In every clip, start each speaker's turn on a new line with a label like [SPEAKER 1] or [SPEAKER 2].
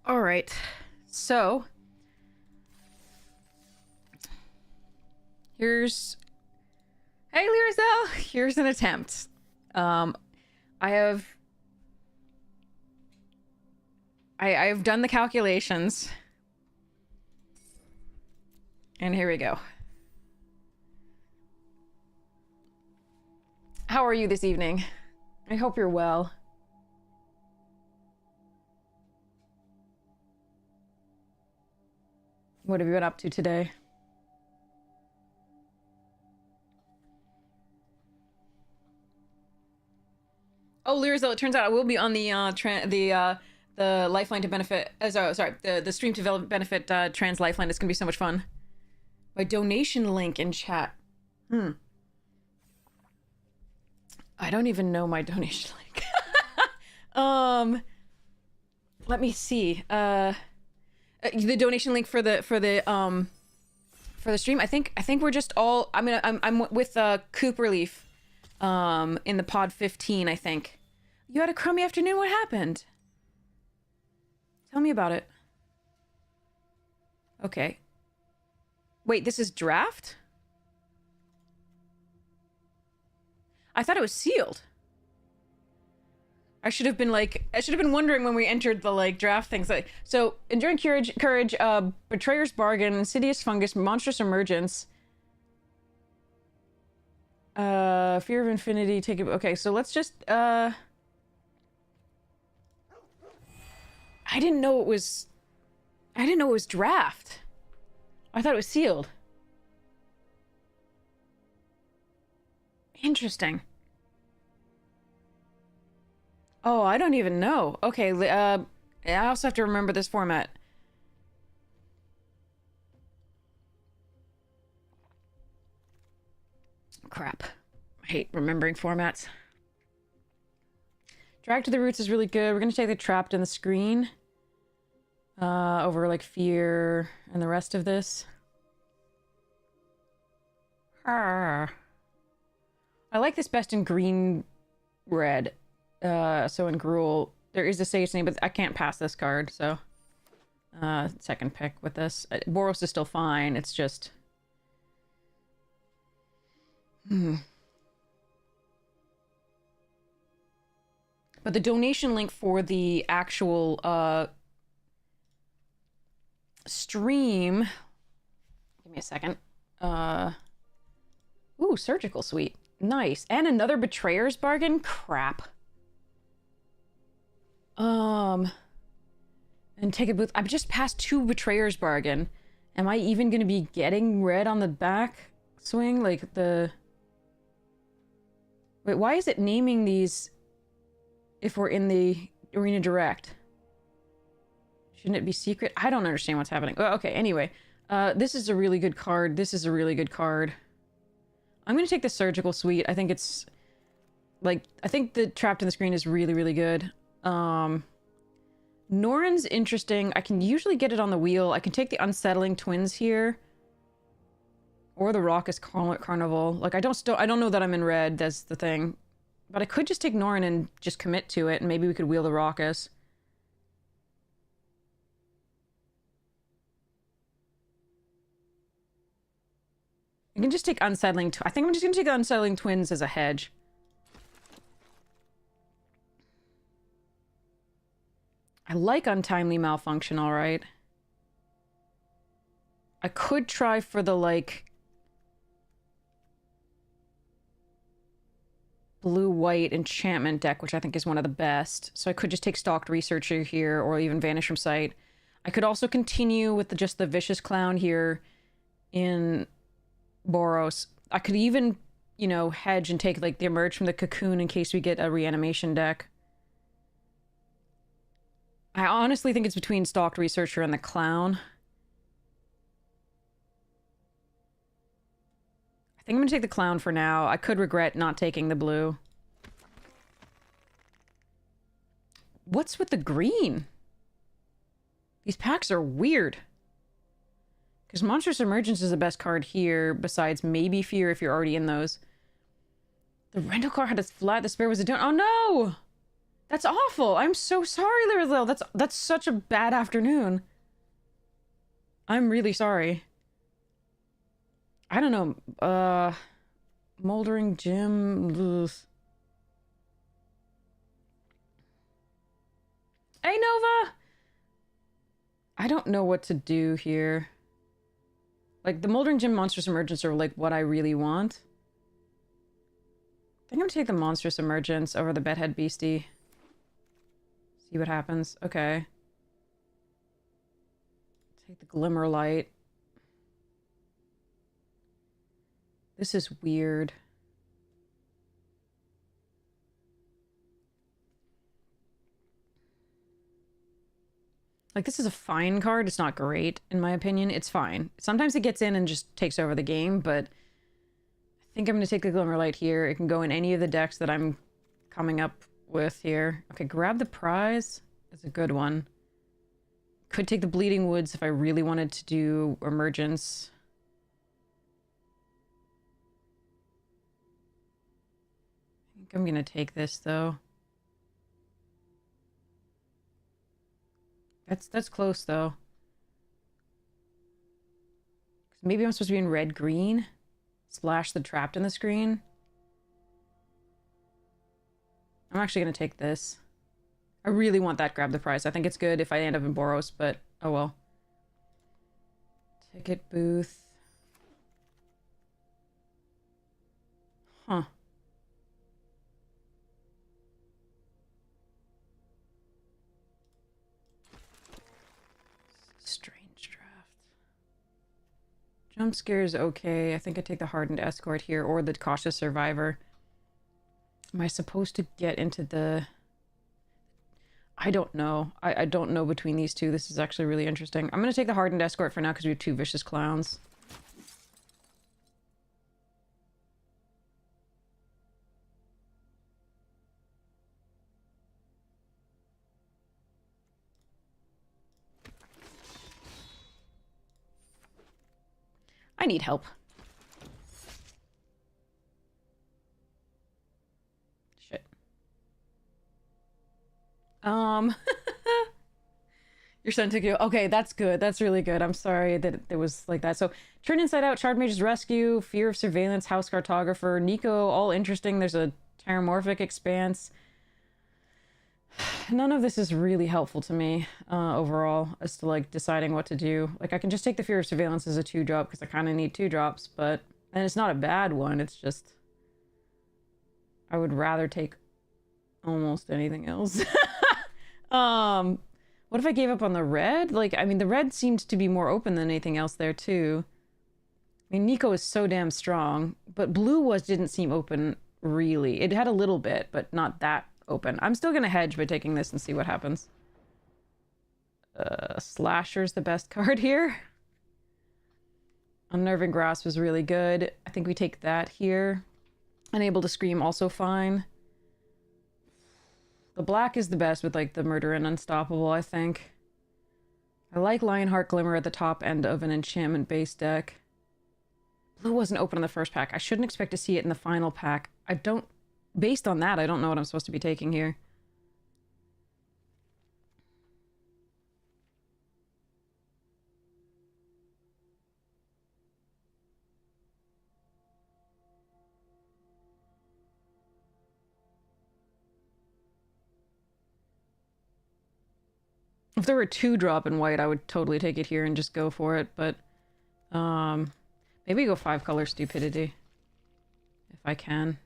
[SPEAKER 1] All right. So here's hey Lyrizel, here's an attempt. I have I've done the calculations. And here we go. How are you this evening? I hope you're well. What have you been up to today? Oh, Lyrizel, it turns out I will be on the Lifeline to benefit. The stream to benefit trans Lifeline. It's gonna be so much fun. My donation link in chat. I don't even know my donation link. Let me see. The donation link for the stream. I think we're just all. I'm with Cooper Leaf, in the pod 15. I think you had a crummy afternoon. What happened? Tell me about it. Okay. Wait, this is draft? I thought it was sealed. I should have been wondering when we entered the like draft things. So enduring courage, betrayer's bargain, insidious fungus, monstrous emergence, fear of infinity. Take it. Okay, so let's just. I didn't know it was draft. I thought it was sealed. Interesting. Oh, I don't even know. Okay, I also have to remember this format. Crap. I hate remembering formats. Drag to the Roots is really good. We're gonna take the Trapped in the Screen. Over, like, Fear and the rest of this. I like this best in green-red. So in Gruul, there is a sage name, but I can't pass this card, so... second pick with this. Boros is still fine, it's just... But the donation link for the actual, stream... Give me a second. Ooh, Surgical Suite. Nice. And another Betrayer's Bargain? Crap. And take a booth. I've just passed 2 Betrayer's Bargain. Am I even going to be getting red on the back swing? Like the... Wait, why is it naming these if we're in the Arena Direct? Shouldn't it be secret? I don't understand what's happening. Oh, okay, anyway. This is a really good card. This is a really good card. I'm going to take the Surgical Suite. I think it's... Like, I think the Trapped in the Screen is really, really good. Norin's interesting. I can usually get it on the wheel. I can take the Unsettling Twins here. Or the Raucous Carnival. Like, I don't know that I'm in red. That's the thing. But I could just take Norin and just commit to it. And maybe we could wheel the Raucous. I can just take Unsettling... I think I'm just going to take Unsettling Twins as a hedge. I like Untimely Malfunction, alright. I could try for the, like... blue-white enchantment deck, which I think is one of the best. So I could just take Stalked Researcher here, or even Vanish from Sight. I could also continue with just the Vicious Clown here in Boros. I could even, you know, hedge and take, like, the Emerge from the Cocoon in case we get a reanimation deck. I honestly think it's between Stalked Researcher and the Clown. I think I'm going to take the Clown for now. I could regret not taking the blue. What's with the green? These packs are weird. Because Monstrous Emergence is the best card here, besides maybe Fear if you're already in those. The rental car had a flat, the spare was a don't. Oh no! That's awful. I'm so sorry, Lil. That's such a bad afternoon. I'm really sorry. I don't know. Moldering Gym. Ugh. Hey, Nova! I don't know what to do here. Like, the Moldering Gym Monstrous Emergence are, like, what I really want. I think I'm gonna take the Monstrous Emergence over the Bedhead Beastie. See what happens. Okay. Take the Glimmer Light. This is weird. Like, this is a fine card. It's not great, in my opinion. It's fine. Sometimes it gets in and just takes over the game, but I think I'm going to take the Glimmer Light here. It can go in any of the decks that I'm coming up with here. Okay, grab the prize. That's a good one. Could take the Bleeding Woods if I really wanted to do Emergence. I think I'm going to take this, though. That's close, though. Maybe I'm supposed to be in red-green. Splash the Trapped in the screen. I'm actually going to take this. I really want that grab the prize. I think it's good if I end up in Boros, but oh well. Ticket booth. Huh. Strange draft. Jump scare is okay. I think I take the Hardened Escort here or the Cautious Survivor. Am I supposed to get into the... I don't know. I don't know between these two. This is actually really interesting. I'm going to take the Hardened Escort for now because we have two Vicious Clowns. I need help. Shit. Your son took you. Okay, that's good. That's really good. I'm sorry that it was like that. So, Turn Inside Out, Shard Mage's Rescue, Fear of Surveillance, House Cartographer, Nico, all interesting. There's a Terramorphic Expanse. None of this is really helpful to me overall as to like deciding what to do. Like I can just take the Fear of Surveillance as a 2-drop because I kind of need 2-drops, but and it's not a bad one. It's just I would rather take almost anything else. What if I gave up on the red? Like I mean the red seemed to be more open than anything else there too. I mean Nico is so damn strong, but blue didn't seem open really. It had a little bit, but not that open. I'm still gonna hedge by taking this and see what happens. Slasher's the best card here. Unnerving Grasp was really good. I think we take that here. Unable to Scream also fine. The black is the best with like the Murder and Unstoppable, I think. I like Lionheart Glimmer at the top end of an enchantment base deck. Blue wasn't open in the first pack. I shouldn't expect to see it in the final pack. Based on that, I don't know what I'm supposed to be taking here. If there were a 2-drop in white, I would totally take it here and just go for it, but maybe go 5-color Stupidity if I can.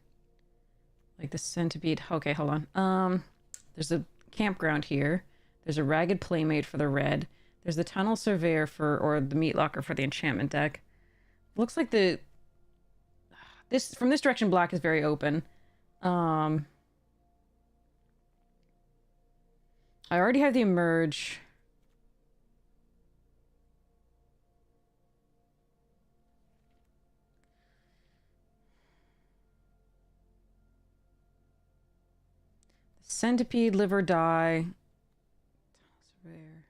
[SPEAKER 1] Like the Centipede. Okay, hold on. There's a Campground here. There's a Ragged Playmate for the red. There's the Tunnel Surveyor or the Meat Locker for the enchantment deck. Looks like from this direction, black is very open. I already have the Emerge. Centipede, Live or Die. Surveyor.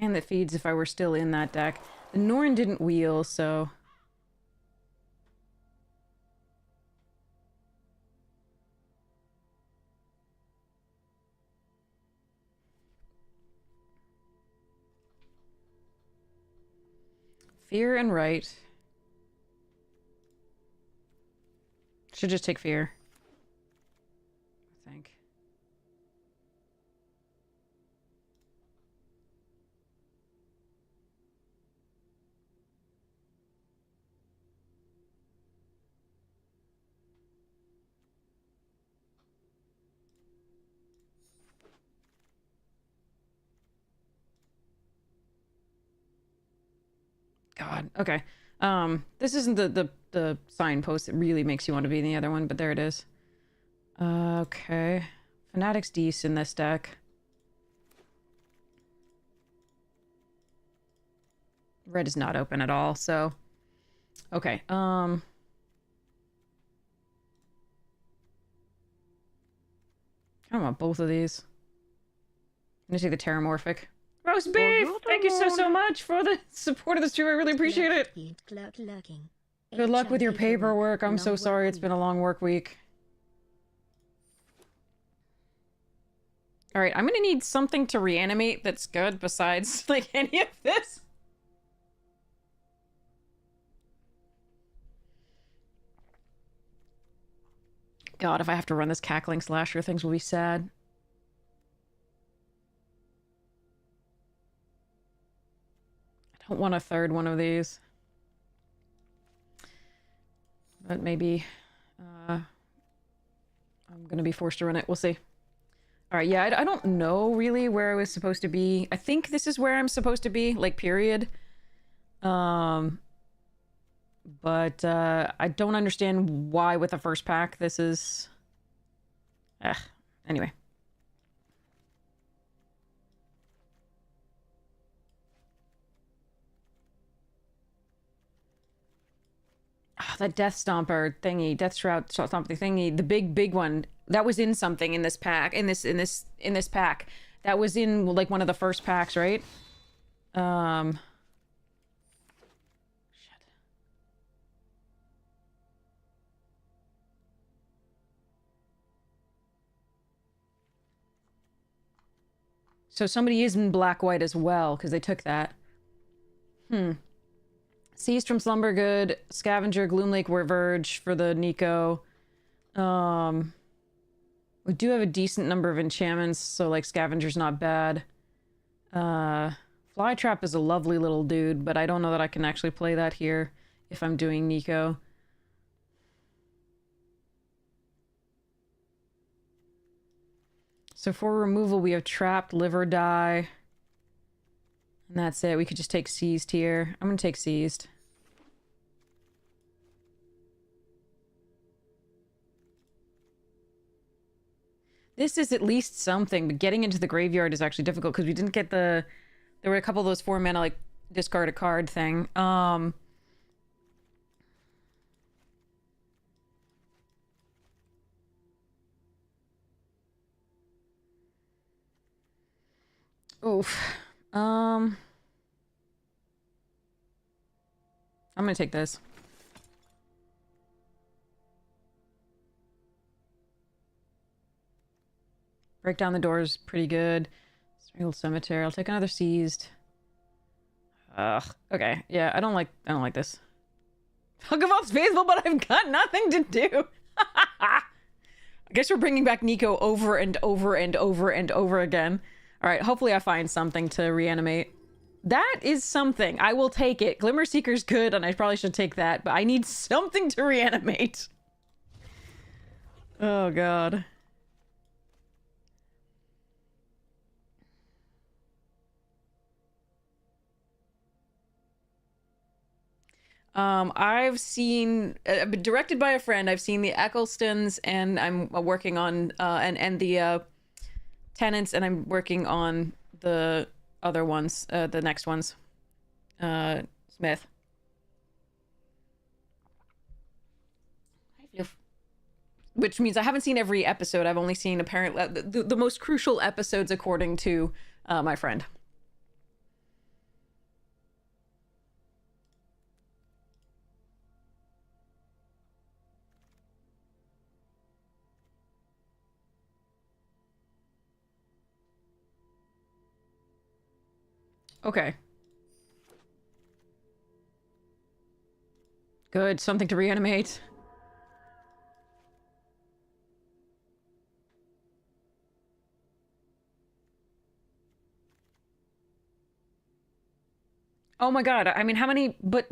[SPEAKER 1] Hand that feeds if I were still in that deck. The Norn didn't wheel, so... Fear and right. Should just take fear. I think. God. Okay. This isn't the signpost that really makes you want to be in the other one, but there it is. Okay. Fanatic's Dece in this deck. Red is not open at all, so... Okay, I don't want both of these. I'm gonna take the Terramorphic. Roast beef! Thank you so much for the support of the stream. I really appreciate it. Good luck with your paperwork. I'm so sorry. It's been a long work week. Alright, I'm gonna need something to reanimate that's good besides, like, any of this. God, if I have to run this cackling slasher, things will be sad. I don't want a third one of these. But maybe I'm gonna be forced to run it. We'll see. Alright, yeah, I don't know really where I was supposed to be. I think this is where I'm supposed to be, like, period. But I don't understand why with the first pack this is... Anyway. Oh, that Death Stomper thingy, Death Shroud Stomper thingy, the big one, that was in something in this pack, in this pack. That was in, like, one of the first packs, right? So somebody is in black-white as well, because they took that. Seized from Slumbergood, Scavenger, Gloomlake, Verge for the Nico. We do have a decent number of enchantments, so, like, Scavenger's not bad. Flytrap is a lovely little dude, but I don't know that I can actually play that here if I'm doing Nico. So for removal, we have Trapped, Live or Die. And that's it. We could just take Seized here. I'm gonna take Seized. This is at least something, but getting into the graveyard is actually difficult because we didn't get the... There were a couple of those 4 mana, like, discard a card thing. Oof. I'm gonna take this. Break down the doors, pretty good. Strangled Cemetery. I'll take another Seized. Ugh. Okay. Yeah, I don't like this. Hug of Ops faithful, but I've got nothing to do. I guess we're bringing back Nico over and over and over and over again. All right, hopefully I find something to reanimate. That is something. I will take it. Glimmer Seeker's good, and I probably should take that, but I need something to reanimate. Oh, God. I've seen, directed by a friend, I've seen the Ecclestons, and I'm working on, and the, Tenants, and I'm working on the other ones, the next ones. Smith. Which means I haven't seen every episode. I've only seen, apparently, the most crucial episodes according to, my friend. Okay. Good. Something to reanimate. Oh my god. I mean, how many... But...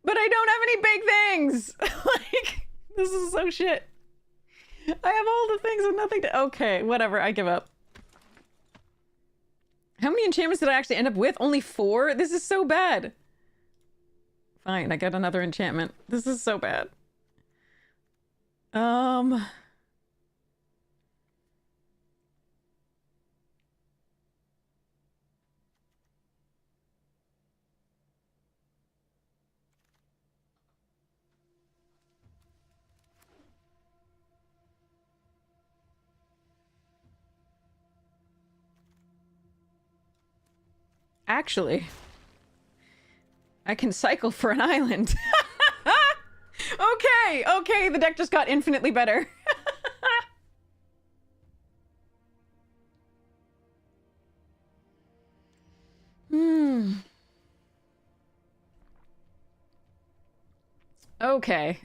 [SPEAKER 1] But I don't have any big things! Like, this is so shit. I have all the things and nothing to... Okay, whatever. I give up. How many enchantments did I actually end up with? Only 4? This is so bad. Fine, I got another enchantment. This is so bad. Actually, I can cycle for an island. Okay, the deck just got infinitely better. Okay,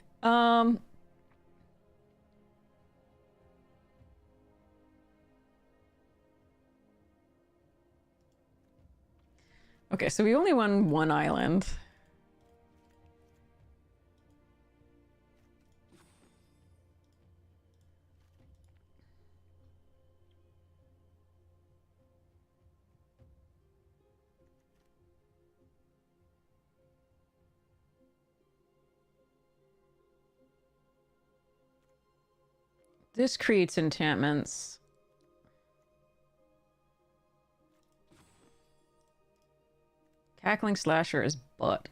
[SPEAKER 1] Okay, so we only won 1 island. This creates enchantments. Cackling Slasher is butt.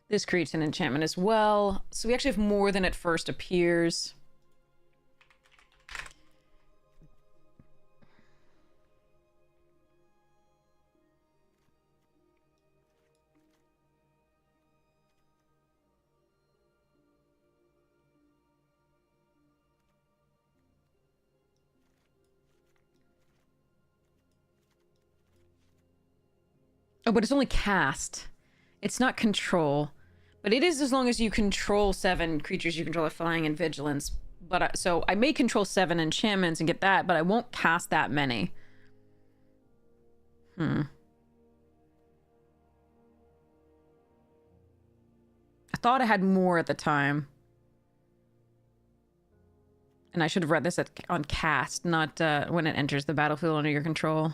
[SPEAKER 1] This creates an enchantment as well. So we actually have more than it first appears. Oh, but it's only cast. It's not control. But it is as long as you control 7 creatures you control are flying and vigilance. But so I may control 7 enchantments and get that, but I won't cast that many. I thought I had more at the time. And I should have read this on cast, not when it enters the battlefield under your control.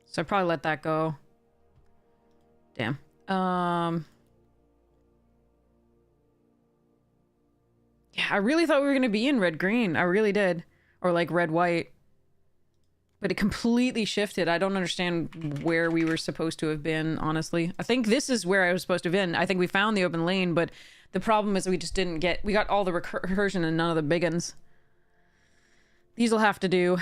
[SPEAKER 1] So I probably let that go. Damn. Yeah, I really thought we were going to be in red-green. I really did. Or like red-white. But it completely shifted. I don't understand where we were supposed to have been, honestly. I think this is where I was supposed to have been. I think we found the open lane, but the problem is we just didn't get... We got all the recursion and none of the big ones. These will have to do.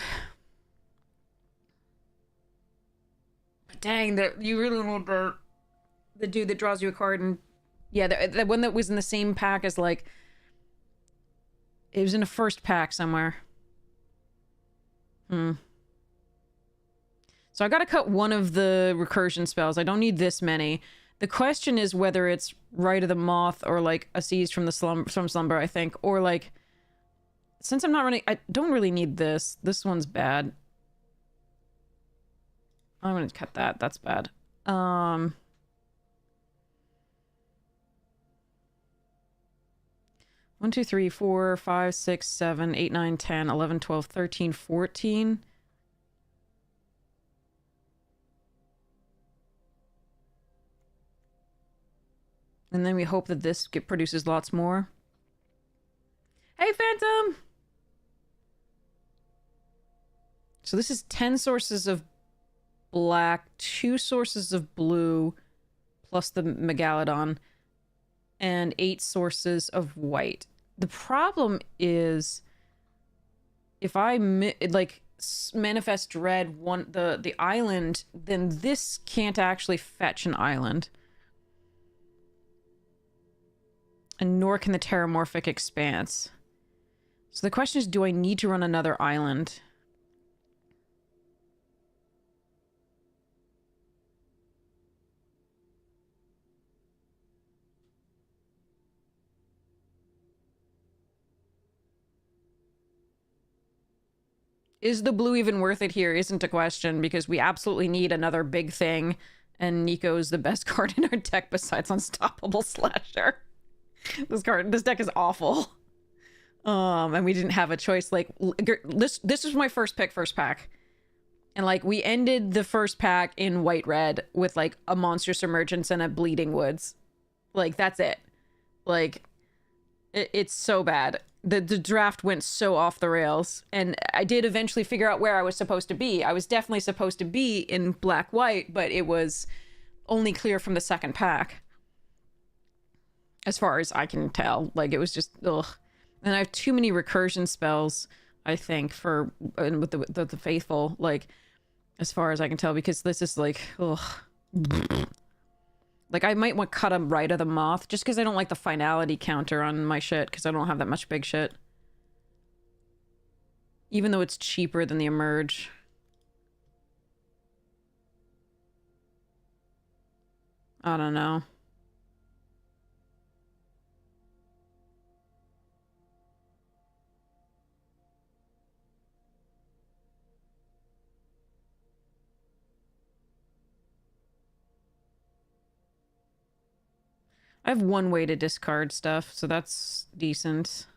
[SPEAKER 1] Dang, you really need the dude that draws you a card. And yeah, the one that was in the same pack as, like, it was in a first pack somewhere. So I gotta cut one of the recursion spells. I don't need this many. The question is whether it's Rite of the Moth or like a Seized from Slumber, I think, or like, since I'm not running, I don't really need this. This one's bad. I'm gonna cut that. That's bad. 1, 2, 3, 4, 5, 6, 7, 8, 9, 10, 11, 12, 13, 14. And then we hope that this produces lots more. Hey, Phantom! So this is 10 sources of black, 2 sources of blue, plus the Megalodon, and 8 sources of white. The problem is, if I manifest dread the island, then this can't actually fetch an island. And nor can the Terramorphic Expanse. So the question is, do I need to run another island? Is the blue even worth it here? Isn't a question, because we absolutely need another big thing. And Nico's the best card in our deck besides Unstoppable Slasher. This deck is awful. And we didn't have a choice. Like, this was my first pack. And, like, we ended the first pack in white-red with, like, a Monster Submergence and a Bleeding Woods. Like, that's it. Like, it's so bad. The draft went so off the rails. And I did eventually figure out where I was supposed to be. I was definitely supposed to be in black-white, but it was only clear from the second pack. As far as I can tell. Like, it was just, ugh. And I have too many recursion spells, I think, for with the faithful, like, as far as I can tell, because this is like, ugh. Like, I might want to cut a Rite of the Moth, just because I don't like the finality counter on my shit, because I don't have that much big shit. Even though it's cheaper than the Emerge. I don't know. I have one way to discard stuff, so that's decent.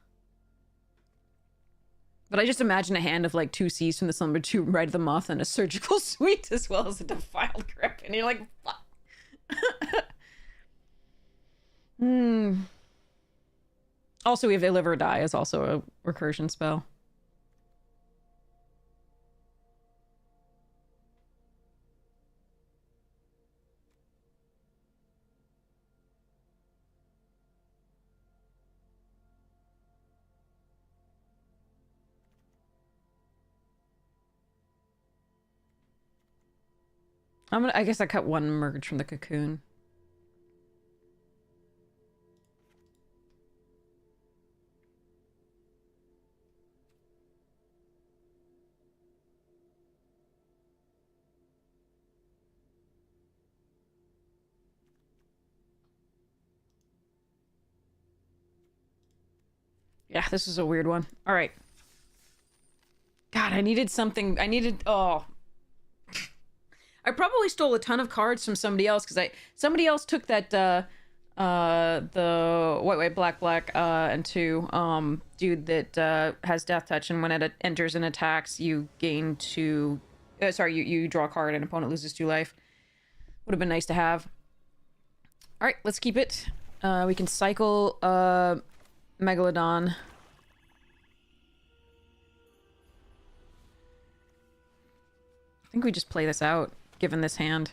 [SPEAKER 1] But I just imagine a hand of, like, 2 C's from the Slumber 2, Rite of the Moth, and a Surgical Suite, as well as a Defiled Grip, and you're like, fuck. Also, we have Live or Die is also a recursion spell. I guess I cut one Merge from the Cocoon. Yeah, this is a weird one. All right. God, I needed something. Oh. I probably stole a ton of cards from somebody else, because somebody else took that, the white, black, and 2, dude that, has Death Touch, and when it enters and attacks, you gain 2, you draw a card and opponent loses 2 life. Would have been nice to have. Alright, let's keep it. We can cycle, Megalodon. I think we just play this out, given this hand.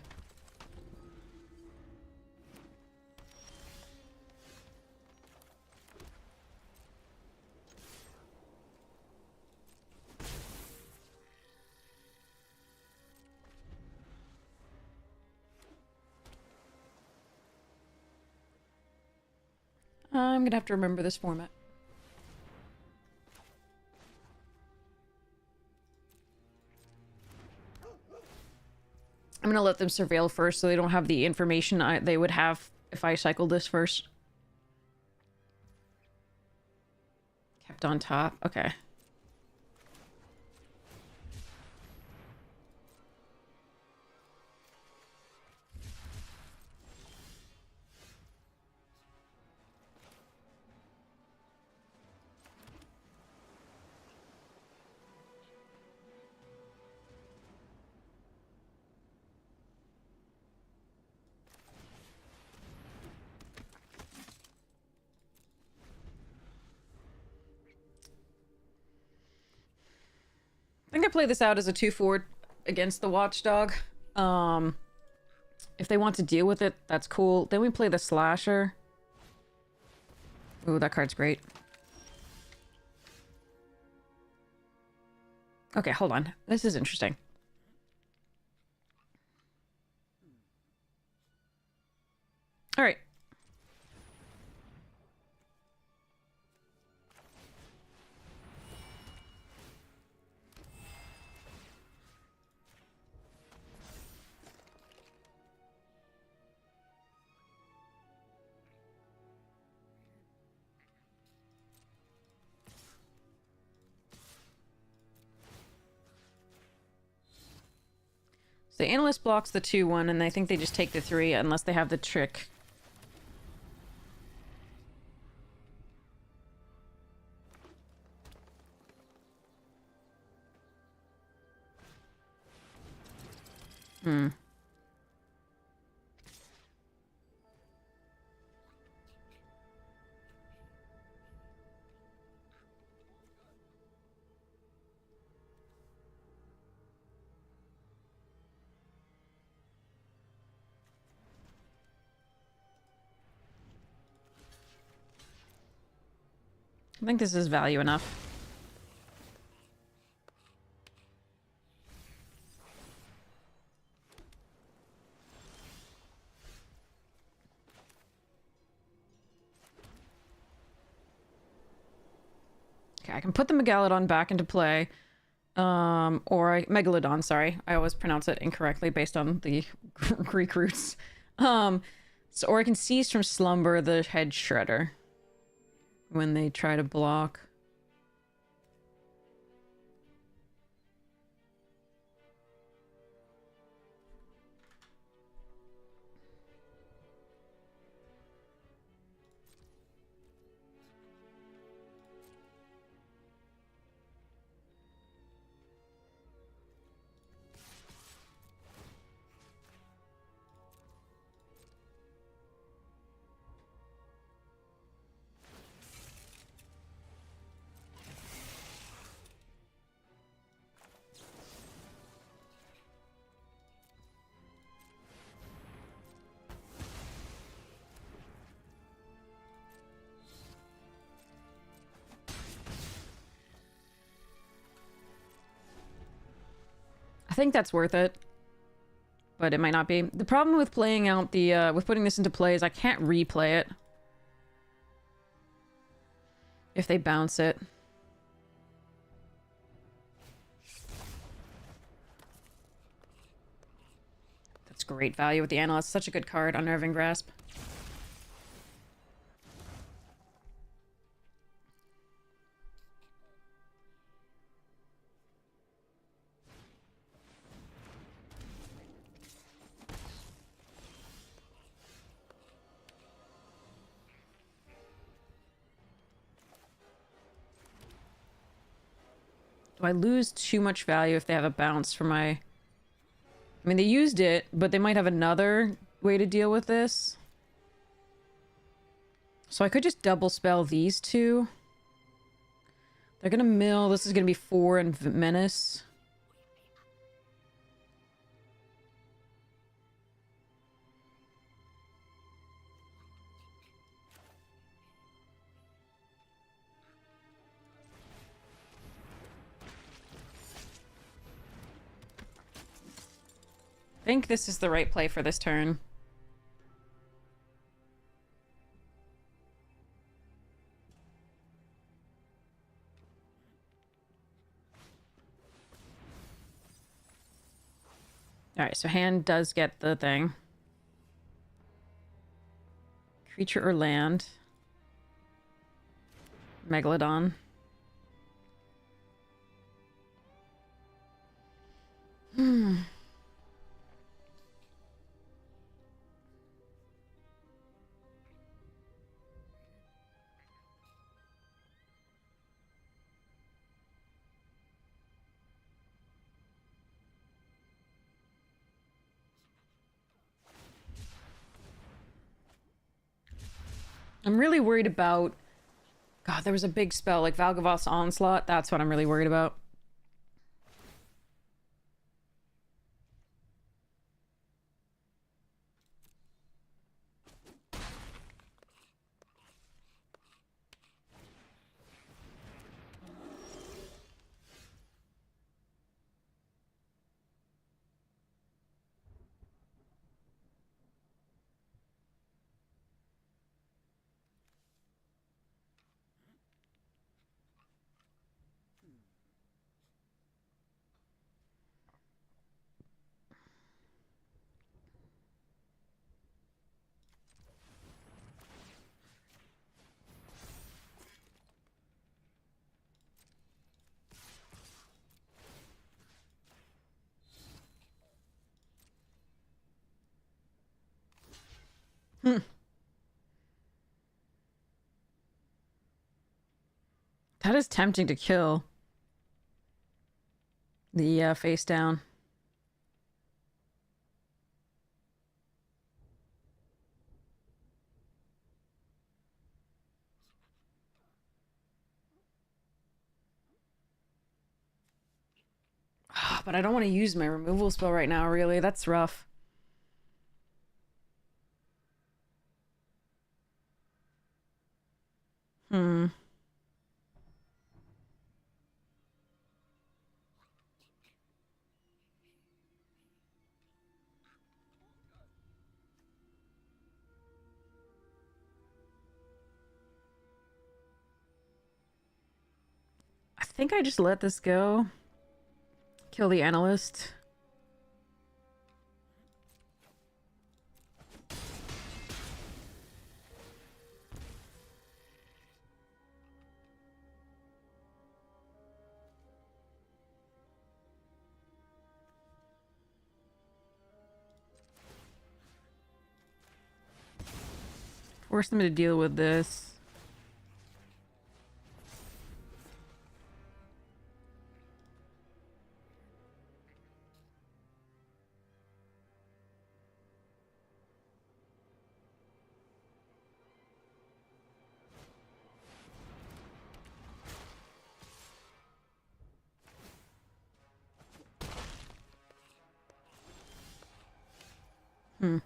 [SPEAKER 1] I'm gonna have to remember this format. I'm gonna let them surveil first, so they don't have the information they would have if I cycled this first. Kept on top. Okay. I think I play this out as a 2/4 against the Watchdog. If they want to deal with it, that's cool. Then we play the Slasher. Ooh, that card's great. Okay, hold on. This is interesting. All right. So the analyst blocks the 2/1, and I think they just take the 3 unless they have the trick. Hmm. I think this is value enough. Okay, I can put the Megalodon back into play. Megalodon, sorry. I always pronounce it incorrectly based on the Greek roots. Or I can seize from slumber the head shredder when they try to block. I think that's worth it, but it might not be. The problem with playing out the, with putting this into play is I can't replay it if they bounce it. That's great value with the Analyst. Such a good card, Unnerving Grasp. Do I lose too much value if they have a bounce for my... I mean, they used it, but they might have another way to deal with this. So I could just double spell these two. They're gonna mill. This is gonna be 4 and Menace. I think this is the right play for this turn. Alright, so hand does get the thing. Creature or land. Megalodon. I'm really worried about... God, there was a big spell, like Valgavoth's Onslaught. That's what I'm really worried about. Hmm. That is tempting to kill. The face down. But I don't want to use my removal spell right now, really. That's rough. Hmm. I think I just let this go. Kill the analyst. Force them to deal with this. Hmm.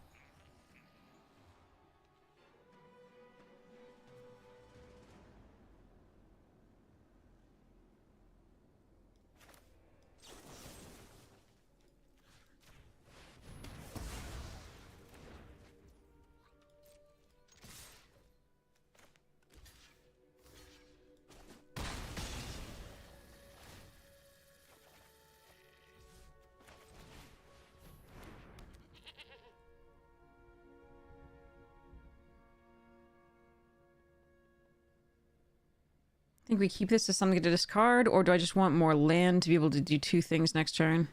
[SPEAKER 1] I think we keep this as something to discard, or do I just want more land to be able to do two things next turn?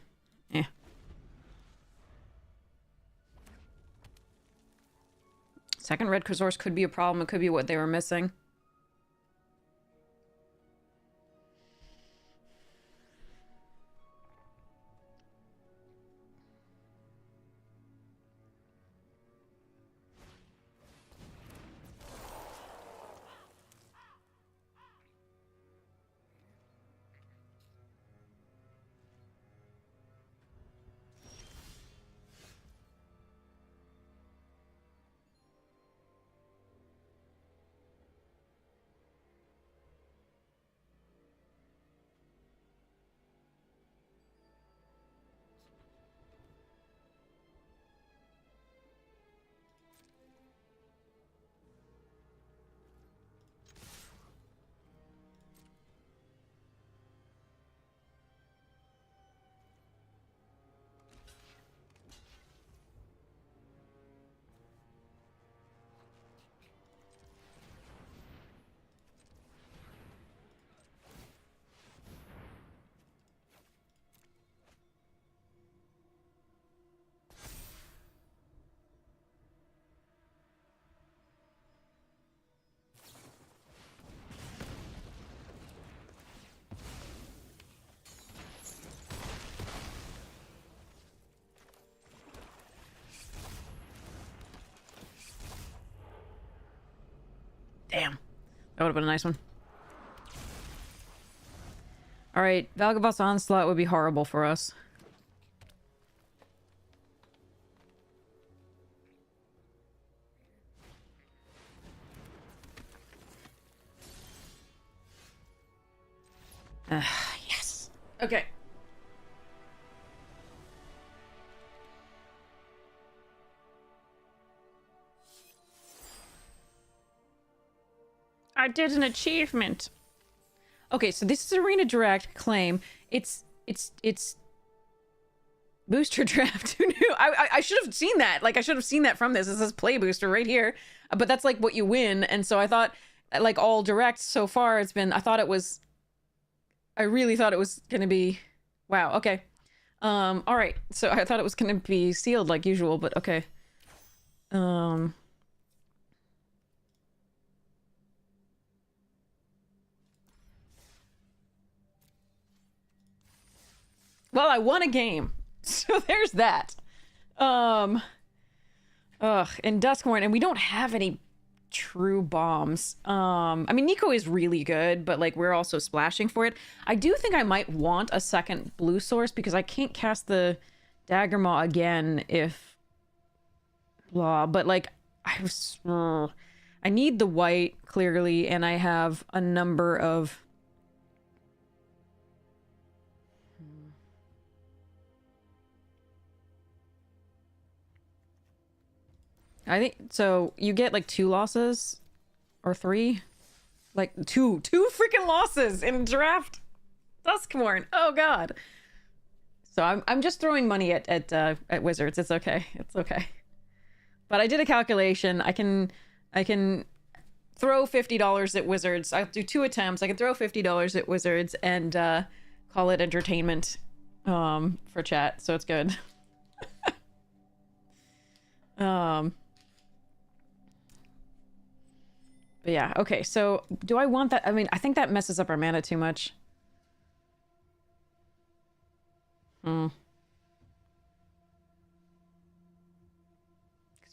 [SPEAKER 1] Eh. Second red resource could be a problem. It could be what they were missing. Damn. That would have been a nice one. Alright, Valgavoth's Onslaught would be horrible for us. Yes. Okay. I did an achievement. Okay, so this is Arena Direct claim. It's booster draft. Who knew? I should have seen that. Like, I should have seen that from this. It says play booster right here. But that's like what you win. And so I thought, like, all direct so far, it's been, I really thought it was gonna be, wow, okay. All right. So I thought it was gonna be sealed like usual, but okay. Well, I won a game. So there's that. Ugh, and Duskmorn, and we don't have any true bombs. I mean, Nico is really good, but like we're also splashing for it. I do think I might want a second blue source because I can't cast the Dagger Maw again if blah, but like I need the white clearly, and I have a number of I think so. You get like 2 losses or 3, like two freaking losses in draft. Duskmorn. Oh god. So I'm just throwing money at wizards. It's okay. It's okay. But I did a calculation. I can throw $50 at wizards. I'll do 2 attempts. I can throw $50 at wizards and call it entertainment for chat. So it's good. But yeah, okay, so do I want that? I mean, I think that messes up our mana too much. Because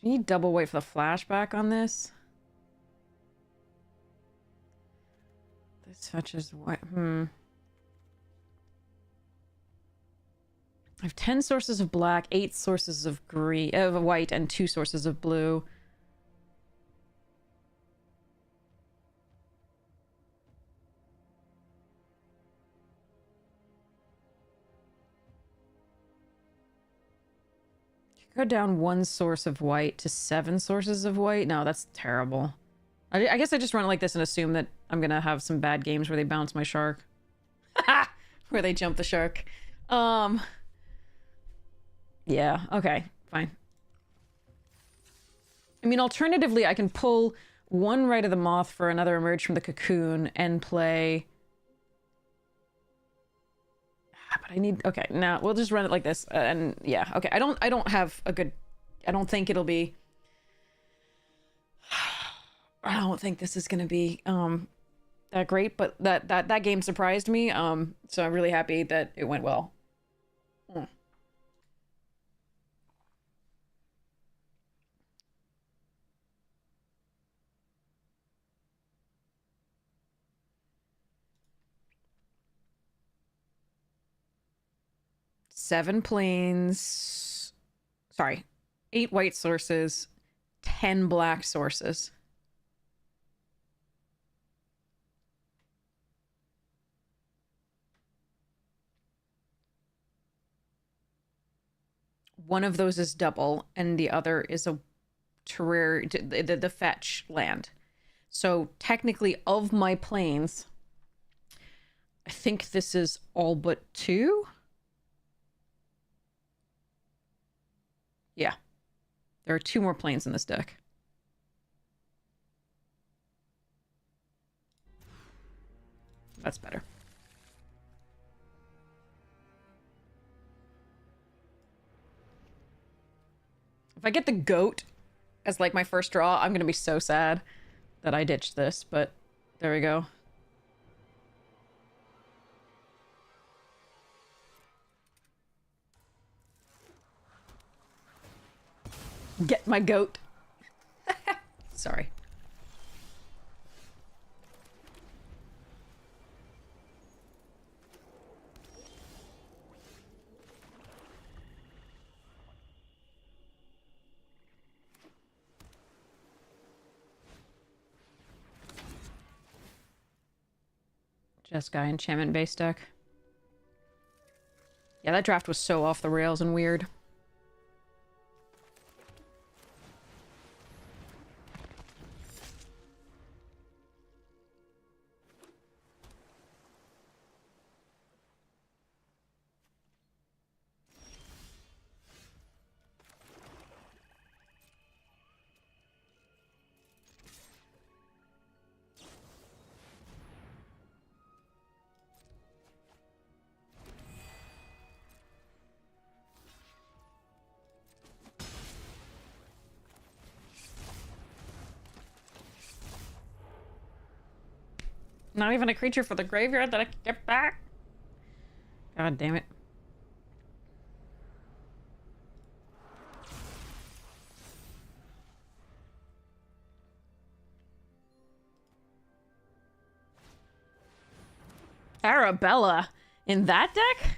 [SPEAKER 1] we need double white for the flashback on this. This fetches white. I have 10 sources of black, 8 sources of green, of white, and 2 sources of blue. Go down 1 source of white to 7 sources of white? No, that's terrible. I guess I just run it like this and assume that I'm gonna have some bad games where they bounce my shark. Where they jump the shark. Yeah, okay, fine. I mean, alternatively, I can pull 1 Rite of the Moth for another Emerge from the Cocoon and play... But I need... Okay, now we'll just run it like this. And yeah, okay. I don't have a good... I don't think it'll be... I don't think this is gonna be that great, but that game surprised me. So I'm really happy that it went well. 7 planes. Sorry. 8 white sources, 10 black sources. One of those is double, and the other is a terrarium, the fetch land. So technically, of my planes, I think this is all but 2. Yeah. There are 2 more planes in this deck. That's better. If I get the goat as like my first draw, I'm gonna be so sad that I ditched this, but there we go. Get my goat. Sorry. Jeskai enchantment base deck. Yeah, that draft was so off the rails and weird. Not even a creature for the graveyard that I can get back? God damn it. Arabella in that deck?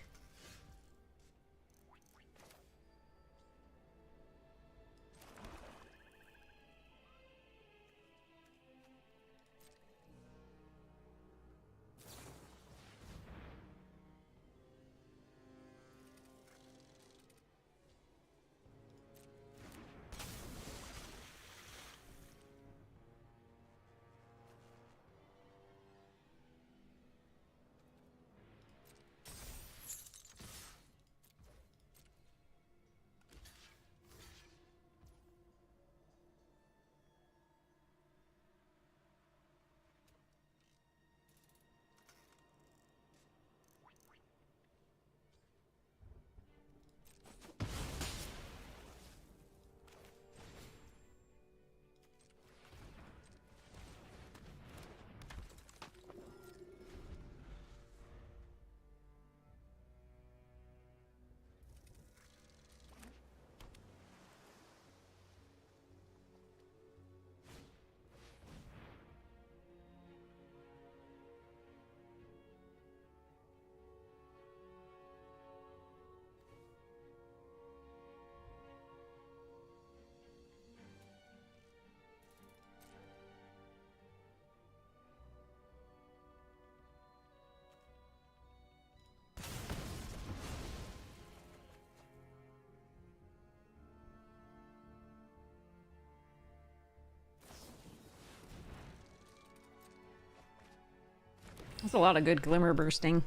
[SPEAKER 1] That's a lot of good glimmer bursting.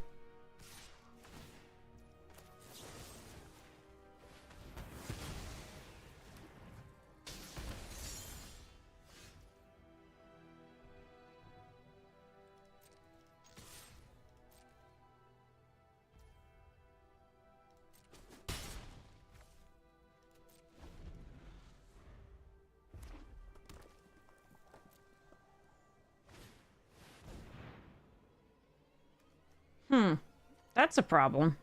[SPEAKER 1] That's a problem.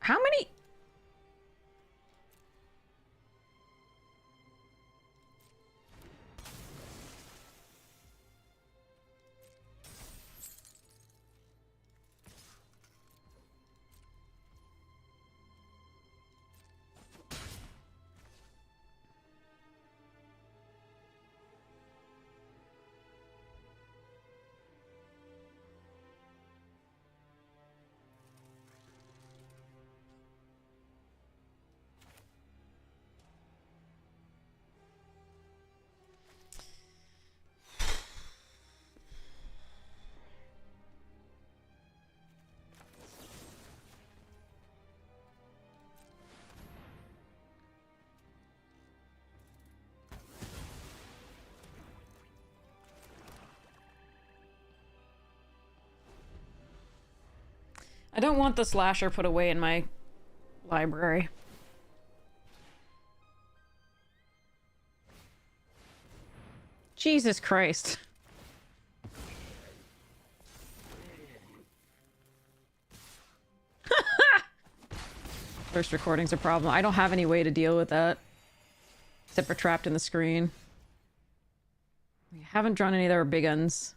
[SPEAKER 1] How many? I don't want the slasher put away in my library. Jesus Christ. First recording's a problem. I don't have any way to deal with that. Except for trapped in the screen. We haven't drawn any of our big uns.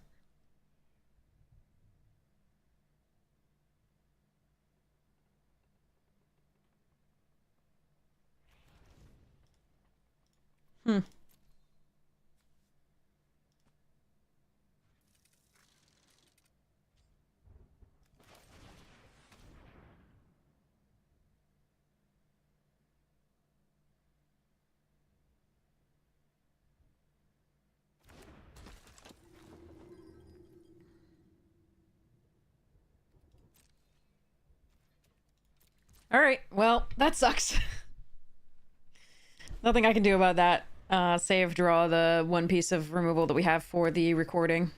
[SPEAKER 1] Alright, well, that sucks. Nothing I can do about that. Save, draw the one piece of removal that we have for the recording.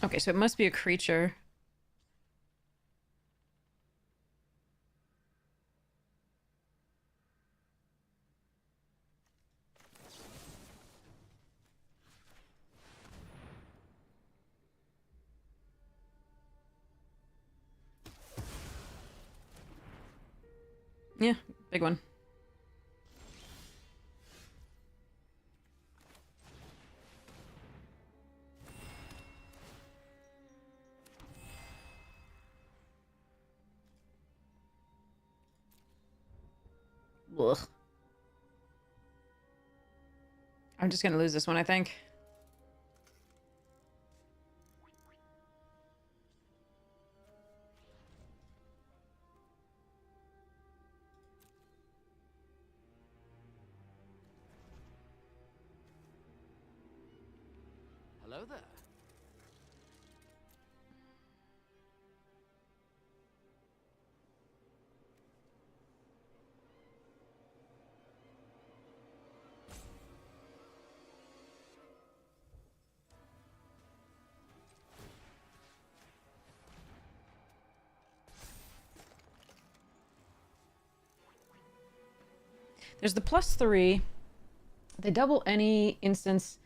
[SPEAKER 1] Okay, so it must be a creature. Yeah, big one. Ugh. I'm just gonna lose this one, I think.
[SPEAKER 2] Hello there.
[SPEAKER 1] There's the +3. They double any instance.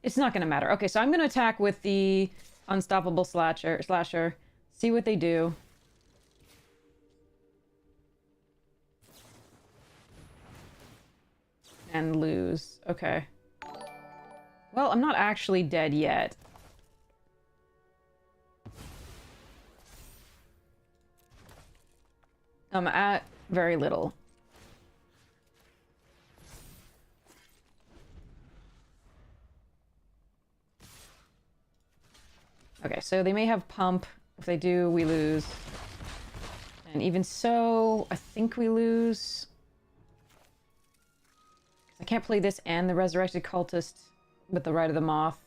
[SPEAKER 1] It's not going to matter. Okay, so I'm going to attack with the Unstoppable Slasher. See what they do. And lose. Okay. Well, I'm not actually dead yet. I'm at very little. Okay, so they may have pump. If they do, we lose. And even so, I think we lose. I can't play this and the Resurrected Cultist with the Rite of the Moth.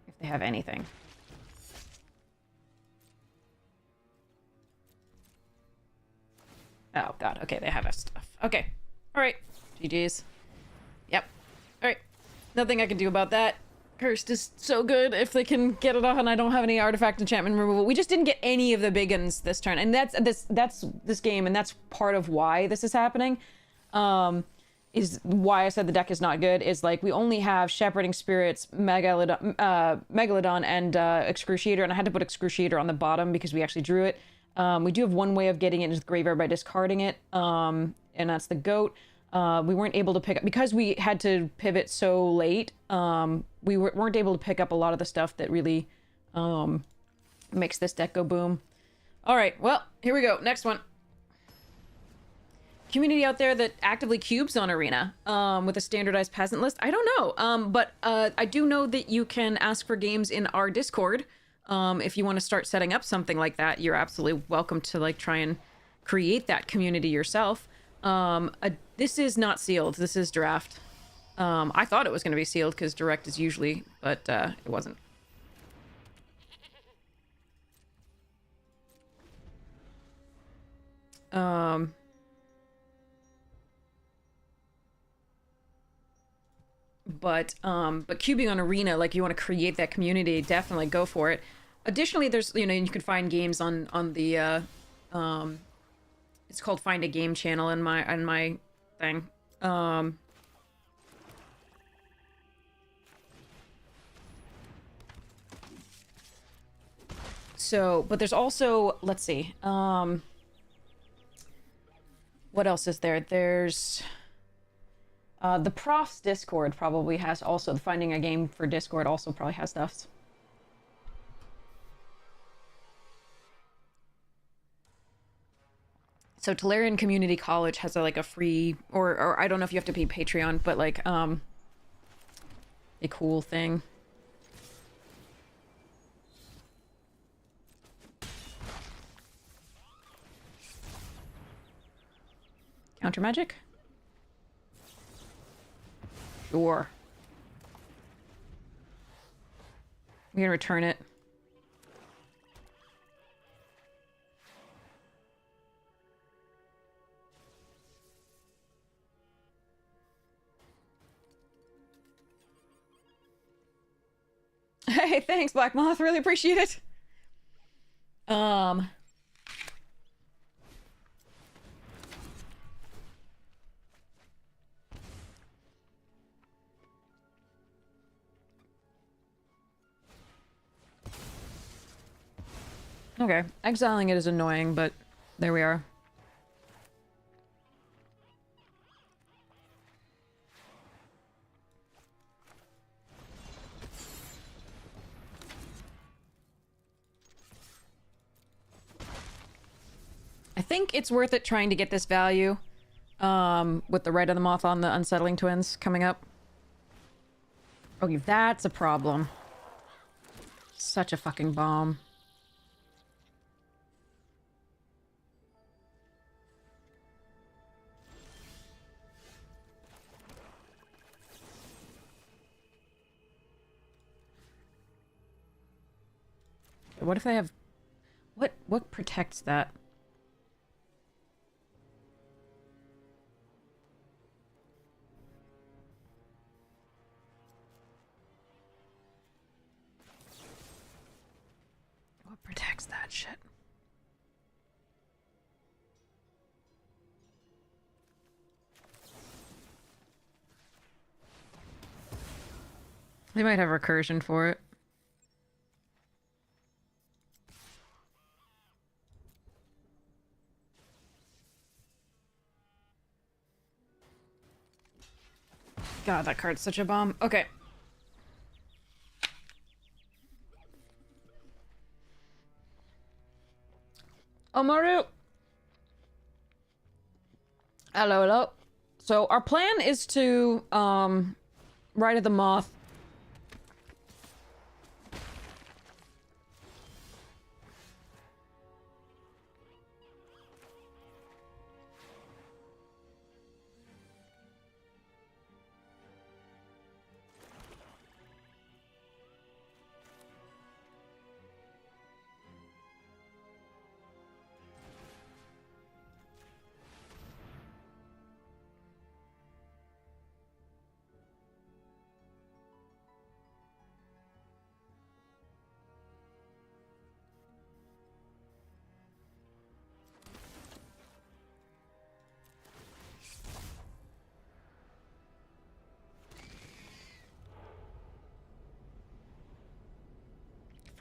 [SPEAKER 1] If they have anything. Oh, God. Okay, they have us stuff. Okay. Alright. GG's. Yep. Alright. Nothing I can do about that. Cursed is so good if they can get it off, and I don't have any artifact enchantment removal. We just didn't get any of the big ones this turn, and that's this game, and that's part of why this is happening. Is why I said the deck is not good, is like we only have Shepherding Spirits, Megalodon, and Excruciator, and I had to put Excruciator on the bottom because we actually drew it. We do have one way of getting it into the graveyard by discarding it, and that's the goat. We weren't able to pick up, because we had to pivot so late, we weren't able to pick up a lot of the stuff that really makes this deck go boom. Alright, well, here we go. Next one. Community out there that actively cubes on Arena with a standardized peasant list? I don't know, but I do know that you can ask for games in our Discord. If you want to start setting up something like that, you're absolutely welcome to like try and create that community yourself. This is not sealed. This is draft. I thought it was going to be sealed because direct is usually, but it wasn't. But cubing on Arena, like you want to create that community, definitely go for it. Additionally, there's, you know, you can find games on the it's called Find a Game channel on my thing. So, but there's also, let's see, what else is there? There's the Prof's Discord probably has also, Finding a Game for Discord also probably has stuff. So Tolarian Community College has like a free, or I don't know if you have to pay Patreon, but like a cool thing. Counter magic? Sure. We're gonna return it. Hey, thanks, Black Moth. Really appreciate it. Okay, exiling it is annoying, but there we are. I think it's worth it trying to get this value, with the Rite of the Moth on the Unsettling Twins coming up. Okay, that's a problem. Such a fucking bomb. What if they have... What protects that? What protects that shit? They might have recursion for it. God, that card's such a bomb. Okay. Omaru! Hello, hello. So, our plan is to, Rite of the Moth.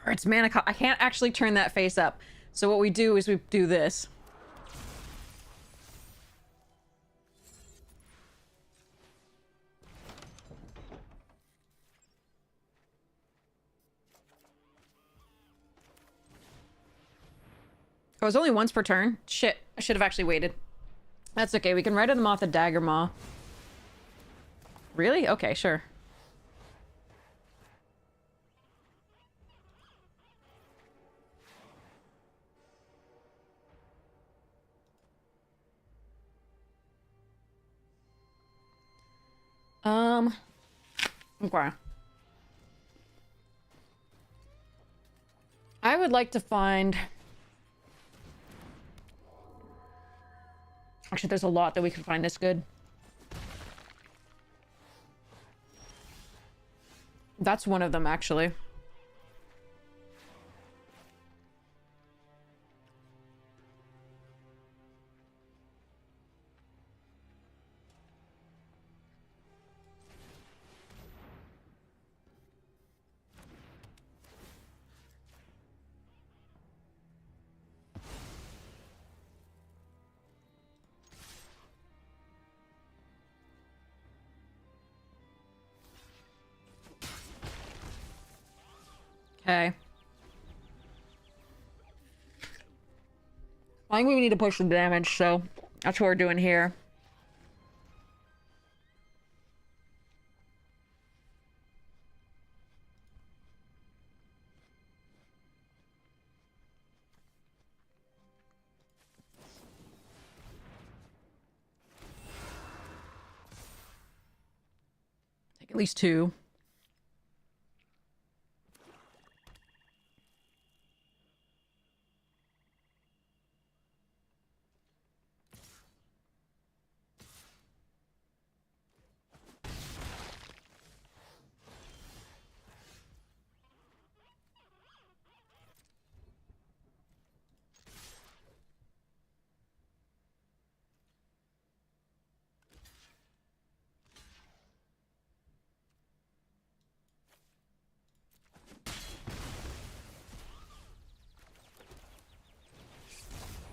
[SPEAKER 1] For its mana I can't actually turn that face up. So what we do is we do this. Oh, it's only once per turn? Shit, I should have actually waited. That's okay, we can Rite of the Moth a Dagger Maw. Really? Okay, sure. Okay. I would like to find... Actually, there's a lot that we could find this good. That's one of them, actually. Okay. I think we need to push the damage, so that's what we're doing here. Take at least 2.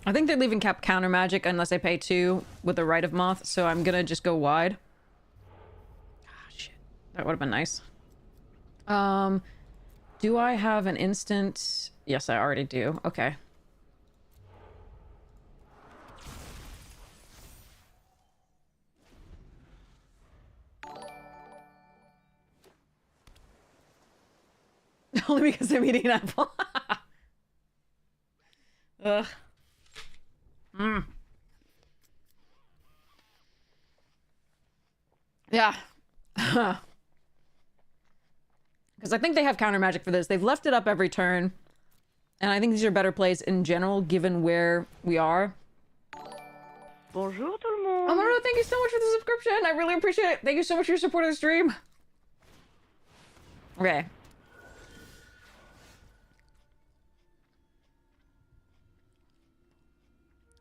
[SPEAKER 1] I think they're leaving counter magic unless I pay 2 with the Rite of Moth, so I'm gonna just go wide. Ah, shit. That would have been nice. Do I have an instant? Yes, I already do. Okay. Only because I'm eating an apple. Ugh. Yeah. Because I think they have counter magic for this. They've left it up every turn. And I think these are better plays in general, given where we are.
[SPEAKER 2] Bonjour tout le monde.
[SPEAKER 1] Amaro, thank you so much for the subscription. I really appreciate it. Thank you so much for your support of the stream. Okay.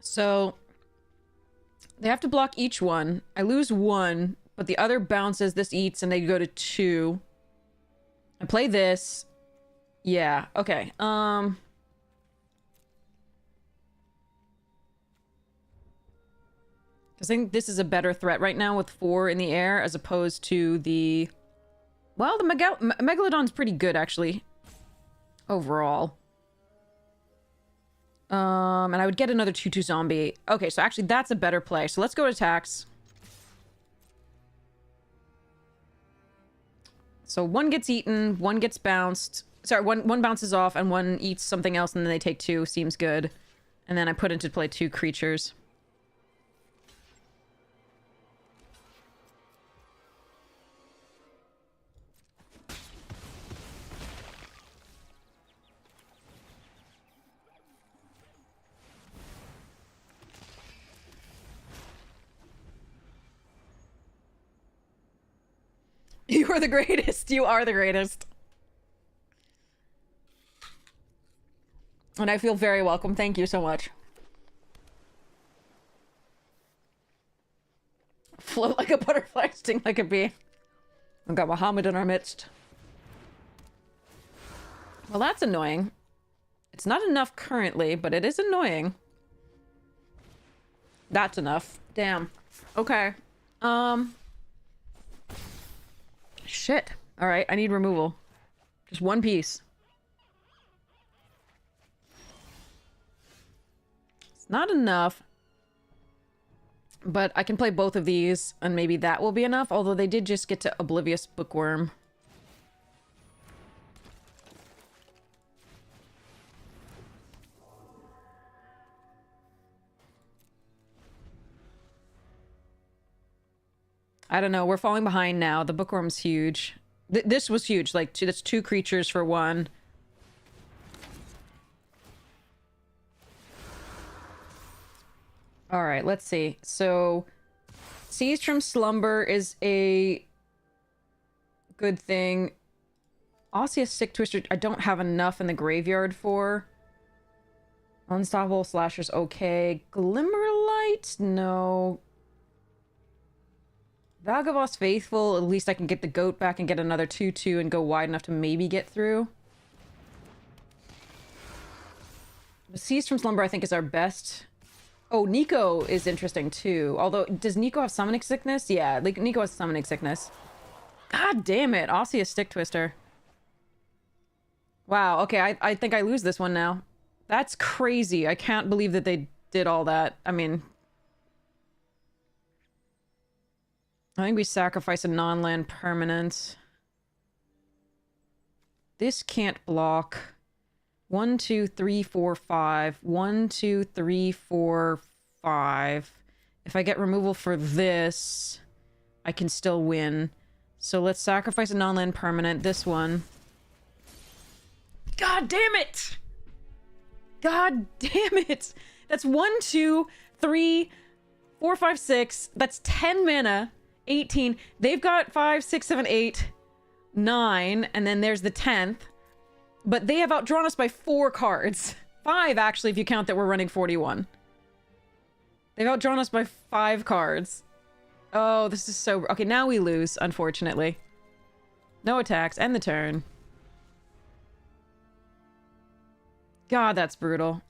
[SPEAKER 1] So, they have to block each one. I lose 1, but the other bounces, this eats, and they go to 2. I play this. Yeah, okay. Because I think this is a better threat right now with 4 in the air as opposed to the... Well, the Megalodon's pretty good, actually. Overall. And I would get another 2/2 zombie. Okay, so actually that's a better play. So let's go to attacks. So 1 gets eaten, 1 gets bounced. Sorry, one bounces off and 1 eats something else and then they take 2. Seems good. And then I put into play 2 creatures. You are the greatest. You are the greatest. And I feel very welcome. Thank you so much. Float like a butterfly, sting like a bee. We've got Muhammad in our midst. Well, that's annoying. It's not enough currently, but it is annoying. That's enough. Damn. Okay. Shit. Alright, I need removal. Just 1 piece. It's not enough. But I can play both of these, and maybe that will be enough, although they did just get to Oblivious Bookworm. I don't know, we're falling behind now. The Bookworm's huge. This was huge, like, that's 2 creatures for 1. Alright, let's see. So, Seized from Slumber is a good thing. Osseous Stick Twister, I don't have enough in the graveyard for. Unstoppable Slasher's okay. Glimmerlight? No. Vagabos Faithful, at least I can get the goat back and get another 2/2 and go wide enough to maybe get through. Seized from Slumber, I think, is our best. Oh, Nico is interesting, too. Although, does Nico have Summoning Sickness? Yeah, like, Nico has Summoning Sickness. God damn it, Osseous Stick Twister. Wow, okay, I think I lose this one now. That's crazy. I can't believe that they did all that. I mean... I think we sacrifice a non-land permanent. This can't block. 1, 2, 3, 4, 5. 1, 2, 3, 4, 5. If I get removal for this, I can still win. So let's sacrifice a non-land permanent. This one. God damn it! God damn it! That's 1, 2, 3, 4, 5, 6. That's 10 mana. 18. They've got 5, 6, 7, 8, 9, and then there's the 10th. But they have outdrawn us by 4 cards. 5, actually, if you count that we're running 41. They've outdrawn us by 5 cards. Oh, this is so... Okay, now we lose, unfortunately. No attacks. End the turn. God, that's brutal.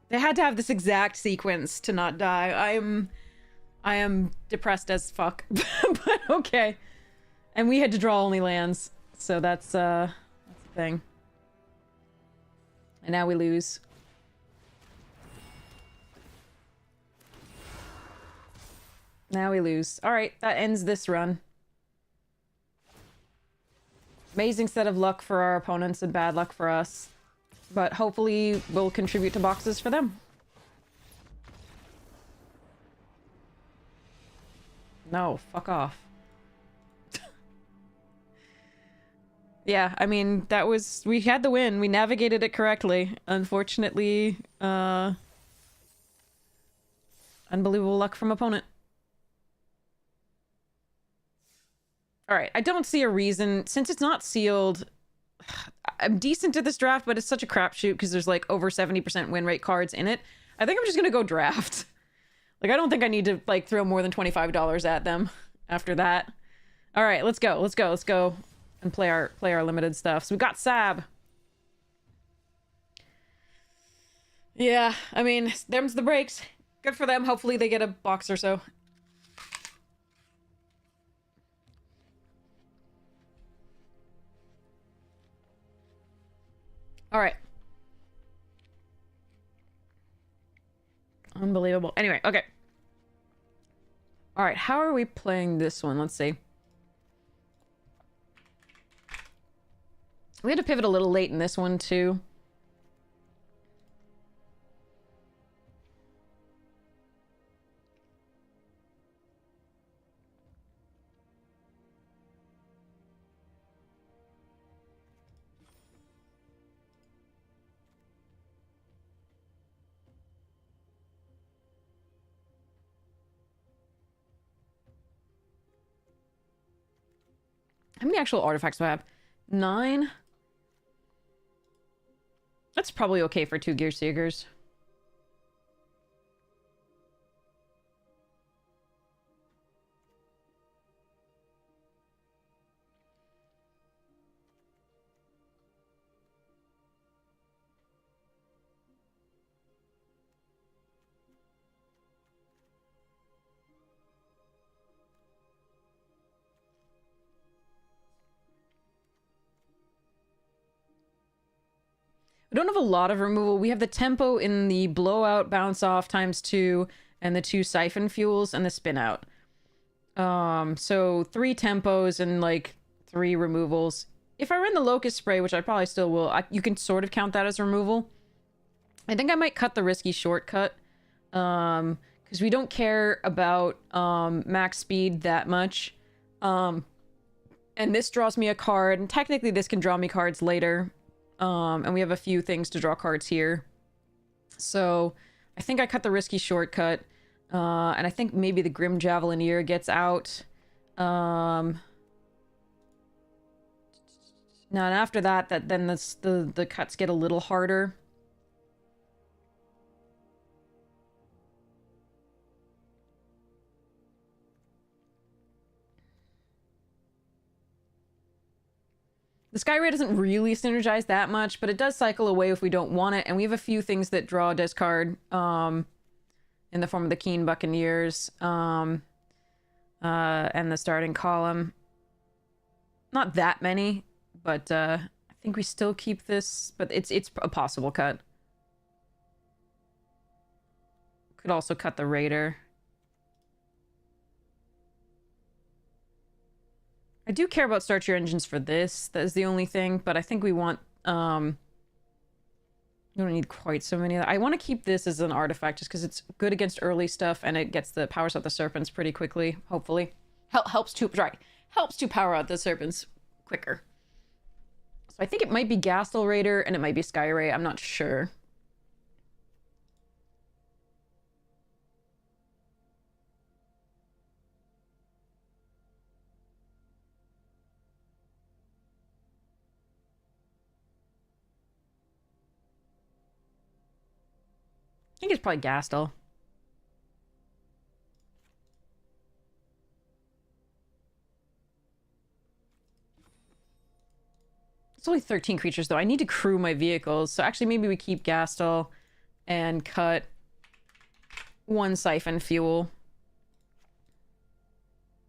[SPEAKER 1] They had to have this exact sequence to not die. I am depressed as fuck. But okay. And we had to draw only lands. So that's the thing. And now we lose. Now we lose. Alright, that ends this run. Amazing set of luck for our opponents and bad luck for us. But hopefully we'll contribute to boxes for them. No, fuck off. Yeah, I mean, that was... We had the win. We navigated it correctly. Unfortunately, unbelievable luck from opponent. Alright, I don't see a reason... Since it's not sealed... I'm decent at this draft, but it's such a crapshoot because there's like over 70% win rate cards in it. I think I'm just gonna go draft. Like, I don't think I need to like throw more than $25 at them after that. All right, let's go. Let's go. Let's go and play our limited stuff. So we got Sab. Yeah, I mean, them's the breaks. Good for them. Hopefully they get a box or so. All right. Unbelievable. Anyway, okay. All right, how are we playing this one? Let's see. We had to pivot a little late in this one, too. How many actual artifacts do I have? 9? That's probably okay for 2 Gear Seekers. We don't have a lot of removal. We have the tempo in the blowout, bounce off ×2, and the 2 siphon fuels and the spin out. So 3 tempos and like 3 removals. If I run the locust spray, which I probably still will, you can sort of count that as removal. I think I might cut the risky shortcut. Because we don't care about max speed that much. And this draws me a card, and technically this can draw me cards later. And we have a few things to draw cards here. So I think I cut the risky shortcut. And I think maybe the Grim Javelineer gets out. Now, and after that, then the cuts get a little harder. The Skyray doesn't really synergize that much, but it does cycle away if we don't want it, and we have a few things that draw a discard in the form of the Keen Buccaneers and the starting column. Not that many, but I think we still keep this, but it's a possible cut. Could also cut the Raider. I do care about start your engines for this. That is the only thing, but I think we want, we don't need quite so many. I want to keep this as an artifact just because it's good against early stuff and it gets the powers out the serpents pretty quickly, hopefully. Helps to power out the serpents quicker. So I think it might be Gastel Raider and it might be Skyray. I'm not sure. I think it's probably Gastel. It's only 13 creatures, though. I need to crew my vehicles. So actually, maybe we keep Gastel and cut 1 siphon fuel.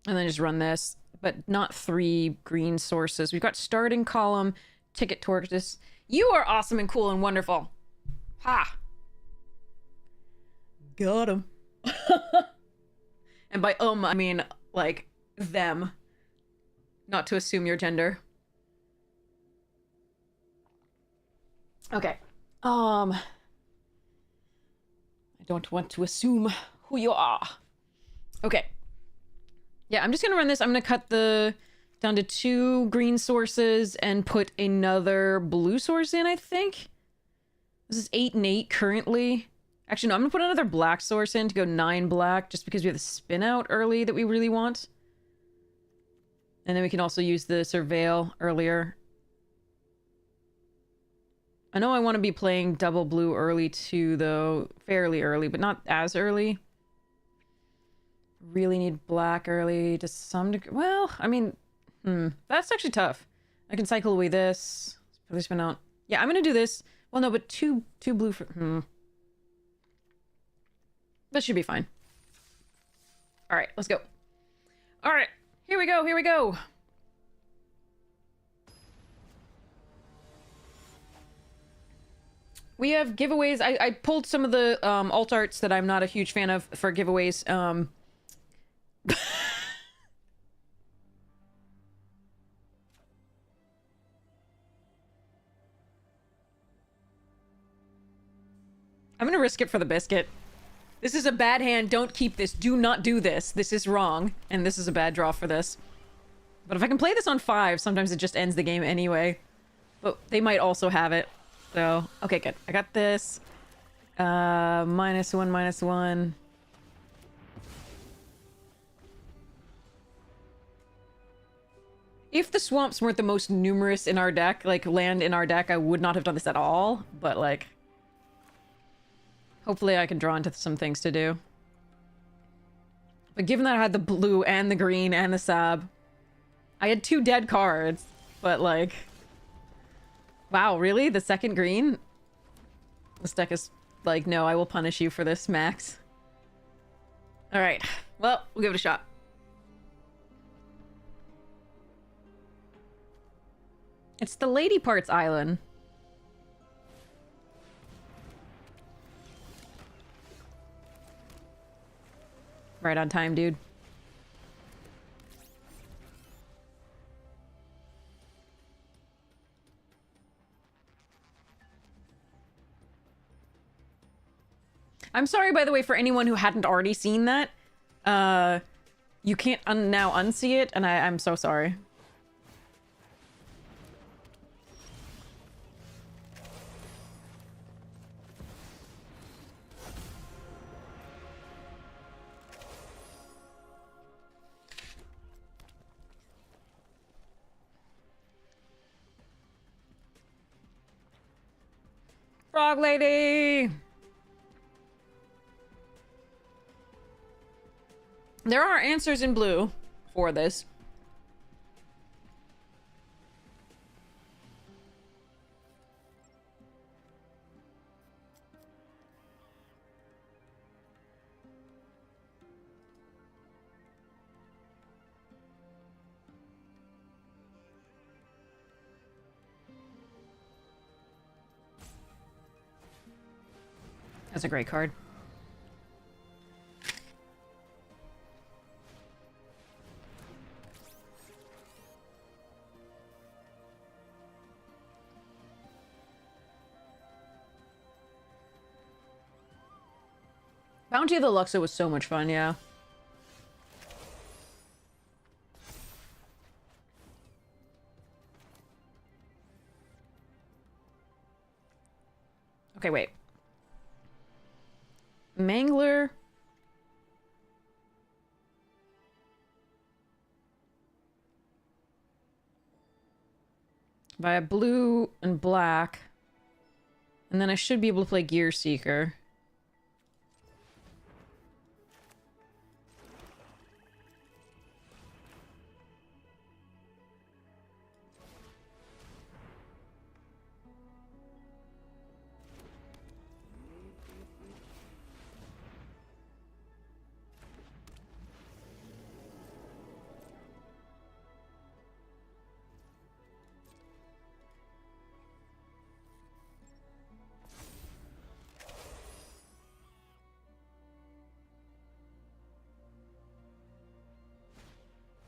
[SPEAKER 1] And then just run this, but not 3 green sources. We've got starting column, ticket tortoise. You are awesome and cool and wonderful. Ha! Got him. And by I mean, like, them. Not to assume your gender. Okay. I don't want to assume who you are. Okay. Yeah, I'm just gonna run this. I'm gonna cut the down to 2 green sources and put another blue source in, I think. This is 8 and 8 currently. Actually, no, I'm gonna put another black source in to go 9 black, just because we have the spin out early that we really want. And then we can also use the surveil earlier. I know I want to be playing double blue early too, though. Fairly early, but not as early. Really need black early to some degree. Well, I mean, that's actually tough. I can cycle away this. Put this one out. Yeah, I'm gonna do this. Well, no, but two blue for... That should be fine. All right, let's go. All right, here we go, here we go. We have giveaways. I pulled some of the alt arts that I'm not a huge fan of for giveaways. I'm gonna risk it for the biscuit. This is a bad hand. Don't keep this. Do not do this. This is wrong. And this is a bad draw for this. But if I can play this on 5, sometimes it just ends the game anyway. But they might also have it. So, okay, good. I got this. -1, -1. If the swamps weren't the most numerous in our deck, like land in our deck, I would not have done this at all. But like, hopefully I can draw into some things to do. But given that I had the blue and the green and the sab, I had 2 dead cards. But like, wow, really? The second green? This deck is like, no, I will punish you for this, Max. All right, well, we'll give it a shot. It's the Lady Parts Island. Right on time, dude. I'm sorry, by the way, for anyone who hadn't already seen that. You can't now unsee it, and I'm so sorry. Frog Lady! There are answers in blue for this. That's a great card. Bounty of the Luxo was so much fun, yeah. Okay, wait. Mangler. By a blue and black. And then I should be able to play Gear Seeker.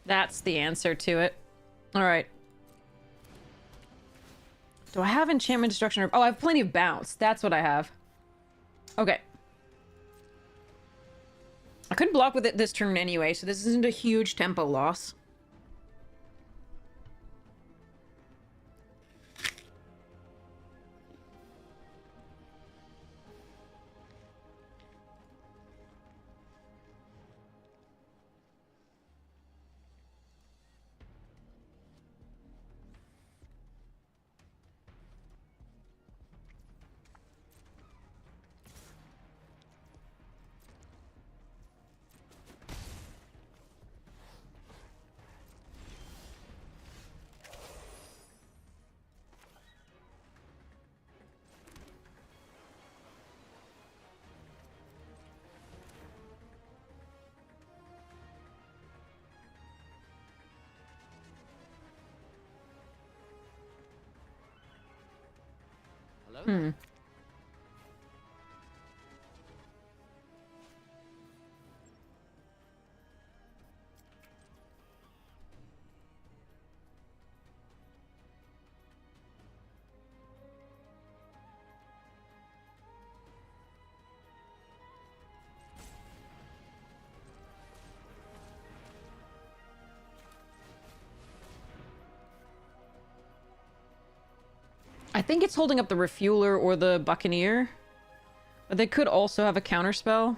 [SPEAKER 1] That's the answer to it. Alright. Do I have enchantment, destruction, or... Oh, I have plenty of bounce. That's what I have. Okay. I couldn't block with it this turn anyway, so this isn't a huge tempo loss. Hmm. I think it's holding up the Refueler or the Buccaneer. But they could also have a counterspell.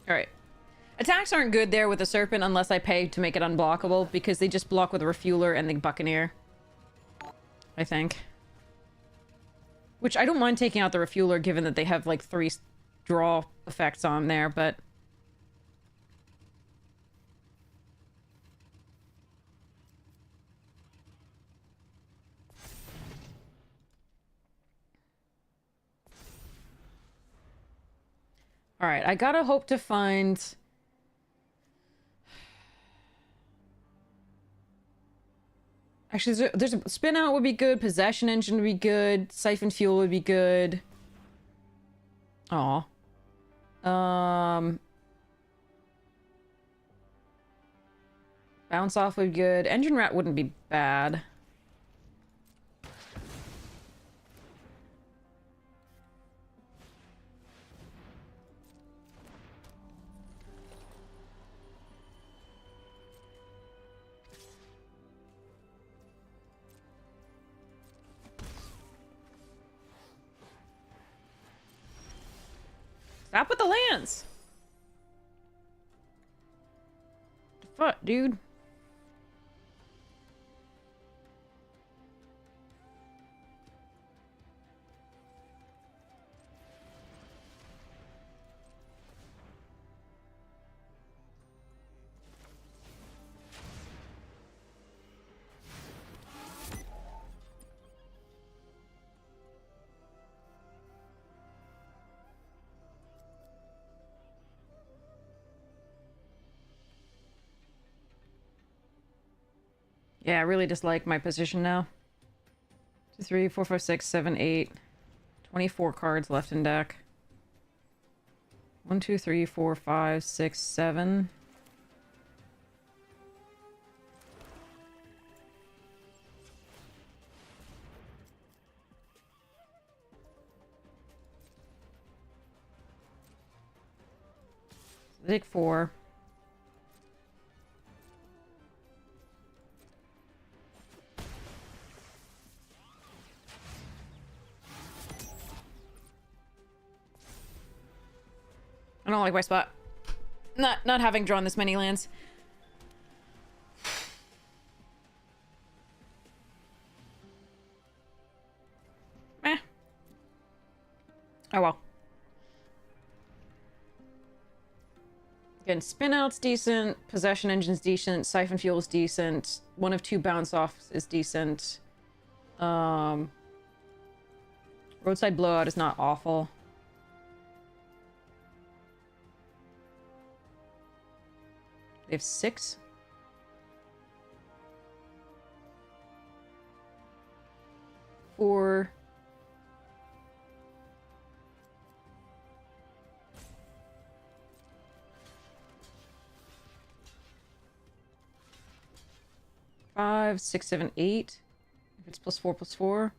[SPEAKER 1] Alright. Attacks aren't good there with the Serpent unless I pay to make it unblockable, because they just block with the Refueler and the Buccaneer. I think. Which I don't mind taking out the Refueler given that they have like 3 draw effects on there, but... Alright, I gotta hope to find... Actually, there's a Spin Out would be good, Possession Engine would be good, Siphon Fuel would be good. Aw. Bounce Off would be good. Engine Rat wouldn't be bad. Stop with the lands! The fuck, dude? Yeah, I really dislike my position now. 2, 3, 4, 5, 6, 7, 8. 24 cards left in deck. 1, 2, 3, 4, 5, 6, 7. Take 4. I don't like my spot. Not having drawn this many lands. Eh. Oh well. Again, Spin Out's decent, Possession Engine's decent, Siphon Fuel's decent, 1 of 2 Bounce Offs is decent. Roadside Blowout is not awful. They have 6. Four, 5, 6, 7, 8. If it's +4/+4.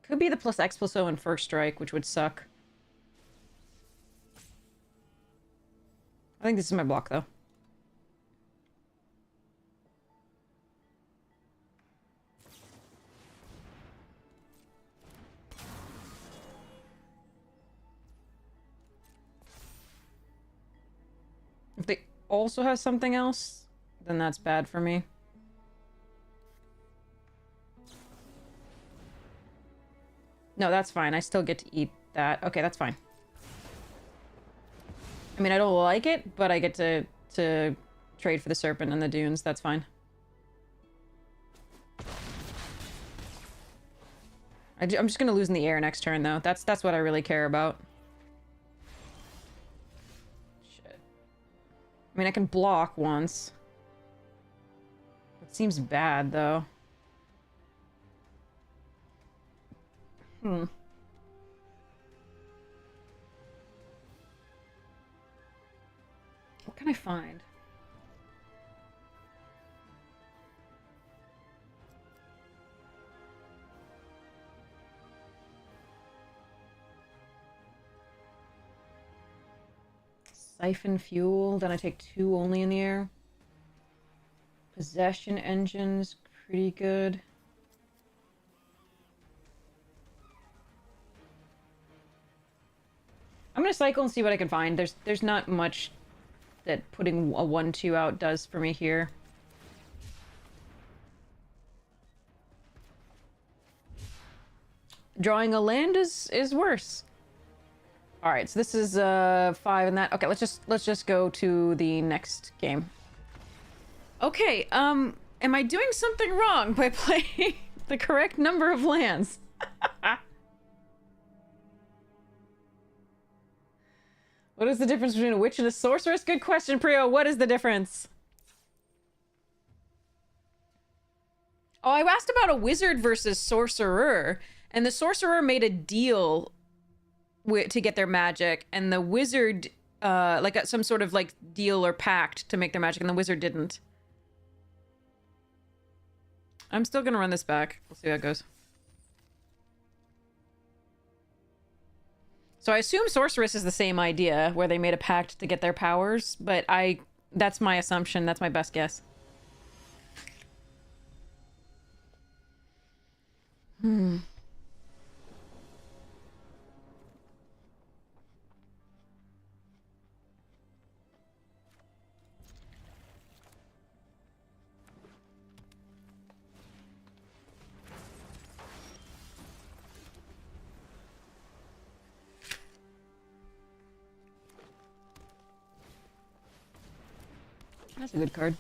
[SPEAKER 1] Could be the +X/+O in first strike, which would suck. I think this is my block, though. If they also have something else, then that's bad for me. No, that's fine. I still get to eat that. Okay, that's fine. I mean, I don't like it, but I get to trade for the serpent and the dunes. That's fine. I'm just gonna lose in the air next turn, though. That's what I really care about. Shit. I mean, I can block once. It seems bad, though. Hmm. What can I find? Siphon fuel, then I take 2 only in the air. Possession engine's pretty good. I'm gonna cycle and see what I can find. There's not much that putting a 1/2 out does for me here. Drawing a land is worse. All right, so this is 5 and that. Okay, let's just go to the next game. Okay, am I doing something wrong by playing the correct number of lands? What is the difference between a witch and a sorceress? Good question, Prio. What is the difference? Oh, I asked about a wizard versus sorcerer, and the sorcerer made a deal to get their magic, and the wizard, like some sort of like deal or pact to make their magic, and the wizard didn't. I'm still gonna run this back. We'll see how it goes. So I assume sorceress is the same idea, where they made a pact to get their powers, but that's my assumption. That's my best guess. Hmm. That's a good card.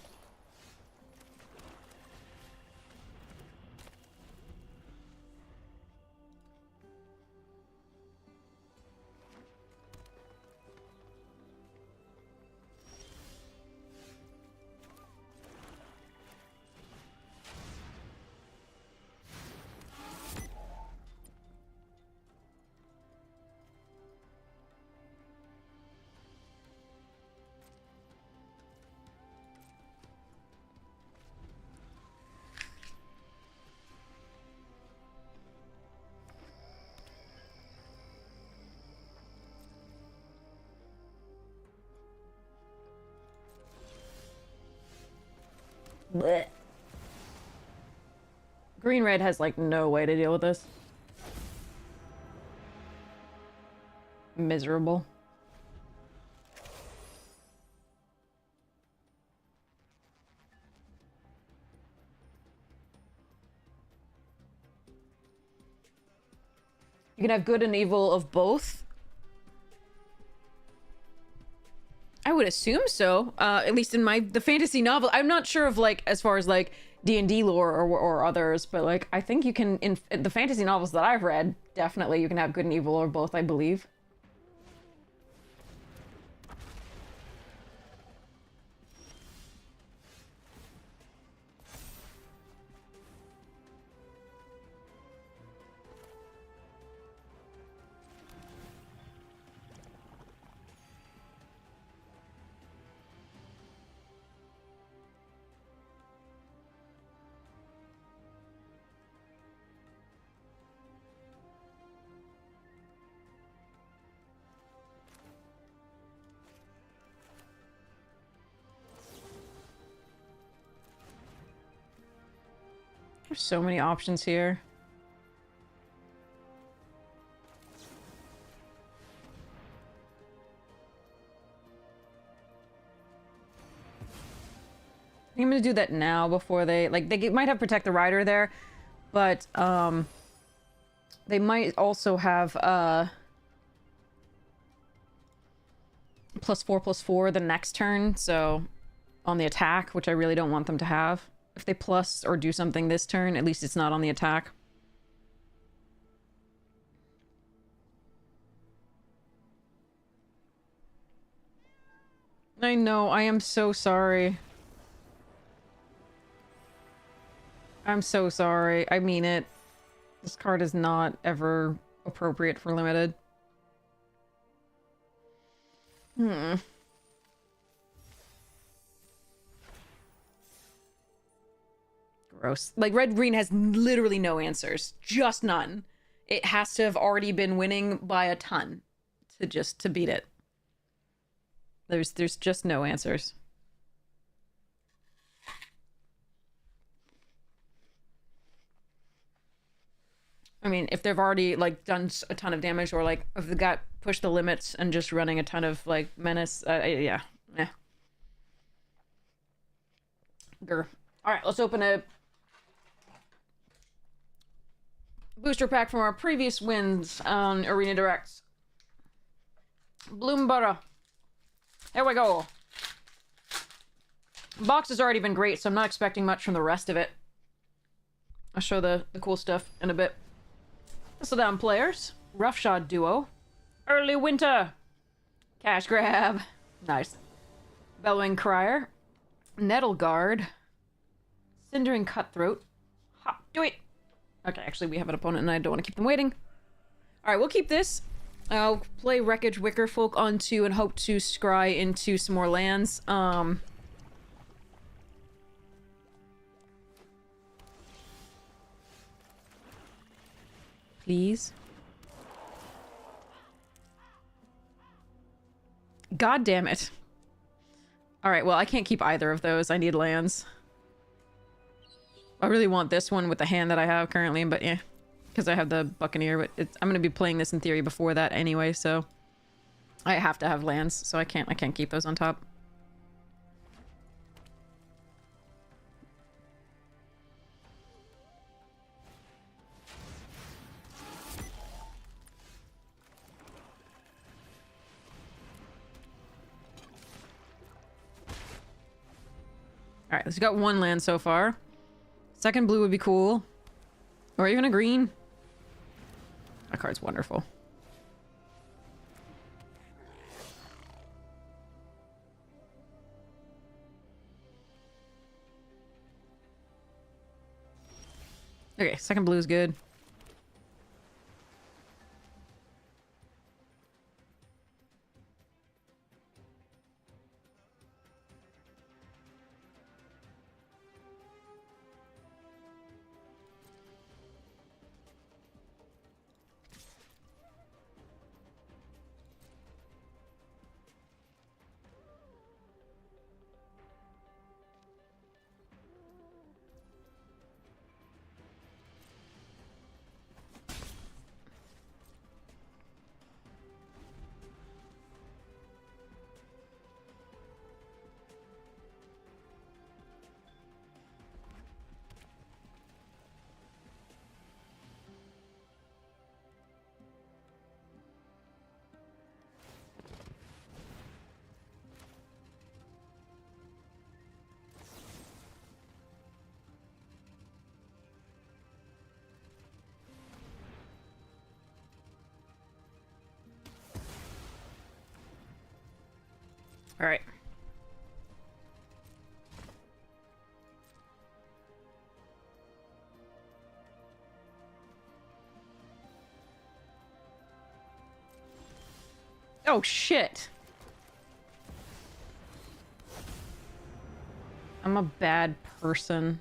[SPEAKER 1] Blech. Green-red has, like, no way to deal with this. Miserable. You can have good and evil of both? I would assume so. At least in the fantasy novel. I'm not sure of, like, as far as, like, D&D lore or others, but, like, I think you can, in the fantasy novels that I've read, definitely you can have good and evil or both, I believe. There's so many options here. I'm gonna do that now before they might have Protect the Rider there, but they might also have +4/+4 the next turn, so on the attack, which I really don't want them to have. If they plus or do something this turn, at least it's not on the attack. I know, I am so sorry. I'm so sorry. I mean it. This card is not ever appropriate for limited. Gross. Like, red-green has literally no answers. Just none. It has to have already been winning by a ton to beat it. There's just no answers. I mean, if they've already, like, done a ton of damage, or, like, if they got pushed the limits and just running a ton of, like, menace, yeah. Eh. Grr. Alright, let's open a booster pack from our previous wins on Arena Directs. Bloomborough. Here we go. The box has already been great, so I'm not expecting much from the rest of it. I'll show the cool stuff in a bit. Thistledown players. Roughshod duo. Early Winter. Cash grab. Nice. Bellowing Crier. Nettle Guard. Cindering Cutthroat. Ha! Do it! Okay, actually we have an opponent and I don't want to keep them waiting. Alright, we'll keep this. I'll play Wreckage Wickerfolk onto and hope to scry into some more lands. Please. God damn it. Alright, well, I can't keep either of those. I need lands. I really want this one with the hand that I have currently, but yeah. Because I have the Buccaneer, but I'm going to be playing this in theory before that anyway, so... I have to have lands, so I can't keep those on top. Alright, let's got one land so far. Second blue would be cool. Or even a green. That card's wonderful. Okay, second blue is good. All right. Oh, shit. I'm a bad person.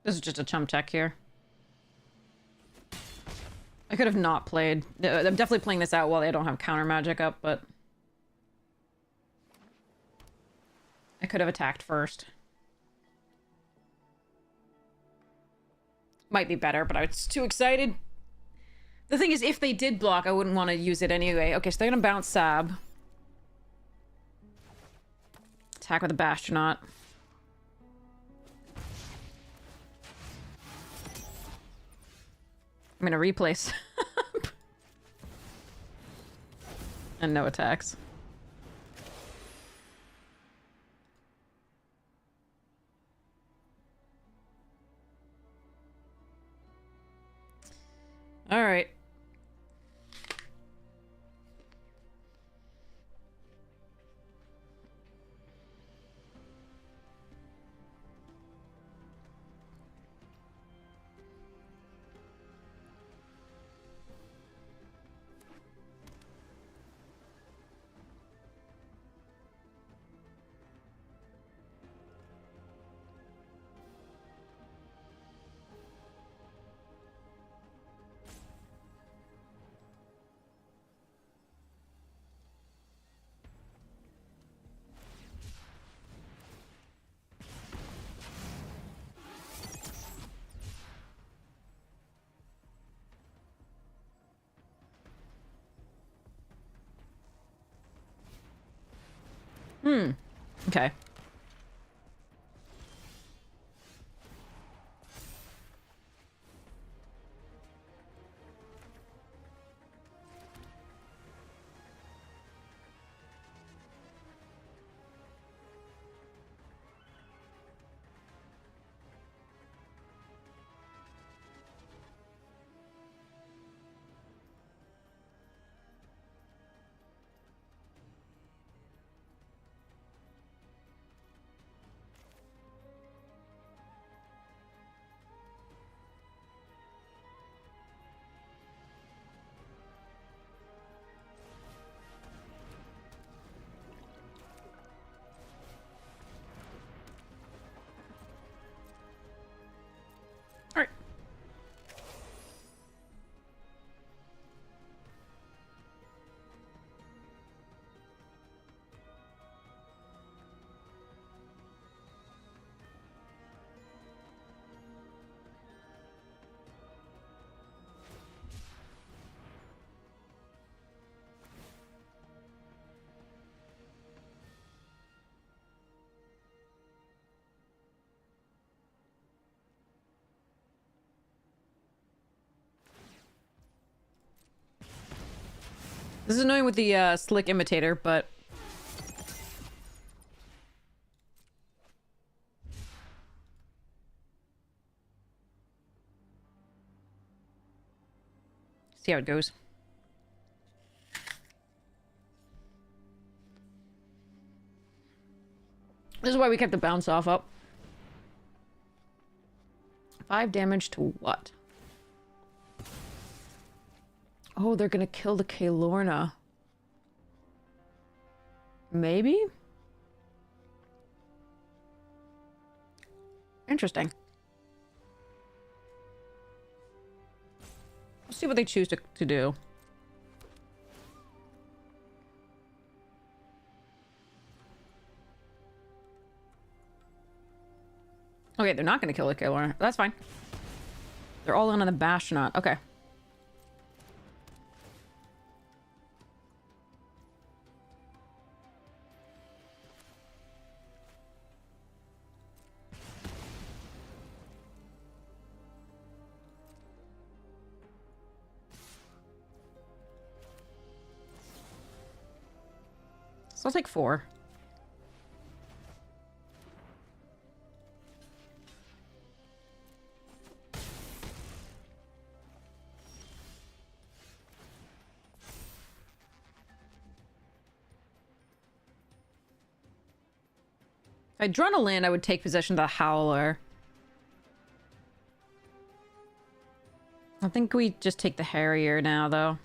[SPEAKER 1] This is just a chump check here. I could have not played. I'm definitely playing this out while they don't have counter magic up, but... could have attacked first. Might be better, but I was too excited. The thing is, if they did block, I wouldn't want to use it anyway. Okay, so they're gonna bounce Sab. Attack with a Bastronaut. I'm gonna replace. And no attacks. All right. Okay. All right. This is annoying with the slick imitator, but see how it goes. This is why we kept the bounce off up. 5 damage to what? Oh, they're gonna kill the Kaelorna. Maybe? Interesting. Let's see what they choose to do. Okay, they're not gonna kill the Kaelorna. That's fine. They're all in on the Bastronaut. Okay. So I'll take 4. If Adrenaline, I would take possession of the Howler. I think we just take the Harrier now, though.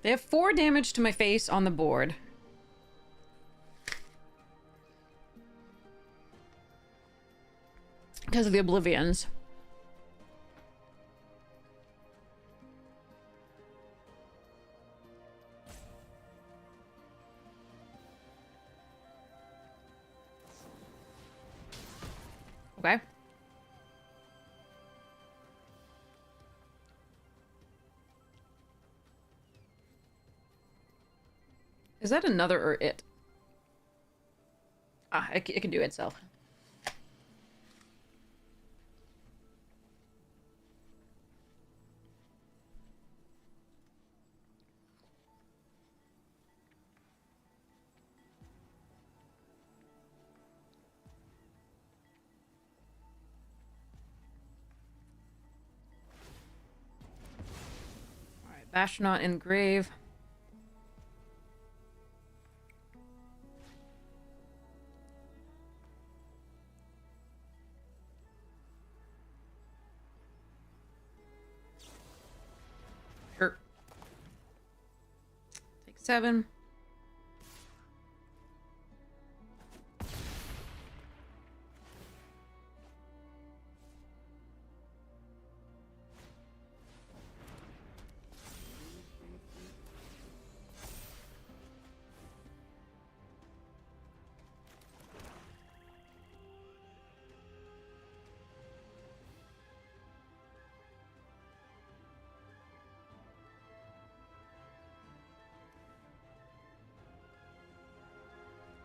[SPEAKER 1] They have 4 damage to my face on the board. Because of the Oblivions. Okay. Is that another or it? Ah, it can do itself. Alright, Bastionot in grave. Take 7.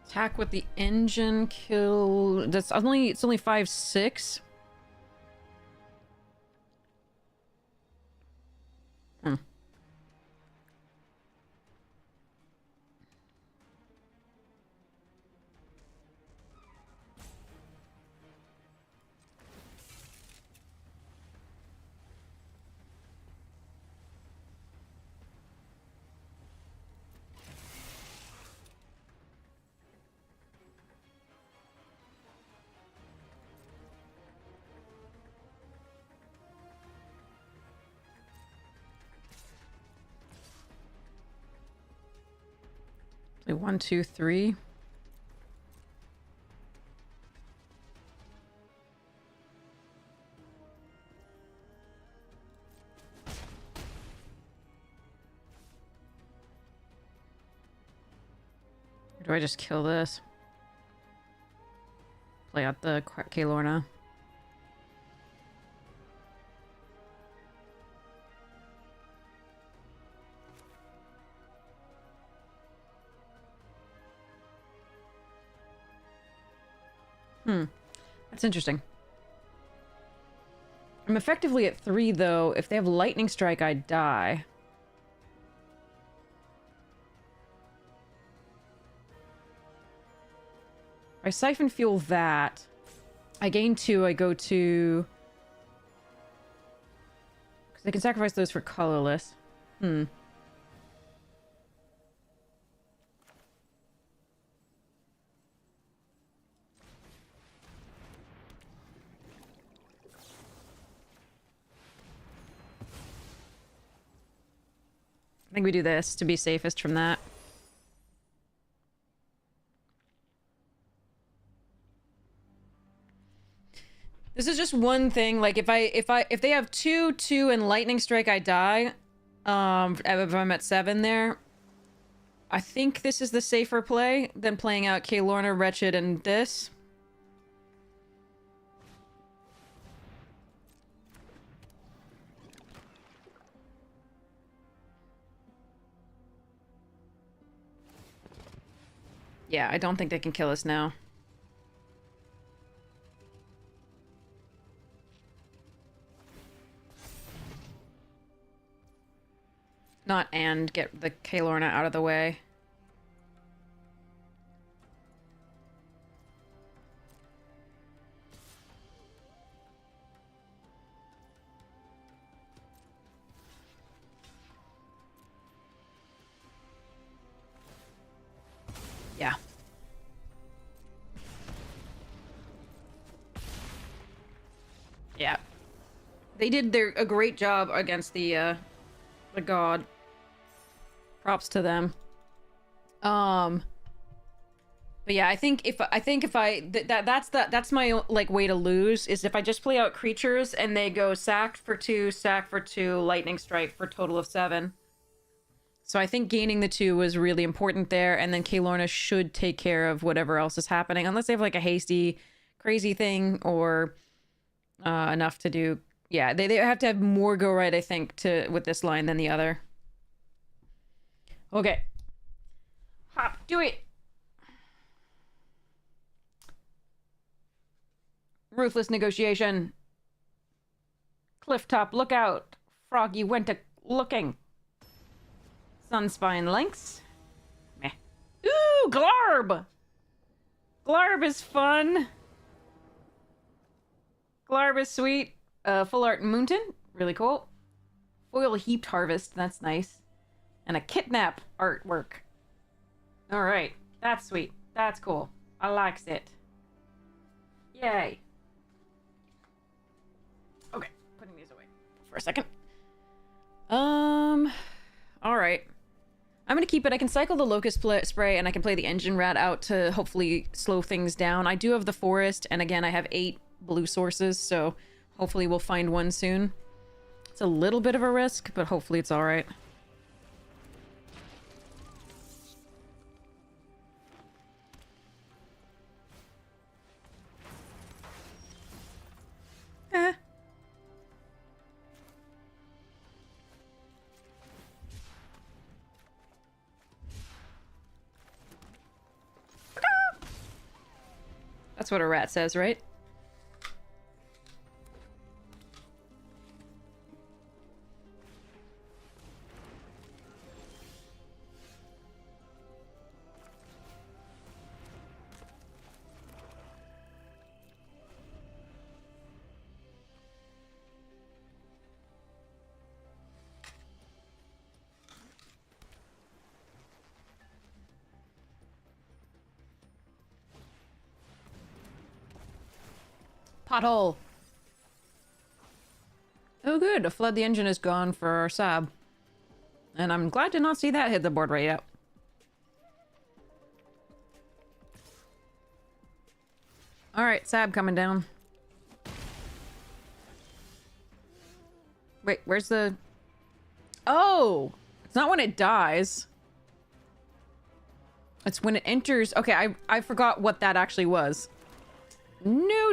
[SPEAKER 1] Attack with the engine, kill. It's only 5/6. Hmm. Play 1, 2, 3. Or do I just kill this? Play out the Kaelorna. That's interesting. I'm effectively at 3, though. If they have Lightning Strike, I die. I Siphon Fuel that. I gain 2, I go to... Because I can sacrifice those for colorless. I think we do this to be safest from that. This is just one thing. Like if they have 2, 2, and Lightning Strike, I die. If I'm at 7 there, I think this is the safer play than playing out Kaelorna, Wretched, and this. Yeah, I don't think they can kill us now. Not and get the Kaelorna out of the way. Yeah. Yeah. They did a great job against the god. Props to them. But yeah, I think if that's my like way to lose is if I just play out creatures and they go sack for 2, lightning strike for a total of 7. So I think gaining the 2 was really important there, and then Kael'Orna should take care of whatever else is happening, unless they have like a hasty, crazy thing or enough to do. Yeah, they have to have more go right, I think, with this line than the other. Okay. Hop, do it. Ruthless negotiation. Clifftop lookout. Froggy went a looking. Sunspine Lynx. Meh. Ooh, Glarb! Glarb is fun. Glarb is sweet. Full art Mountain. Really cool. Foil Heaped Harvest. That's nice. And a Kidnap artwork. Alright. That's sweet. That's cool. I likes it. Yay. Okay. Putting these away for a second. Alright. I'm gonna keep it. I can cycle the Locust Spray and I can play the Engine Rat out to hopefully slow things down. I do have the Forest, and again, I have 8 blue sources, so hopefully we'll find one soon. It's a little bit of a risk, but hopefully it's alright. Eh. That's what a rat says, right? Pothole. Oh good, a Flood the Engine is gone for our Sab. And I'm glad to not see that hit the board right out. Alright, Sab coming down. Wait, where's the... Oh! It's not when it dies. It's when it enters... Okay, I forgot what that actually was. No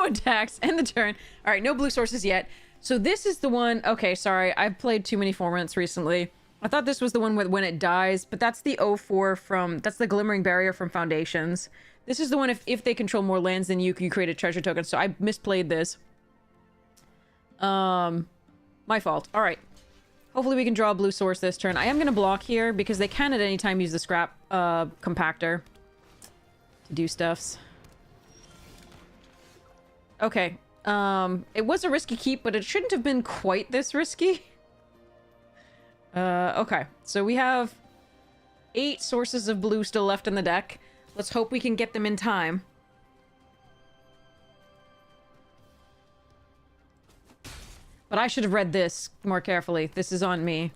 [SPEAKER 1] attacks. End the turn. Alright, no blue sources yet. So this is the one... Okay, sorry. I've played too many formats recently. I thought this was the one with when it dies, but that's the 0-4 from... That's the Glimmering Barrier from Foundations. This is the one if they control more lands than you create a treasure token. So I misplayed this. My fault. Alright. Hopefully we can draw a blue source this turn. I am going to block here because they can at any time use the scrap compactor to do stuffs. Okay. It was a risky keep, but it shouldn't have been quite this risky. Okay. So we have 8 sources of blue still left in the deck. Let's hope we can get them in time. But I should have read this more carefully. This is on me.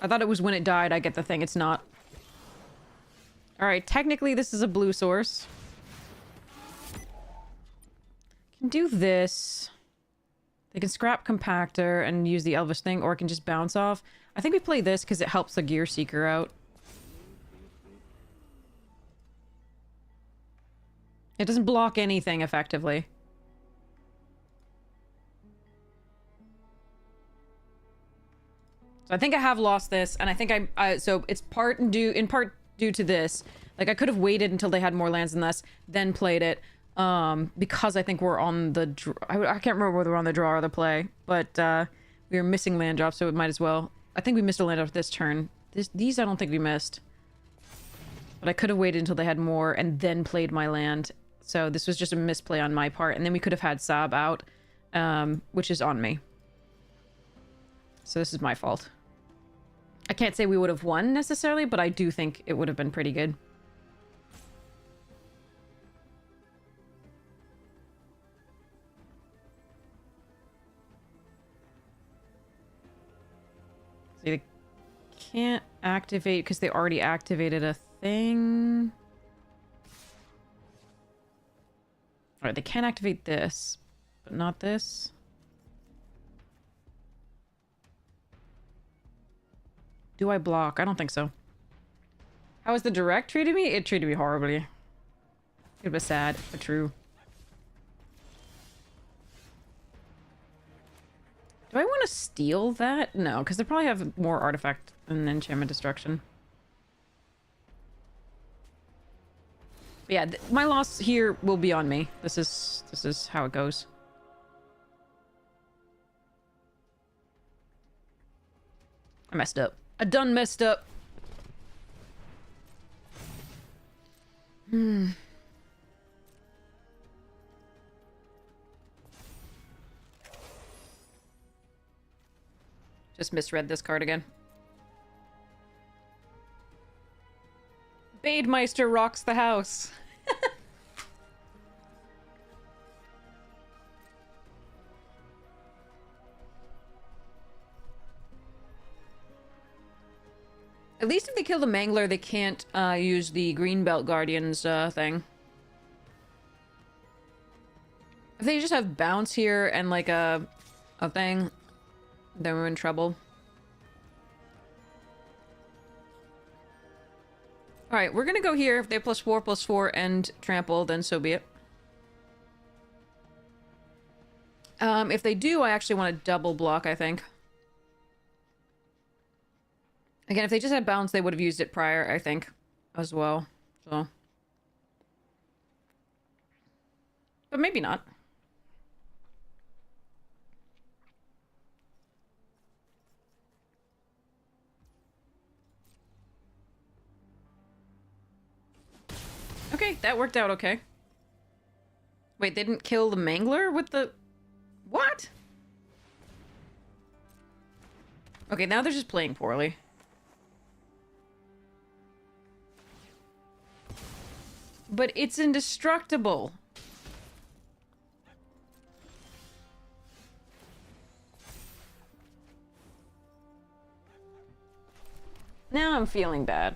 [SPEAKER 1] I thought it was when it died I get the thing. It's not. Alright, technically this is a blue source. Can do this. They can scrap compactor and use the Elvish thing, or it can just bounce off. I think we play this because it helps the Gear Seeker out. It doesn't block anything effectively. So I think I have lost this, and I think so it's in part due to this. Like, I could have waited until they had more lands than this, then played it. Because I think we're on the I can't remember whether we're on the draw or the play, but we were missing land drops, so it might as well. I think we missed a land drop this turn. These I don't think we missed. But I could have waited until they had more and then played my land. So this was just a misplay on my part, and then we could have had Sab out, which is on me. So this is my fault. I can't say we would have won necessarily, but I do think it would have been pretty good. See, they can't activate because they already activated a thing. Alright, they can activate this, but not this. Do I block? I don't think so. How has the direct treated me? It treated me horribly. It was sad, but true. Do I want to steal that? No, because they probably have more artifact and enchantment destruction. But yeah, my loss here will be on me. This is how it goes. I messed up. I done messed up. Just misread this card again. Bademeister rocks the house. At least if they kill the Mangler, they can't use the Greenbelt Guardians thing. If they just have bounce here and like a thing, then we're in trouble. Alright, we're gonna go here. If they have +4/+4 and trample, then so be it. If they do, I actually want to double block, I think. Again, if they just had bounce, they would have used it prior, I think, as well. So. But maybe not. Okay, that worked out okay. Wait, they didn't kill the Mangler with the... What? Okay, now they're just playing poorly. But it's indestructible. Now I'm feeling bad.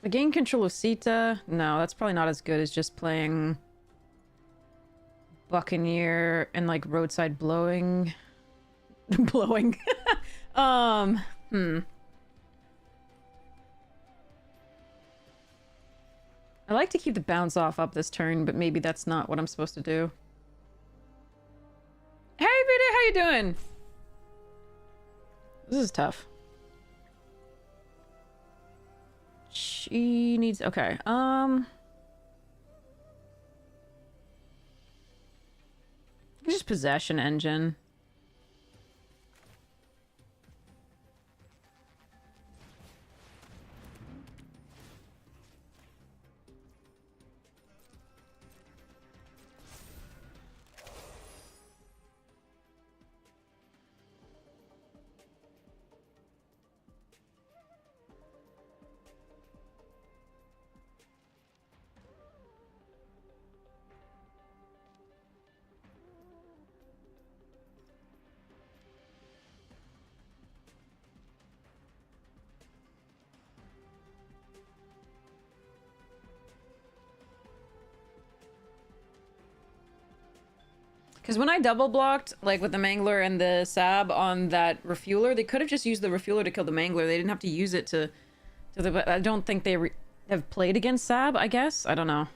[SPEAKER 1] I gain control of Sita. No, that's probably not as good as just playing Buccaneer and like roadside blowing. Blowing. I like to keep the bounce off up this turn, but maybe that's not what I'm supposed to do. Hey, Vita, how you doing? This is tough. She needs... Okay, just Possession Engine. Because when I double blocked, like with the Mangler and the Sab on that Refueler, they could have just used the Refueler to kill the Mangler. They didn't have to use it to I don't think they have played against Sab, I guess? I don't know.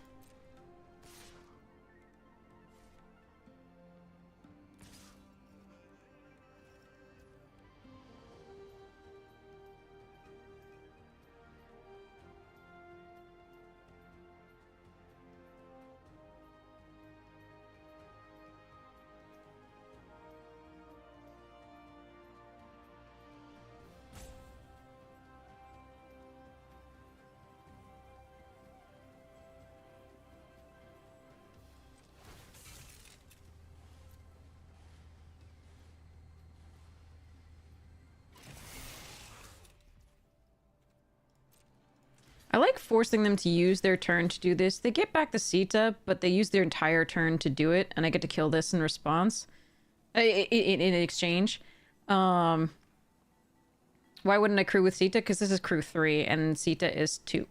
[SPEAKER 1] like forcing them to use their turn to do this. They get back the Sita, but they use their entire turn to do it, and I get to kill this in response. In exchange. Why wouldn't I crew with Sita? Because this is crew 3, and Sita is 2.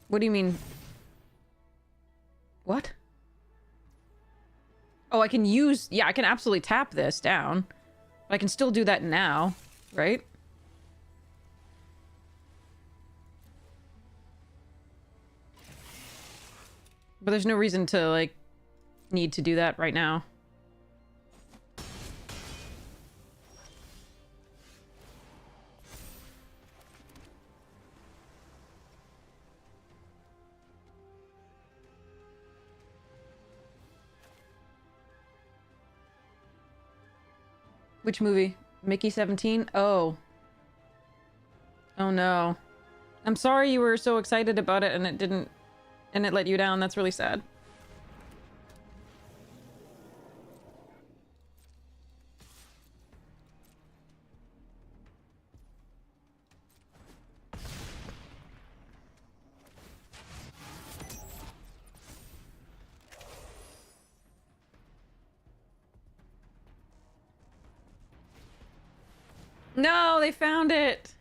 [SPEAKER 1] What do you mean? What? Oh, I can use... Yeah, I can absolutely tap this down. But I can still do that now, right? But there's no reason to, like, need to do that right now. Which movie? Mickey 17? Oh. Oh no. I'm sorry you were so excited about it and it didn't... And it let you down. That's really sad. No, they found it!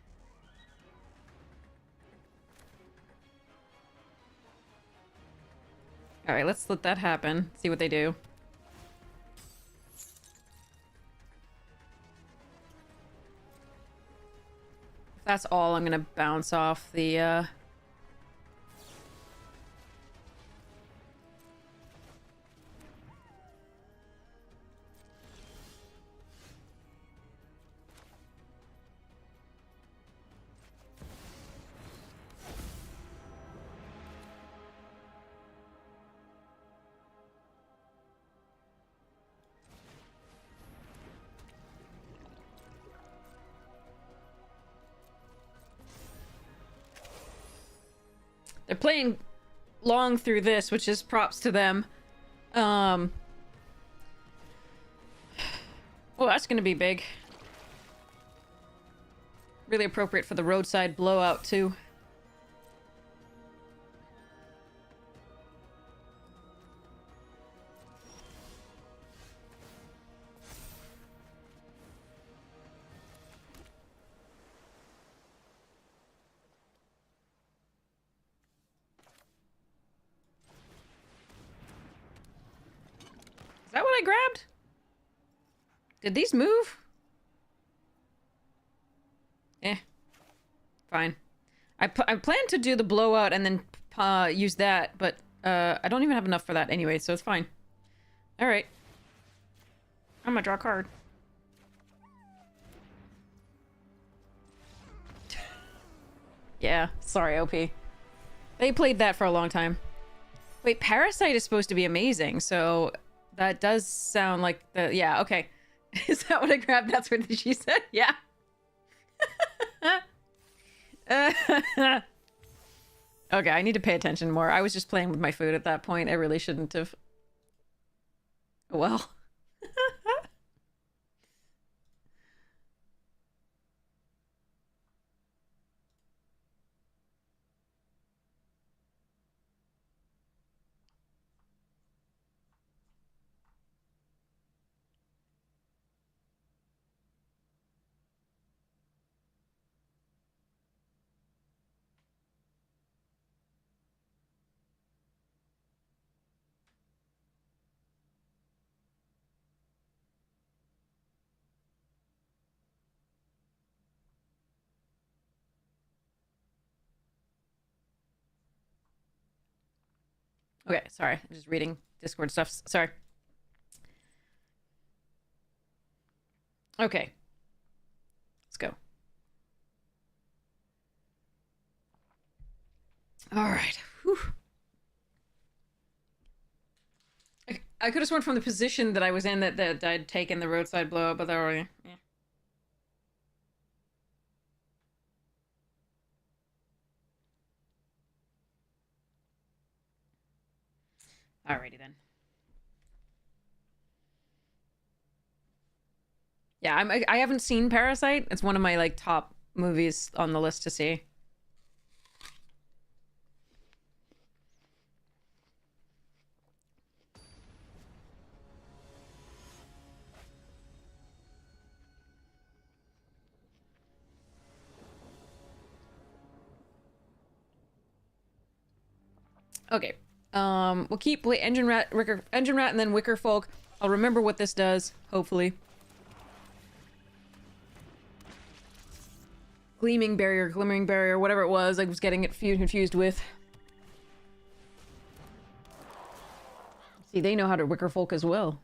[SPEAKER 1] Alright, let's let that happen. See what they do. If that's all, I'm gonna bounce off the, They're playing long through this, which is props to them. Well, that's gonna be big. Really appropriate for the roadside blowout, too. Is that what I grabbed? Did these move? Eh. Fine. I plan to do the blowout and then use that, but I don't even have enough for that anyway, so it's fine. Alright. I'm gonna draw a card. Yeah, sorry, OP. They played that for a long time. Wait, Parasite is supposed to be amazing, so that does sound like the... Yeah, okay. Is that what I grabbed? That's what she said? Yeah. Okay, I need to pay attention more. I was just playing with my food at that point. I really shouldn't have... Well... Okay, sorry. I'm just reading Discord stuff. Sorry. Okay. Let's go. All right. Whew. I could have sworn from the position that I was in that I'd taken the roadside blow, but they're already... Yeah. Alrighty then. Yeah, I haven't seen Parasite. It's one of my like top movies on the list to see. Okay. We'll keep Engine Rat, and then Wicker Folk. I'll remember what this does, hopefully. Glimmering Barrier, whatever it was, I was getting it confused with. See, they know how to Wicker Folk as well.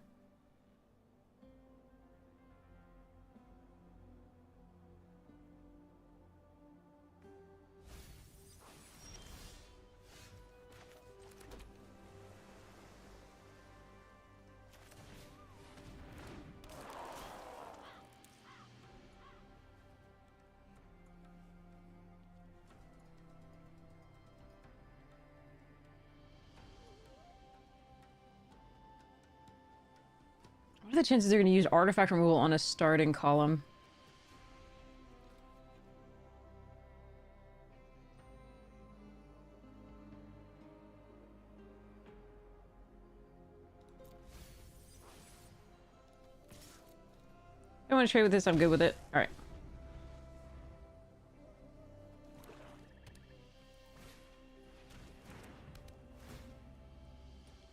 [SPEAKER 1] What are the chances they're going to use artifact removal on a starting column? I want to trade with this, I'm good with it. Alright.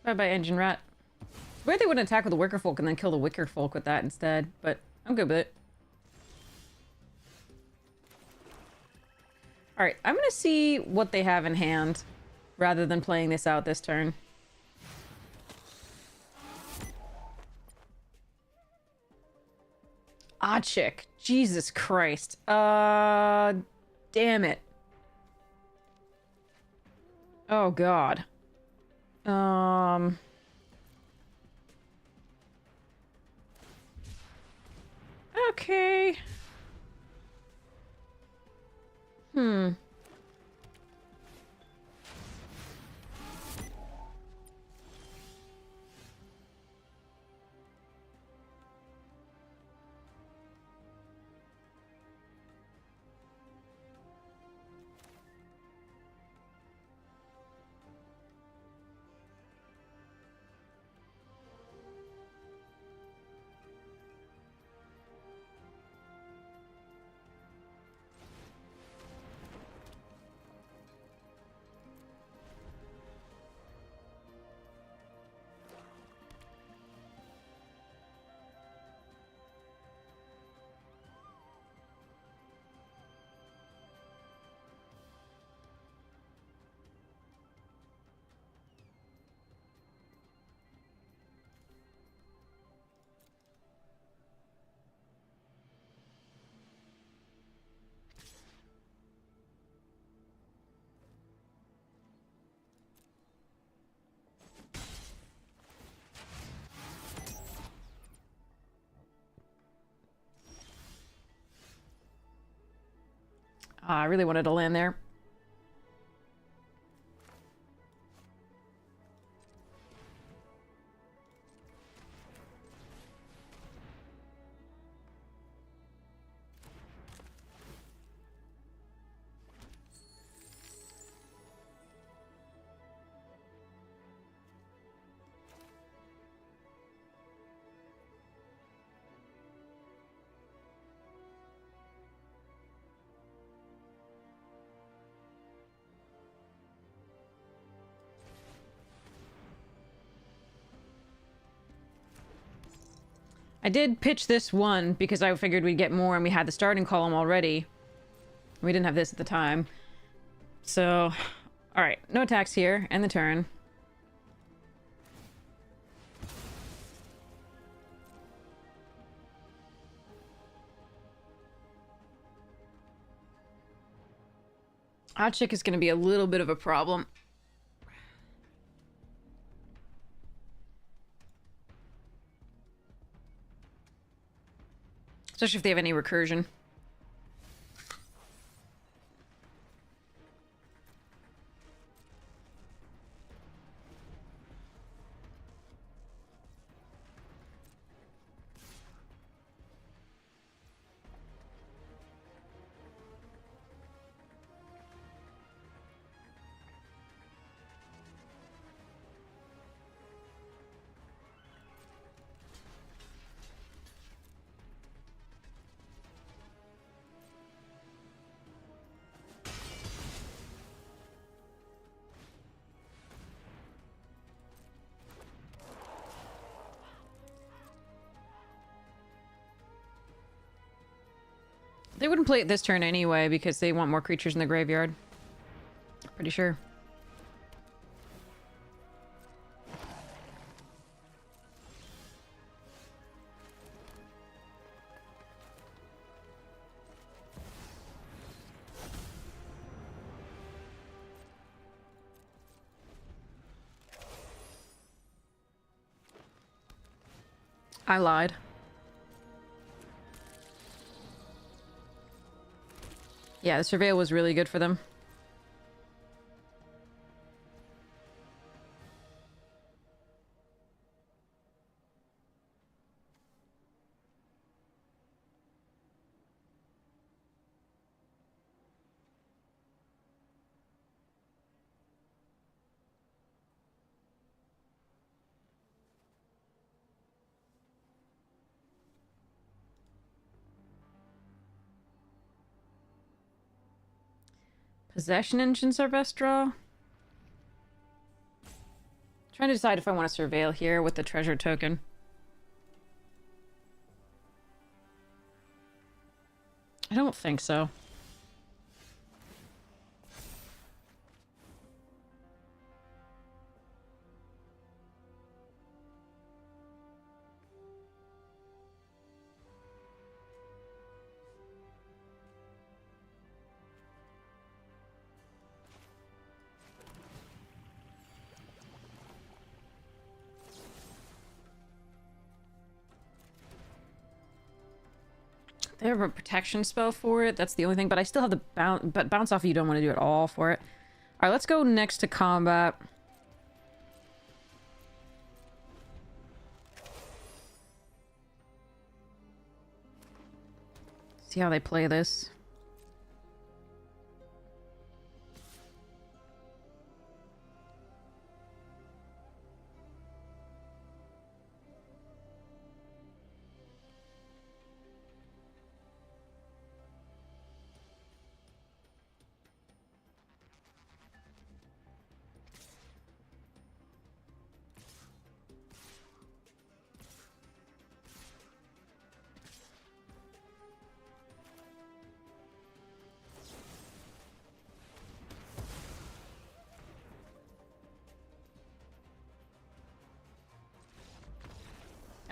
[SPEAKER 1] Bye-bye, Engine Rat. Weird they wouldn't attack with the Wicker Folk and then kill the Wicker Folk with that instead, but I'm good with it. Alright, I'm gonna see what they have in hand, rather than playing this out this turn. Ah, chick. Jesus Christ. Damn it. Oh, God. Okay. I really wanted to land there. I did pitch this one because I figured we'd get more and we had the starting column already. We didn't have this at the time. So, alright. No attacks here. End the turn. Hot chick is going to be a little bit of a problem. Especially if they have any recursion. They wouldn't play it this turn anyway because they want more creatures in the graveyard. Pretty sure. I lied. Yeah, the Surveil was really good for them. Possession Engine's our best draw. Trying to decide if I want to Surveil here with the treasure token. I don't think so. They have a protection spell for it. That's the only thing. But I still have the bounce. But bounce off you don't want to do at all for it. All right, let's go next to combat. See how they play this.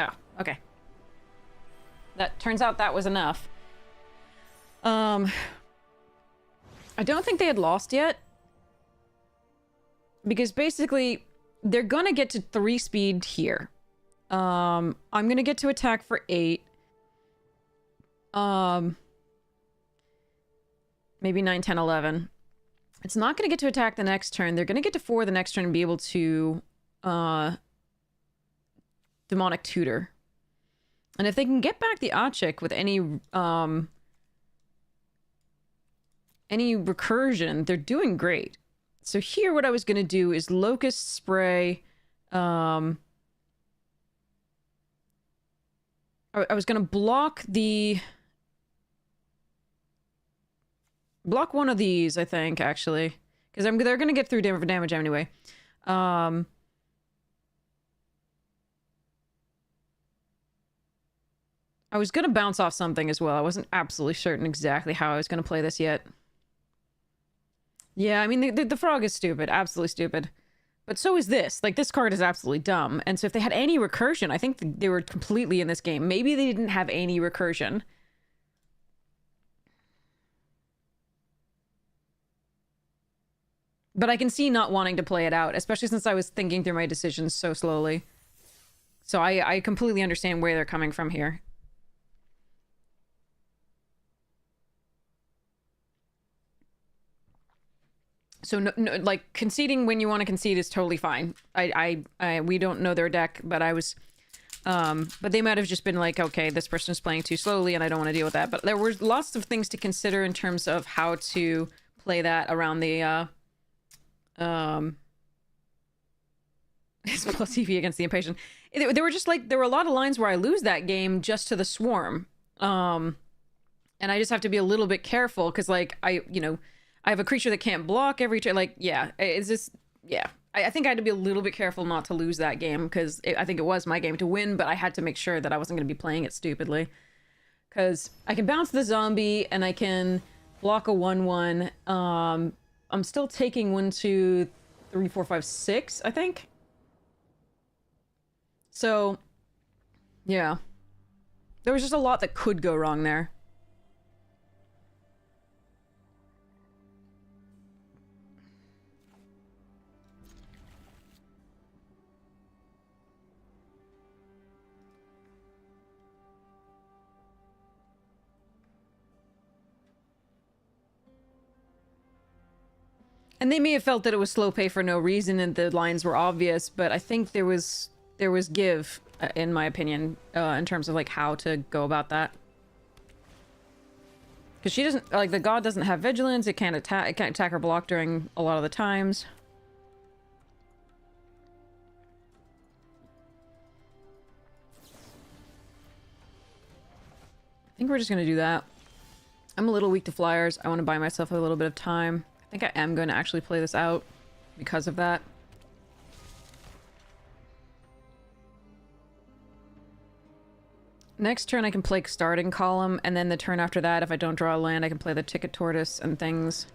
[SPEAKER 1] Oh, okay. That turns out that was enough. I don't think they had lost yet. Because basically, they're gonna get to 3 speed here. I'm gonna get to attack for 8. Maybe 9, 10, 11. It's not gonna get to attack the next turn. They're gonna get to 4 the next turn and be able to, Demonic Tutor. And if they can get back the Achik with any recursion, they're doing great. So here what I was going to do is Locust Spray. I was going to block one of these, I think, actually. Because they're going to get through damage anyway. I was going to bounce off something as well. I wasn't absolutely certain exactly how I was going to play this yet. Yeah, I mean, the frog is stupid. Absolutely stupid. But so is this. Like, this card is absolutely dumb. And so if they had any recursion, I think they were completely in this game. Maybe they didn't have any recursion. But I can see not wanting to play it out, especially since I was thinking through my decisions so slowly. So I completely understand where they're coming from here. So, no, like, conceding when you want to concede is totally fine. We don't know their deck, but I was... but they might have just been like, okay, this person's playing too slowly, and I don't want to deal with that. But there were lots of things to consider in terms of how to play that around the, it's plus EV against the Impatient. There were just, like, there were a lot of lines where I lose that game just to the Swarm. And I just have to be a little bit careful, because, like, I have a creature that can't block every turn. Like, yeah, it's just, yeah. I think I had to be a little bit careful not to lose that game, because I think it was my game to win, but I had to make sure that I wasn't going to be playing it stupidly. Because I can bounce the zombie and I can block a 1/1. I'm still taking 1, 2, 3, 4, 5, 6, I think. So, yeah. There was just a lot that could go wrong there. And they may have felt that it was slow pay for no reason and the lines were obvious, but I think there was give, in my opinion, in terms of like how to go about that. Because she doesn't, like, the god doesn't have vigilance, it can't attack or block during a lot of the times. I think we're just gonna do that. I'm a little weak to flyers. I want to buy myself a little bit of time. I think I am going to actually play this out because of that. Next turn I can play starting column, and then the turn after that, if I don't draw a land, I can play the ticket tortoise and things.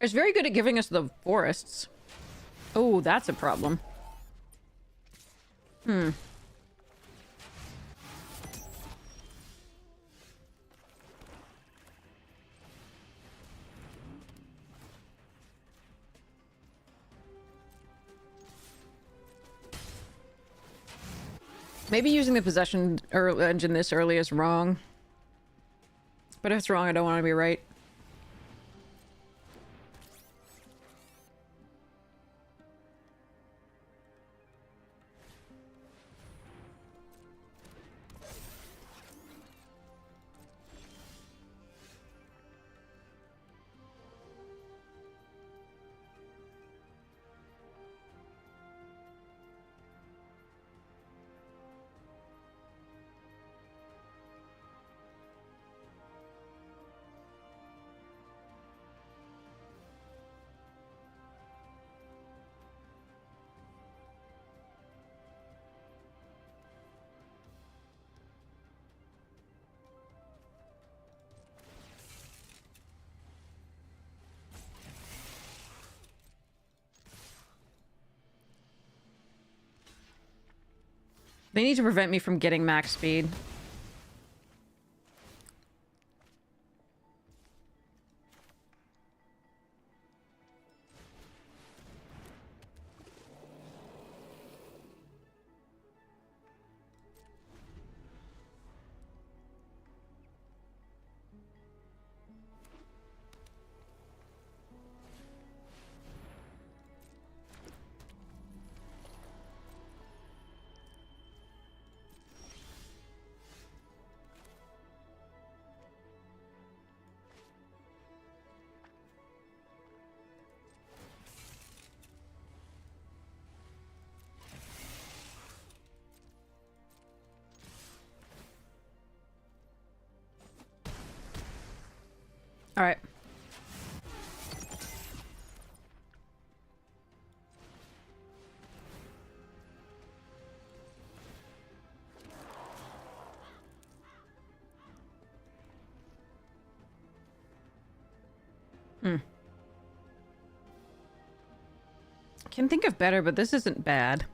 [SPEAKER 1] It's very good at giving us the forests. Oh, that's a problem. Maybe using the possession engine this early is wrong. But if it's wrong, I don't want to be right. They need to prevent me from getting max speed. All right. Can think of better, but this isn't bad.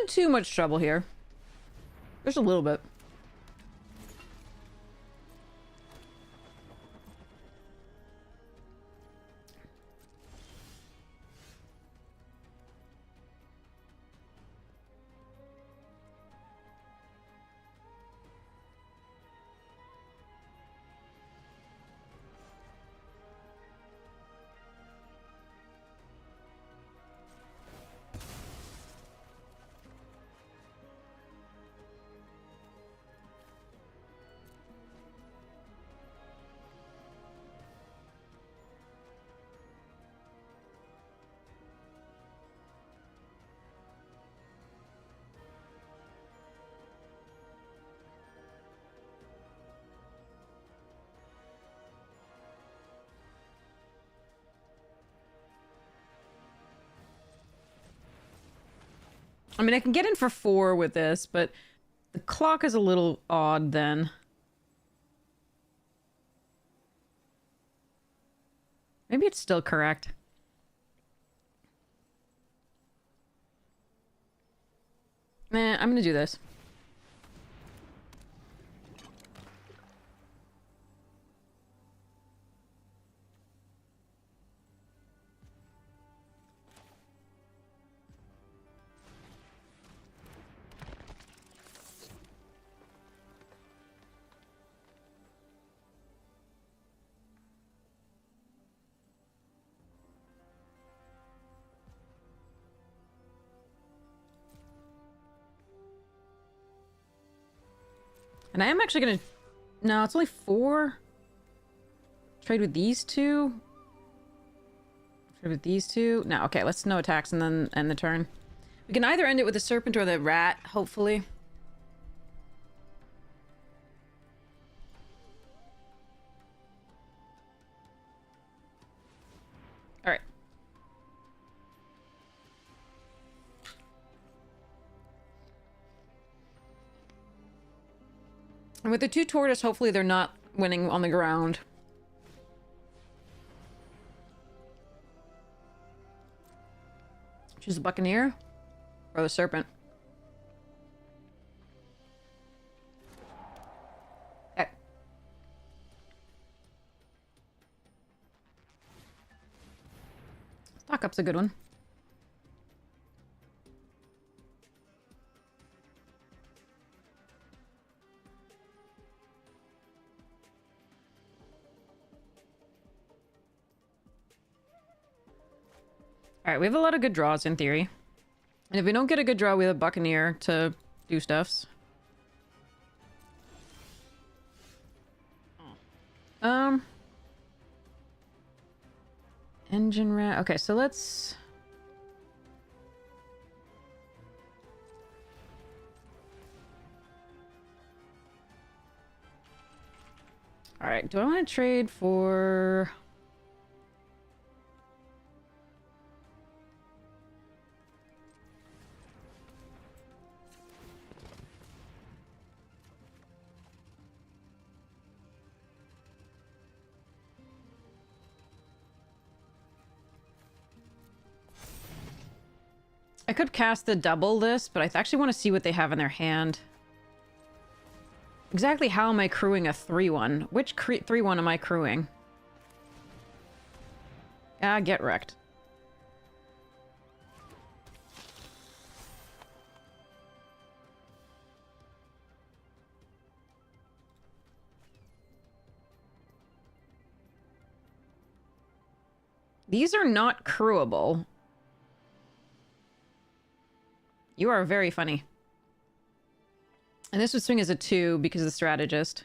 [SPEAKER 1] in too much trouble here. Just a little bit. I mean, I can get in for 4 with this, but the clock is a little odd then. Maybe it's still correct. Nah, I'm gonna do this. And I am actually gonna... No, it's only 4. Trade with these 2. Trade with these 2. No, okay, let's no attacks and then end the turn. We can either end it with the serpent or the rat, hopefully. Alright. And with the 2 tortoise, hopefully they're not winning on the ground. Choose the buccaneer or the serpent. Okay. Stock up's a good one. Alright, we have a lot of good draws in theory. And if we don't get a good draw, we have a buccaneer to do stuffs. Engine rat. Okay, so let's... Alright, do I want to trade for... I could cast the double this, but I actually want to see what they have in their hand. Exactly how am I crewing a 3-1? Which 3-1 am I crewing? Ah, get wrecked. These are not crewable. You are very funny. And this would swing as a 2 because of the strategist.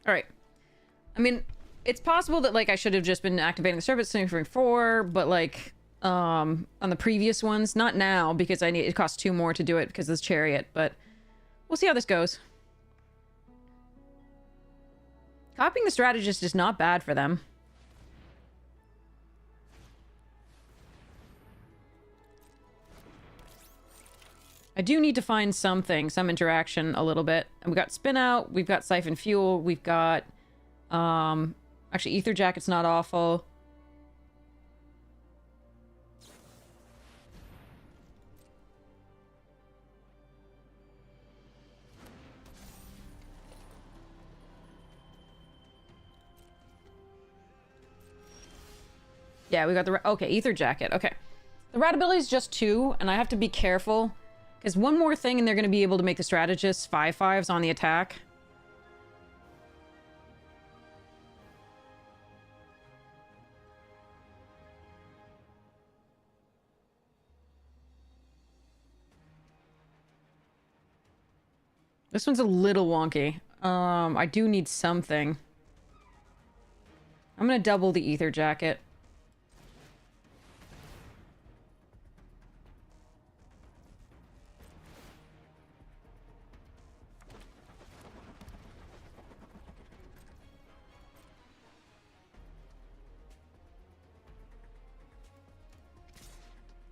[SPEAKER 1] Alright. I mean, it's possible that, like, I should have just been activating the serpent swing for 4, but, like, on the previous ones. Not now, because it costs 2 more to do it because of this chariot, but we'll see how this goes. Copying the strategist is not bad for them. I do need to find something, some interaction a little bit. And we got spin out, we've got siphon fuel, we've got actually ether jacket's not awful. Yeah, we got the... Okay, Ether Jacket. Okay. The rat ability is just 2, and I have to be careful. Because one more thing, and they're going to be able to make the strategists 5/5s on the attack. This one's a little wonky. I do need something. I'm going to double the Ether Jacket.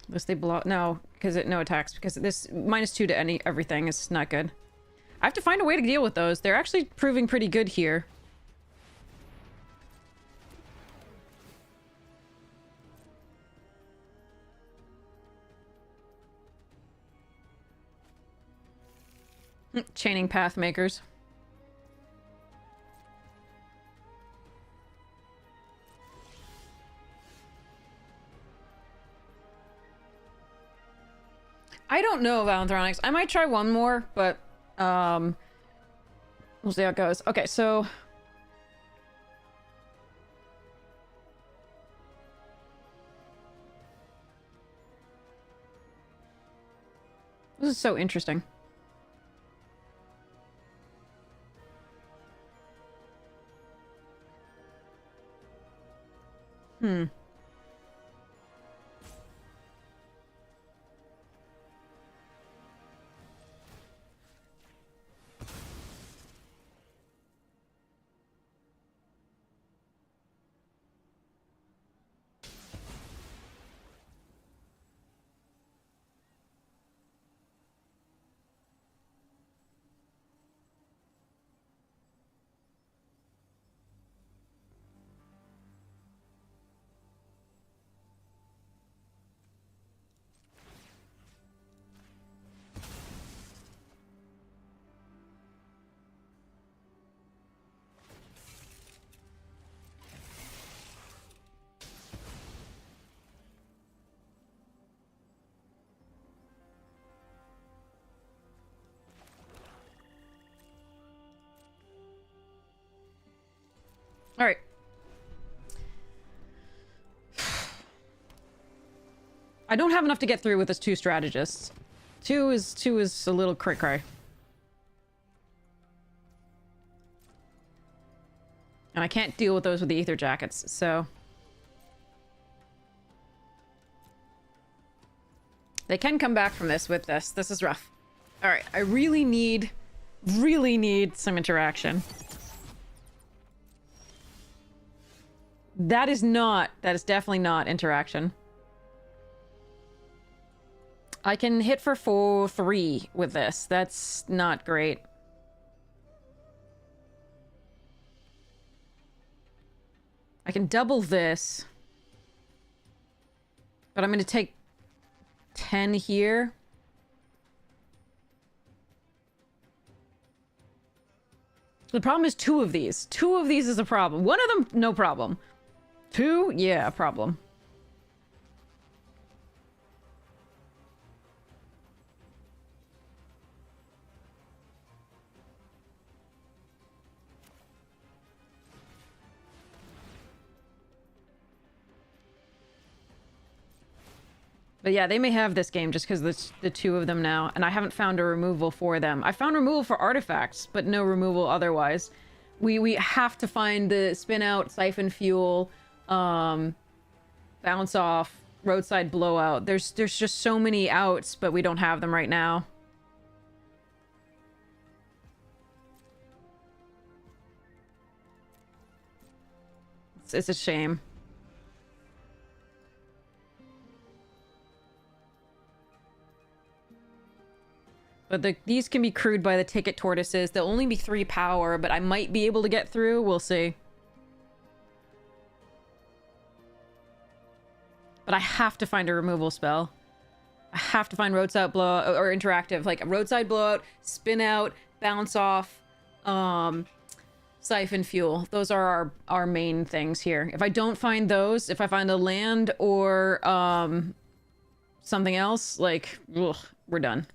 [SPEAKER 1] Unless they block... No, because no attacks. Because this -2 to everything is not good. I have to find a way to deal with those. They're actually proving pretty good here. Chaining path makers. I don't know, Valentronics. I might try one more, but we'll see how it goes. Okay, so this is so interesting. Hmm. All right. I don't have enough to get through with this 2 strategists. Two is a little cray-cray. And I can't deal with those with the Ether Jackets, so... They can come back from this with this. This is rough. Alright, I really need some interaction. That is definitely not interaction. I can hit for 4-3 with this. That's not great. I can double this. But I'm going to take 10 here. The problem is 2 of these. 2 of these is a problem. One of them, no problem. 2, yeah, problem. But yeah, they may have this game just because the 2 of them now, and I haven't found a removal for them. I found removal for artifacts, but no removal otherwise. We have to find the spin out, siphon fuel, bounce off, roadside blowout. There's just so many outs, but we don't have them right now. It's a shame. But these can be crewed by the ticket tortoises. They'll only be 3 power, but I might be able to get through. We'll see. But I have to find a removal spell. I have to find roadside blowout or interactive, like a roadside blowout, spin out, bounce off, Siphon fuel. Those are our main things here. If I don't find those, if I find a land or something else, like, ugh, we're done.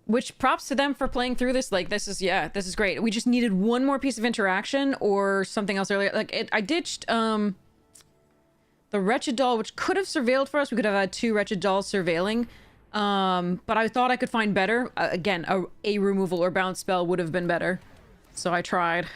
[SPEAKER 1] Which props to them for playing through this. Like, this is, yeah, this is great. We just needed one more piece of interaction or something else earlier. Like, I ditched the Wretched Doll, which could have surveilled for us. We could have had 2 Wretched Dolls surveilling. But I thought I could find better. Again, a removal or bounce spell would have been better. So I tried.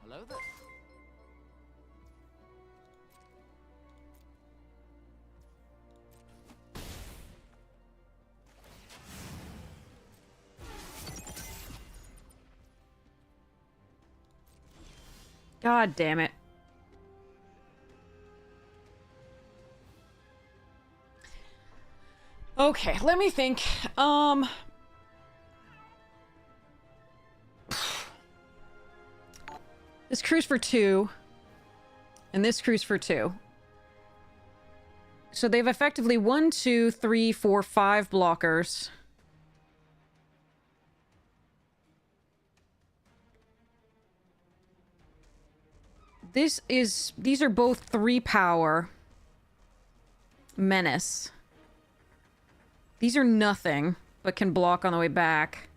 [SPEAKER 2] Hello there.
[SPEAKER 1] God damn it. Okay, let me think. This crew's for 2. And this crew's for 2. So they've effectively 1, 2, 3, 4, 5 blockers. These are both 3 power. Menace. These are nothing, but can block on the way back.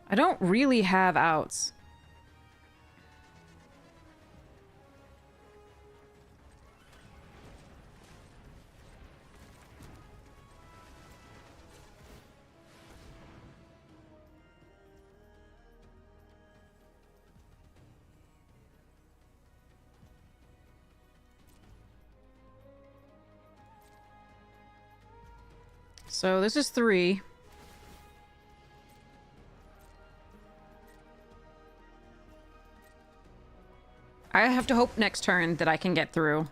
[SPEAKER 1] I don't really have outs. So this is 3. I have to hope next turn that I can get through.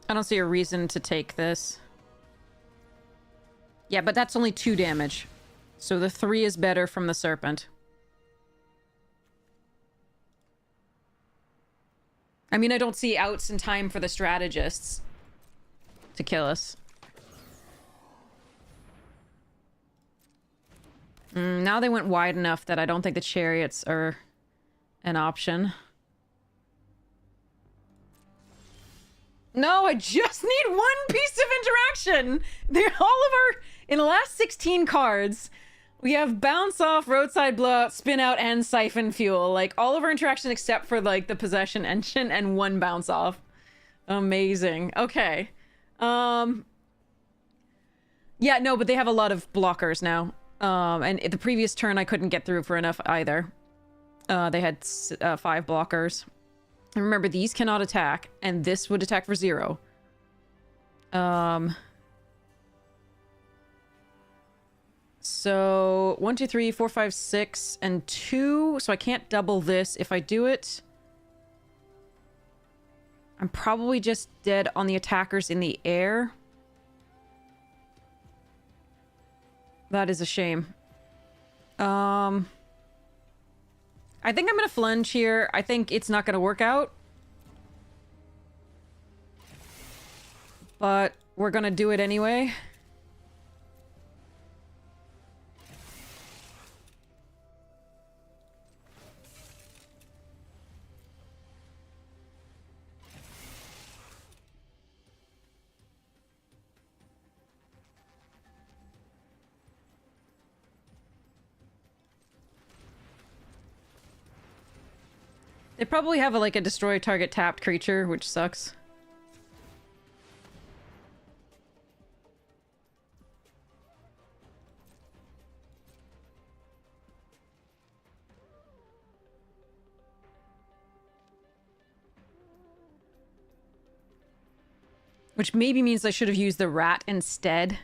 [SPEAKER 1] I don't see a reason to take this. Yeah, but that's only 2 damage. So the 3 is better from the Serpent. I mean, I don't see outs in time for the strategists to kill us. Now they went wide enough that I don't think the chariots are an option. No, I just need 1 piece of interaction! They're all of our... In the last 16 cards, we have Bounce Off, Roadside Blowout, Spin Out, and Siphon Fuel. Like, all of our interaction except for, like, the Possession Engine and 1 Bounce Off. Amazing. Okay. Yeah, no, but they have a lot of blockers now. And the previous turn I couldn't get through for enough either. They had 5 blockers. And remember, these cannot attack, and this would attack for 0. So 1, 2, 3, 4, 5, 6, and 2. So I can't double this. If I do it, I'm probably just dead on the attackers in the air. That is a shame. I think I'm gonna flunge here. I think it's not gonna work out. But we're gonna do it anyway. They probably have like a destroy target tapped creature, which sucks. Which maybe means I should have used the rat instead.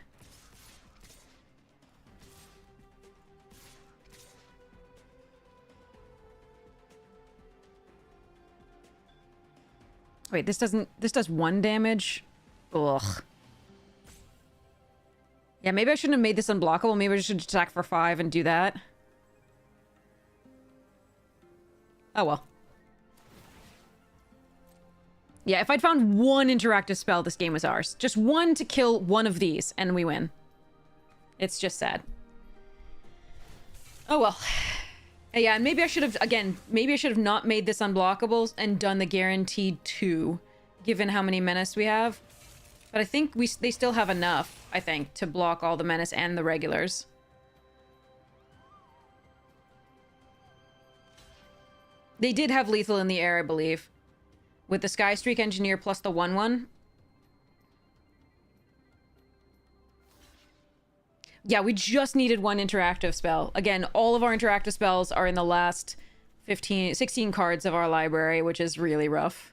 [SPEAKER 1] Wait, this does 1 damage? Ugh. Yeah, maybe I shouldn't have made this unblockable. Maybe I should attack for 5 and do that. Oh well. Yeah, if I'd found 1 interactive spell, this game was ours. Just 1 to kill 1 of these, and we win. It's just sad. Oh well. Yeah, and maybe I should have, again, maybe I should have not made this unblockable and done the guaranteed 2, given how many menace we have. But I think they still have enough, I think, to block all the menace and the regulars. They did have lethal in the air, I believe. With the Sky Streak Engineer plus the 1/1. Yeah, we just needed 1 interactive spell. Again, all of our interactive spells are in the last 16 cards of our library, which is really rough.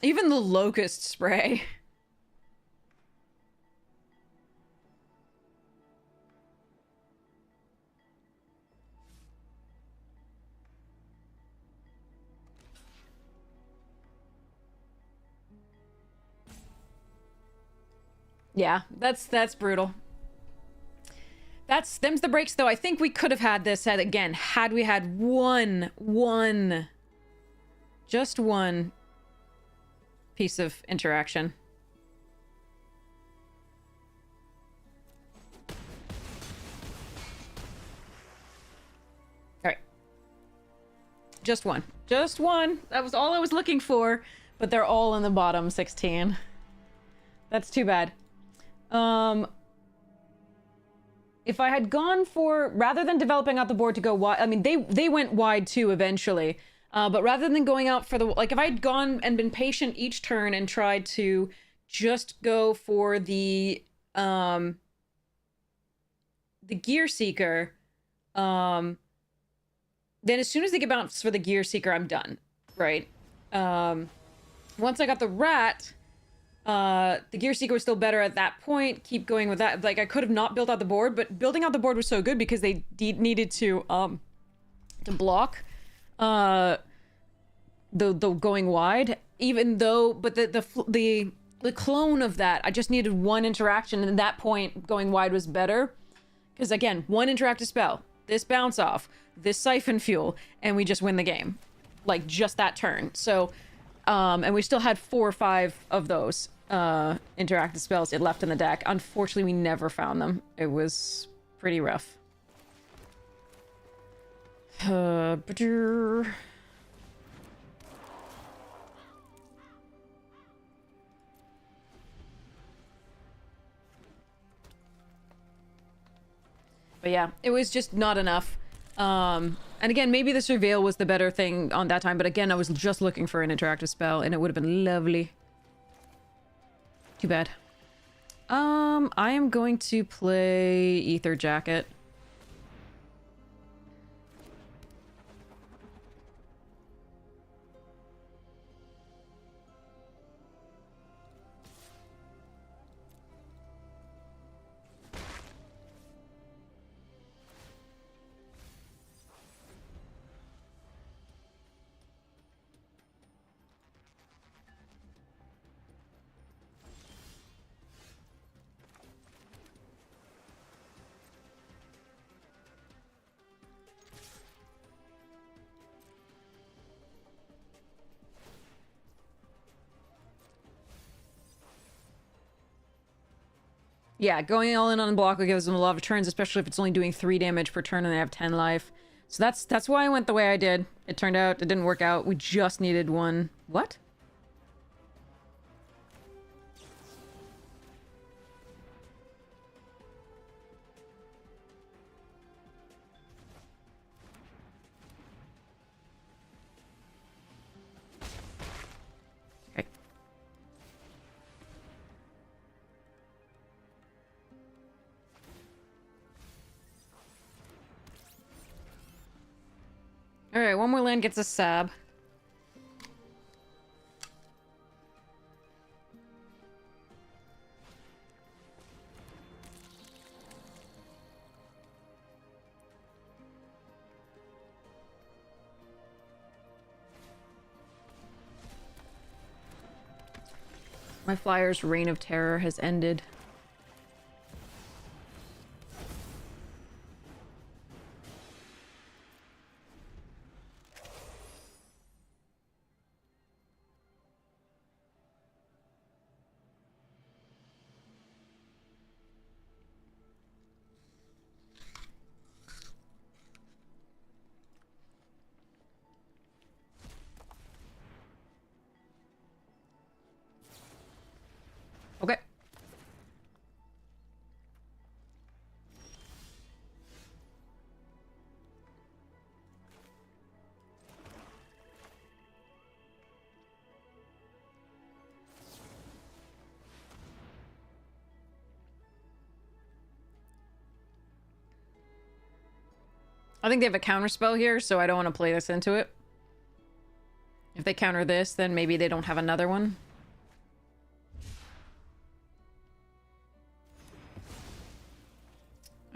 [SPEAKER 1] Even the Locust Spray. Yeah, that's brutal. Them's the breaks, though. I think we could have had this again had we had just one piece of interaction. All right, just one. That was all I was looking for, but they're all in the bottom 16. That's too bad. If I had gone for, rather than developing out the board to go wide, I mean, they went wide too eventually, but rather than going out for the, like, if I had gone and been patient each turn and tried to just go for the Gear Seeker, then as soon as they get bounced for the Gear Seeker, I'm done, right? Once I got the Rat, the Gear Seeker was still better at that point. Keep going with that. Like, I could have not built out the board, but building out the board was so good because they needed to block the going wide. Even though, but the clone of that, I just needed 1 interaction, and at that point, going wide was better. Because again, 1 interactive spell, this bounce off, this siphon fuel, and we just win the game. Like, just that turn. So, and we still had 4 or 5 of those interactive spells it left in the deck. Unfortunately, we never found them. It was pretty rough. But yeah, it was just not enough. And again, maybe the Surveil was the better thing on that time, but again, I was just looking for an interactive spell, and it would have been lovely. Too bad. I am going to play Ether Jacket. Yeah, going all in on block gives them a lot of turns, especially if it's only doing 3 damage per turn and they have 10 life. So that's why I went the way I did. It turned out it didn't work out. We just needed 1. What? Okay. Alright, 1 more land gets a sab. My flyer's reign of terror has ended. Okay. I think they have a counterspell here, so I don't want to play this into it. If they counter this, then maybe they don't have another one.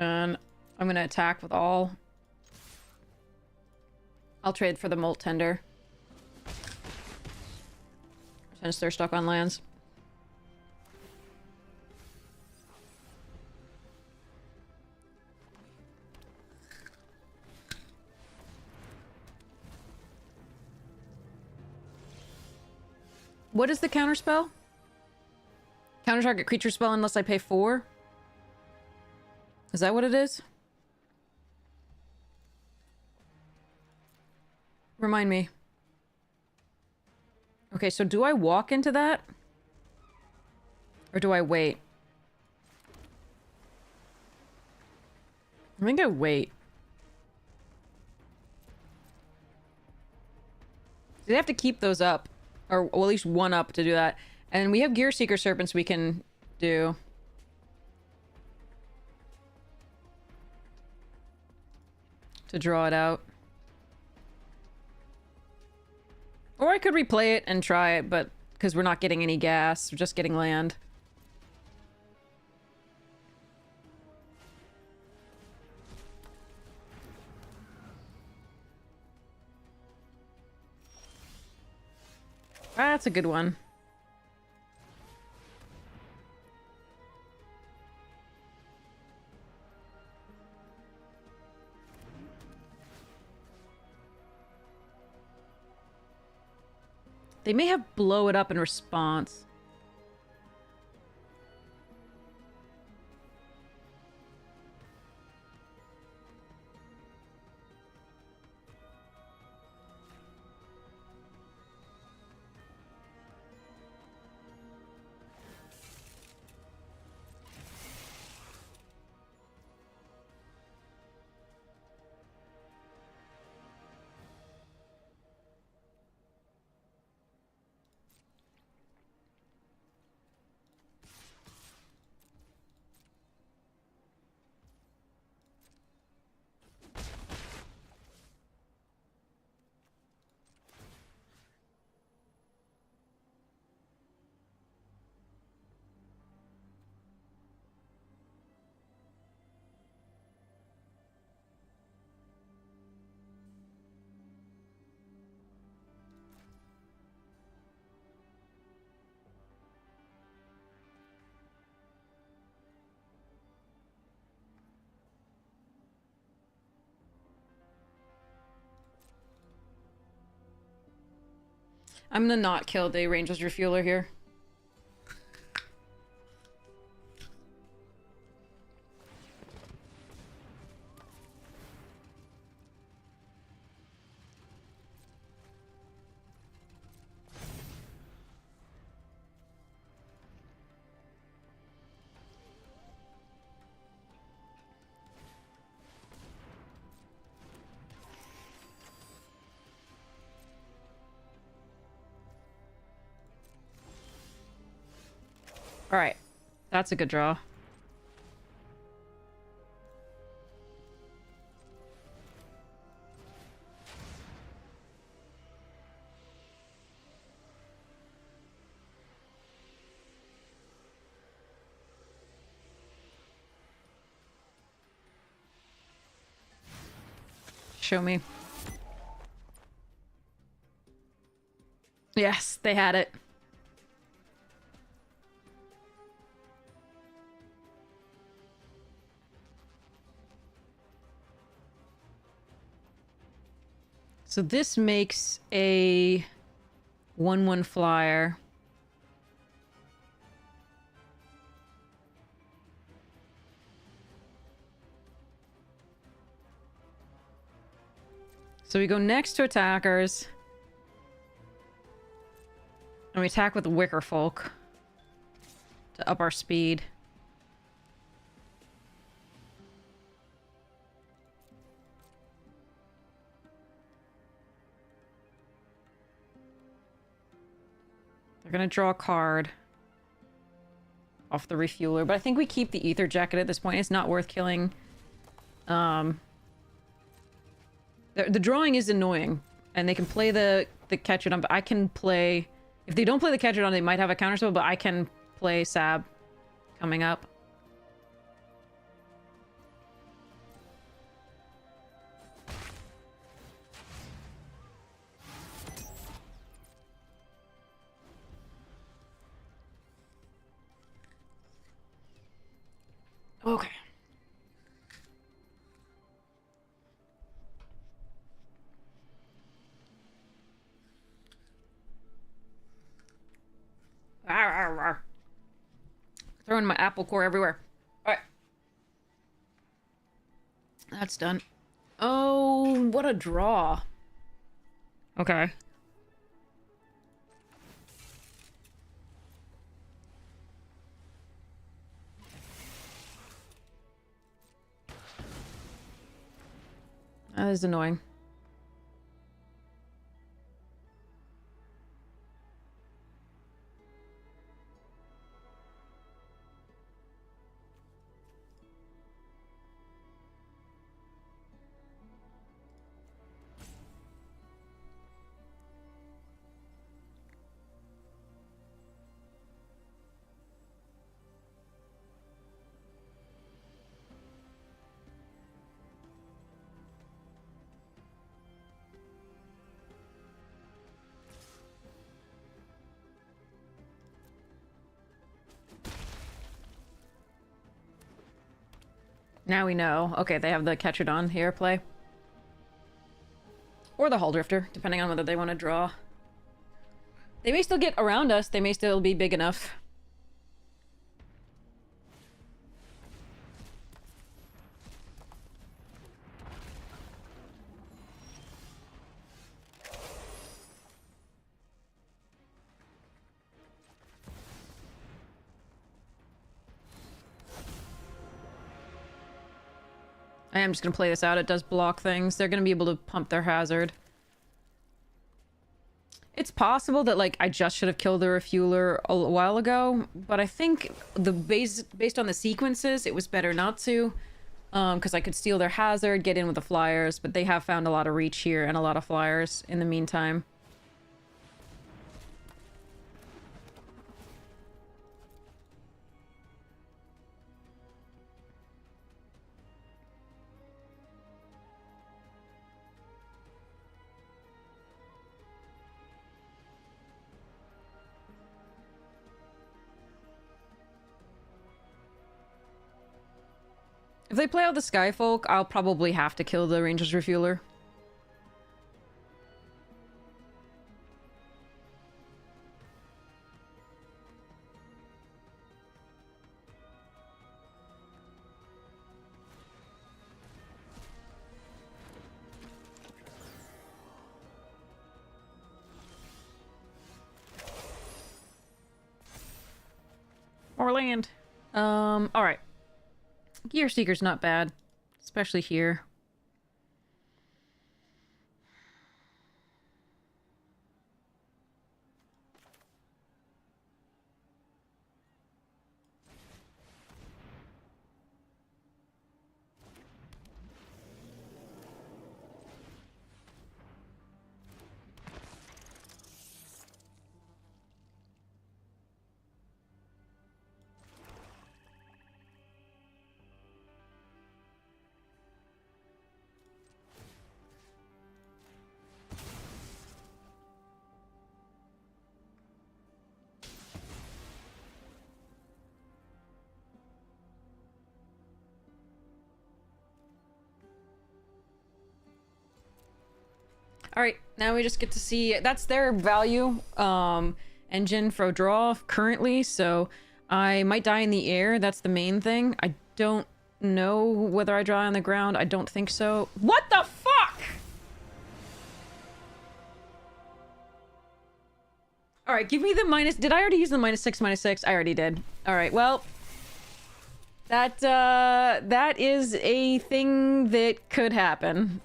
[SPEAKER 1] And I'm going to attack with all. I'll trade for the Molt Tender. Since they're stuck on lands. What is the counterspell? Counter target creature spell unless I pay 4? Is that what it is? Remind me. Okay, so do I walk into that? Or do I wait? I think I wait. They have to keep those up. Or well, at least one up to do that. And we have Gear Seeker Serpents we can do. To draw it out. Or I could replay it and try it, but because we're not getting any gas, we're just getting land. That's a good one. They may have blow it up in response. I'm gonna not kill the Ranger's Refueler here. Alright. That's a good draw. Show me. Yes, they had it. So this makes a 1/1 flyer. So we go next to attackers. And we attack with the Wicker Folk to up our speed. They're gonna draw a card off the refueler, but I think we keep the Ether Jacket at this point. It's not worth killing. The drawing is annoying, and they can play the Ketchodon, but I can play... If they don't play the Ketchodon, they might have a counterspell, but I can play Sab coming up. Okay. Throwing my apple core everywhere. Alright. That's done. Oh, what a draw. Okay. That is annoying. Now we know. Okay, they have the Ketchodon here play. Or the Hull Drifter, depending on whether they want to draw. They may still get around us. They may still be big enough. I am just going to play this out. It does block things. They're going to be able to pump their hazard. It's possible that, like, I just should have killed the refueler a while ago, but I think based on the sequences, it was better not to, because I could steal their hazard, get in with the flyers, but they have found a lot of reach here and a lot of flyers in the meantime. If they play out the Skyfolk, I'll probably have to kill the Ranger's Refueler. More land. Alright. Gear Seeker's not bad, especially here. Alright, now we just get to see... That's their value engine for draw currently, so I might die in the air. That's the main thing. I don't know whether I draw on the ground. I don't think so. What the fuck?! Alright, give me the minus... Did I already use the -6, -6? I already did. Alright, well... That is a thing that could happen.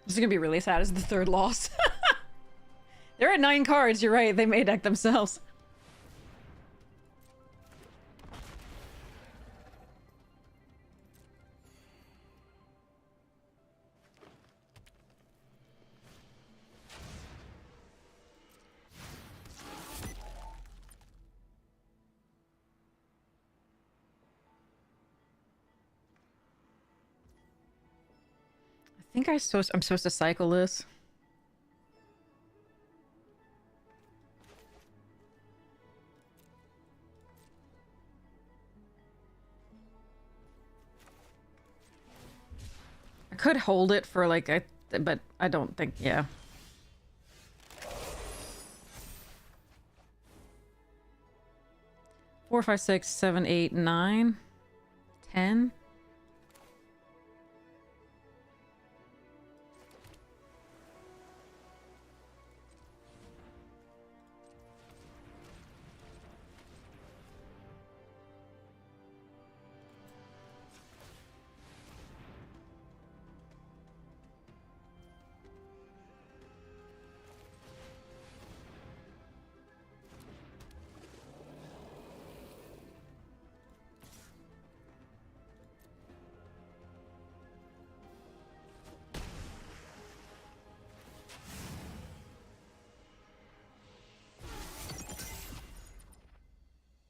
[SPEAKER 1] This is gonna be really sad as the third loss. They're at 9 cards, you're right, they may deck themselves. I think I'm supposed to cycle this. I could hold it for like a, but I don't think, yeah. Four, 5, 6, 7, 8, 9, 10.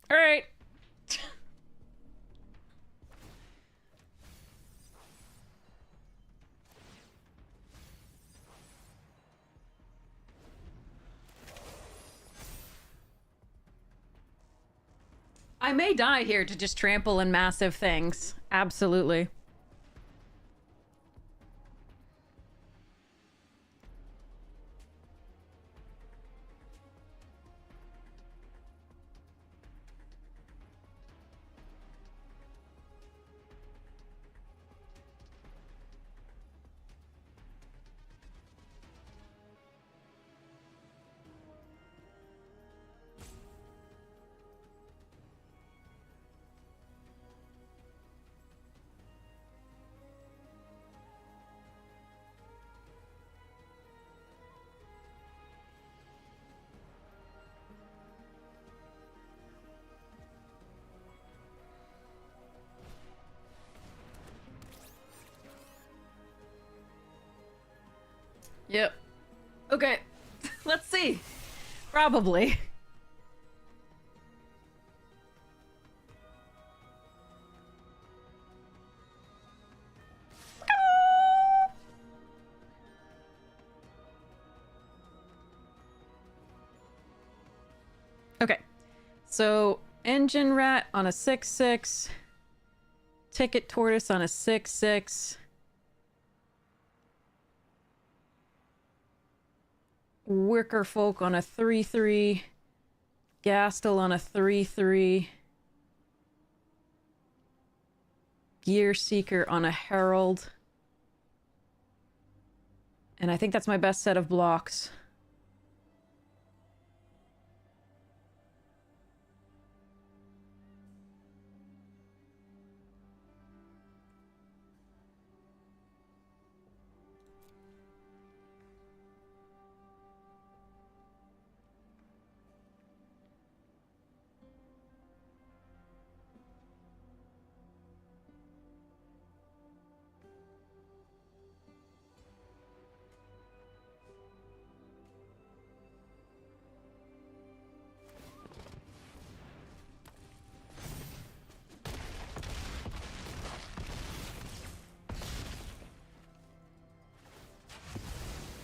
[SPEAKER 1] All right. I may die here to just trample in massive things. Absolutely. Yep. Okay. Let's see. Probably. Okay. So, engine rat on a 6/6. Ticket tortoise on a 6/6. Wicker folk on a 3/3. Gastel on a 3/3. Gear seeker on a herald. And I think that's my best set of blocks.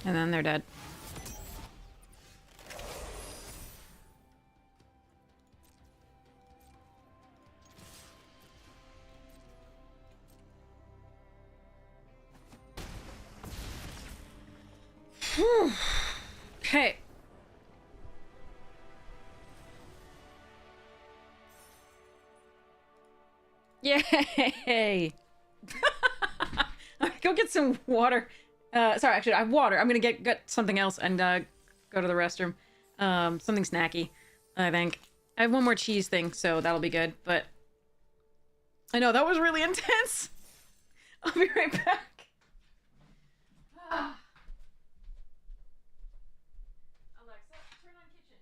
[SPEAKER 1] And then they're dead. Okay. Yay! Go get some water. Sorry, actually, I have water. I'm gonna get something else and go to the restroom. Something snacky, I think. I have one more cheese thing, so that'll be good. But I know that was really intense. I'll be right back. Alexa, turn on kitchen.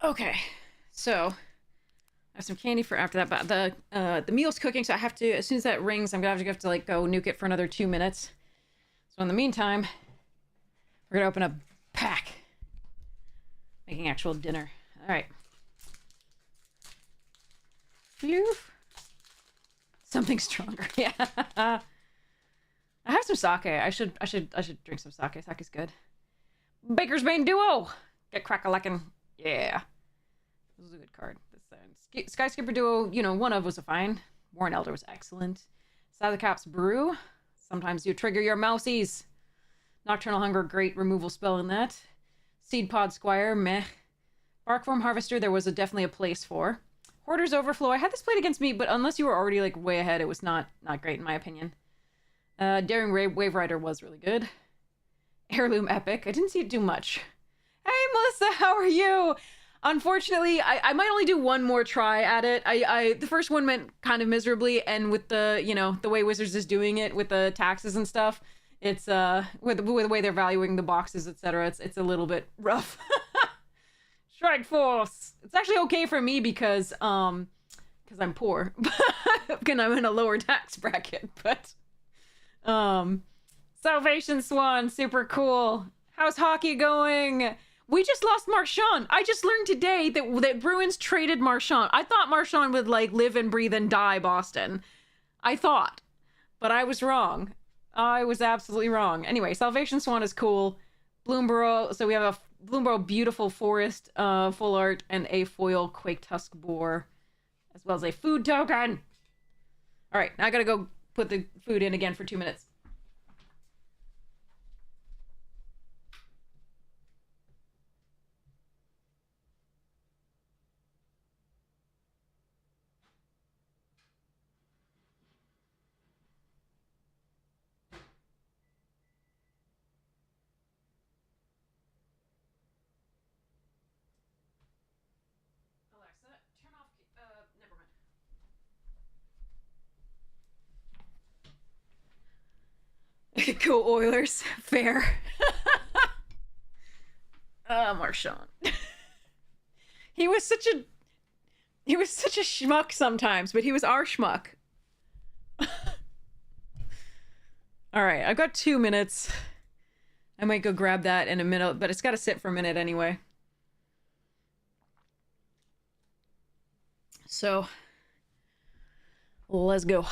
[SPEAKER 1] Okay, so I have some candy for after that, but the meal's cooking, so I have to, as soon as that rings, I'm gonna have to like go nuke it for another 2 minutes. So in the meantime, we're gonna open a pack. Making actual dinner. Alright. Phew. Something stronger. Yeah. I have some sake. I should drink some sake. Sake's good. Baker's Bane Duo! Get crack-a-lackin'. Yeah. This is a good card. This Skyscraper Duo, you know, one of was a fine. Warren Elder was excellent. Sathercap's Brew. Sometimes you trigger your mousies. Nocturnal Hunger, great removal spell in that. Seed Pod Squire, meh. Barkform Harvester, there was definitely a place for. Hoarder's Overflow, I had this played against me, but unless you were already like way ahead, it was not great in my opinion. Daring Wave Rider was really good. Heirloom Epic, I didn't see it do much. Hey Melissa, how are you? Unfortunately, I might only do one more try at it. The first one went kind of miserably, and with the, you know, the way Wizards is doing it with the taxes and stuff, it's with the way they're valuing the boxes, etc. It's a little bit rough. Strike Force. It's actually okay for me because I'm poor, and I'm in a lower tax bracket. But Salvation Swan, super cool. How's hockey going? We just lost Marchand. I just learned today that Bruins traded Marchand. I thought Marchand would like live and breathe and die Boston. I thought, but I was wrong. I was absolutely wrong. Anyway, Salvation Swan is cool. Bloomborough. So we have a Bloomborough Beautiful Forest full art and a foil Quake Tusk Boar, as well as a food token. All right, now I gotta go put the food in again for 2 minutes. Go Oilers. Fair. Marchand. He was such a schmuck sometimes, but he was our schmuck. Alright, I've got 2 minutes. I might go grab that in a minute, but it's gotta sit for a minute anyway. So, let's go.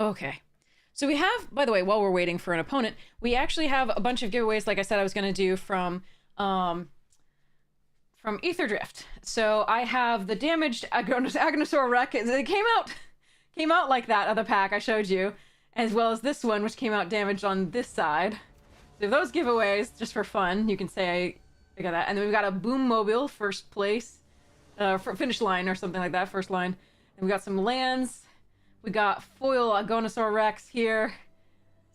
[SPEAKER 1] Okay. So we have, by the way, while we're waiting for an opponent, we actually have a bunch of giveaways, like I said I was going to do from Ether Drift. So I have the damaged Agnosaur Wreck. It came out like that other pack I showed you, as well as this one, which came out damaged on this side. So those giveaways, just for fun, you can say I got that. And then we've got a Boom Mobile, first place, finish line or something like that, first line. And we got some lands. We got foil Agonosaur Rex here,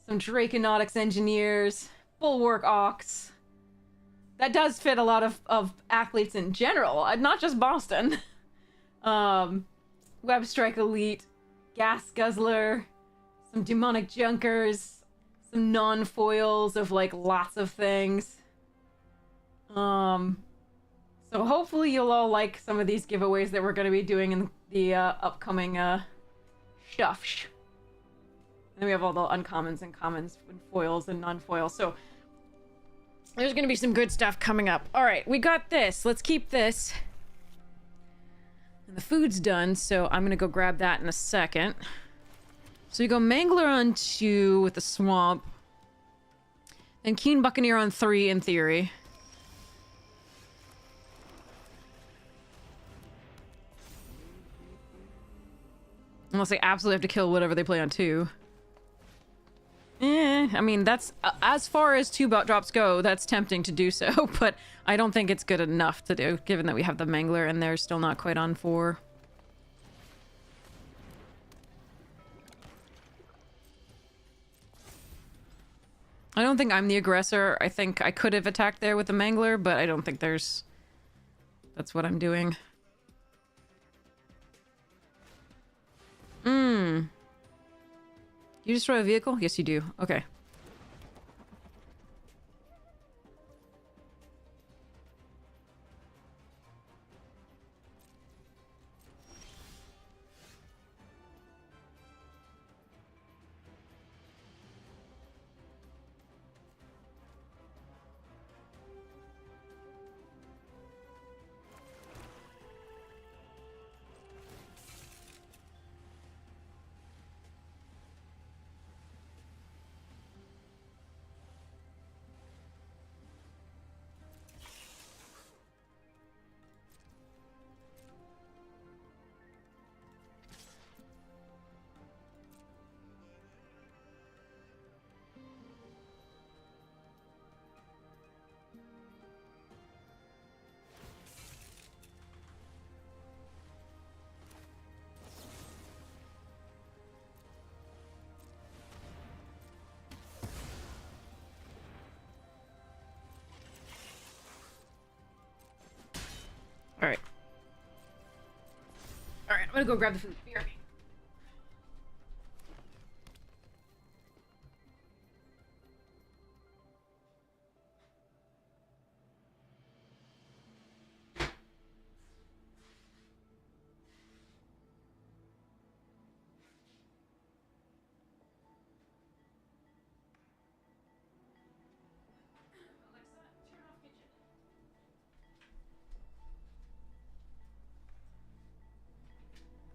[SPEAKER 1] some Draconautics Engineers, Bulwark Ox. That does fit a lot of athletes in general, not just Boston. Web Strike Elite, Gas Guzzler, some Demonic Junkers, some non-foils of like lots of things. So hopefully you'll all like some of these giveaways that we're going to be doing in the upcoming stuff. And then we have all the uncommons and commons and foils and non-foils. So there's going to be some good stuff coming up. All right, we got this. Let's keep this. And the food's done, so I'm going to go grab that in a second. So you go Mangler on 2 with the Swamp. And Keen Buccaneer on 3 in theory. Unless they absolutely have to kill whatever they play on 2. I mean, that's... as far as 2 bot drops go, that's tempting to do so, but I don't think it's good enough to do, given that we have the Mangler and they're still not quite on 4. I don't think I'm the aggressor. I think I could have attacked there with the Mangler, but I don't think there's... that's what I'm doing. You destroy a vehicle? Yes, you do. Okay. Alright. Alright, I'm gonna go grab the food. Be right back.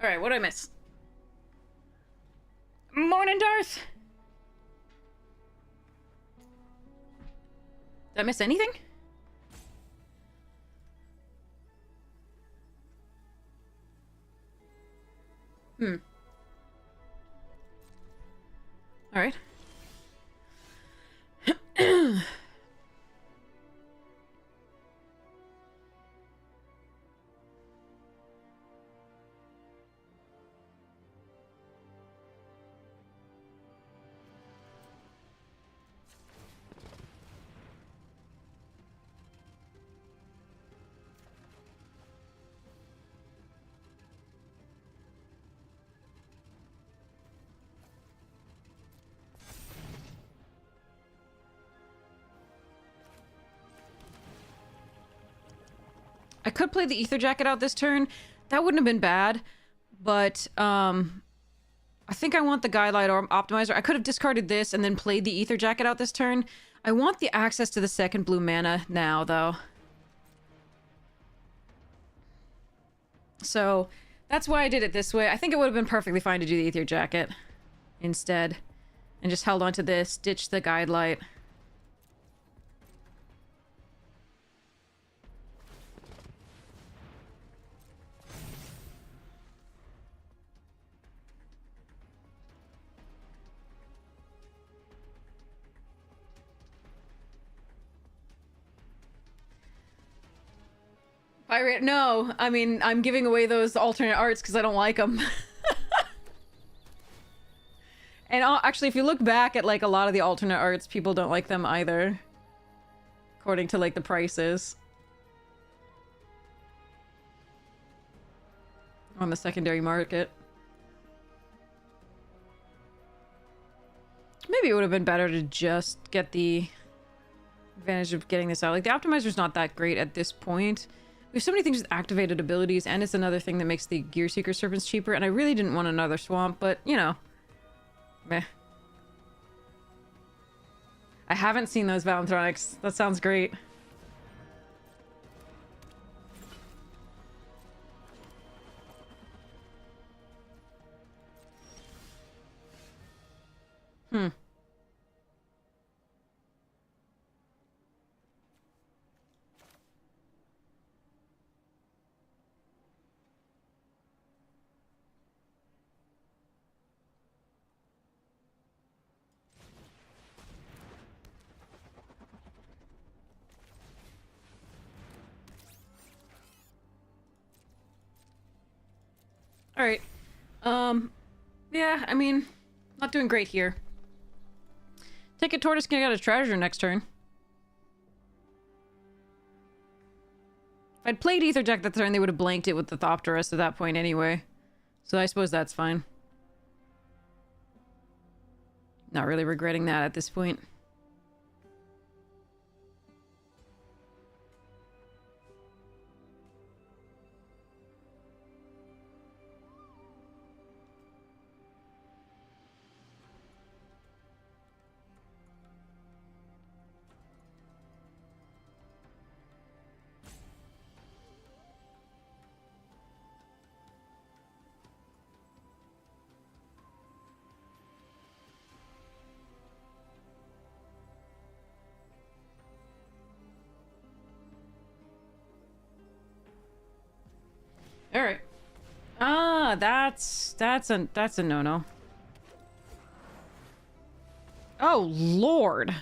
[SPEAKER 1] Alright, what did I miss? Morning, Darth! Did I miss anything? Alright. I could play the Ether Jacket out this turn. That wouldn't have been bad, but I think I want the Guidelight or Optimizer. I could have discarded this and then played the Ether Jacket out this turn. I want the access to the second blue mana now, though. So that's why I did it this way. I think it would have been perfectly fine to do the Ether Jacket instead. And just held on to this, ditched the Guidelight. Pirate, no. I mean, I'm giving away those alternate arts because I don't like them. And actually, if you look back at, like, a lot of the alternate arts, people don't like them either. According to, like, the prices. On the secondary market. Maybe it would have been better to just get the advantage of getting this out. Like, the Optimizer's not that great at this point. We have so many things with activated abilities, and it's another thing that makes the Gearseeker Serpents cheaper, and I really didn't want another swamp, but, you know. Meh. I haven't seen those Valentronics. That sounds great. Alright. Yeah, I mean, not doing great here. Take a tortoise, can get a treasure next turn. If I'd played Ether Jack that turn, they would have blanked it with the Thopterus at that point anyway. So I suppose that's fine. Not really regretting that at this point. All right. Ah, that's a no-no. Oh, Lord.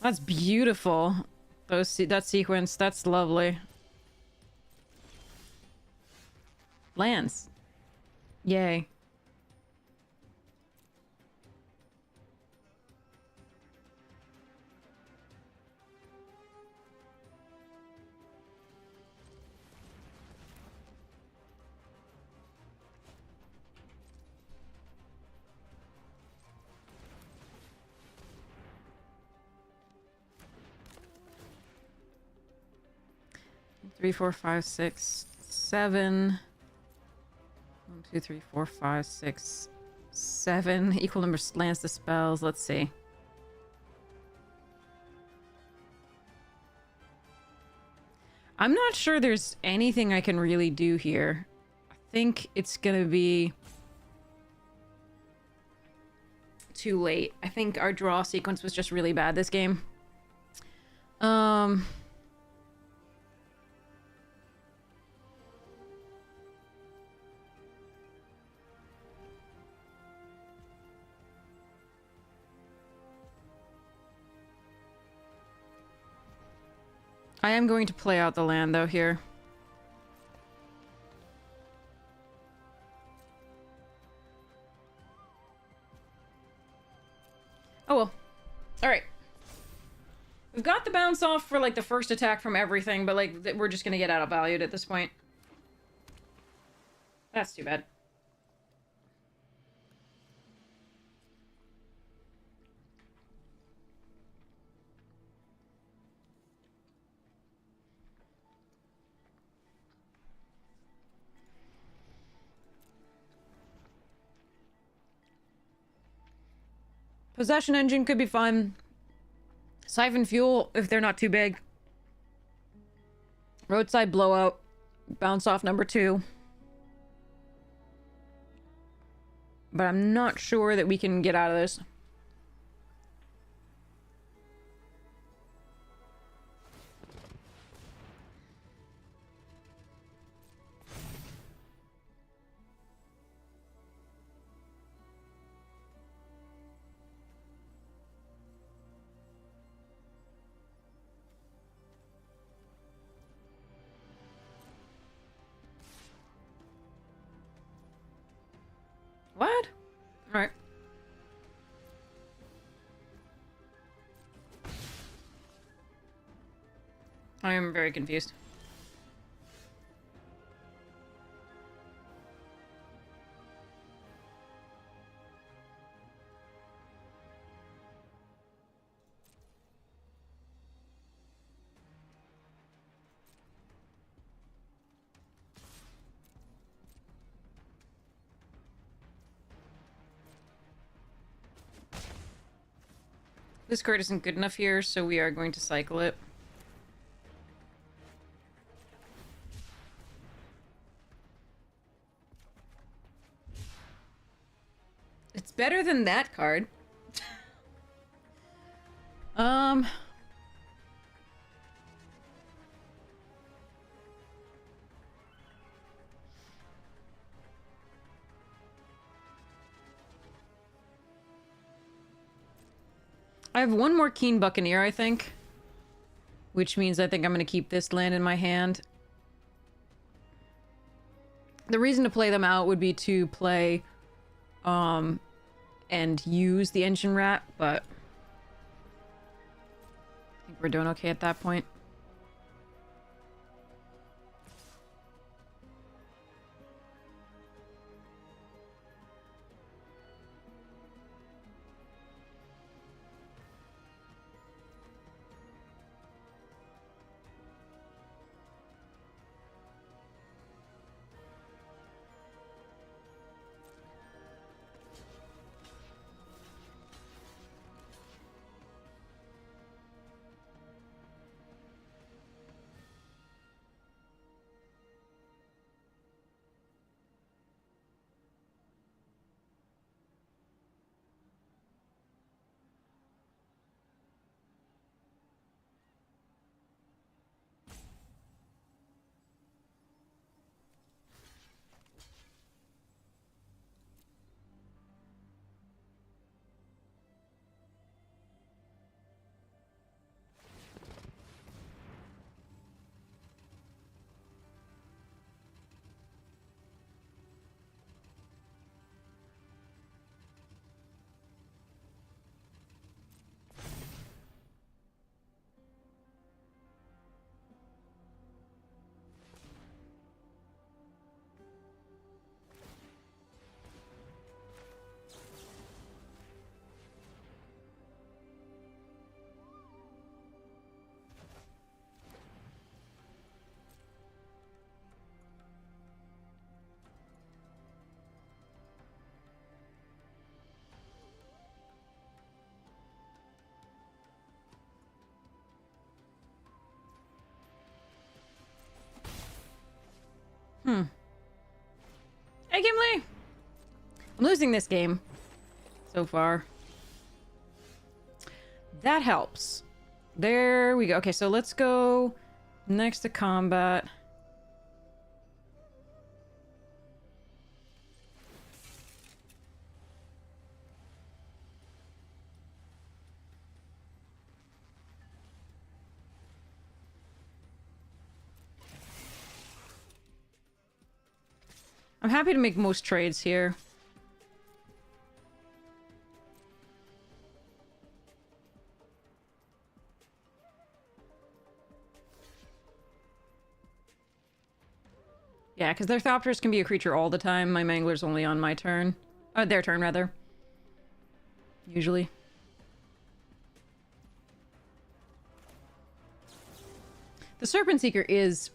[SPEAKER 1] That's beautiful. That sequence, that's lovely. Lands. Yay. Three, four, five, six, seven. 1, 2, 3, 4, 5, 6, 7. Equal number of lands to spells. Let's see. I'm not sure there's anything I can really do here. I think it's gonna be too late. I think our draw sequence was just really bad this game. I am going to play out the land, though, here. Oh, well. Alright. We've got the bounce off for, like, the first attack from everything, but, like, we're just gonna get outvalued at this point. That's too bad. Possession engine could be fun. Siphon fuel, if they're not too big. Roadside blowout. Bounce off number 2. But I'm not sure that we can get out of this. What? Alright. I am very confused. This card isn't good enough here, so we are going to cycle it. It's better than that card. I have one more Keen Buccaneer, I think. Which means I think I'm going to keep this land in my hand. The reason to play them out would be to play, and use the Engine Rat, but I think we're doing okay at that point. Hey, Gimli! I'm losing this game so far. That helps. There we go. Okay, so let's go next to combat. I'm happy to make most trades here. Yeah, because their Thopters can be a creature all the time. My Mangler's only on my turn. Their turn, rather. Usually. The Serpent Seeker is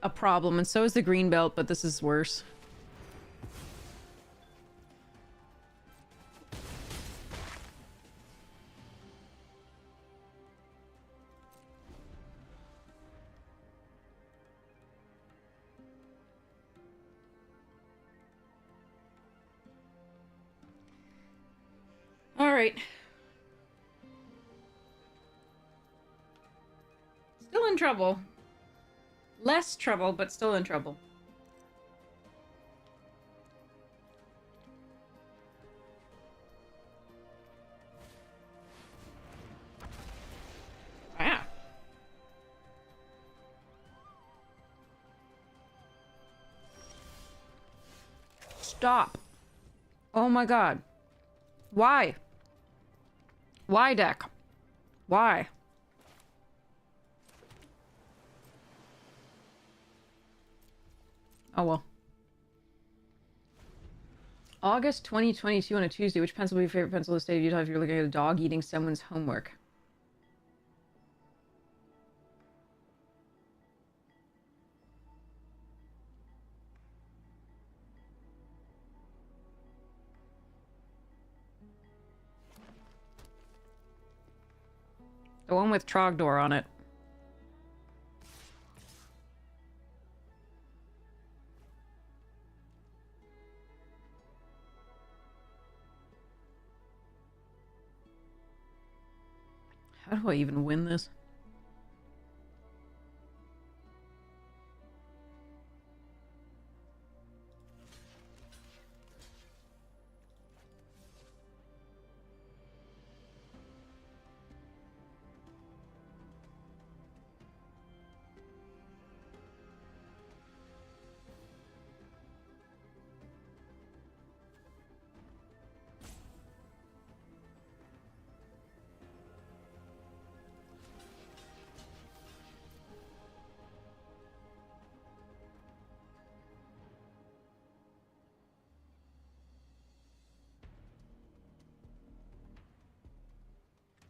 [SPEAKER 1] a problem, and so is the Green Belt, but this is worse. Alright. Still in trouble. Less trouble, but still in trouble. Wow. Stop. Oh my god. Why? Why, deck? Why? Oh well. August 2022 on a Tuesday. Which pencil would be your favorite pencil of the state of Utah if you're looking at a dog eating someone's homework? The one with Trogdor on it. How do I even win this?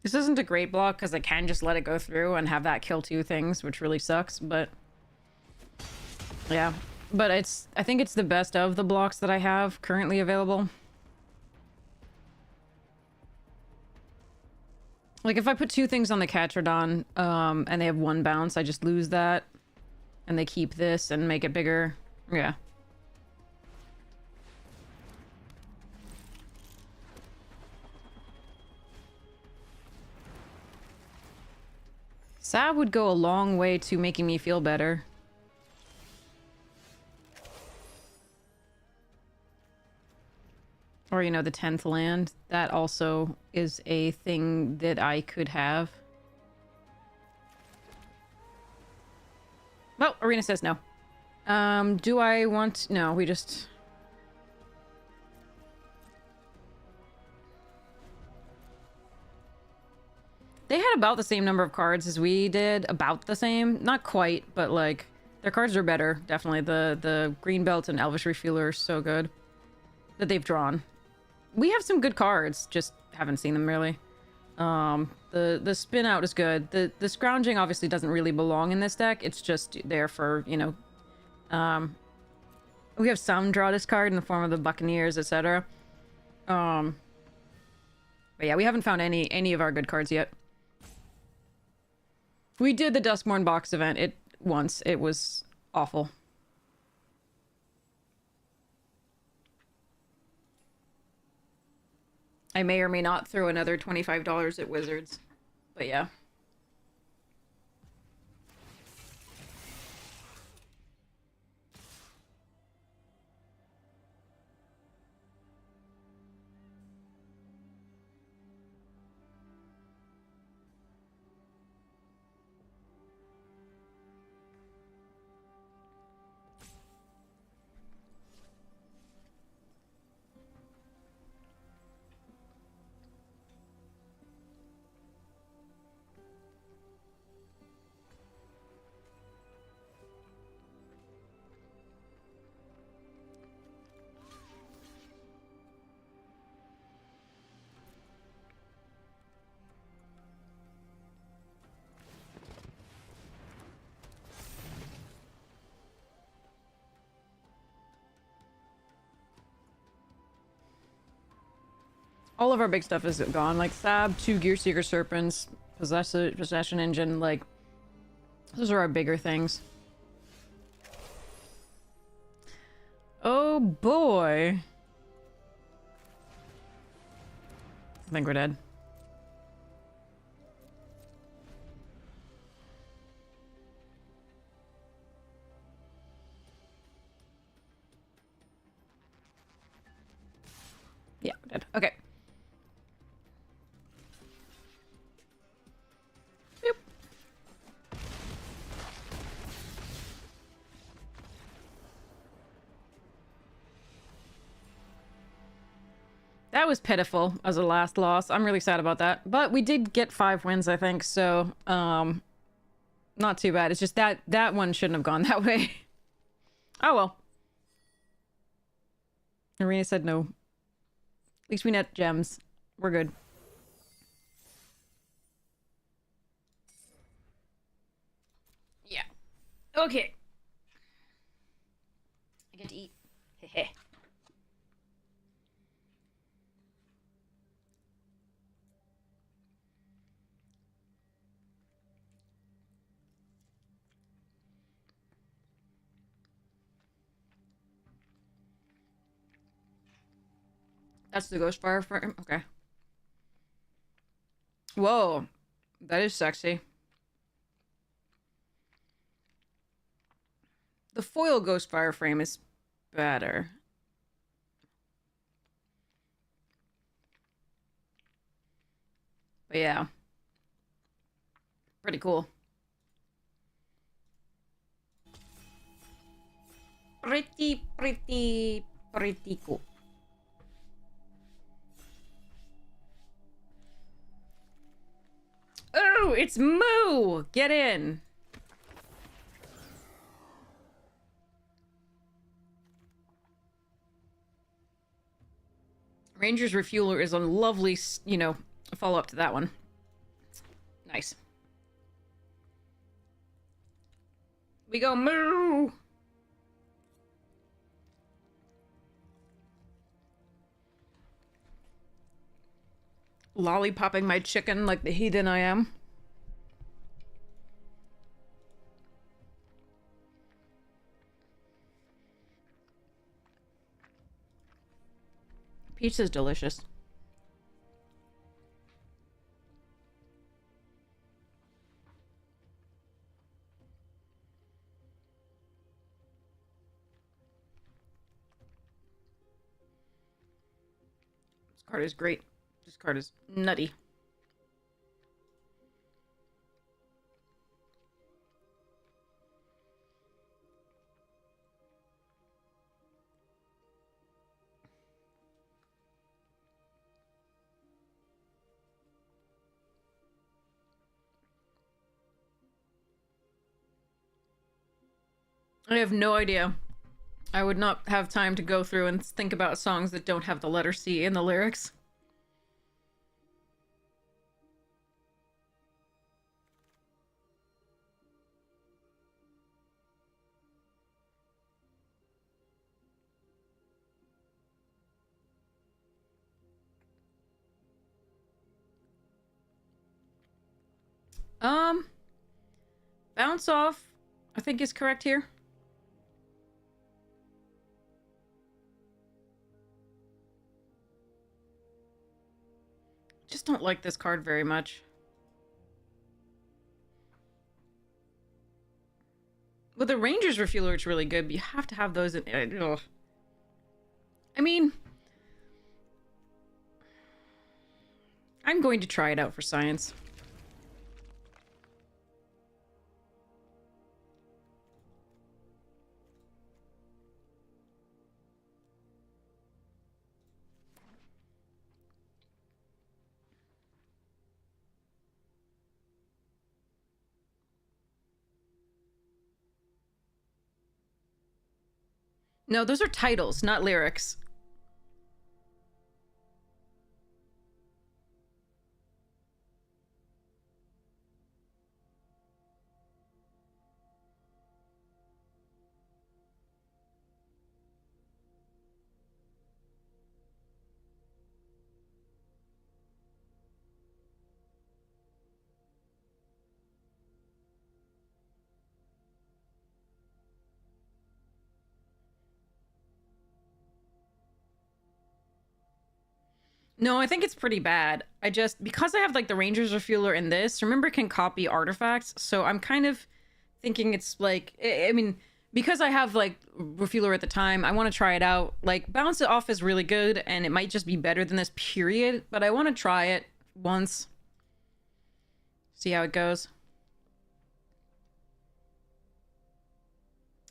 [SPEAKER 1] This isn't a great block because I can just let it go through and have that kill two things, which really sucks, but... yeah. But I think it's the best of the blocks that I have currently available. Like, if I put two things on the Catrodon, and they have one bounce, I just lose that. And they keep this and make it bigger. Yeah. Sab would go a long way to making me feel better. Or, you know, the 10th land. That also is a thing that I could have. Well, Arena says no. Do I want... no, we just... They had about the same number of cards as we did. About the same. Not quite, but, like, their cards are better, definitely. The Green Belt and Elvish Refueler are so good that they've drawn. We have some good cards, just haven't seen them, really. The Spin Out is good. The Scrounging obviously doesn't really belong in this deck. It's just there for, you know... we have some draw this card in the form of the Buccaneers, etc. But yeah, we haven't found any of our good cards yet. We did the Duskmourn box event once. It was awful. I may or may not throw another $25 at Wizards. But yeah. All of our big stuff is gone. Like Sab, 2 Gearseeker Serpents, Possession Engine, like... Those are our bigger things. Oh boy. I think we're dead. Yeah, we're dead. Okay. Boop. That was pitiful as a last loss. I'm really sad about that. But we did get 5 wins, I think, so not too bad. It's just that one shouldn't have gone that way. Oh well. Arena said no. At least we net gems. We're good. Yeah. Okay. I get to eat. Heh. That's the Ghostfire frame? Okay. Whoa. That is sexy. The foil Ghostfire frame is better. But yeah. Pretty cool. Pretty cool. Oh, it's Moo! Get in. Ranger's Refueler is a lovely, you know, follow-up to that one. Nice. We go Moo! Lollipopping my chicken like the heathen I am. Pizza's delicious. This card is great. This card is nutty. I have no idea. I would not have time to go through and think about songs that don't have the letter C in the lyrics. Bounce off, I think is correct here. just don't like this card very much. With the Ranger's Refueler, it's really good, but you have to have those in... Ugh. I mean... I'm going to try it out for science. No, those are titles, not lyrics. No, I think it's pretty bad. I just, because I have like the Ranger's Refueler in this, remember it can copy artifacts, so I'm kind of thinking it's like, I mean, because I have like Refueler at the time, I want to try it out. Like, Bounce It Off is really good, and it might just be better than this, period, but I want to try it once. See how it goes.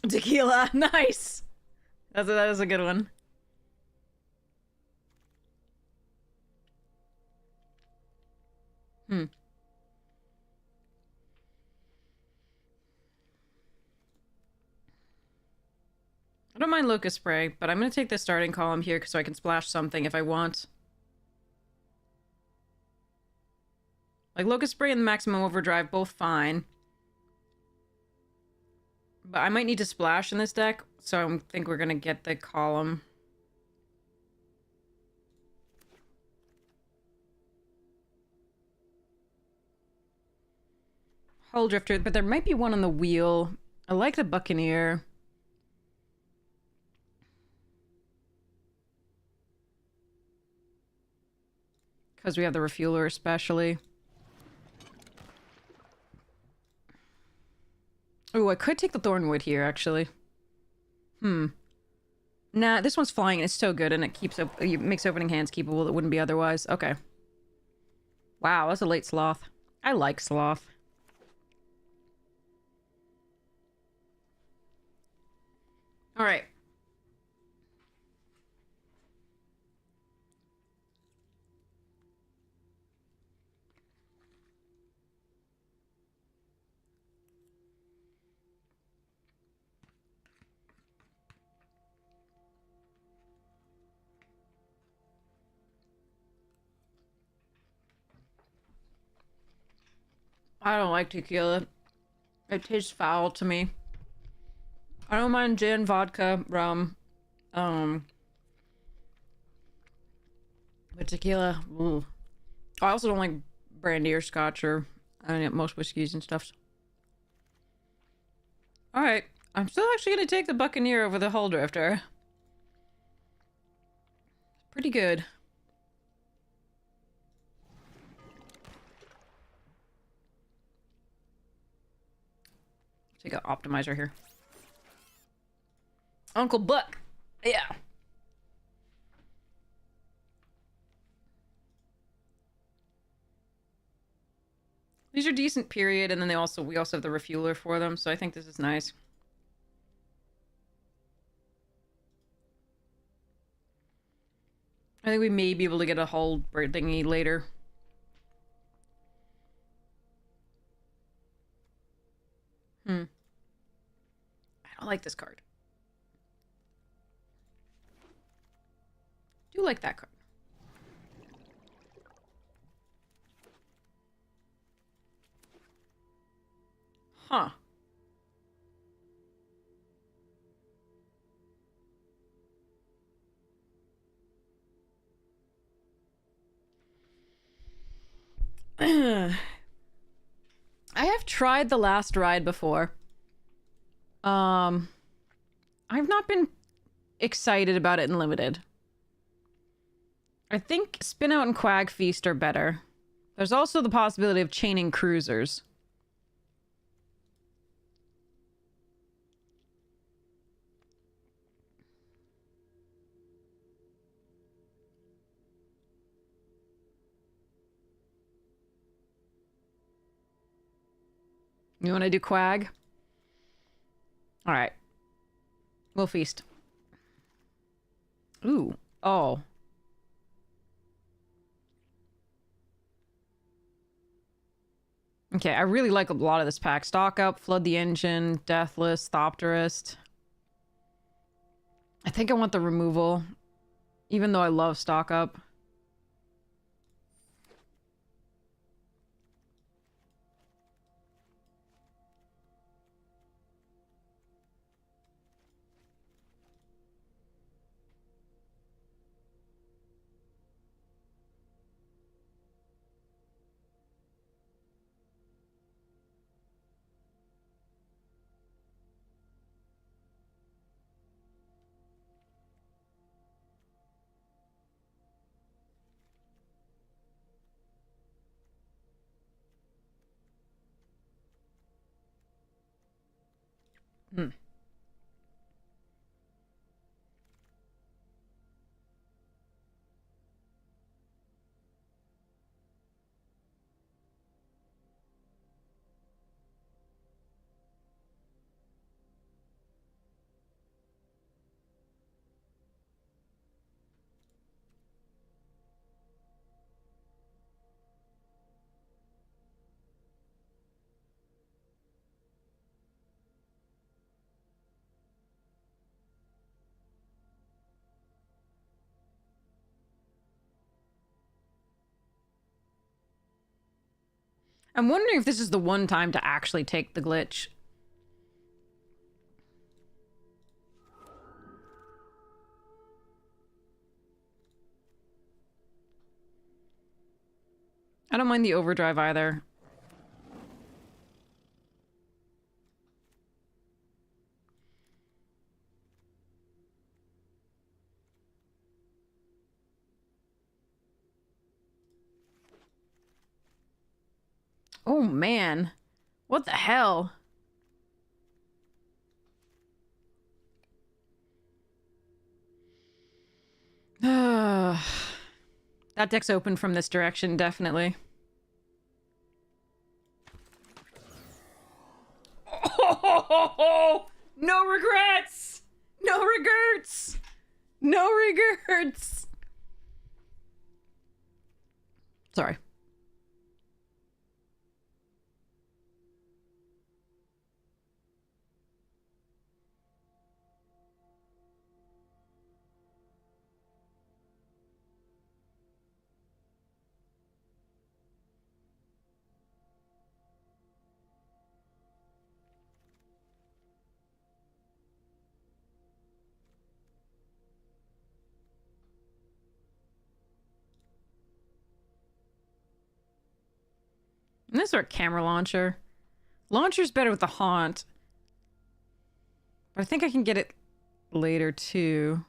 [SPEAKER 1] Tequila, nice! That is a good one. Hmm. I don't mind Locust Spray, but I'm going to take the starting column here so I can splash something if I want. Like, Locust Spray and Maximum Overdrive, both fine. But I might need to splash in this deck, so I think we're going to get the column. Hull Drifter, but there might be one on the wheel. I like the Buccaneer. Because we have the Refueler especially. Oh, I could take the Thornwood here, actually. Nah, this one's flying and it's so good and it keeps it makes opening hands keepable that wouldn't be otherwise. Okay. Wow, that's a late Sloth. I like Sloth. Alright. I don't like tequila. It tastes foul to me. I don't mind gin, vodka, rum. But tequila, ooh. I also don't like brandy or scotch or most whiskeys and stuff. Alright. I'm still actually going to take the Buccaneer over the Hull Drifter. Pretty good. Take an optimizer here. Uncle Buck. Yeah. These are decent, period, and then we also have the Refueler for them, so I think this is nice. I think we may be able to get a Hull bird thingy later. I don't like this card. Do like that card. Huh. I have tried the last ride before. I've not been excited about it in limited. I think Spin Out and Quag Feast are better. There's also the possibility of chaining cruisers. You want to do Quag? Alright. We'll feast. Ooh. Oh. Okay, I really like a lot of this pack. Stock Up, Flood the Engine, Deathless, Thopterist. I think I want the removal, even though I love Stock Up. Hmm. I'm wondering if this is the one time to actually take the glitch. I don't mind the overdrive either. Oh man. What the hell? That deck's open from this direction, definitely. Oh, no regrets! No regrets! No regrets! Sorry. And this is our camera launcher. Launcher's better with the haunt. But I think I can get it later too.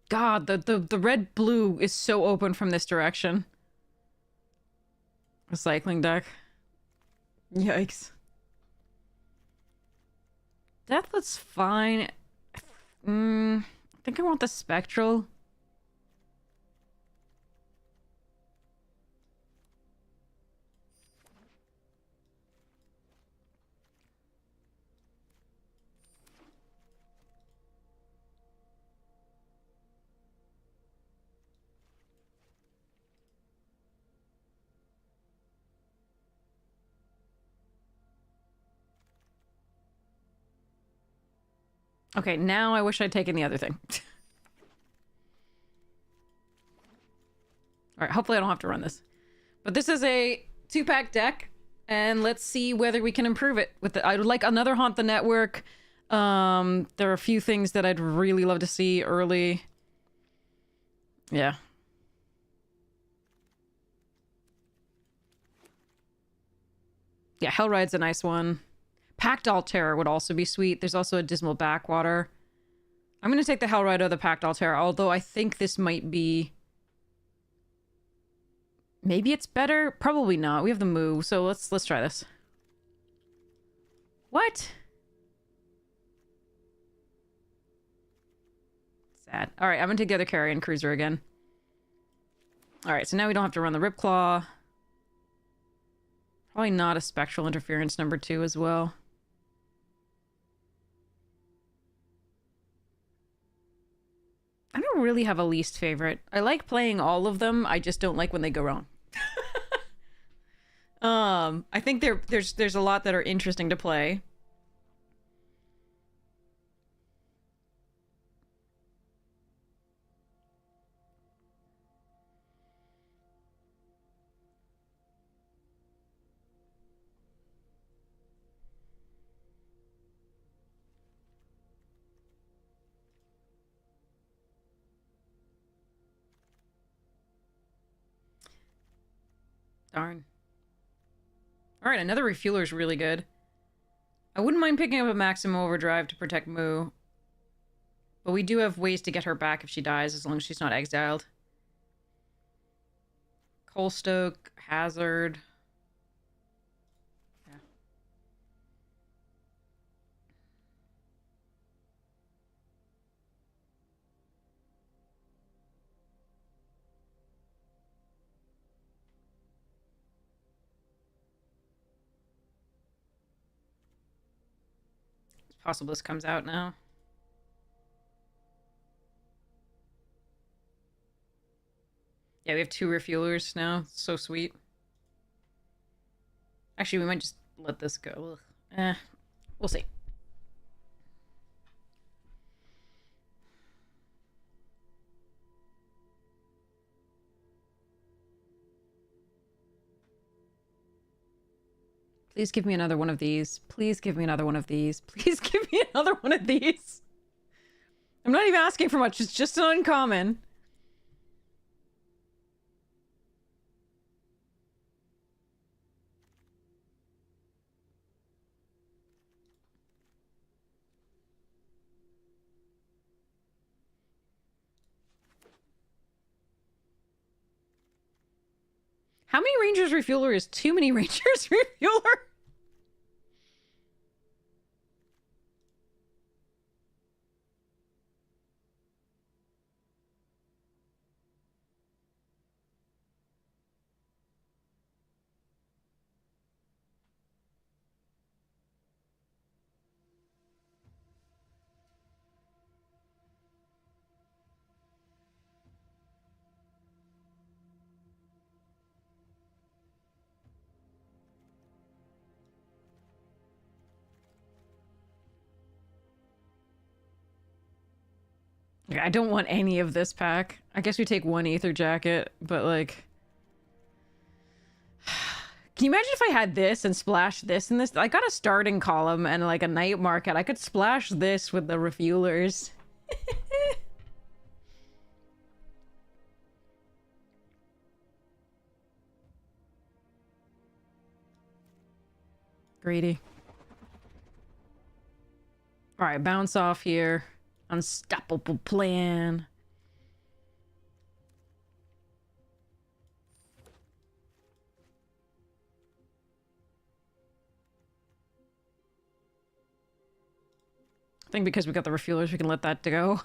[SPEAKER 1] God, the red blue is so open from this direction. Recycling deck. Yikes. Deathless fine. I think I want the spectral. Okay, now I wish I'd taken the other thing. Alright, hopefully I don't have to run this. But this is a 2-pack deck, and let's see whether we can improve it. I would like another Haunt the Network. There are a few things that I'd really love to see early. Yeah. Yeah, Hellride's a nice one. Packed Altera would also be sweet. There's also a Dismal Backwater. I'm going to take the Hellrider of the Packed Altera, although I think this might be... Maybe it's better? Probably not. We have the Moo, so let's try this. What? Sad. Alright, I'm going to take the other Carrion Cruiser again. Alright, so now we don't have to run the Ripclaw. Probably not a Spectral Interference number 2 as well. I don't really have a least favorite. I like playing all of them, I just don't like when they go wrong. I think there's a lot that are interesting to play. Darn. Alright, another refueler is really good. I wouldn't mind picking up a Maximum Overdrive to protect Moo. But we do have ways to get her back if she dies, as long as she's not exiled. Coalstoke, Hazard. Yeah. It's possible this comes out now. Yeah, we have 2 refuelers now. So sweet. Actually, we might just let this go. We'll see. Please give me another one of these. Please give me another one of these. Please give me another one of these. I'm not even asking for much. It's just an uncommon. How many Rangers Refueler is too many Rangers Refueler? I don't want any of this pack. I guess we take 1 Aether Jacket, but like... Can you imagine if I had this and splash this and this? I got a starting column and like a night market. I could splash this with the refuelers. Greedy. Alright, bounce off here. Unstoppable plan. I think because we got the refuelers, we can let that go.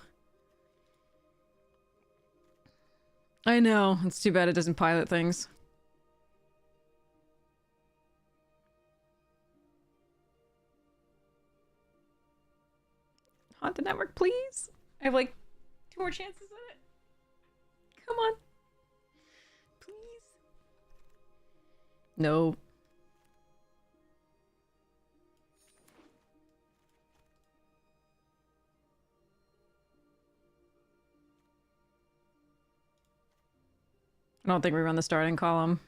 [SPEAKER 1] I know. It's too bad it doesn't pilot things. Haunt the network, please. I have like 2 more chances at it. Come on. Please. No. I don't think we run the starting column.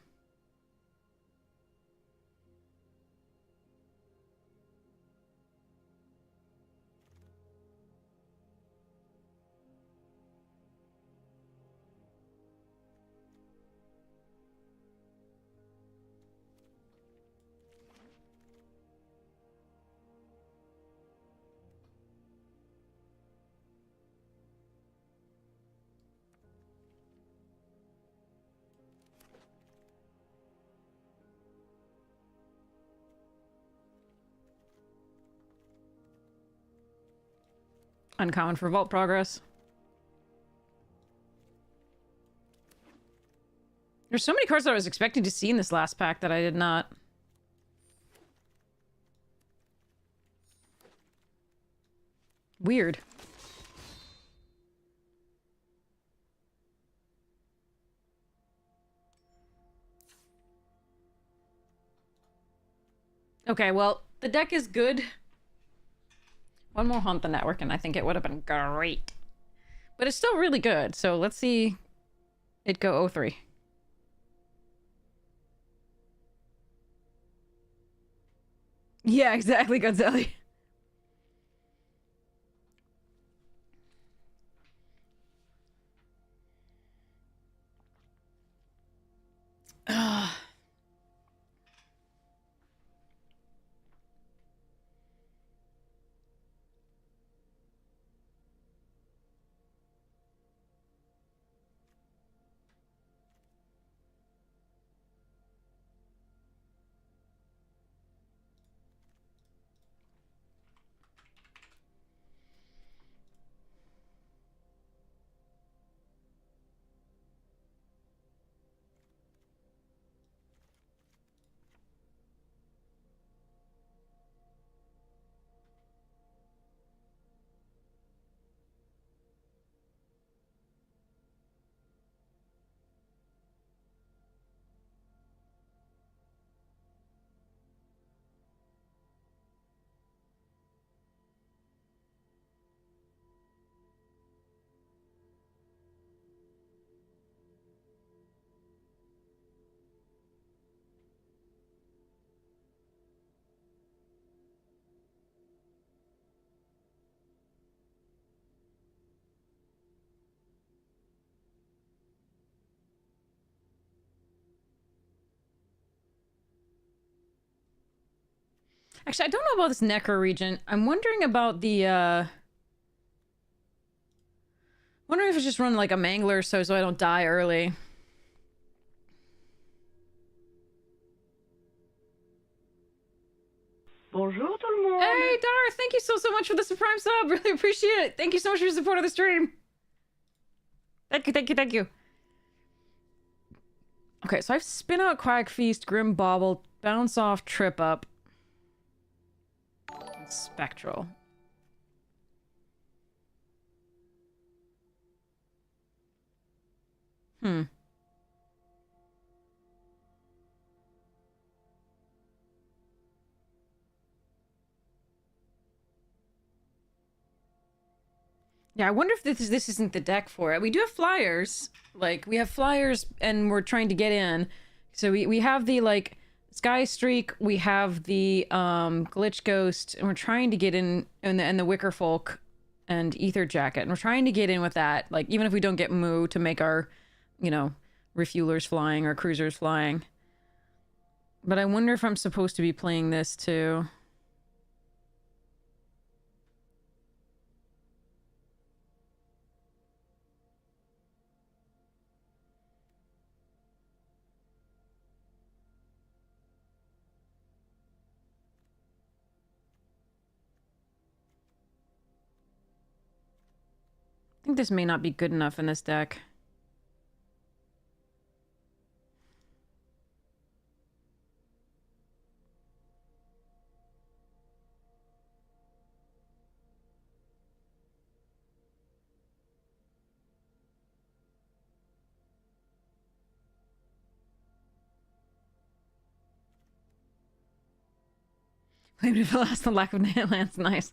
[SPEAKER 1] Uncommon for Vault Progress. There's so many cards that I was expecting to see in this last pack that I did not. Weird. Okay, well, the deck is good. One more Haunt the Network, and I think it would have been great. But it's still really good, so let's see it go 0-3. Yeah, exactly, Gonzelli. Ugh. Actually, I don't know about this Necro region. I'm wondering about the, wondering if it's just run like a Mangler so I don't die early.
[SPEAKER 2] Bonjour tout le monde!
[SPEAKER 1] Hey, Dar, thank you so much for the Supreme sub. Really appreciate it. Thank you so much for your support of the stream. Thank you, thank you, thank you. Okay, so I've Spin Out, Quack Feast, Grim Bauble, Bounce Off, Trip Up, and Spectral. Hmm. Yeah, I wonder if this isn't the deck for it. We do have flyers. Like, we have flyers and we're trying to get in. So we have the, like, Sky Streak, we have the Glitch Ghost, and we're trying to get in, and the Wicker Folk and Ether Jacket. And we're trying to get in with that. Like, even if we don't get Moo to make our, you know, refuelers flying or cruisers flying. But I wonder if I'm supposed to be playing this too. I think this may not be good enough in this deck. Maybe if it lasts the lack of lands, nice.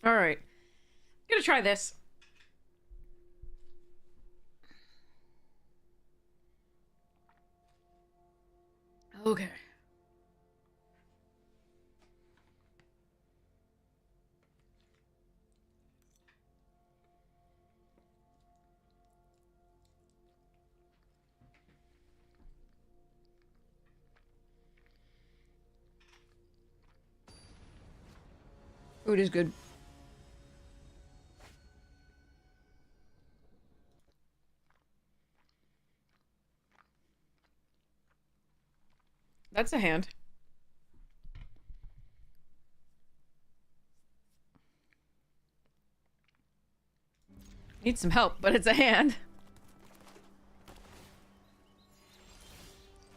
[SPEAKER 1] All right. I'm gonna try this. Okay. Food is good. That's a hand. Need some help, but it's a hand.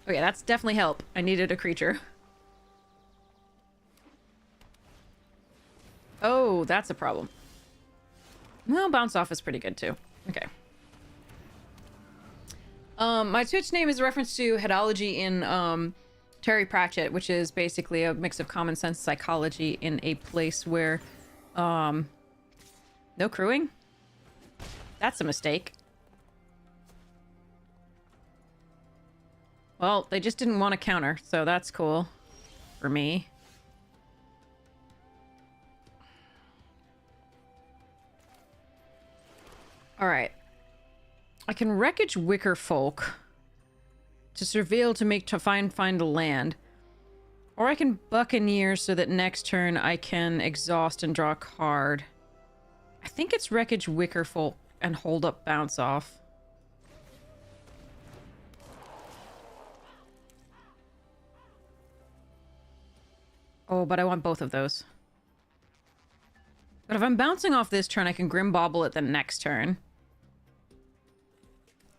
[SPEAKER 1] Okay, that's definitely help. I needed a creature. Oh, that's a problem. Well, bounce off is pretty good too. Okay. My Twitch name is a reference to headology in Terry Pratchett, which is basically a mix of common sense psychology in a place where no crewing? That's a mistake. Well, they just didn't want to counter, so that's cool for me. Alright. I can Wreckage Wicker Folk to surveil to make to find a land. Or I can Buccaneer so that next turn I can exhaust and draw a card. I think it's Wreckage Wicker Folk and hold up bounce off. Oh, but I want both of those. But if I'm bouncing off this turn, I can Grim Bobble it the next turn.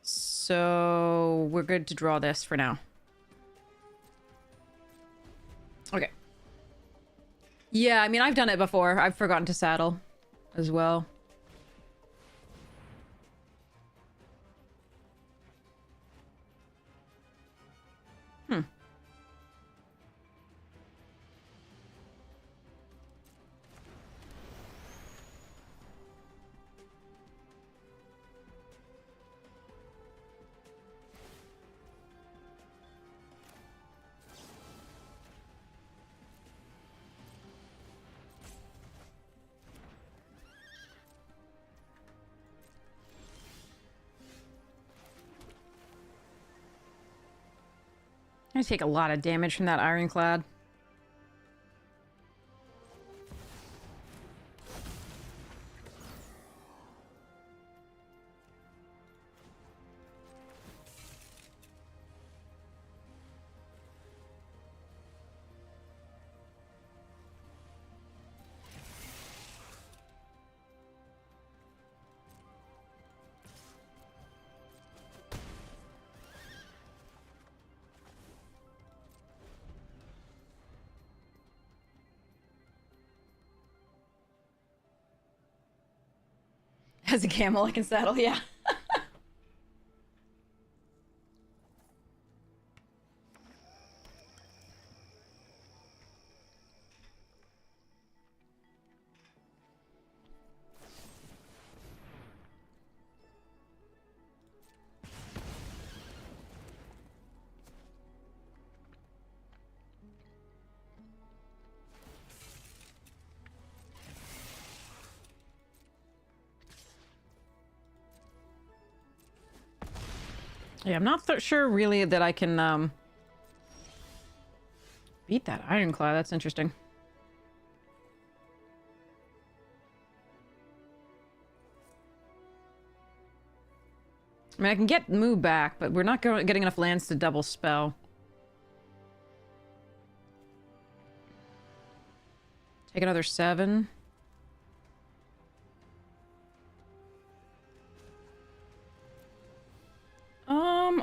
[SPEAKER 1] So we're good to draw this for now. Okay. Yeah, I mean, I've done it before. I've forgotten to saddle as well. I take a lot of damage from that Ironclad. As a camel, I can saddle, yeah. Yeah, I'm not sure really that I can beat that Ironclad. That's interesting. I mean, I can get Moo back, but we're not getting enough lands to double spell. Take another 7.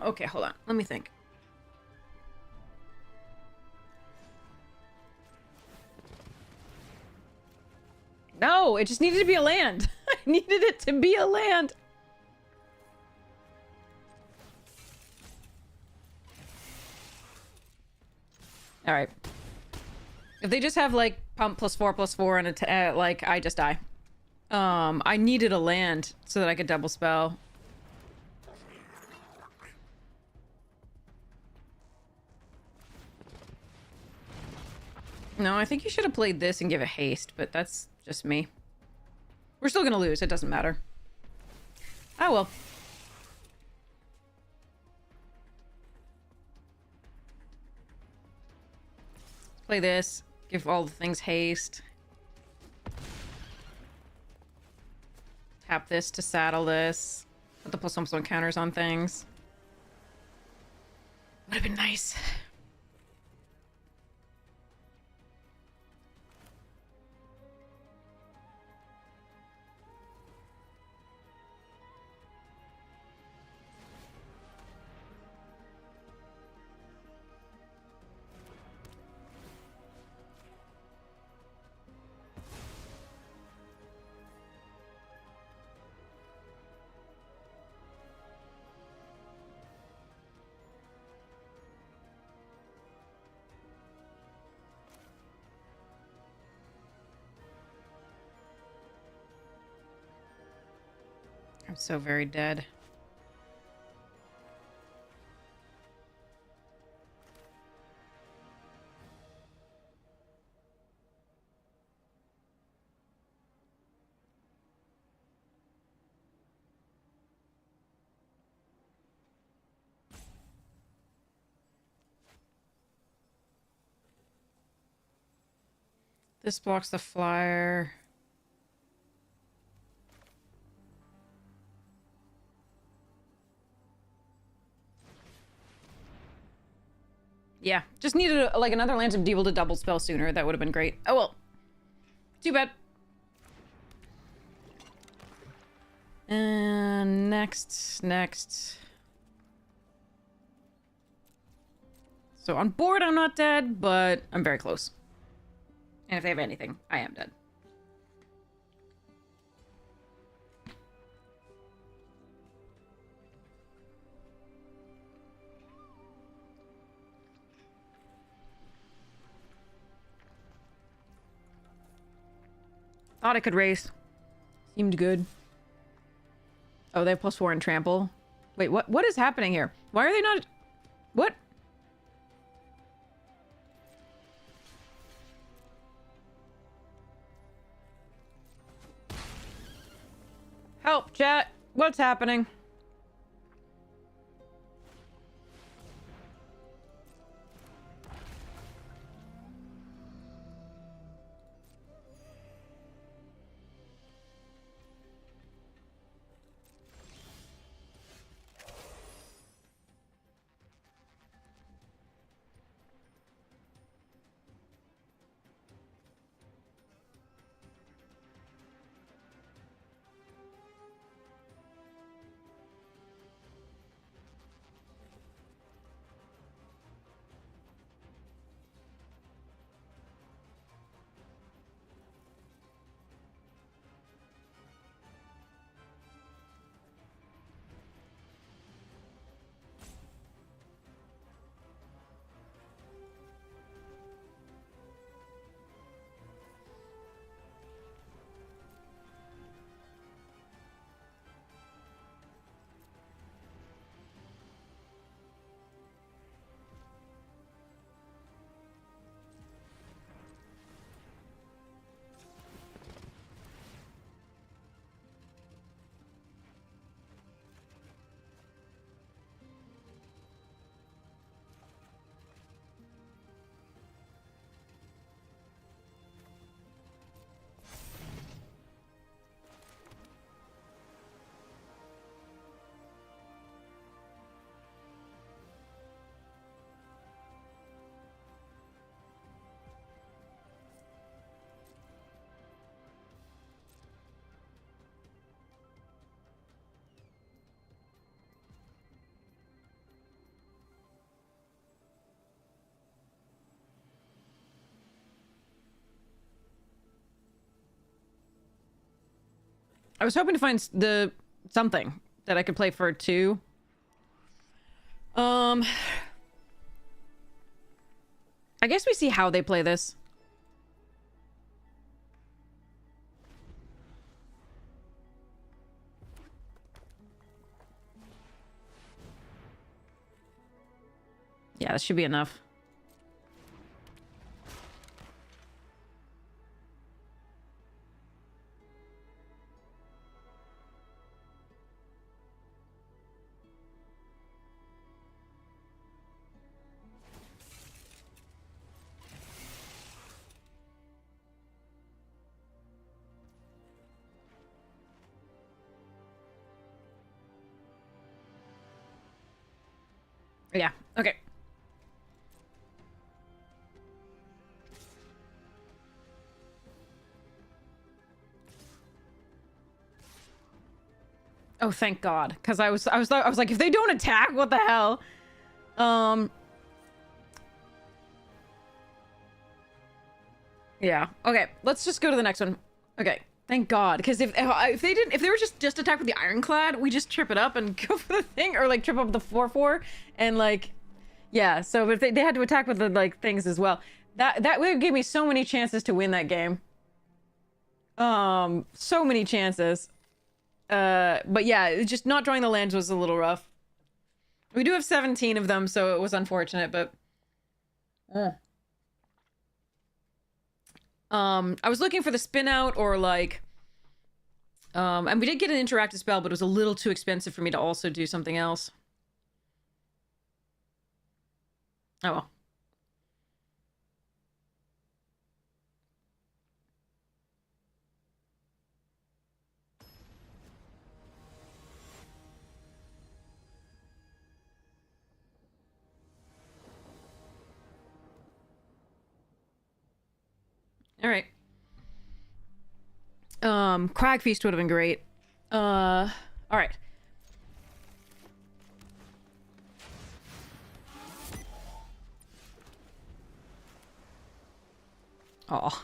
[SPEAKER 1] Okay, hold on. Let me think. No, it just needed to be a land. I needed it to be a land. All right. If they just have, like, pump +4/+4 and a like, I just die. I needed a land so that I could double spell. No, I think you should have played this and give it haste, but that's just me. We're still gonna lose, it doesn't matter. Oh well. Play this, give all the things haste. Tap this to saddle this. Put the +1/+1 counters on things. Would have been nice. I'm so very dead. This blocks the flyer. Yeah, just needed like another land to be able to double spell sooner. That would have been great. Oh well. Too bad. And next. So on board, I'm not dead, but I'm very close. And if they have anything, I am dead. Thought I could race. Seemed good. Oh, they have +4 and trample. Wait, what is happening here? Why are they not... What? Help, chat. What's happening? I was hoping to find something that I could play for 2. I guess we see how they play this. Yeah, that should be enough. Yeah, okay. Oh, thank God, because I was like, if they don't attack, what the hell? Yeah. Okay, let's just go to the next one. Okay, thank God, because if they were just attack with the Ironclad, we just trip it up and go for the thing, or like trip up the 4/4, and like, yeah. So if they had to attack with the like things as well, that would give me so many chances to win that game. So many chances. But yeah, just not drawing the lands was a little rough. We do have 17 of them, so it was unfortunate, but... I was looking for the spin out or like... and we did get an interactive spell, but it was a little too expensive for me to also do something else. Oh well. All right. Crag Feast would have been great. All right. Oh.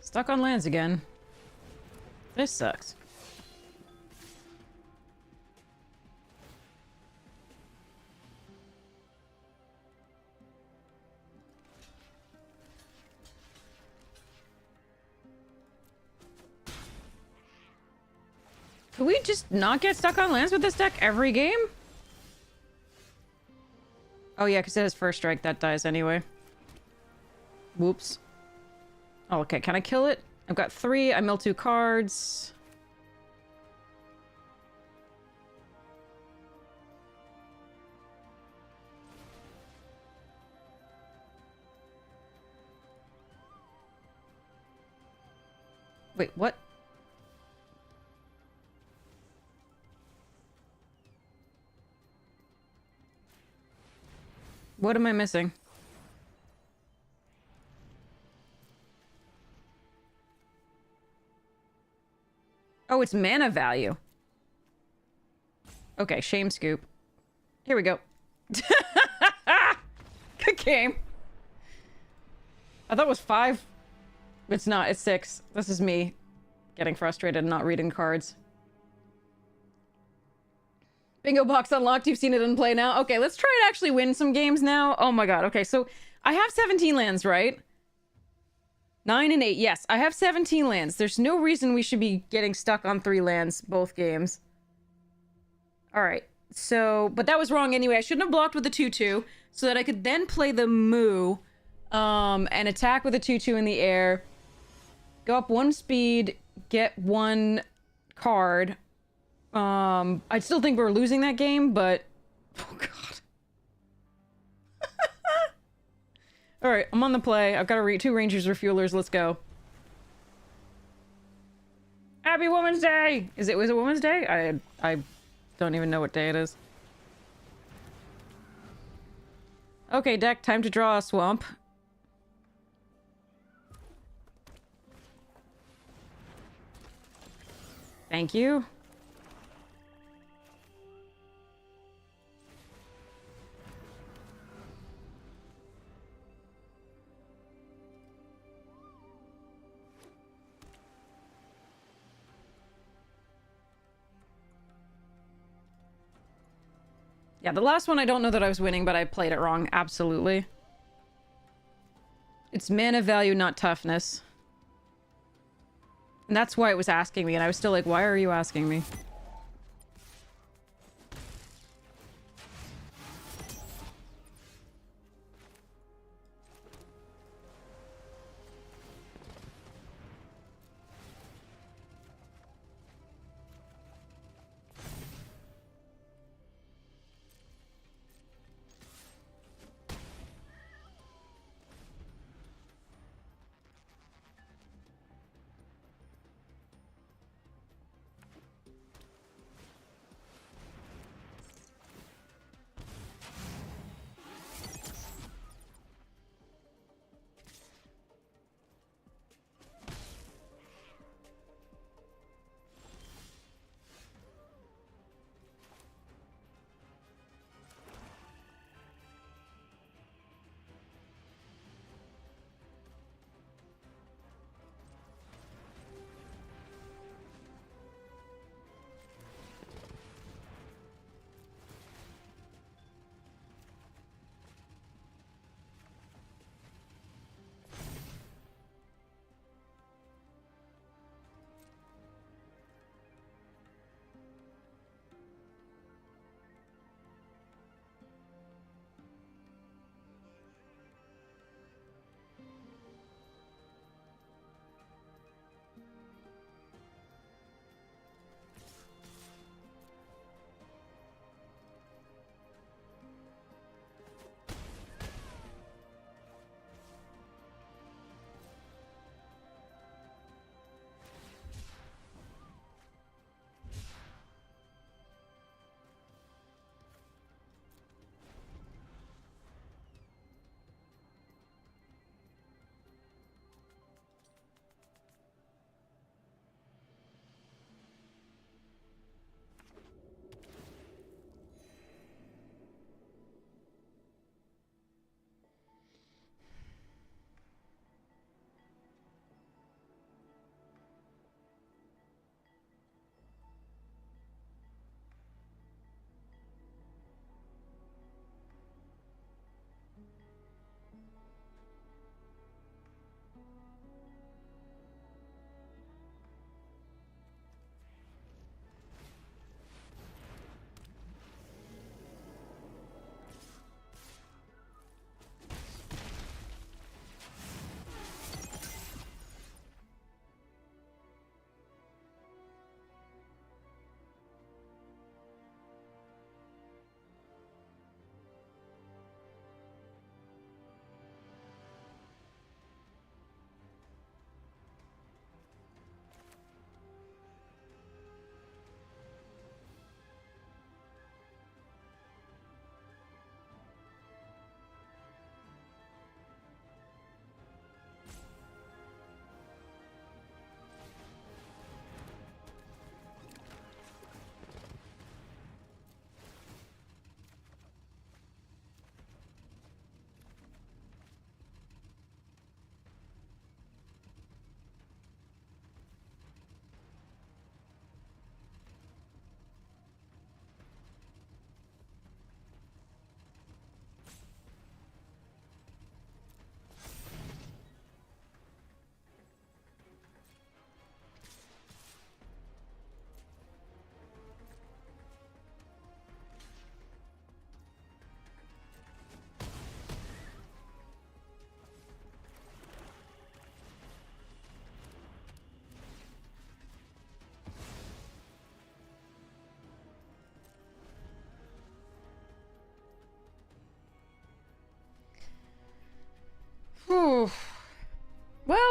[SPEAKER 1] Stuck on lands again. This sucks. Could we just not get stuck on lands with this deck every game? Oh yeah, because it has first strike, that dies anyway. Whoops. Oh, okay, can I kill it? I've got 3, I mill 2 cards. Wait, what? What am I missing? Oh, it's mana value. Okay, shame scoop. Here we go. Good game. I thought it was 5. It's not. It's 6. This is me getting frustrated and not reading cards. Bingo box unlocked. You've seen it in play now. Okay, let's try to actually win some games now. Oh my god. Okay, so I have 17 lands, right? 9 and 8. Yes, I have 17 lands. There's no reason we should be getting stuck on 3 lands both games. Alright, so... But that was wrong anyway. I shouldn't have blocked with a 2-2 so that I could then play the Moo and attack with a 2-2 in the air. Go up 1 speed, get 1 card. I still think we're losing that game, but... Oh, God. Alright, I'm on the play. I've got 2 Rangers Refuelers. Let's go. Happy Women's Day! Was it Women's Day? I don't even know what day it is. Okay, deck. Time to draw a swamp. Thank you. Yeah, the last one I don't know that I was winning, but I played it wrong. Absolutely. It's mana value, not toughness. And that's why it was asking me, and I was still like, why are you asking me?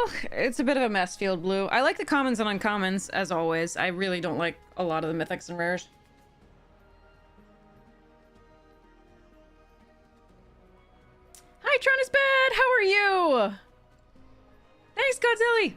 [SPEAKER 1] Well, it's a bit of a mess, Field Blue. I like the commons and uncommons, as always. I really don't like a lot of the mythics and rares. Hi, Tron is bad! How are you? Thanks, Godzilla!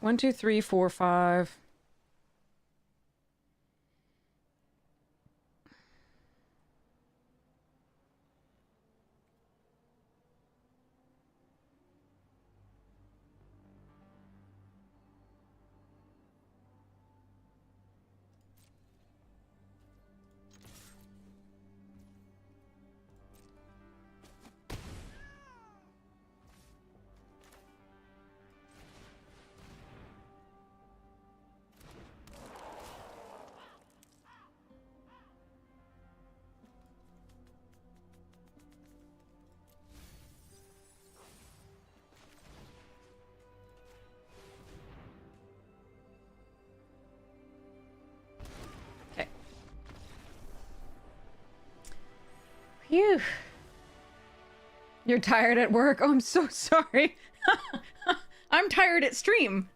[SPEAKER 1] One, two, three, four, five. Phew. You're tired at work? Oh, I'm so sorry. I'm tired at stream.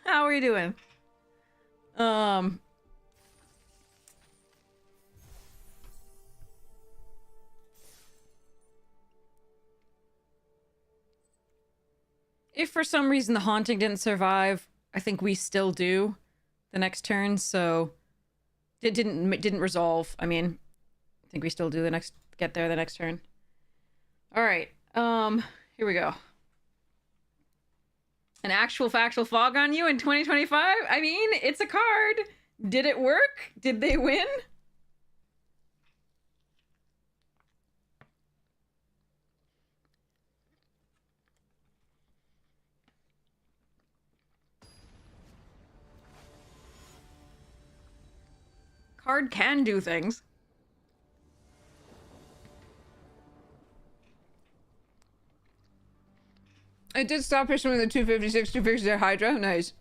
[SPEAKER 1] How are you doing? If for some reason the haunting didn't survive, I think we still do the next turn, so it didn't resolve. I mean, I think we still do get there the next turn. All right. Here we go. An actual factual fog on you in 2025? I mean, it's a card. Did it work? Did they win? Card can do things. It did stop issuing the 256 to fix their Hydra. Nice.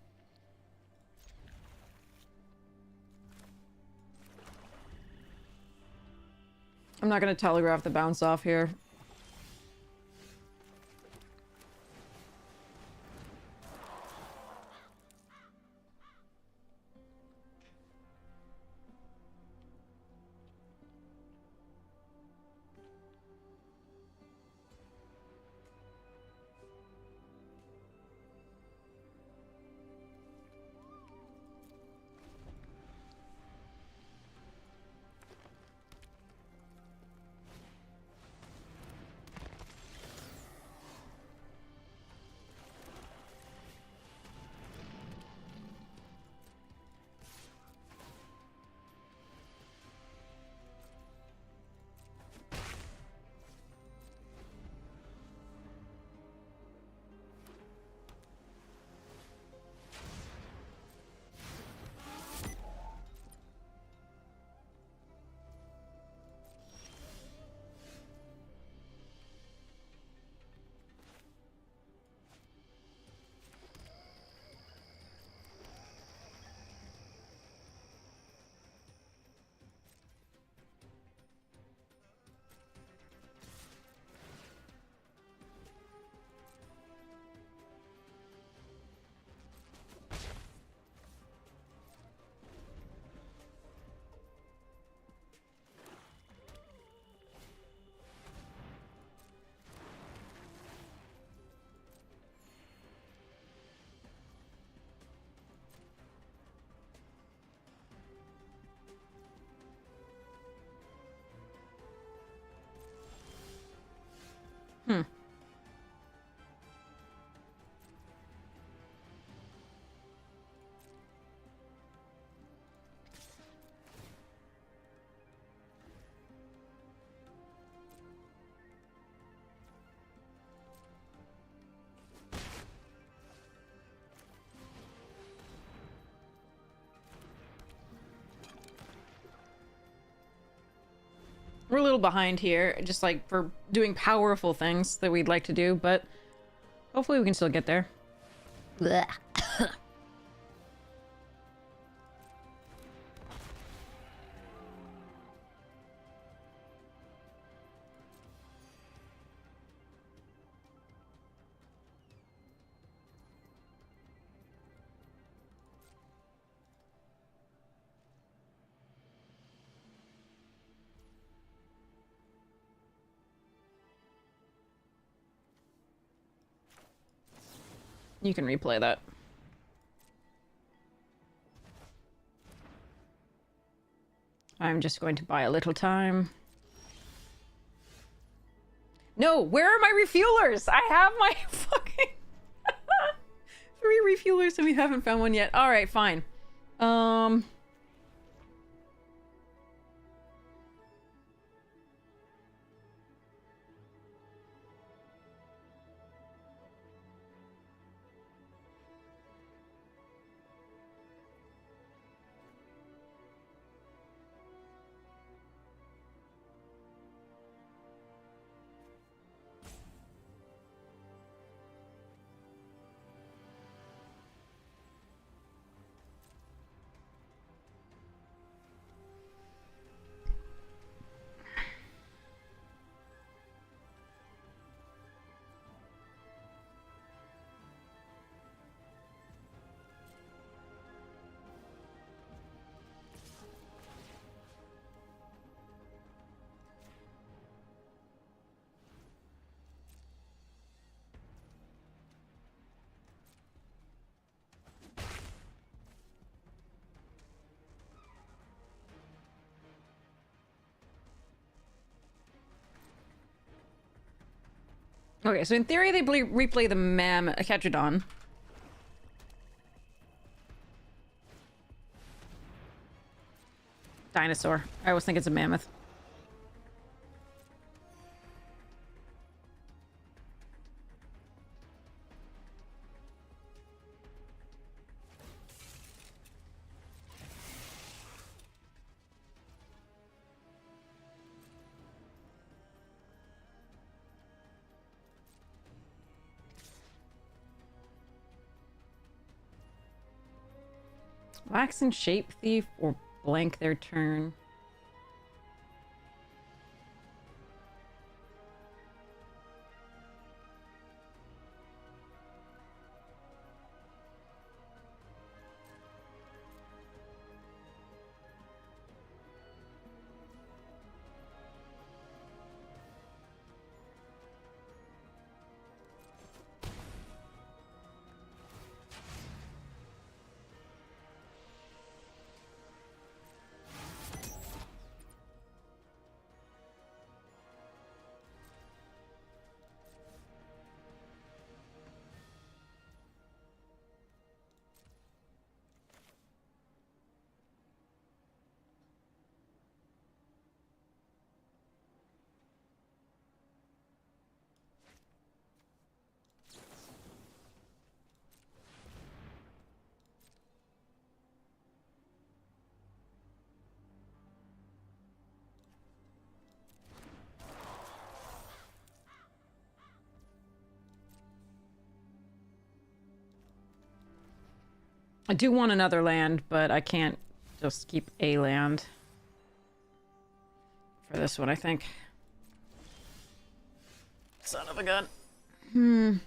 [SPEAKER 1] I'm not gonna telegraph the bounce off here. We're a little behind here, just like for doing powerful things that we'd like to do, but hopefully we can still get there. Blech. You can replay that. I'm just going to buy a little time. No, where are my refuelers? I have my fucking 3 refuelers and we haven't found one yet. All right, fine. Okay, so in theory they replay the Catrodon. Dinosaur. I always think it's a mammoth. Wax and Shape Thief or blank their turn. I do want another land, but I can't just keep a land for this one, I think. Son of a gun.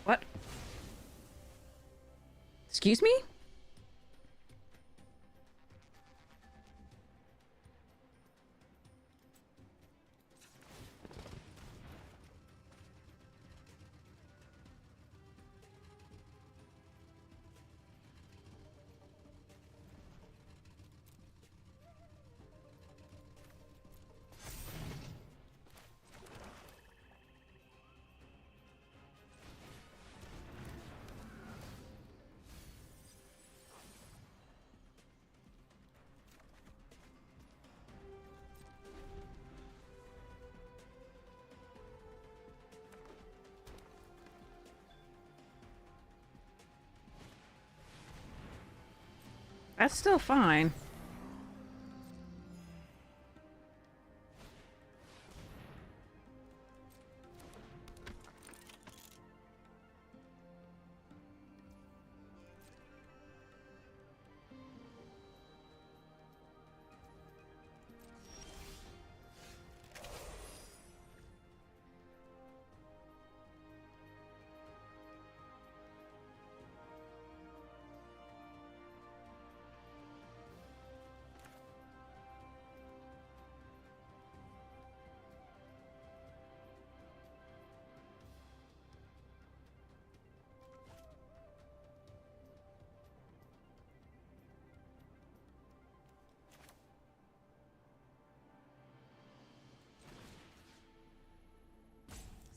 [SPEAKER 1] What? Excuse me? That's still fine.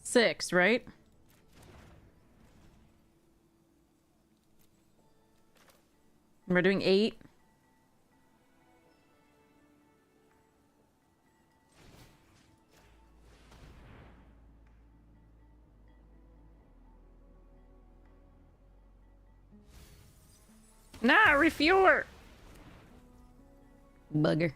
[SPEAKER 1] Six, right? We're doing 8. Nah, refueler! Bugger.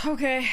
[SPEAKER 1] Okay.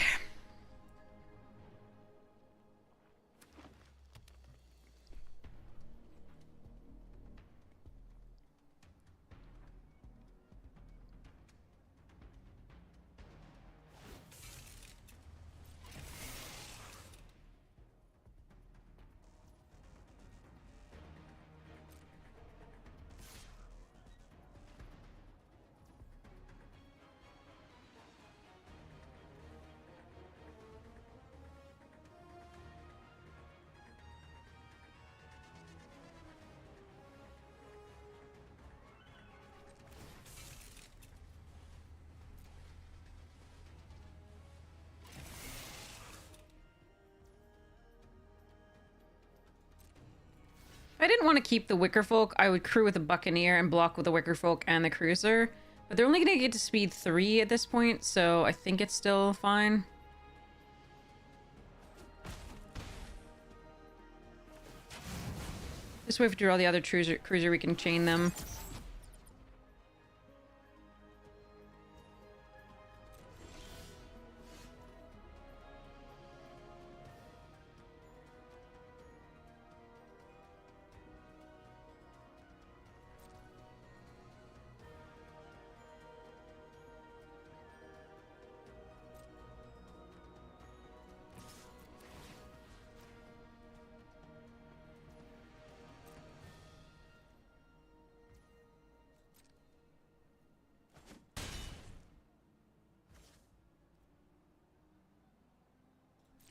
[SPEAKER 1] If I didn't want to keep the Wicker Folk, I would crew with the Buccaneer and block with the Wicker Folk and the Cruiser. But they're only going to get to speed 3 at this point, so I think it's still fine. This way, if we draw the other cruiser, we can chain them.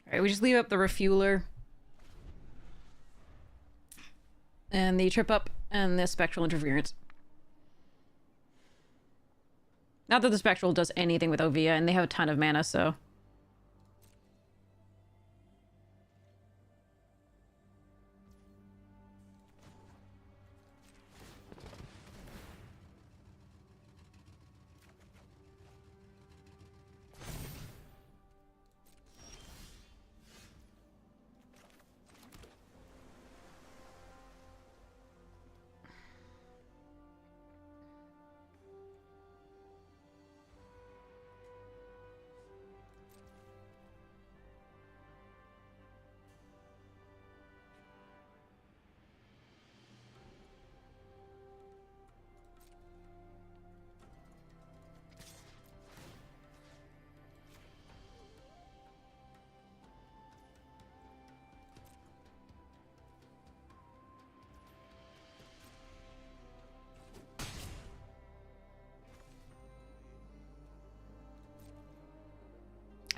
[SPEAKER 1] Alright, we just leave up the Refueler. And the Trip Up and the Spectral Interference. Not that the Spectral does anything with Ovia, and they have a ton of mana, so...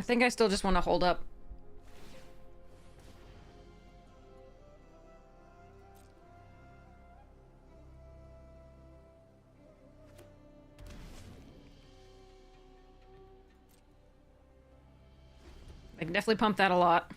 [SPEAKER 1] think I still just want to hold up. I can definitely pump that a lot.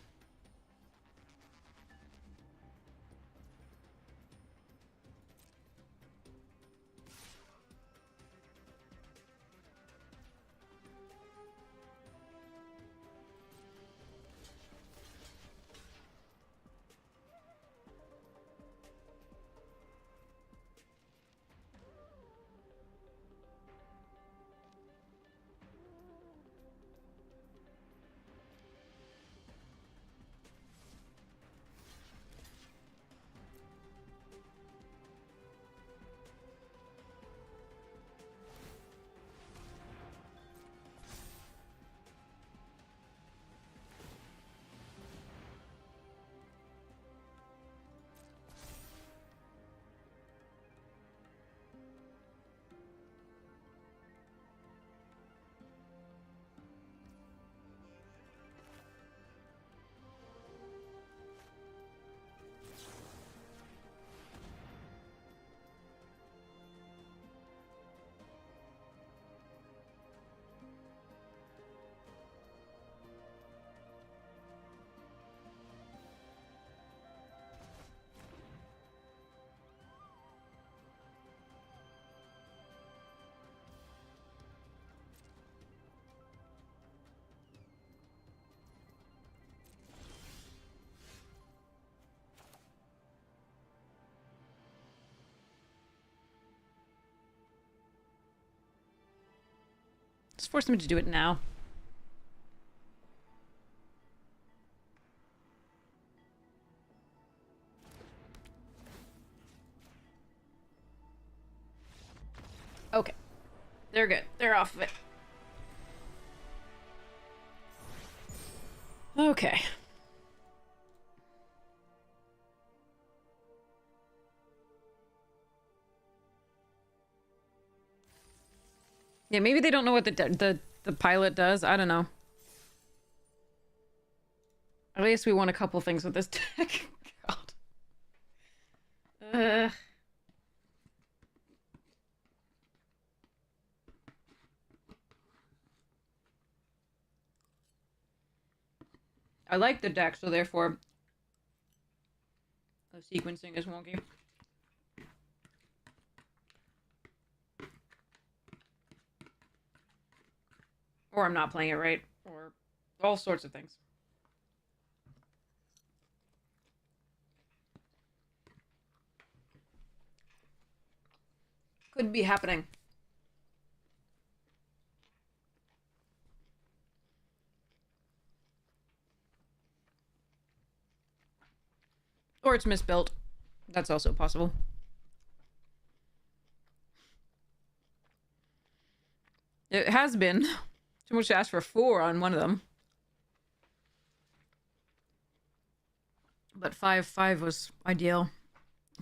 [SPEAKER 1] Just force them to do it now. Okay. They're good. They're off of it. Okay. Yeah, maybe they don't know what the pilot does. I don't know. At least we won a couple things with this deck. God. I like the deck, so therefore the sequencing is wonky. Or I'm not playing it right, or all sorts of things. Could be happening. Or it's misbuilt. That's also possible. It has been. Too much to ask for 4 on one of them. But 5 was ideal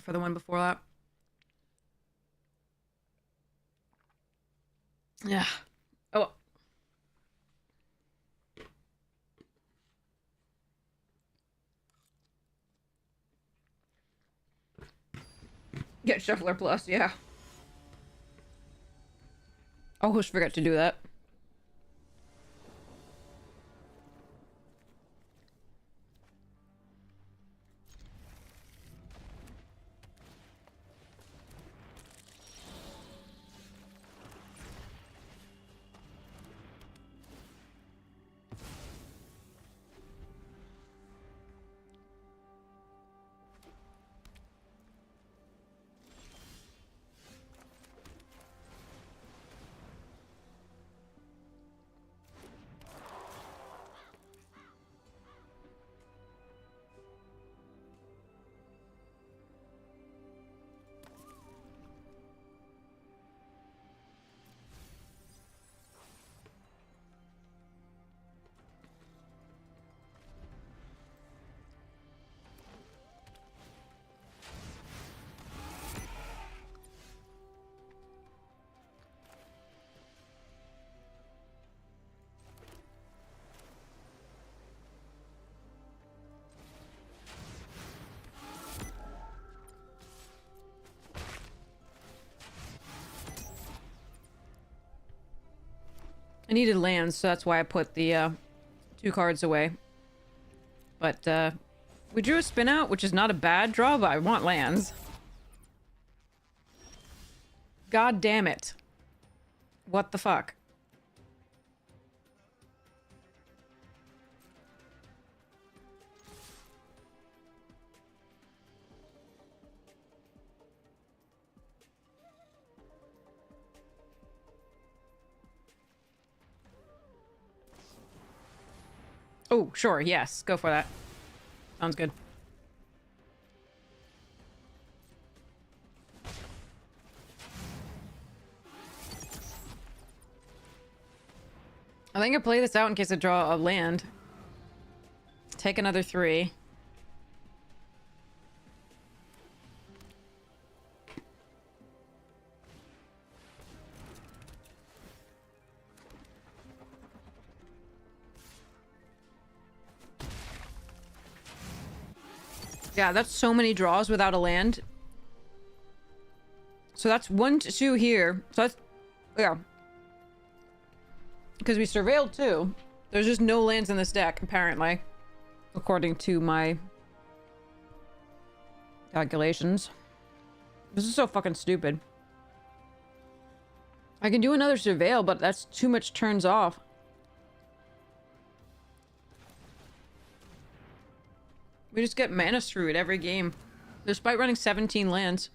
[SPEAKER 1] for the one before that. Yeah. Oh. Get Shuffler Plus, yeah. I always forget to do that. I needed lands, so that's why I put the 2 cards away. But we drew a spin out, which is not a bad draw, but I want lands. God damn it. What the fuck? Oh, sure, yes. Go for that. Sounds good. I think I play this out in case I draw a land. Take another 3. Yeah, that's so many draws without a land. So that's 1, 2 here. So that's... yeah. Because we surveilled too. There's just no lands in this deck, apparently. According to my calculations. This is so fucking stupid. I can do another surveil, but that's too much turns off. We just get mana screwed every game. Despite running 17 lands.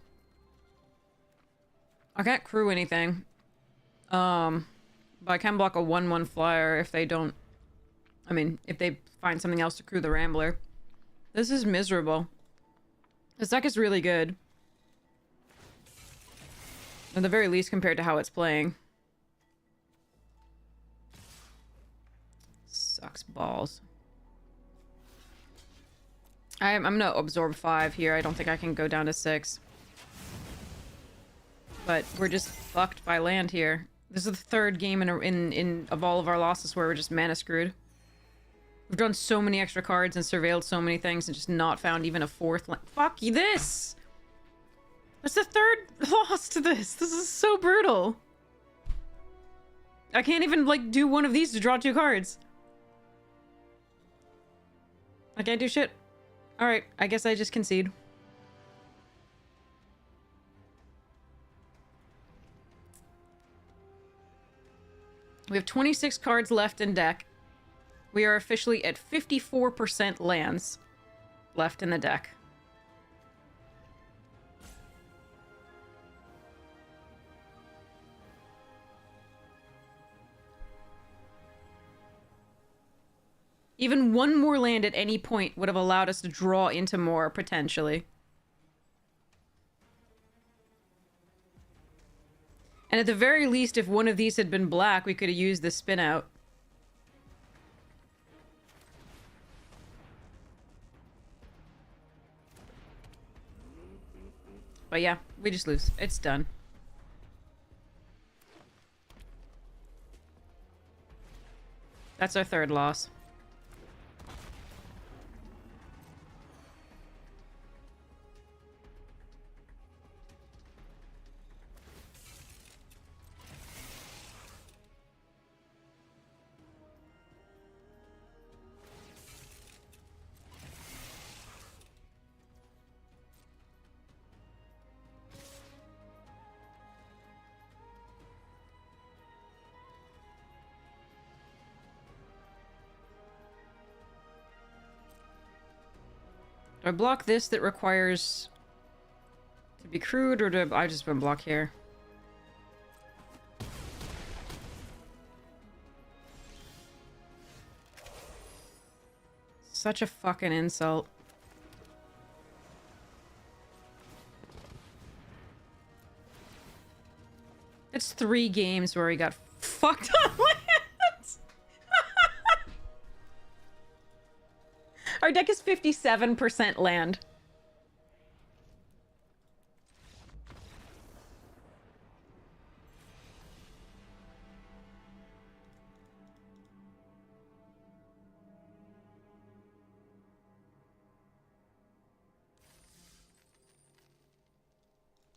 [SPEAKER 1] I can't crew anything. But I can block a 1/1 flyer if they don't... I mean, if they find something else to crew the Rambler. This is miserable. This deck is really good. At the very least compared to how it's playing. Sucks balls. I'm gonna absorb 5 here. I don't think I can go down to 6. But we're just fucked by land here. This is the 3rd game in of all of our losses where we're just mana screwed. We've drawn so many extra cards and surveilled so many things and just not found even a 4th land. Fuck this! That's the 3rd loss to this. This is so brutal. I can't even, like, do one of these to draw 2 cards. I can't do shit. Alright, I guess I just concede. We have 26 cards left in deck. We are officially at 54% lands left in the deck. Even one more land at any point would have allowed us to draw into more, potentially. And at the very least, if one of these had been black, we could have used the spin out. But yeah, we just lose. It's done. That's our 3rd loss. Do I block this that requires to be crewed, or do I just block here? Such a fucking insult. It's 3 games where he got fucked on lands. Our deck is 57% land.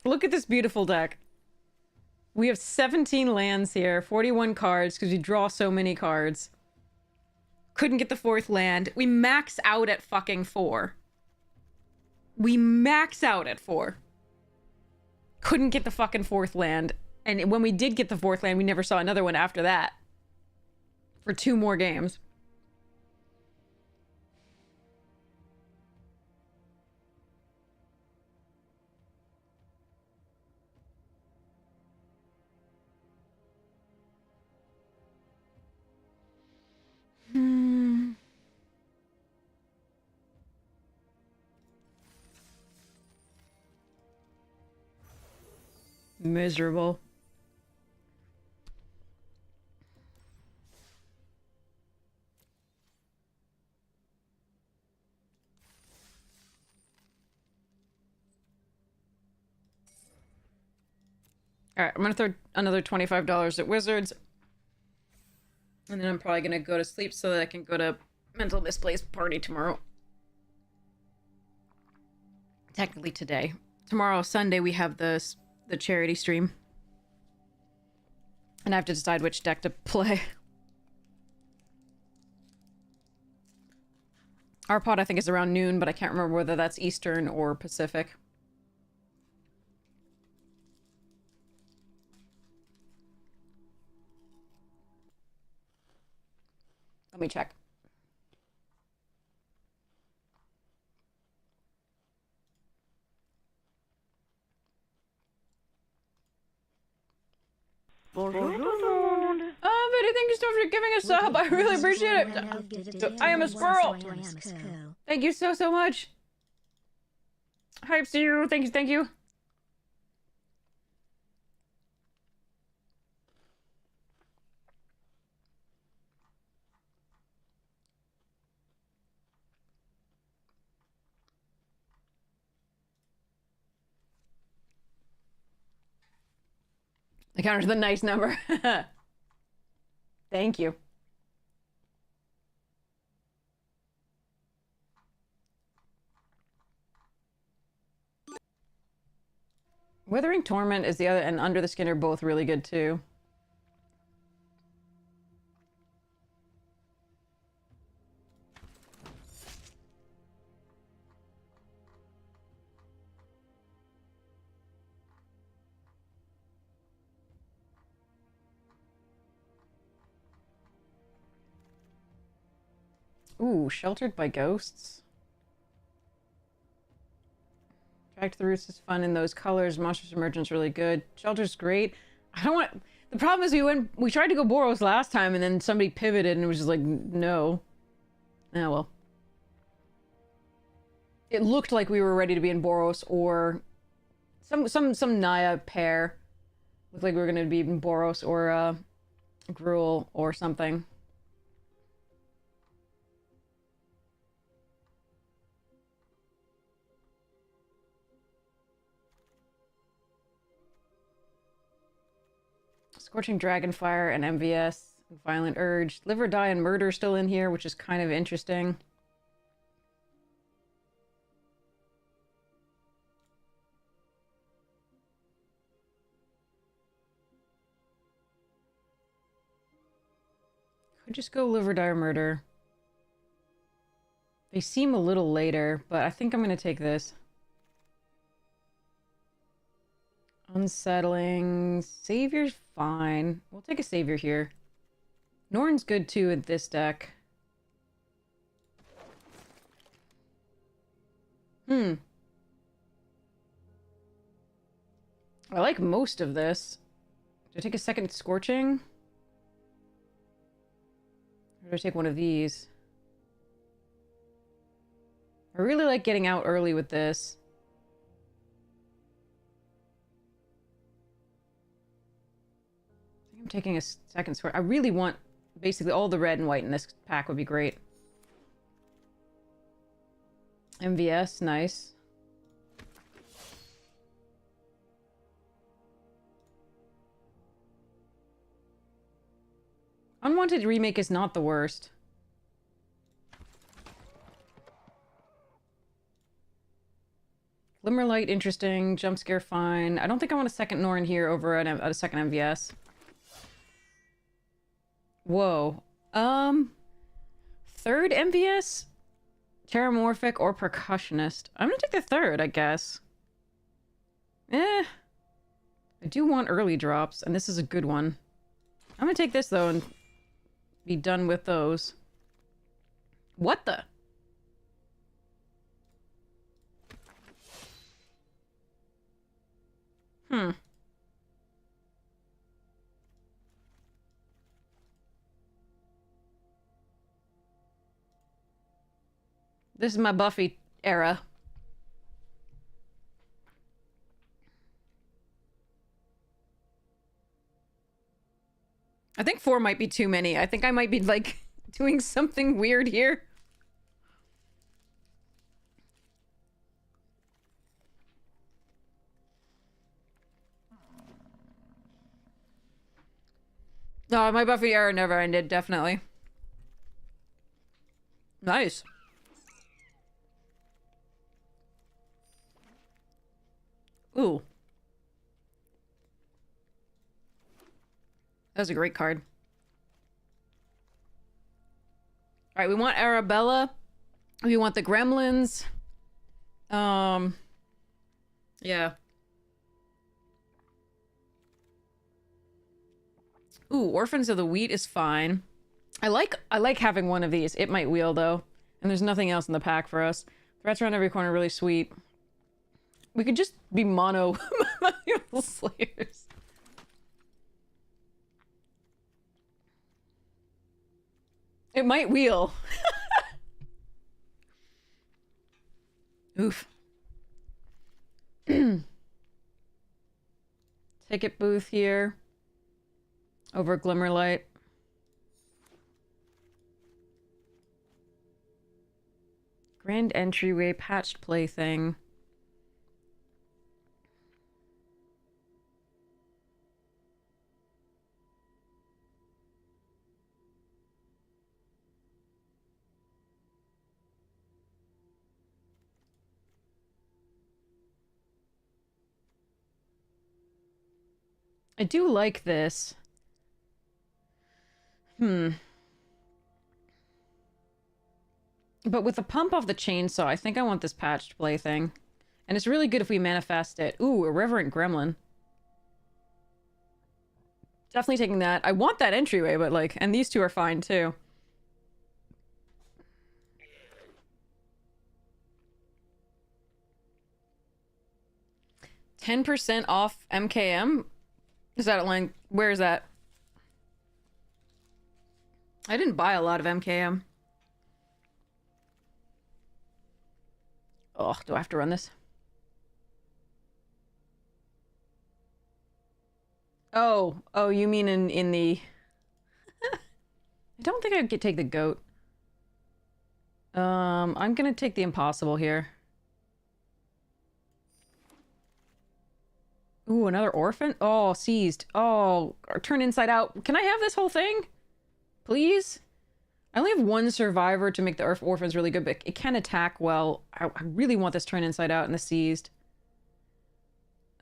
[SPEAKER 1] Look at this beautiful deck. We have 17 lands here, 41 cards, because we draw so many cards. Couldn't get the 4th land. We max out at fucking 4. We max out at 4. Couldn't get the fucking 4th land. And when we did get the 4th land, we never saw another one after that. For 2 more games. Miserable. Alright, I'm gonna throw another $25 at Wizards. And then I'm probably gonna go to sleep so that I can go to Mental Misplaced Party tomorrow. Technically today. Tomorrow, Sunday, we have the charity stream. And I have to decide which deck to play. Our pod, I think, is around noon, but I can't remember whether that's Eastern or Pacific. Let me check. Betty, thank you so much for giving a sub. I really appreciate it. I am a squirrel. Thank you so much. Hypes to you. Thank you. I counted the nice number. Thank you. Withering Torment is the other, and Under the Skin are both really good too. Ooh, Sheltered by Ghosts. Track to the Roots is fun in those colors. Monsters Emergence really good. Shelter's great. I don't want... The problem is we tried to go Boros last time and then somebody pivoted and it was just like, no. Oh, well. It looked like we were ready to be in Boros or some Naya pair. Looked like we were going to be in Boros or Gruul or something. Scorching Dragonfire and MVS, Violent Urge. Live or Die and Murder still in here, which is kind of interesting. Could just go Live or Die or Murder. They seem a little later, but I think I'm going to take this. Unsettling. Savior's fine. We'll take a Savior here. Norn's good too in this deck. I like most of this. Do I take a second Scorching? Or do I take one of these? I really like getting out early with this. I'm taking a second Scorch. I really want basically all the red and white in this pack would be great. MVS, nice. Unwanted Remake is not the worst. Glimmerlight, interesting. Jump scare, fine. I don't think I want a second Norn here over a second MVS. Whoa. Third MVS? Terramorphic or Percussionist? I'm gonna take the third, I guess. I do want early drops, and this is a good one. I'm gonna take this, though, and be done with those. What the? This is my Buffy era. I think 4 might be too many. I think I might be, like, doing something weird here. No, my Buffy era never ended, definitely. Nice. Ooh. That was a great card. Alright, we want Arabella. We want the Gremlins. Yeah. Ooh, Orphans of the Wheat is fine. I like having one of these. It might wheel, though. And there's nothing else in the pack for us. Threats around every corner, really sweet. We could just be mono Slayers. It might wheel. Oof. Ticket booth here. Over Glimmerlight. Grand entryway, patched plaything. I do like this. But with the pump off the chainsaw, I think I want this patched plaything. And it's really good if we manifest it. Ooh, Irreverent Gremlin. Definitely taking that. I want that entryway, but like, and these two are fine too. $10% off MKM? Is that a line? Where is that? I didn't buy a lot of MKM. Oh, do I have to run this? Oh, you mean in the... I don't think I could take the goat. I'm gonna take the impossible here. Ooh, another orphan? Oh, seized. Oh, or turn inside out. Can I have this whole thing? Please? I only have one survivor to make the orphans really good, but it can attack well. I really want this turn inside out and the seized.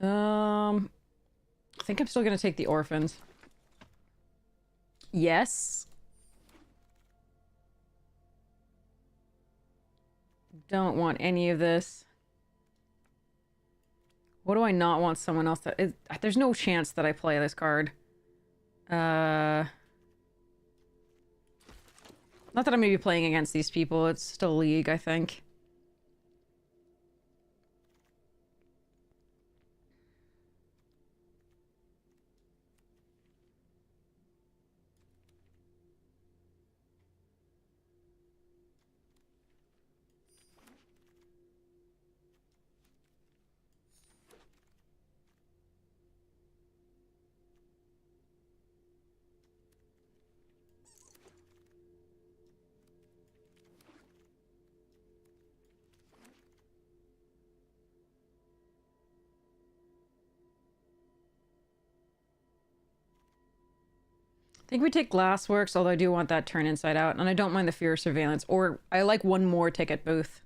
[SPEAKER 1] I think I'm still gonna take the orphans. Yes. Don't want any of this. What do I not want someone else to... there's no chance that I play this card. Not that I'm going to be playing against these people. It's still League, I think. I think we take Glassworks, although I do want that turn inside out, and I don't mind the Fear of Surveillance, or I like one more ticket booth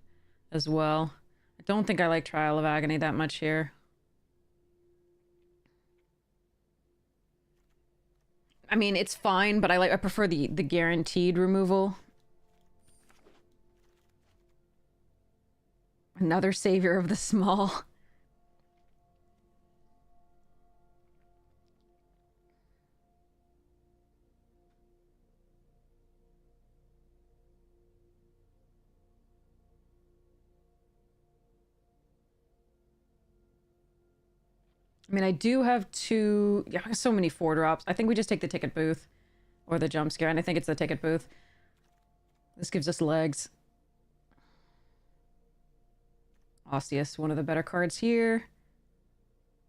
[SPEAKER 1] as well. I don't think I like Trial of Agony that much here. I mean, it's fine, but I prefer the guaranteed removal. Another savior of the small. I mean, I do have two... Yeah, so many 4-drops. I think we just take the ticket booth. Or the jump scare, and I think it's the ticket booth. This gives us legs. Osseous, one of the better cards here.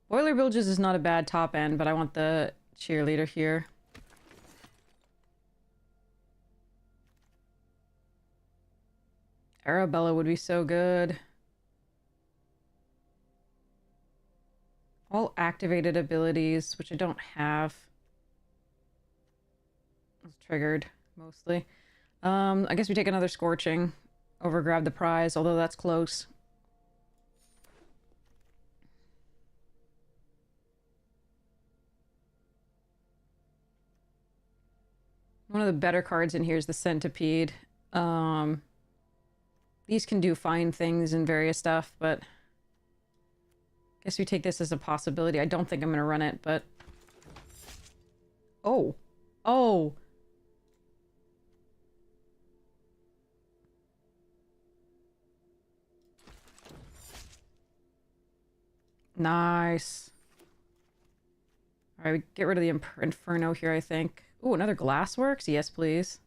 [SPEAKER 1] Boiler Bilges is not a bad top end, but I want the cheerleader here. Arabella would be so good. All activated abilities, which I don't have. It's triggered, mostly. I guess we take another Scorching. Overgrab the prize, although that's close. One of the better cards in here is the Centipede. These can do fine things and various stuff, but... I guess we take this as a possibility. I don't think I'm gonna run it, but... Oh. Oh! Nice. Alright, we get rid of the Inferno here, I think. Ooh, another Glassworks? Yes, please.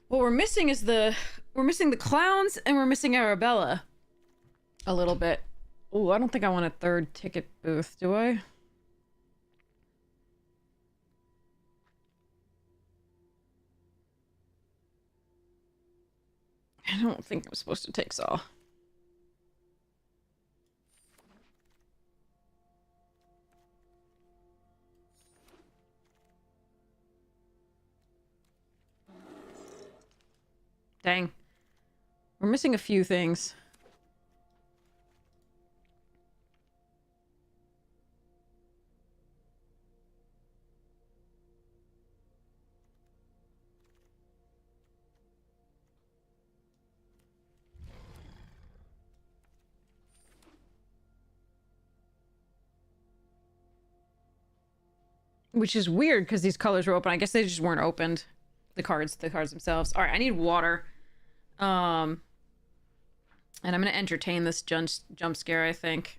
[SPEAKER 1] What we're missing is we're missing the clowns and we're missing Arabella. A little bit. Oh, I don't think I want a third ticket booth, do I? I don't think I'm supposed to take Saw. Dang. We're missing a few things. Which is weird because these colors were open. I guess they just weren't opened. The cards themselves. All right, I need water. And I'm gonna entertain this jump scare, I think.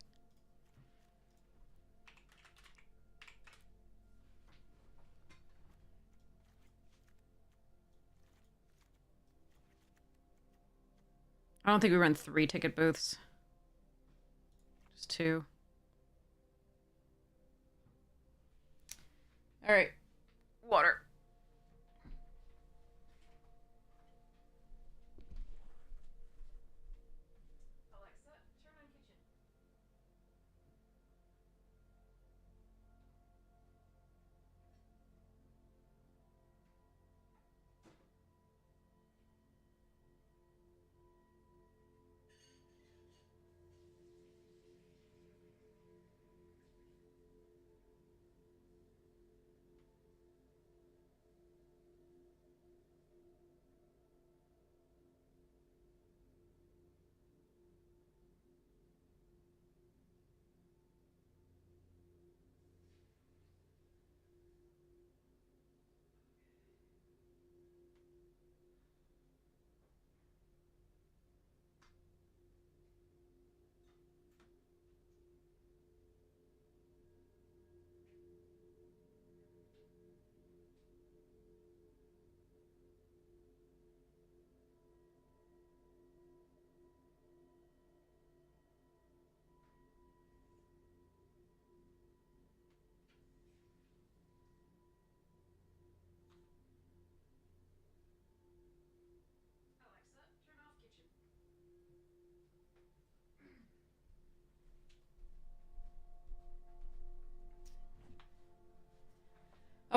[SPEAKER 1] I don't think we run 3 ticket booths. Just 2. All right, water. Alexa, turn on kitchen.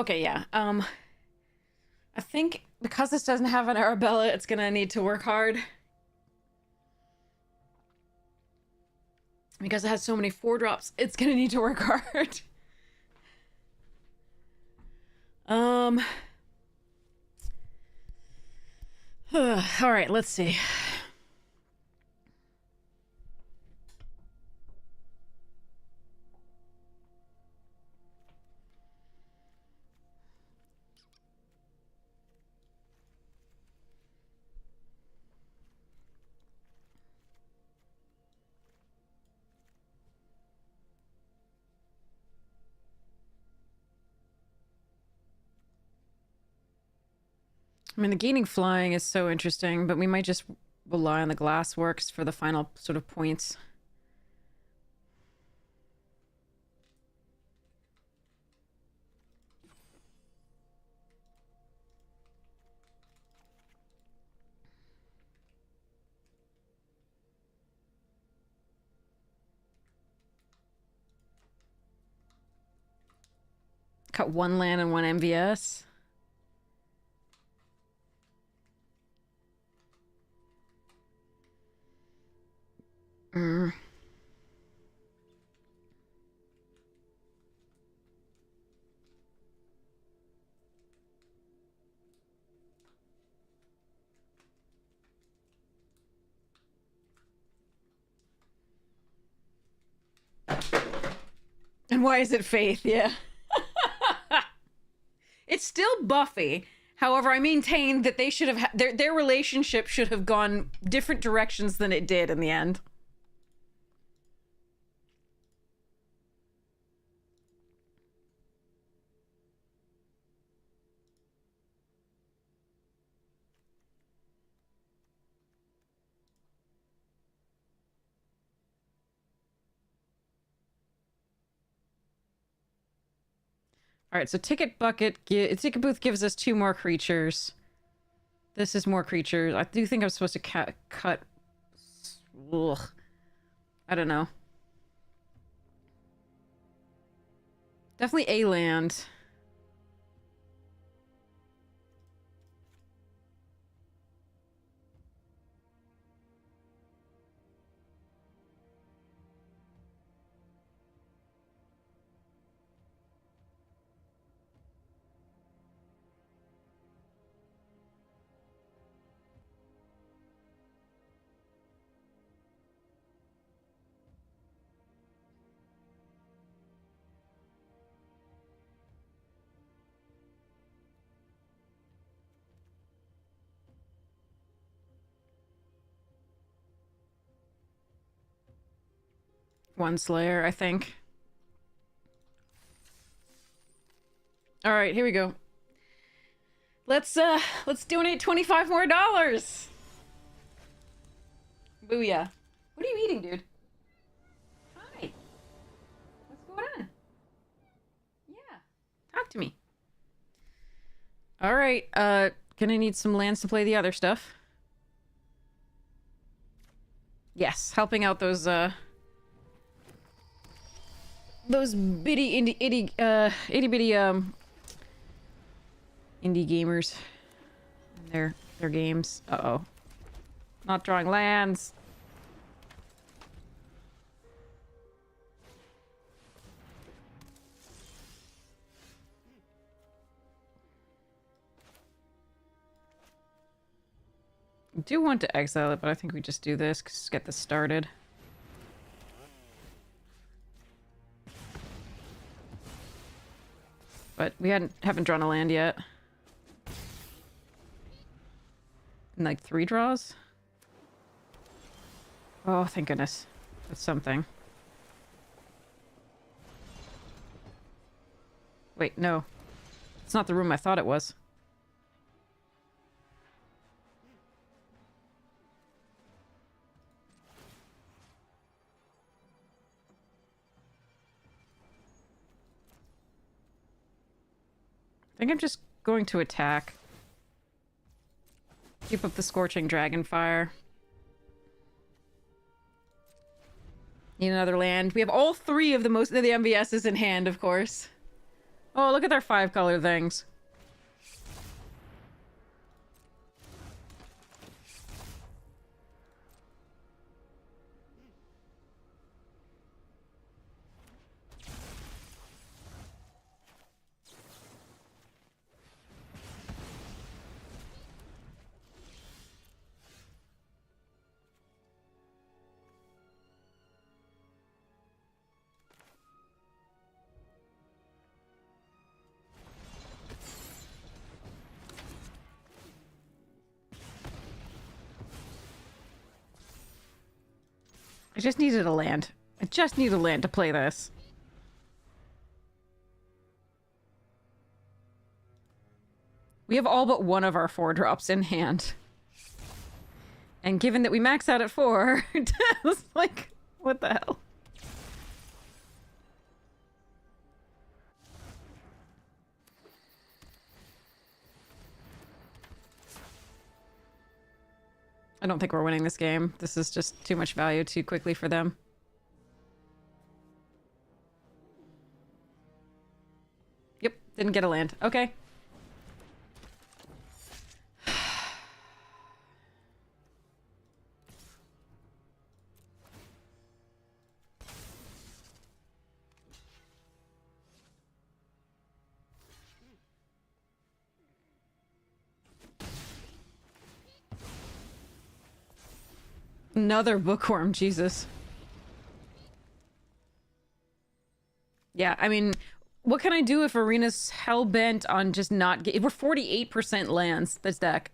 [SPEAKER 1] Okay, yeah. I think because this doesn't have an Arabella, it's gonna need to work hard. Because it has so many 4-drops, it's gonna need to work hard. All right, let's see. I mean, the gaining flying is so interesting, but we might just rely on the glass works for the final sort of points. Cut 1 land and 1 MVS. Mm. And why is it Faith? Yeah. It's still Buffy. However, I maintain that they should have their relationship should have gone different directions than it did in the end. All right, so ticket booth gives us 2 more creatures. This is more creatures. I do think I'm supposed to cut. Ugh. I don't know. Definitely a land. One Slayer, I think. All right, here we go. Let's donate $25 more. Booyah. What are you eating, dude? Hi. What's going on? Yeah. Talk to me. All right, gonna need some lands to play the other stuff. Yes, helping out those bitty itty bitty indie gamers and their games. Uh-oh. Not drawing lands. I do want to exile it, but I think we just do this to get this started. But we haven't drawn a land yet. In like 3 draws? Oh, thank goodness. That's something. Wait, no. It's not the room I thought it was. I think I'm just going to attack. Keep up the Scorching Dragonfire. Need another land. We have all 3 of the MVSs in hand, of course. Oh, look at their 5-color things. I just needed a land. I just need a land to play this. We have all but one of our 4-drops in hand. And given that we max out at 4, it's like, what the hell? I don't think we're winning this game. This is just too much value too quickly for them. Yep, didn't get a land. Okay. Another bookworm, Jesus. Yeah, I mean, what can I do if Arena's hell-bent on just not get... We're 48% lands, this deck.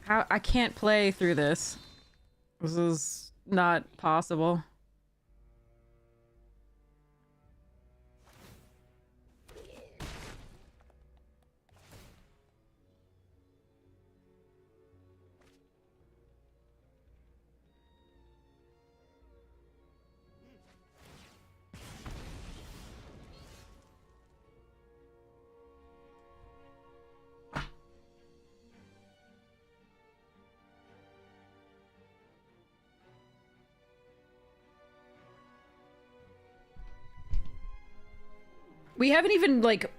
[SPEAKER 1] How... I can't play through this. This is not possible. We haven't even, like,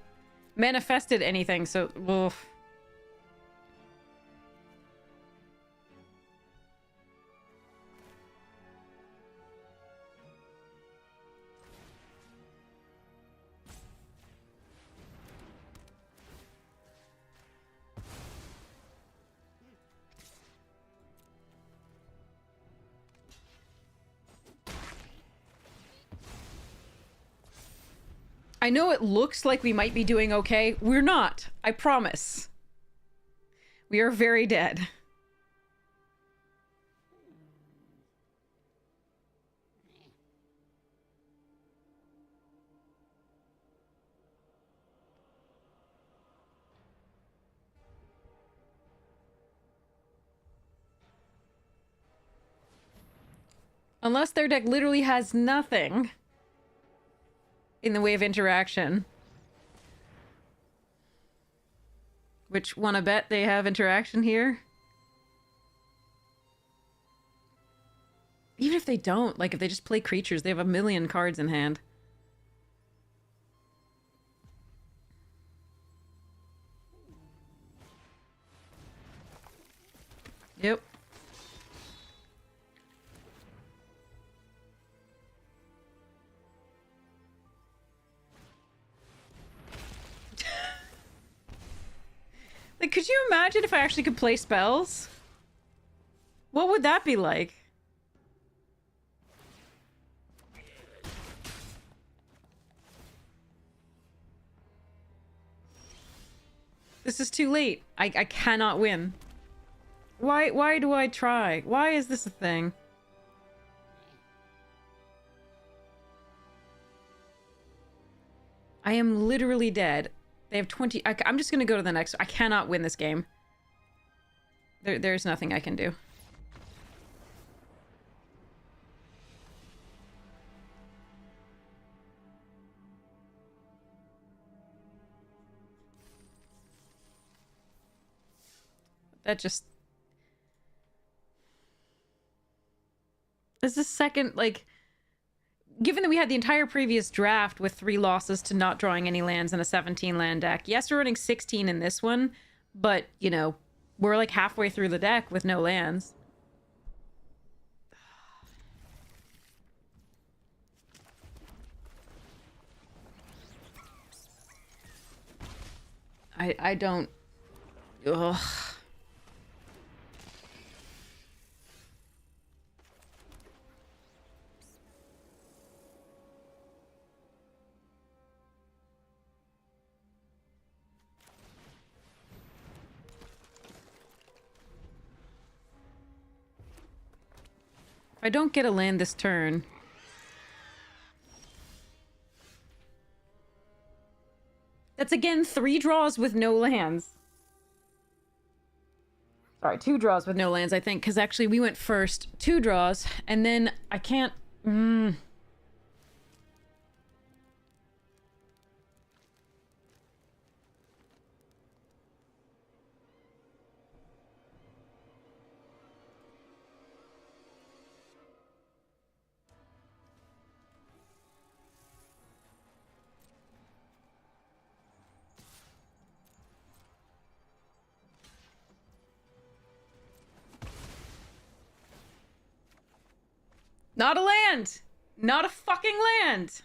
[SPEAKER 1] manifested anything, so... Oof. I know it looks like we might be doing okay. We're not. I promise. We are very dead. Unless their deck literally has nothing in the way of interaction. Which, wanna bet they have interaction here? Even if they don't, like if they just play creatures, they have a million cards in hand. Yep. Like, could you imagine if I actually could play spells? What would that be like? This is too late. I cannot win. Why do I try? Why is this a thing? I am literally dead. They have 20... I'm just gonna go to the next... I cannot win this game. There's nothing I can do. That just... This is second, like... given that we had the entire previous draft with 3 losses to not drawing any lands in a 17 land deck, yes, we're running 16 in this one, but, you know, we're like halfway through the deck with no lands. I don't... Ugh. If I don't get a land this turn... That's again 3 draws with no lands. Sorry, 2 draws with no lands, I think, because actually we went first. 2 draws, and then I can't... Not a land! Not a fucking land!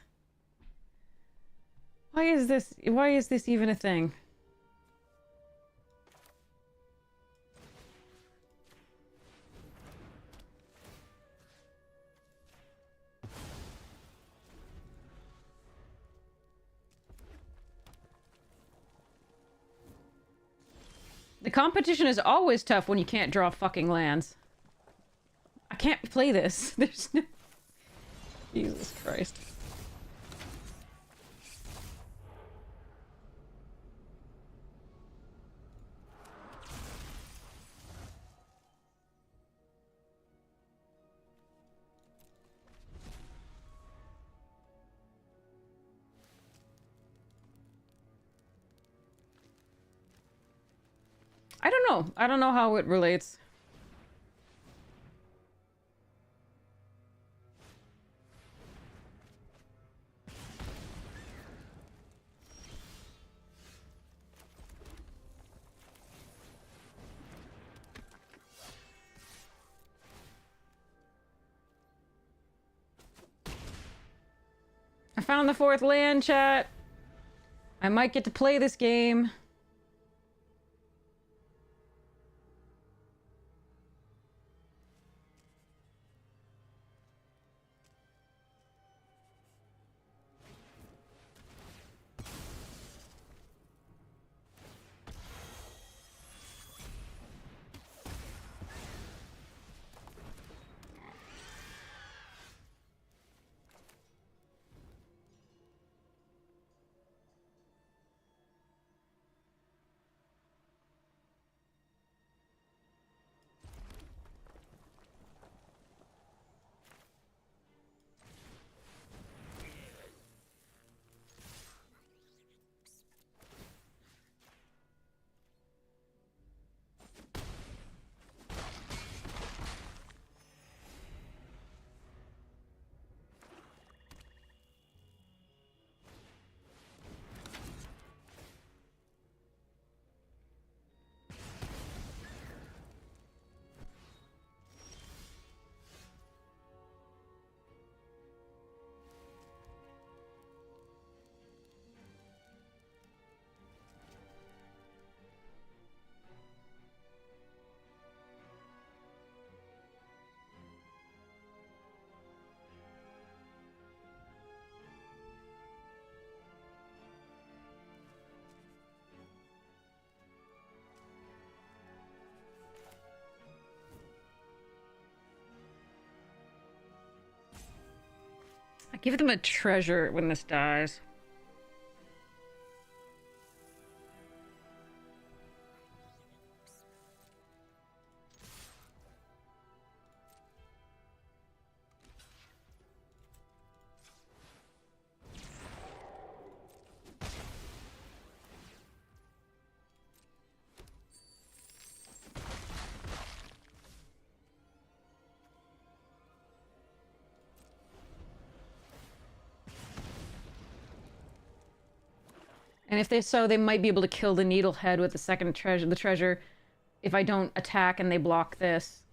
[SPEAKER 1] Why is this even a thing? The competition is always tough when you can't draw fucking lands. I can't play this. There's no... Jesus Christ. I don't know. I don't know how it relates. I found the 4th land, chat. I might get to play this game. I give them a treasure when this dies. And if they so, they might be able to kill the Needlehead with the second treasure, if I don't attack and they block this.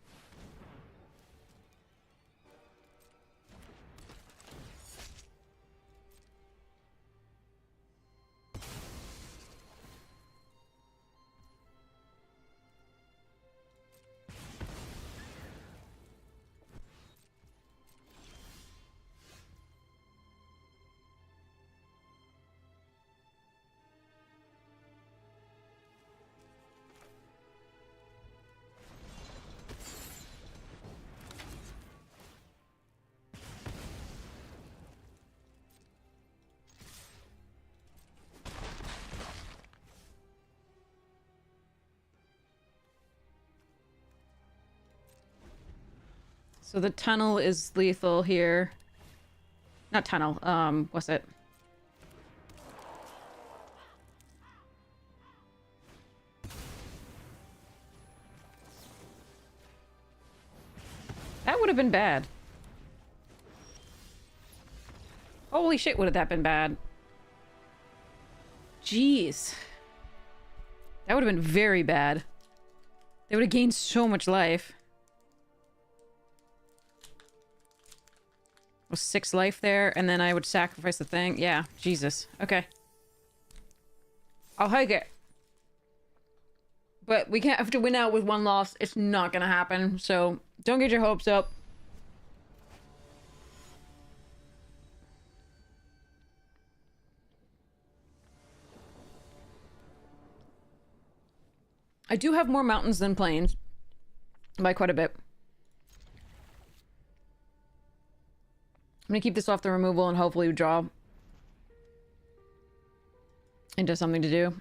[SPEAKER 1] So the tunnel is lethal here. Not tunnel, what's it? That would have been bad. Holy shit, would have that been bad. Jeez. That would have been very bad. They would have gained so much life. Was 6 life there, and then I would sacrifice the thing. Yeah, Jesus. Okay. I'll take it. But we can't have to win out with 1 loss. It's not gonna happen, so don't get your hopes up. I do have more mountains than plains. By quite a bit. I'm gonna keep this off the removal and hopefully draw into something to do.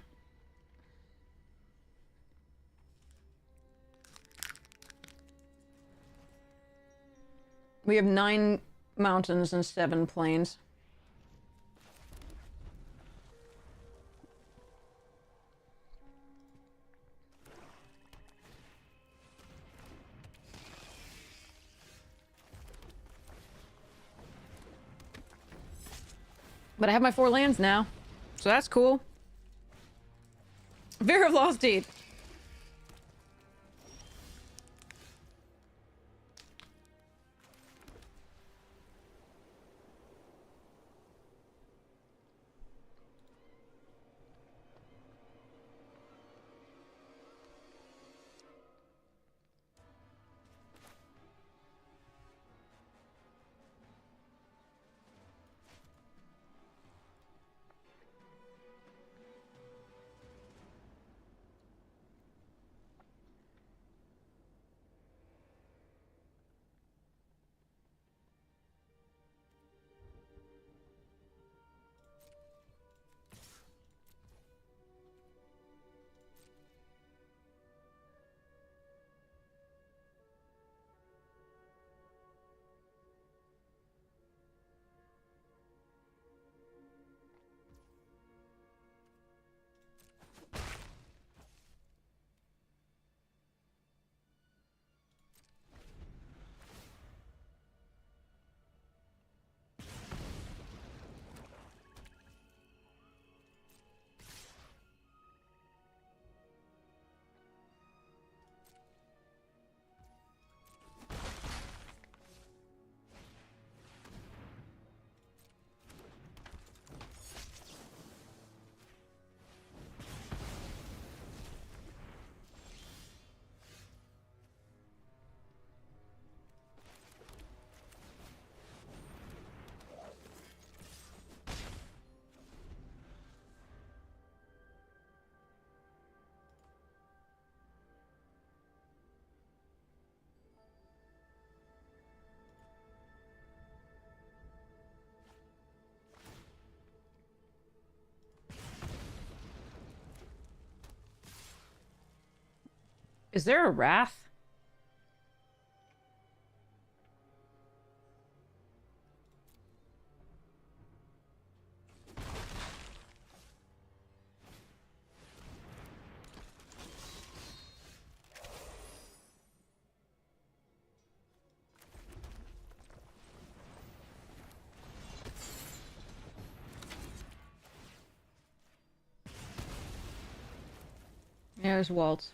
[SPEAKER 1] We have 9 mountains and 7 plains. But I have my 4 lands now, so that's cool. Fear of Lost Teeth. Is there a wrath? There's Walt.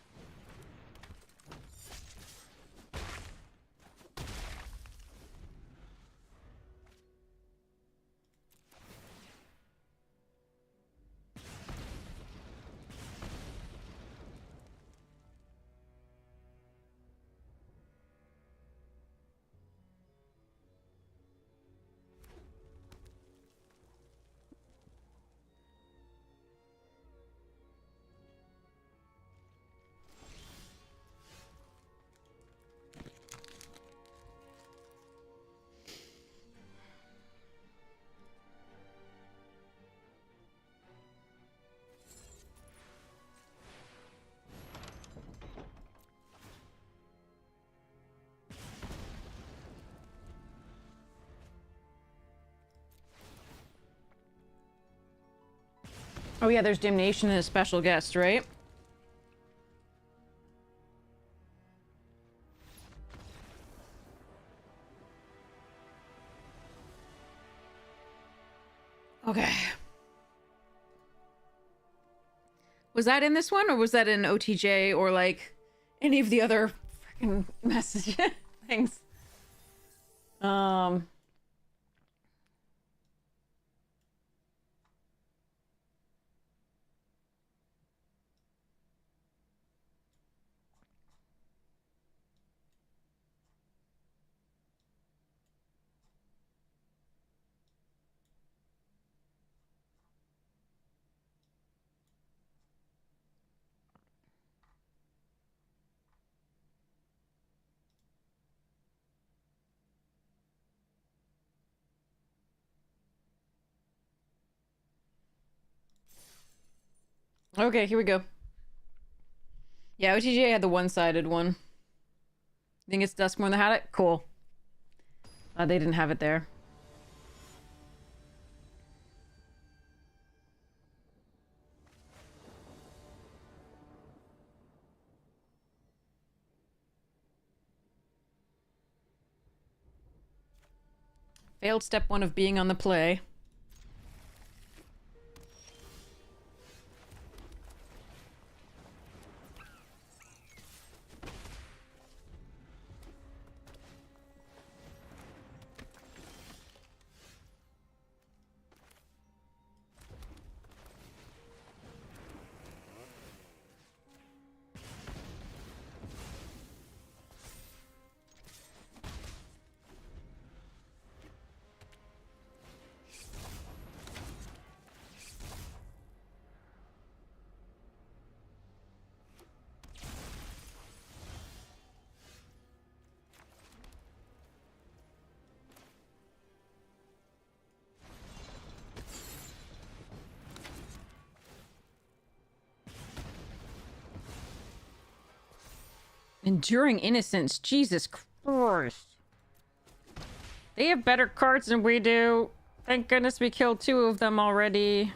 [SPEAKER 1] Oh yeah, there's Damnation and a special guest, right? Okay. Was that in this one, or was that in OTJ, or like any of the other freaking message things? Um. Okay, here we go. Yeah, OTJ had the one-sided one. Think it's Duskmourn that had it? Cool. They didn't have it there. Failed step one of being on the play. Enduring Innocence, Jesus Christ. They have better cards than we do. Thank goodness we killed 2 of them already.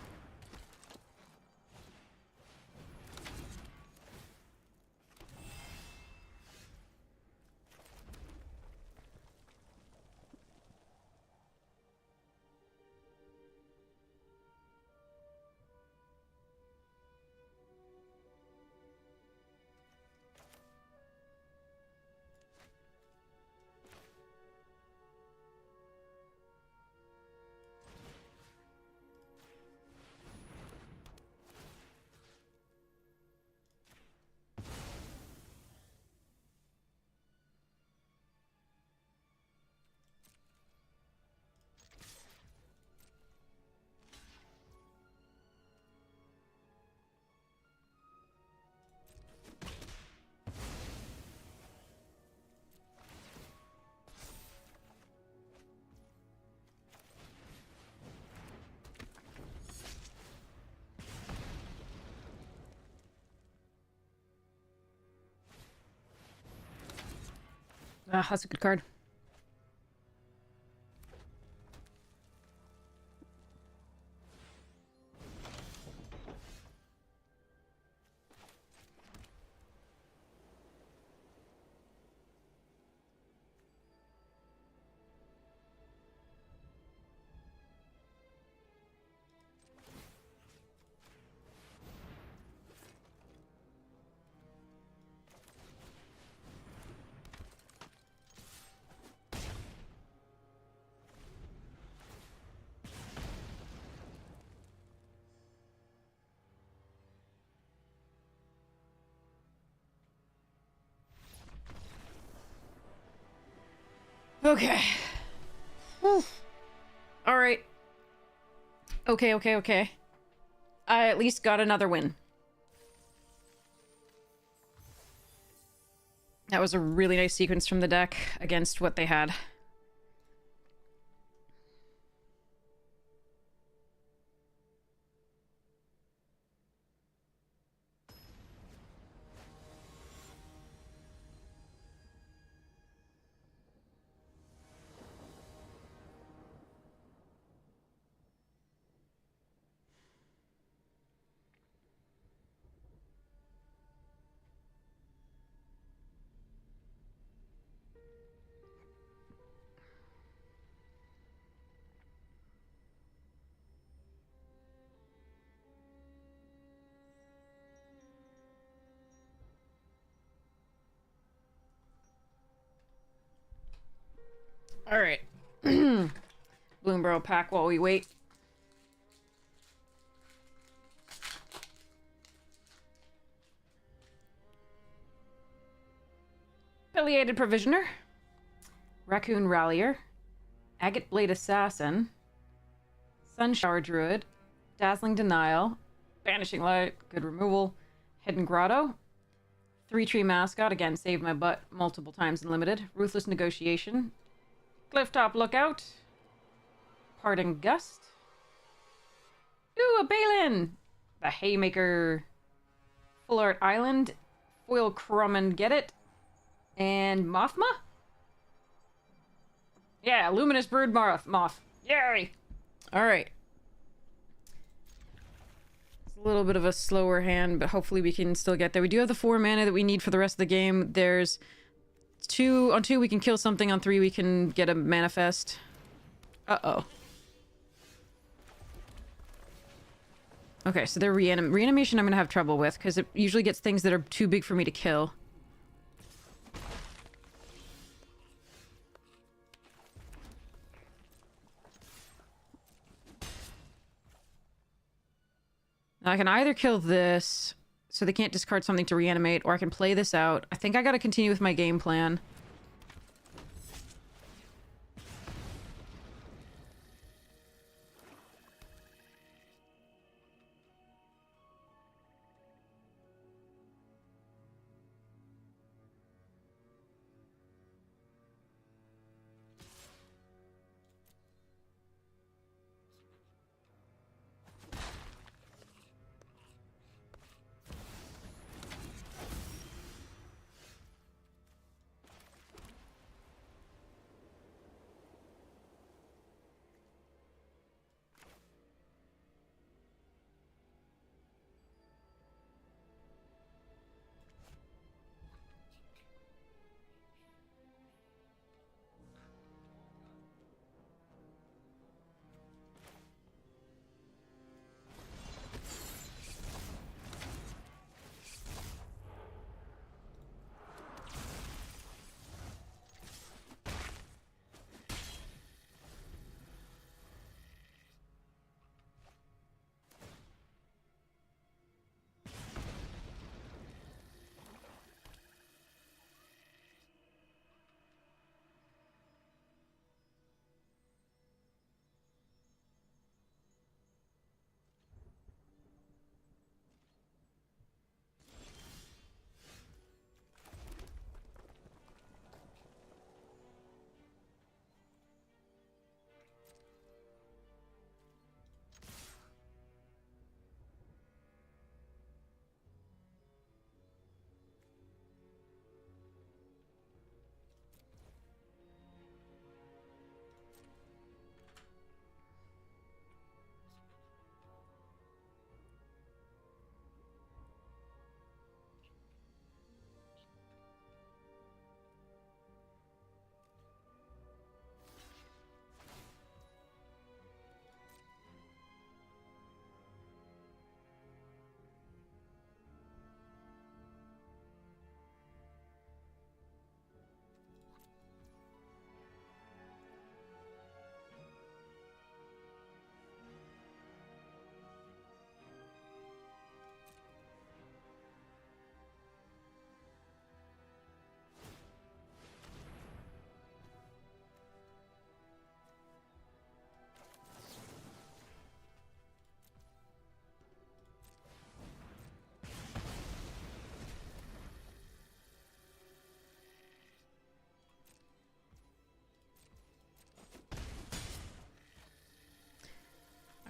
[SPEAKER 1] Ah, that's a good card. Okay. All right. Okay. I at least got another win. That was a really nice sequence from the deck against what they had. All right. Bloomborough pack while we wait. Affiliated Provisioner. Raccoon Rallier. Agate Blade Assassin. Sunshower Druid. Dazzling Denial. Banishing Light. Good removal. Hidden Grotto. Three Tree Mascot. Again, saved my butt multiple times in Limited. Ruthless Negotiation. Clifftop Lookout. Parting Gust. Ooh, a Balin! The Haymaker. Full Art Island. Foil Crumb and Get It. And Mothma? Yeah, Luminous Brood Moth. Yay! Alright. It's a little bit of a slower hand, but hopefully we can still get there. We do have the 4 mana that we need for the rest of the game. There's 2... On 2 we can kill something, on 3 we can get a manifest. Uh-oh. Okay, so their reanimation I'm gonna have trouble with, because it usually gets things that are too big for me to kill. Now I can either kill this, so they can't discard something to reanimate, or I can play this out. I think I gotta continue with my game plan.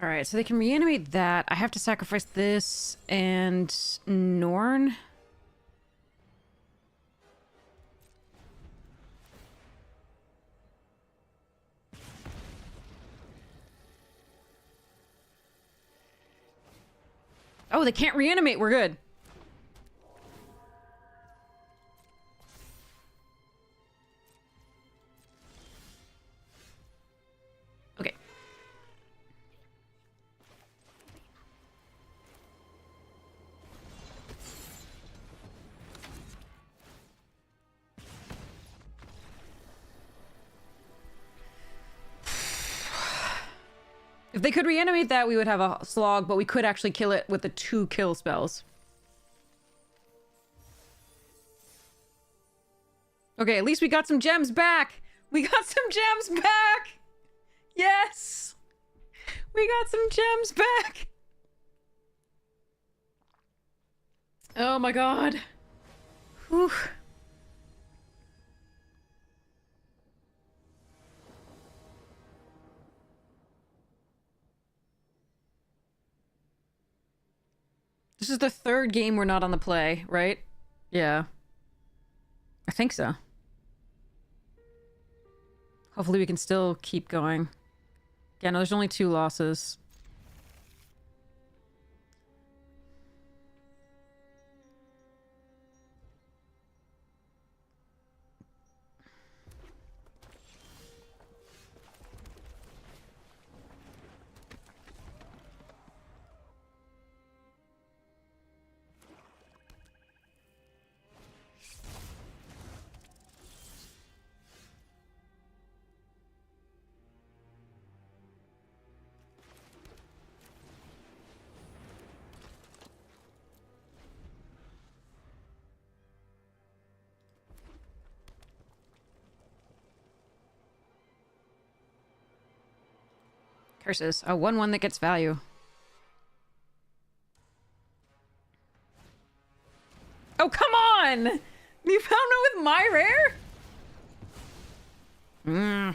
[SPEAKER 1] Alright, so they can reanimate that. I have to sacrifice this and Norn. Oh, they can't reanimate. We're good. Okay. If they could reanimate that, we would have a slog, but we could actually kill it with the 2 kill spells. Okay, at least we got some gems back! We got some gems back! Yes! We got some gems back! Oh my god. Whew. This is the 3rd game we're not on the play, right? Yeah. I think so. Hopefully we can still keep going. Yeah, no, there's only 2 losses. Curses. A 1/1 that gets value. Oh, come on! You found it with my rare? Hmm.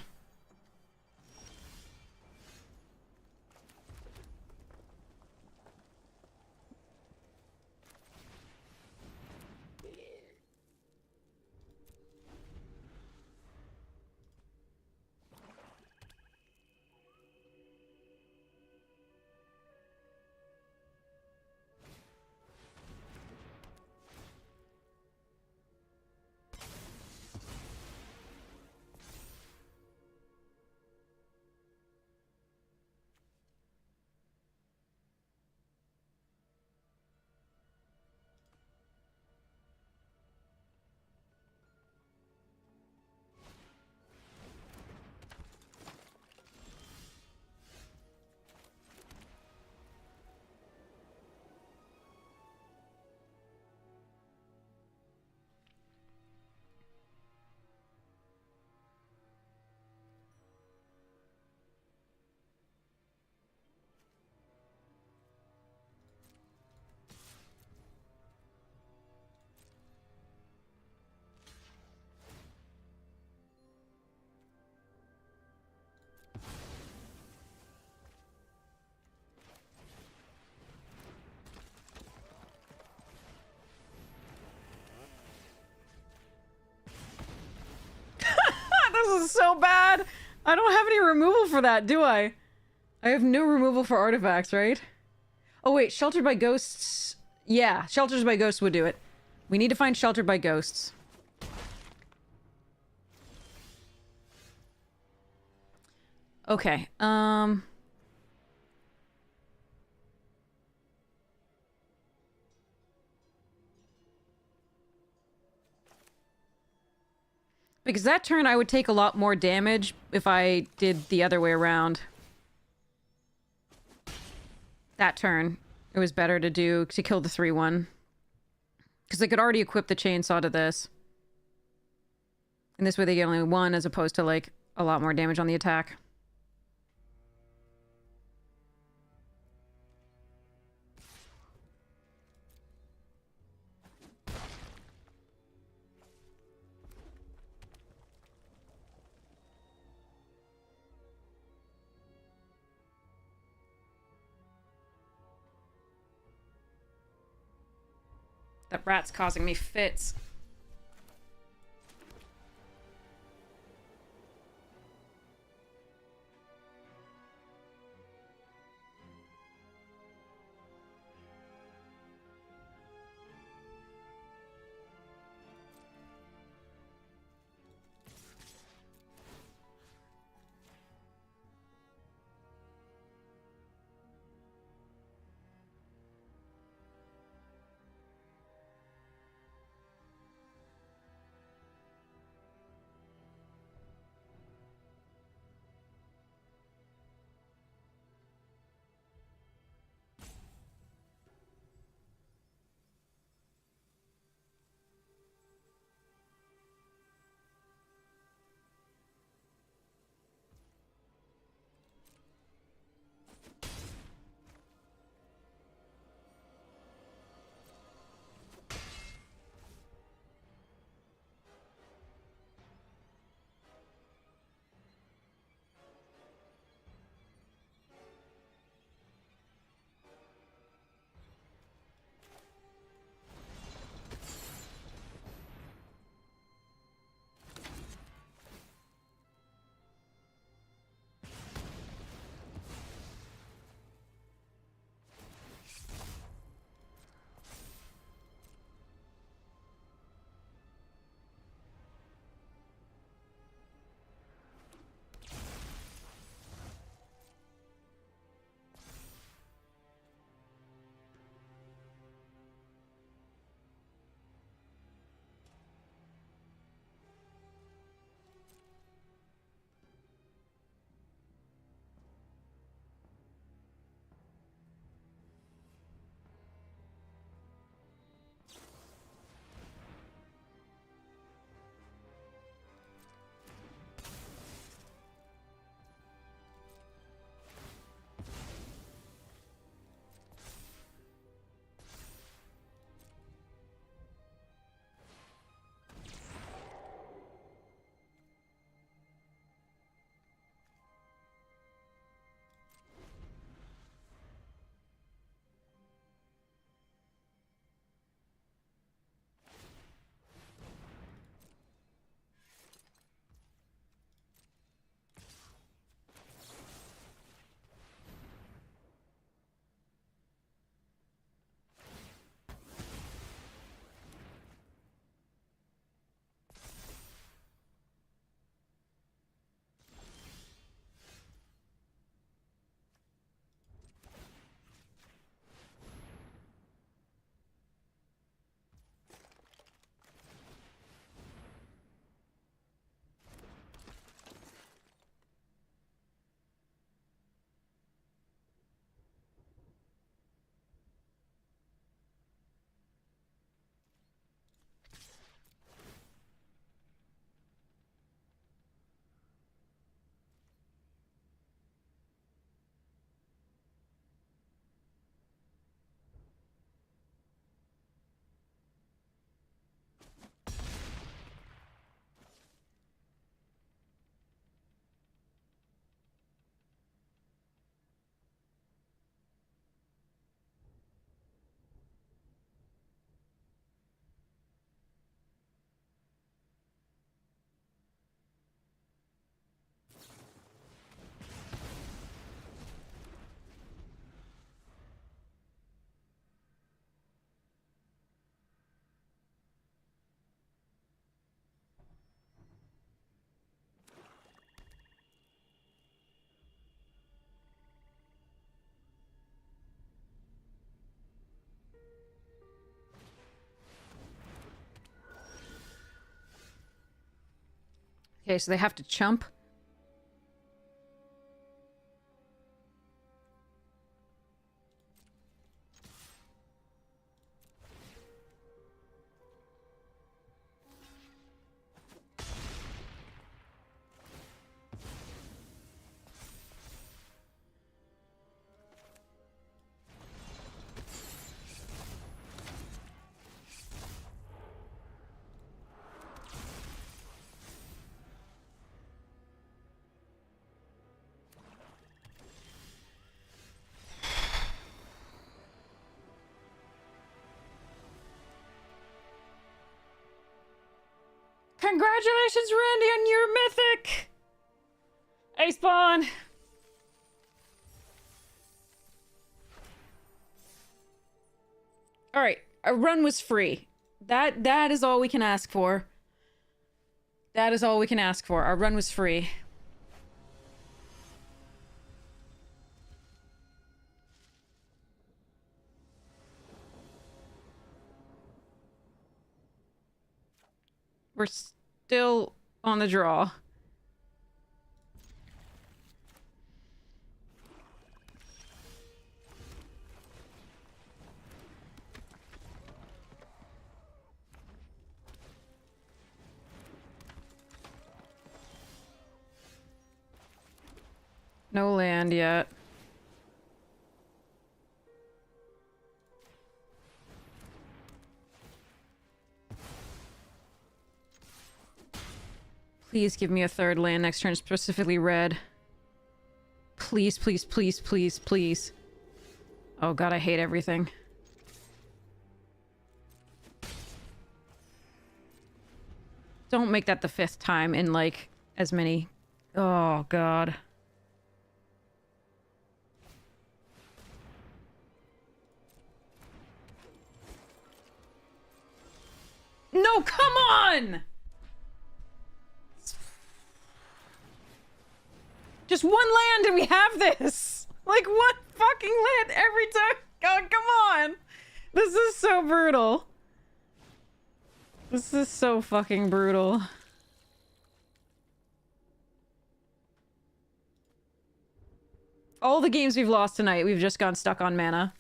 [SPEAKER 1] This is so bad! I don't have any removal for that, do I? I have no removal for artifacts, right? Oh wait, Sheltered by Ghosts... Yeah, Shelters by Ghosts would do it. We need to find Sheltered by Ghosts. Okay, because that turn I would take a lot more damage if I did the other way around. That turn, it was better to kill the 3/1. Because I could already equip the chainsaw to this. And this way they get only 1 as opposed to, like, a lot more damage on the attack. That rat's causing me fits. Okay, so they have to chump. Congratulations, Randy, on your mythic! Hey, Spawn! Alright, our run was free. That is all we can ask for. That is all we can ask for. Our run was free. We're still on the draw. No land yet. Please give me a third land next turn, specifically red. Please, please, please, please, please. Oh god, I hate everything. Don't make that the 5th time in, like, as many... Oh god. No, come on! Just one land and we have this! Like, one fucking land every time! God, come on! This is so brutal. This is so fucking brutal. All the games we've lost tonight, we've just gone stuck on mana.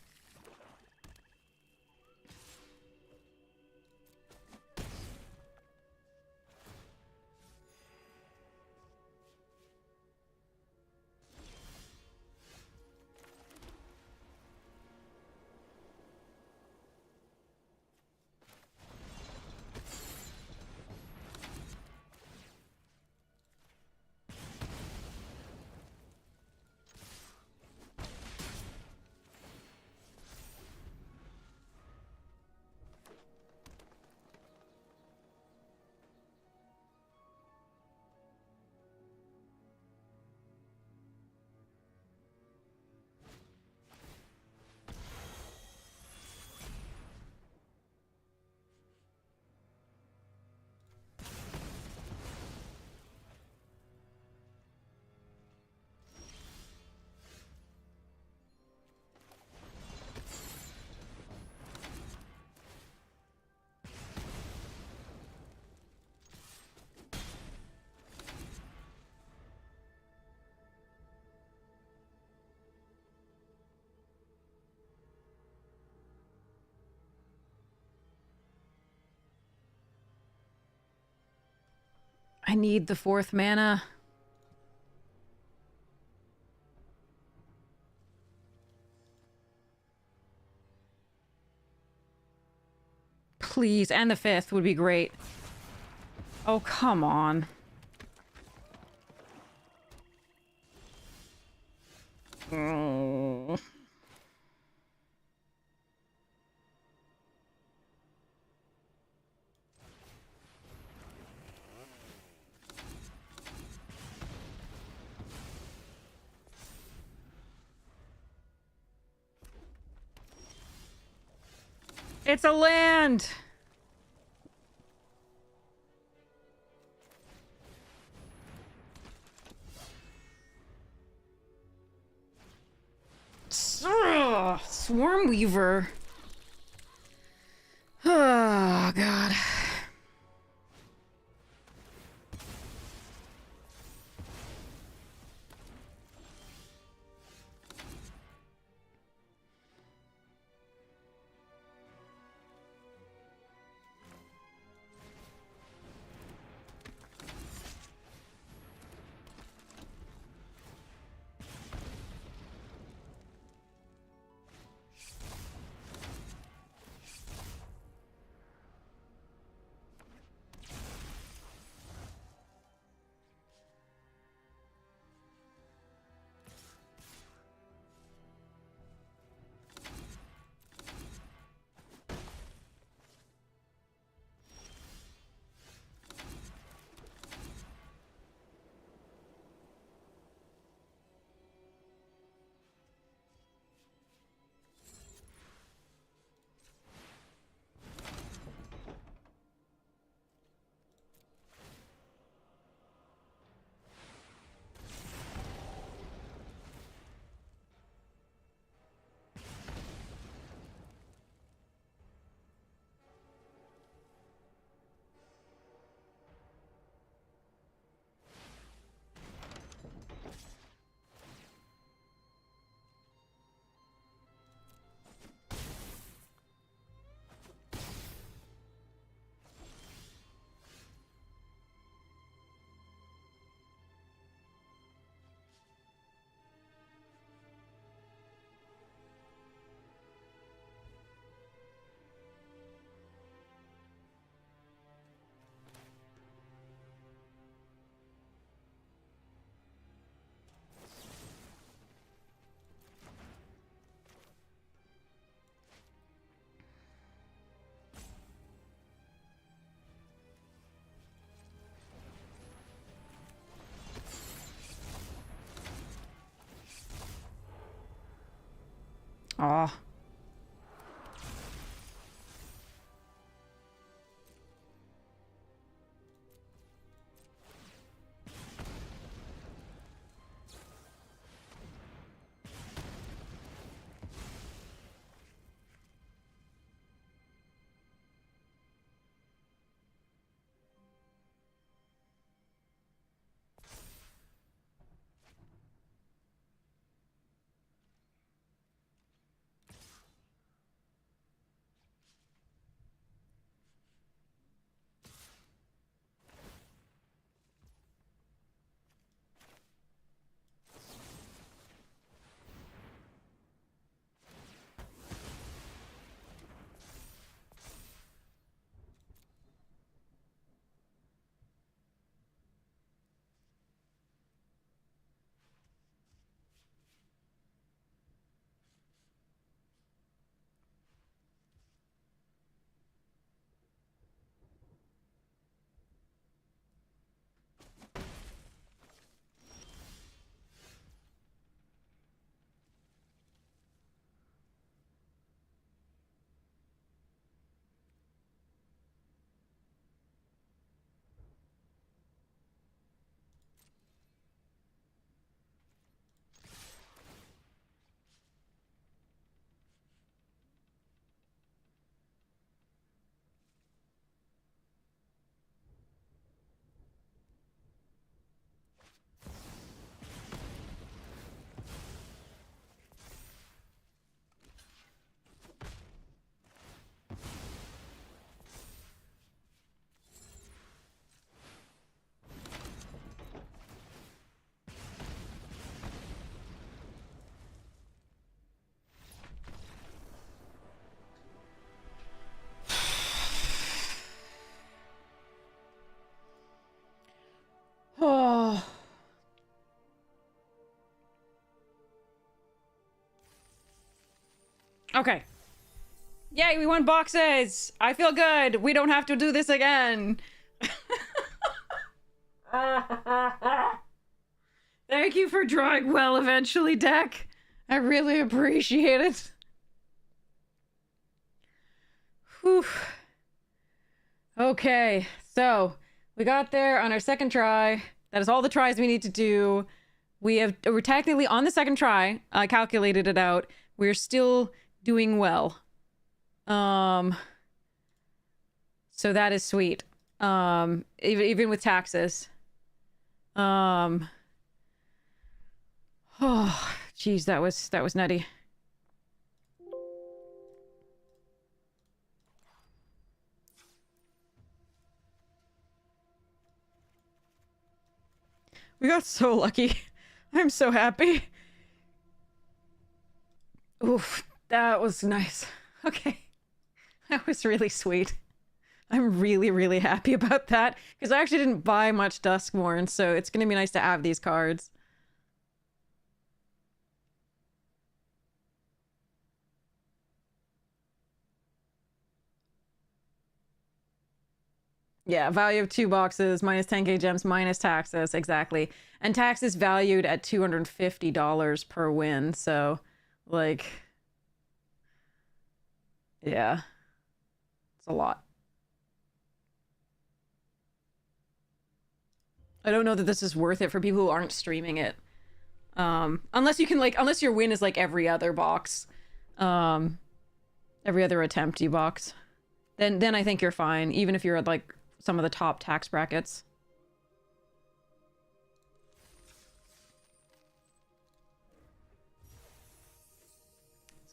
[SPEAKER 1] I need the 4th mana. Please, and the 5th would be great. Oh, come on. Oh. It's a land! Ugh, Swarm Weaver. Oh, God. Okay. Yay, we won boxes! I feel good! We don't have to do this again! Thank you for drawing well eventually, deck. I really appreciate it. Whew. Okay, so we got there on our second try. That is all the tries we need to do. We're technically on the second try. I calculated it out. We're still doing well. So that is sweet. Even with taxes. Oh, geez, that was nutty. We got so lucky. I'm so happy. Oof, that was nice. Okay. That was really sweet. I'm really, really happy about that. Because I actually didn't buy much Duskmourn, so it's going to be nice to have these cards. Yeah, value of 2 boxes, minus 10k gems, minus taxes, exactly. And tax is valued at $250 per win, so, like... yeah. It's a lot. I don't know that this is worth it for people who aren't streaming it. Unless you can, like, unless your win is, like, every other box. Every other attempt you box. Then I think you're fine, even if you're at, like, some of the top tax brackets.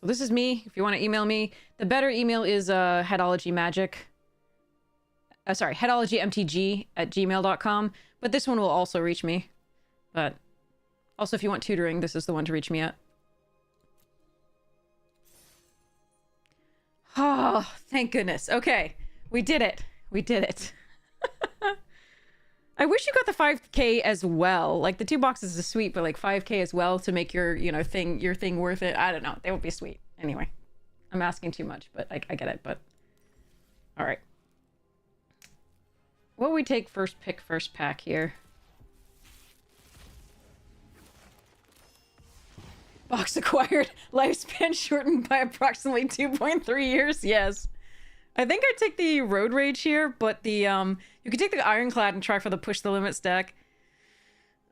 [SPEAKER 1] So this is me, if you want to email me. The better email is headologymtg@gmail.com, but this one will also reach me. But also, if you want tutoring, this is the one to reach me at. Oh, thank goodness. Okay, we did it. We did it. I wish you got the 5k as well. Like, the 2 boxes is sweet, but like 5k as well to make your, you know, thing worth it. I don't know. They would be sweet. Anyway, I'm asking too much, but I get it, but... all right. What would we take first pack here? Box acquired. Lifespan shortened by approximately 2.3 years. Yes. I think I'd take the Road Rage here, but the, you could take the Ironclad and try for the Push the Limits deck.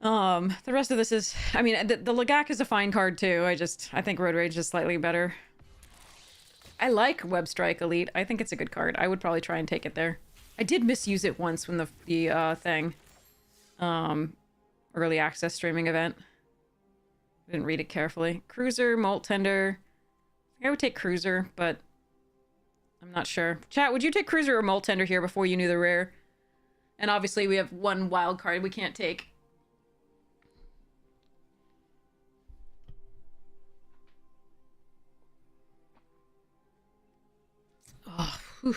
[SPEAKER 1] The rest of this is... I mean, the Lagak is a fine card, too. I think Road Rage is slightly better. I like Web Strike Elite. I think it's a good card. I would probably try and take it there. I did misuse it once when the thing... early access streaming event. Didn't read it carefully. Cruiser, Molt Tender. I would take Cruiser, but... I'm not sure. Chat, would you take Cruiser or Molt Tender here before you knew the rare? And obviously we have one wild card we can't take. Oh, whew.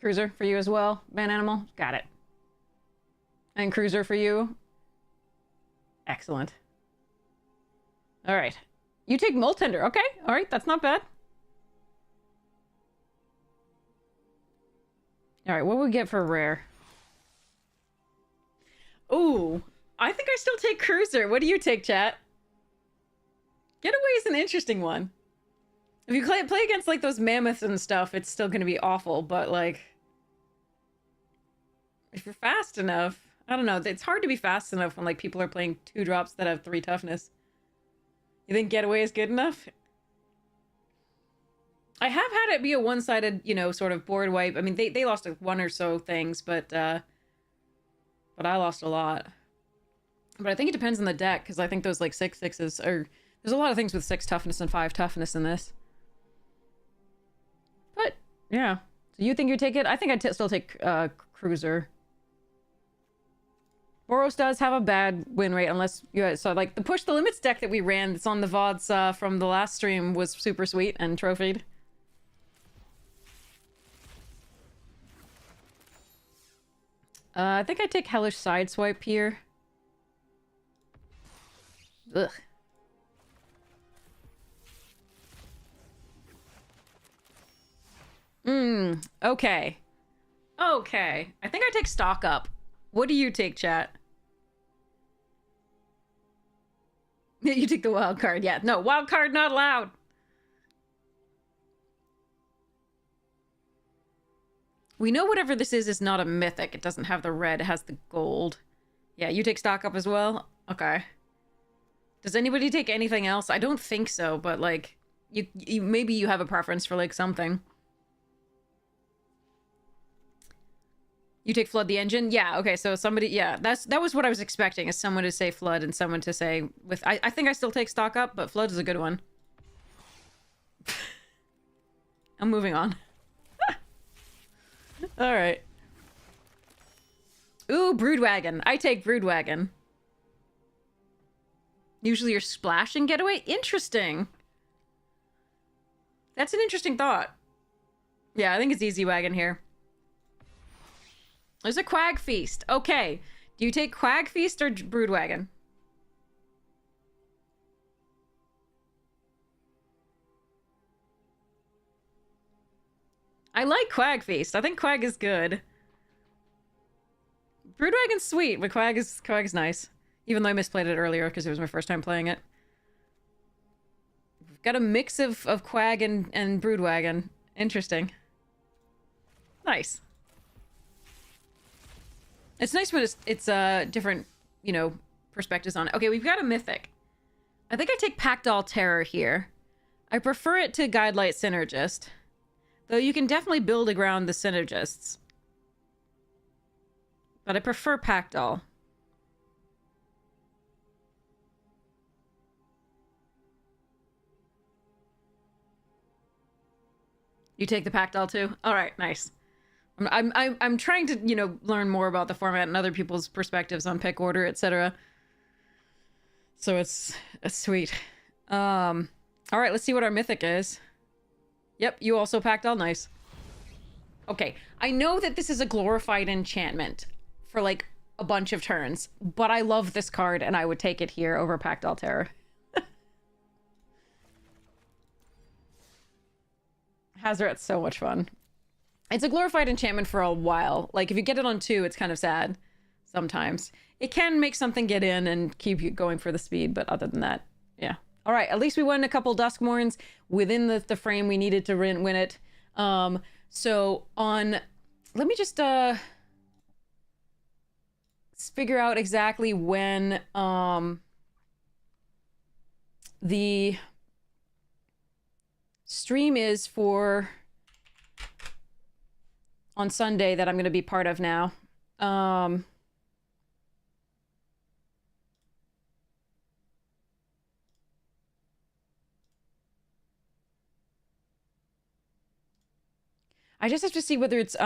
[SPEAKER 1] Cruiser for you as well, Van Animal. Got it. And Cruiser for you. Excellent. All right. You take Molt Tender. Okay. All right. That's not bad. All right. What would we get for rare? Ooh. I think I still take Cruiser. What do you take, chat? Getaway is an interesting one. If you play against, like, those mammoths and stuff, it's still gonna be awful, but, like... if you're fast enough... I don't know. It's hard to be fast enough when, like, people are playing 2 drops that have 3 toughness. You think Getaway is good enough? I have had it be a one-sided, you know, sort of board wipe. I mean, they lost like 1 or so things, but I lost a lot. But I think it depends on the deck, because I think those, like, 6/6s are... there's a lot of things with 6 toughness and 5 toughness in this. But, yeah. So you think you take it? I think I'd still take Cruiser. Boros does have a bad win rate unless you... so, like, the Push the Limits deck that we ran that's on the VODs from the last stream was super sweet and trophied. I think I'd take Hellish Sideswipe here. Ugh. Okay. Okay. I think I take stock up. What do you take, chat? You take the wild card. Yeah, no, wild card not allowed. We know whatever this is not a mythic. It doesn't have the red, it has the gold. Yeah, you take stock up as well? Okay. Does anybody take anything else? I don't think so, but like, you maybe you have a preference for like something. You take Flood the Engine? Yeah, okay, so somebody, yeah, that was what I was expecting, is someone to say Flood and someone to say with, I think I still take stock up, but Flood is a good one. I'm moving on. Alright. Ooh, Broodwagon. I take Broodwagon. Usually you're splash and getaway? Interesting. That's an interesting thought. Yeah, I think it's Easy Wagon here. There's a Quag Feast. Okay. Do you take Quag Feast or Broodwagon? I like Quag Feast. I think Quag is good. Broodwagon's sweet, but Quag is nice. Even though I misplayed it earlier because it was my first time playing it. We've got a mix of Quag and Broodwagon. Interesting. Nice. It's nice when it's different, you know, perspectives on it. Okay, we've got a mythic. I think I take Packdoll Terror here. I prefer it to Guidelight Synergist. Though you can definitely build around the Synergists. But I prefer Packdoll. You take the Packdoll too? Alright, nice. I'm trying to, you know, learn more about the format and other people's perspectives on pick order, etc. So it's sweet. All right, let's see what our mythic is. Yep, you also packed all nice. Okay, I know that this is a glorified enchantment for like a bunch of turns, but I love this card and I would take it here over Packdoll Terror. Hazoret's so much fun. It's a glorified enchantment for a while. Like, if you get it on 2, it's kind of sad sometimes. It can make something get in and keep you going for the speed, but other than that, yeah. All right, at least we won a couple Duskmorns within the frame we needed to win it. So on... Let me just figure out exactly when the stream is for... on Sunday that I'm going to be part of now. I just have to see whether it's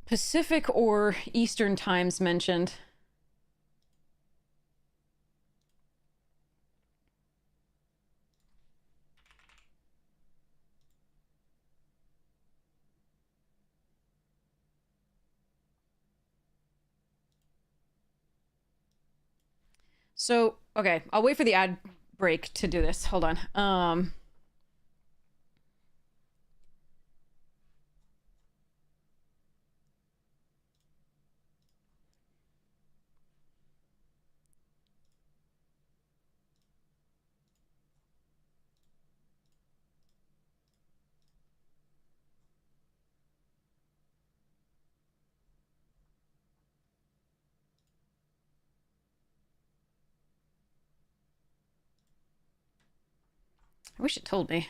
[SPEAKER 1] Pacific or Eastern times mentioned. So, okay, I'll wait for the ad break to do this. Hold on. I wish it told me.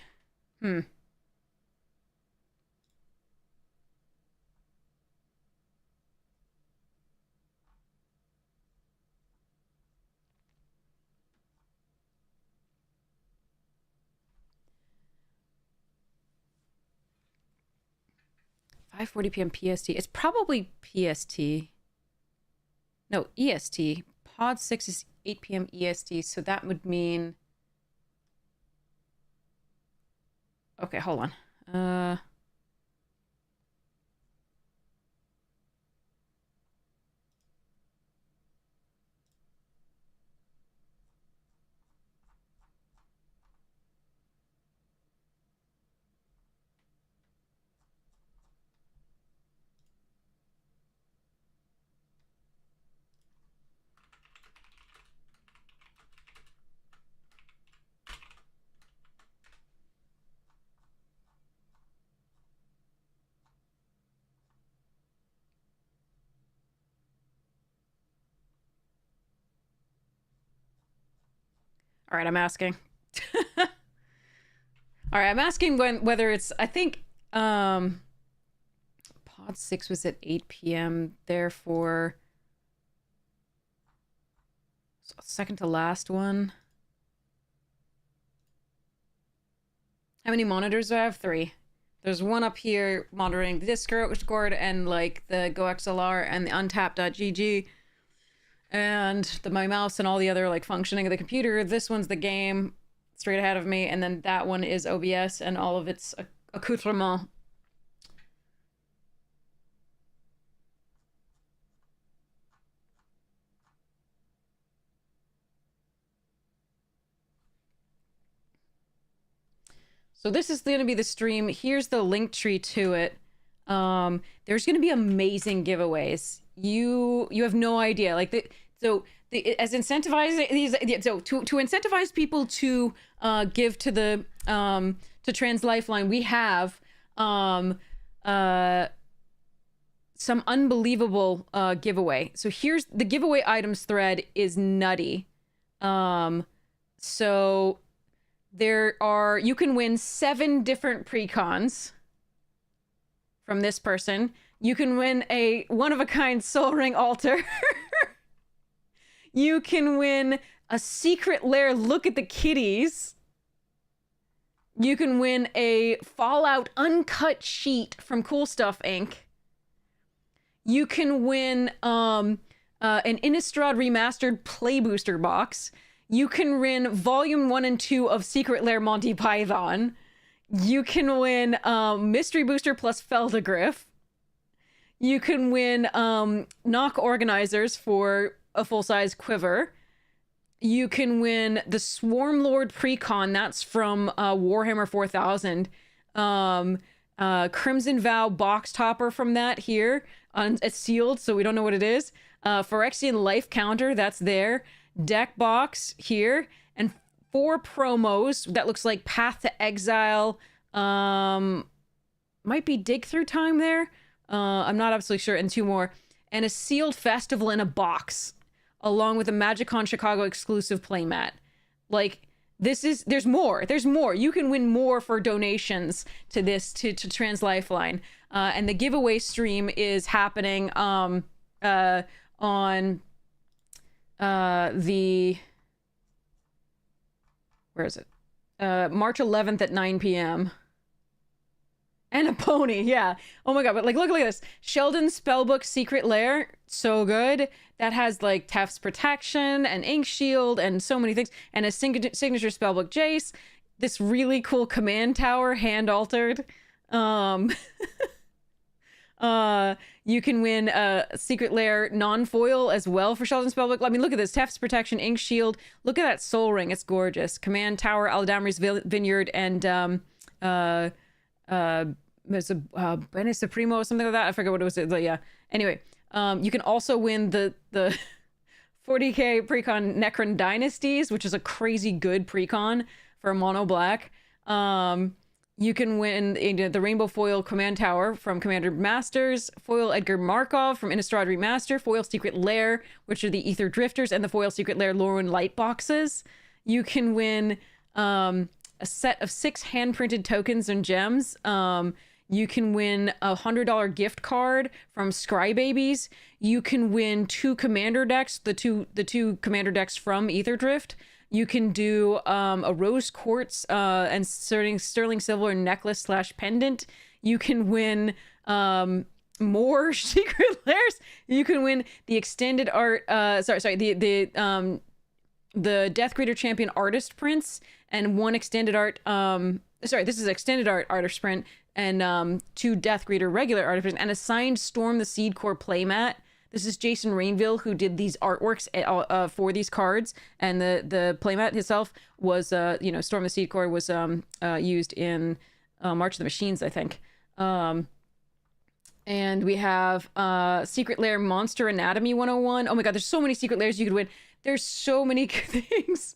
[SPEAKER 1] 5:40 p.m. PST. It's probably PST. No, EST. Pod 6 is 8 p.m. EST, so that would mean... Okay, hold on. All right, I'm asking. All right, I'm asking whether it's, I think pod 6 was at 8 p.m. Therefore, second to last one. How many monitors do I have? 3. There's one up here monitoring the Discord and like the GoXLR and the untapped.gg and my mouse and all the other like functioning of the computer. This one's the game straight ahead of me, and then that one is OBS and all of its accoutrements. So this is going to be the stream. Here's the link tree to it. There's going to be amazing giveaways. You have no idea. Like as incentivize these. So to incentivize people to give to the to Trans Lifeline, we have some unbelievable giveaway. So here's the giveaway items thread is nutty. So you can win 7 different precons from this person. You can win a one-of-a-kind soul ring altar. You can win a secret lair look at the kitties. You can win a Fallout uncut sheet from Cool Stuff Inc. You can win an Innistrad remastered play booster box. You can win Volume 1 and 2 of Secret Lair Monty Python. You can win Mystery Booster plus Feldegriff. You can win Knock Organizers for a full-size quiver. You can win the Swarm Lord Precon. That's from Warhammer 4000. Crimson Vow box topper from that here. It's sealed, so we don't know what it is. Phyrexian Life Counter, that's there. Deck box here, and 4 promos that looks like Path to Exile, might be Dig Through Time there, I'm not absolutely sure, and 2 more, and a sealed festival in a box along with a MagicCon Chicago exclusive playmat. Like, there's more you can win more for donations to this to Trans Lifeline, and the giveaway stream is happening on where is it? March 11th at 9 p.m. And a pony, yeah. Oh my god, but like, look at this. Sheldon's Spellbook Secret Lair, so good. That has like Teft's Protection and Ink Shield and so many things. And a signature Spellbook Jace. This really cool command tower, hand altered. You can win a Secret Lair non-foil as well for Sheldon Spellbook. I mean, look at this. Teft's Protection, Ink Shield. Look at that Soul Ring. It's gorgeous. Command Tower, Aldamri's Vineyard, and Bene Supremo or something like that. I forget what it was. But yeah. Anyway, you can also win the 40k precon Necron Dynasties, which is a crazy good precon for mono black. You can win the Rainbow Foil Command Tower from Commander Masters, Foil Edgar Markov from Innistrad Remaster, Foil Secret Lair, which are the Ether Drifters, and the Foil Secret Lair Lorwyn Light boxes. You can win a set of 6 hand-printed tokens and gems. You can win a $100 gift card from Scrybabies. You can win 2 commander decks, the two commander decks from Ether Drift. You can do a rose quartz and sterling silver necklace / pendant. You can win more secret lairs. You can win the extended art. The Death Greeter Champion Artist Prints and 1 extended art. This is extended art artist print and 2 Death Greeter regular artist prints and a signed Storm the Seed Core playmat. This is Jason Rainville who did these artworks for these cards, and the playmat itself was Storm the Seed Core was used in March of the Machines, I think. And we have Secret Lair Monster Anatomy 101. Oh my god, there's so many secret lairs you could win. There's so many things.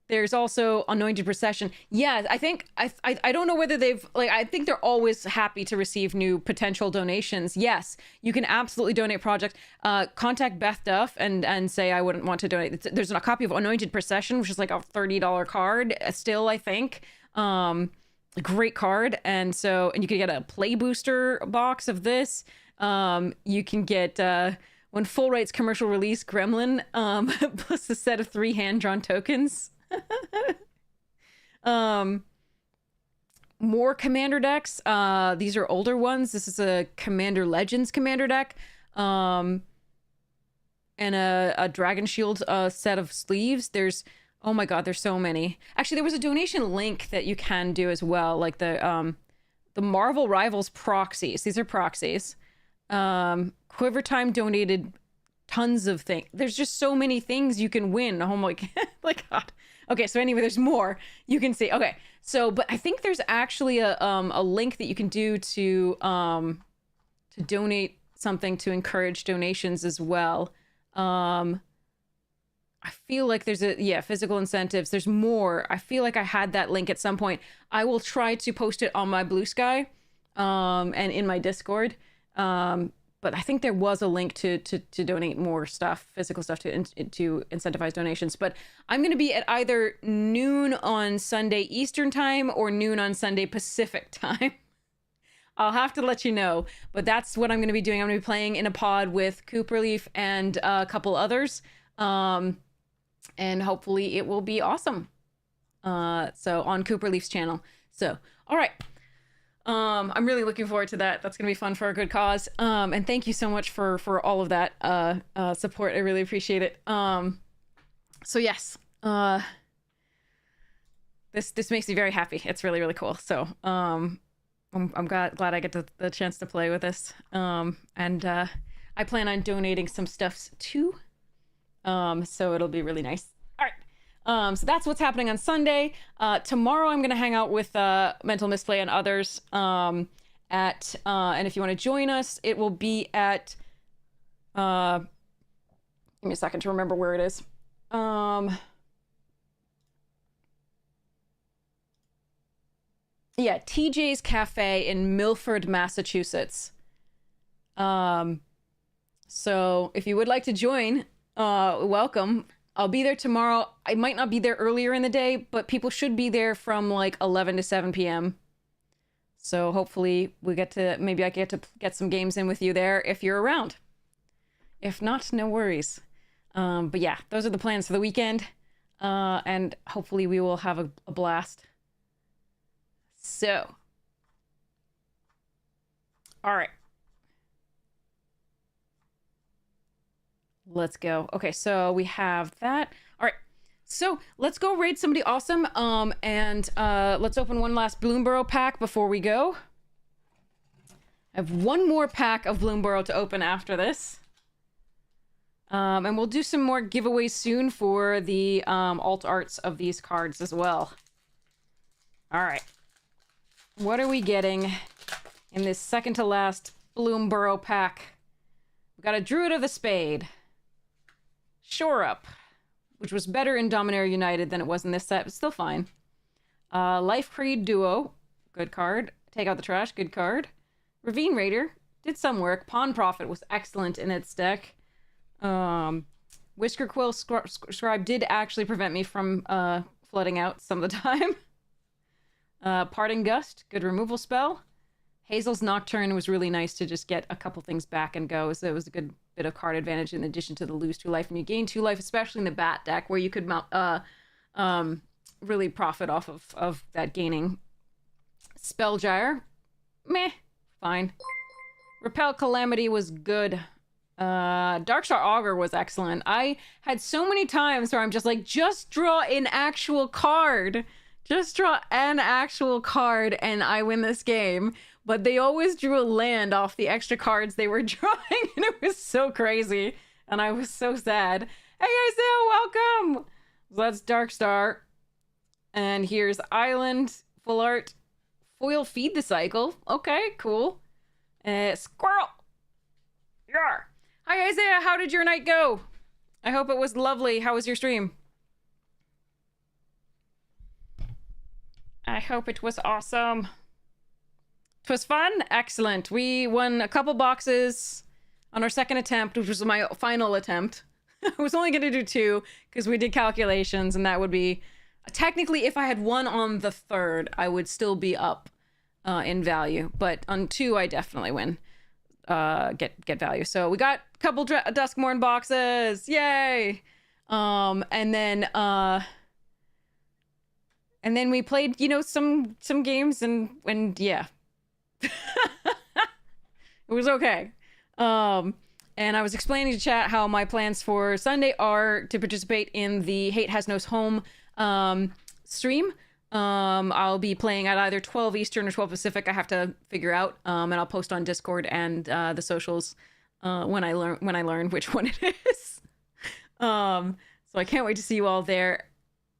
[SPEAKER 1] There's also Anointed Procession. Yeah, I think I don't know whether they've like I think they're always happy to receive new potential donations. Yes, you can absolutely donate projects. Contact Beth Duff and say I wouldn't want to donate. There's a copy of Anointed Procession, which is like a $30 card still, I think. Great card, and you can get a play booster box of this. You can get when full rights commercial release Gremlin plus a set of 3 hand-drawn tokens. More commander decks. These are older ones. This is a Commander Legends commander deck. And a Dragon Shield set of sleeves. Oh my god, there's so many. Actually, there was a donation link that you can do as well, like the Marvel Rivals proxies. These are proxies. Quiver Time donated tons of things. There's just so many things you can win. Oh my like god. Okay, so anyway, there's more you can see. Okay, so but I think there's actually a link that you can do to donate something to encourage donations as well. I feel like there's physical incentives. There's more. I feel like I had that link at some point. I will try to post it on my Blue Sky, and in my Discord. But I think there was a link to donate more stuff, physical stuff to incentivize donations. But I'm going to be at either noon on Sunday Eastern time or noon on Sunday Pacific time. I'll have to let you know, but that's what I'm going to be doing. I'm going to be playing in a pod with Cooperleaf and a couple others. And hopefully it will be awesome. So on Cooperleaf's channel. So, all right. I'm really looking forward to that. That's going to be fun for a good cause. And thank you so much for all of that support. I really appreciate it. So yes, this makes me very happy. It's really, really cool. So, I'm glad I get the chance to play with this. And I plan on donating some stuffs too. So it'll be really nice. All right. So that's what's happening on Sunday. Tomorrow I'm going to hang out with Mental Misplay and others and if you want to join us, it will be at give me a second to remember where it is. Yeah, TJ's Cafe in Milford, Massachusetts. So if you would like to join, welcome. I'll be there tomorrow. I might not be there earlier in the day, but people should be there from like 11 to 7 p.m. So hopefully maybe I get to get some games in with you there if you're around. If not, no worries. But yeah, those are the plans for the weekend. And hopefully we will have a blast. So. All right. Let's go. Okay, so we have that. All right, so let's go raid somebody awesome. And let's open one last Bloomborough pack before we go. I have one more pack of Bloomborough to open after this. And we'll do some more giveaways soon for the alt arts of these cards as well. All right. What are we getting in this second to last Bloomborough pack? We've got a Druid of the Spade. Shore Up, which was better in Dominaria United than it was in this set, but still fine. Life Creed Duo, good card. Take Out the Trash, good card. Ravine Raider, did some work. Pawn Prophet was excellent in its deck. Whisker Quill Scribe did actually prevent me from flooding out some of the time. Parting Gust, good removal spell. Hazel's Nocturne was really nice to just get a couple things back and go, so it was a good bit of card advantage in addition to the lose 2 life, and you gain 2 life, especially in the bat deck where you could really profit off of that gaining. Spellgyre, meh, fine. Repel Calamity was good. Darkstar Augur was excellent. I had so many times where I'm just like, just draw an actual card. Just draw an actual card and I win this game. But they always drew a land off the extra cards they were drawing, and it was so crazy. And I was so sad. Hey, Isaiah, welcome! So that's Darkstar. And here's Island, Full Art, Foil Feed the Cycle. Okay, cool. Squirrel! Yar! Hi, Isaiah, how did your night go? I hope it was lovely. How was your stream? I hope it was awesome. It was fun. Excellent. We won a couple boxes on our second attempt, which was my final attempt. I was only going to do 2 because we did calculations, and that would be technically, if I had won on the third, I would still be up in value. But on 2, I definitely win. Get value. So we got a couple Duskmorn boxes. Yay! And then we played, you know, some games and yeah. It was okay. And I was explaining to chat how my plans for Sunday are to participate in the Hate Has No Home stream. I'll be playing at either 12 Eastern or 12 Pacific. I have to figure out, and I'll post on Discord and the socials when I learn which one it is. So I can't wait to see you all there.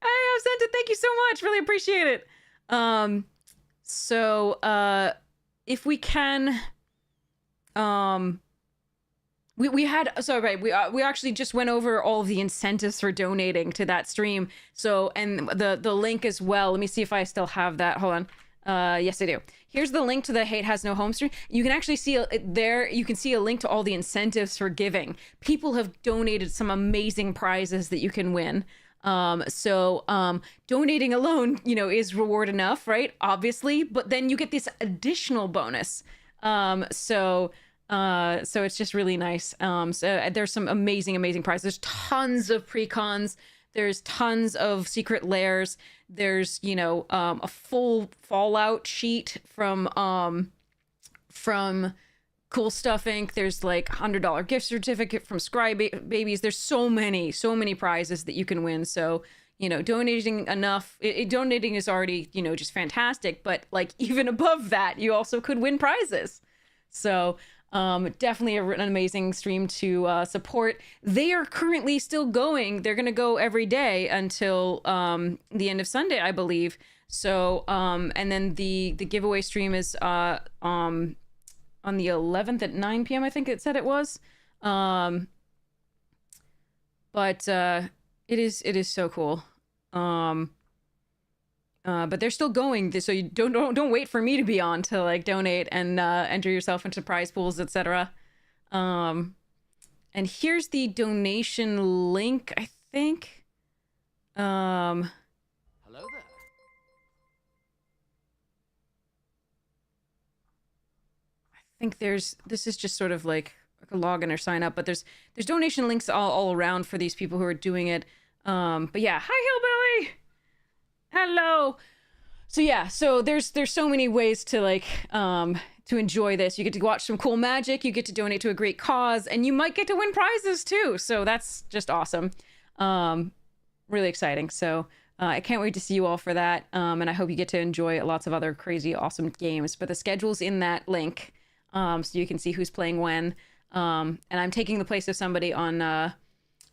[SPEAKER 1] Hey, Absenta, thank you so much. Really appreciate it. So if we can, we actually just went over all of the incentives for donating to that stream. So, and the link as well. Let me see if I still have that. Hold on. Yes, I do. Here's the link to the Hate Has No Home stream. You can actually see there. You can see a link to all the incentives for giving. People have donated some amazing prizes that you can win. Donating alone, you know, is reward enough, right? Obviously, but then you get this additional bonus. So it's just really nice. So there's some amazing prizes. There's tons of precons. There's tons of secret lairs. There's, you know, a full Fallout sheet from Cool Stuff Inc. There's like $100 gift certificate from Scry Babies. There's so many prizes that you can win. So, you know, donating enough, donating is already, you know, just fantastic. But like even above that, you also could win prizes. So definitely an amazing stream to support. They are currently still going. They're going to go every day until the end of Sunday, I believe. So, and then the giveaway stream is on the 11th at 9 p.m. I think it said it was. But it is so cool. But they're still going, so you don't wait for me to be on to like donate and enter yourself into prize pools, etc. And here's the donation link, I think. Hello there. I think this is just sort of like a login or sign up, but there's donation links all around for these people who are doing it. But yeah, hi Hillbilly. Hello. So yeah, so there's so many ways to like to enjoy this. You get to watch some cool magic, you get to donate to a great cause, and you might get to win prizes too. So that's just awesome. Really exciting. So I can't wait to see you all for that. And I hope you get to enjoy lots of other crazy awesome games. But the schedule's in that link. So you can see who's playing when. And I'm taking the place of somebody on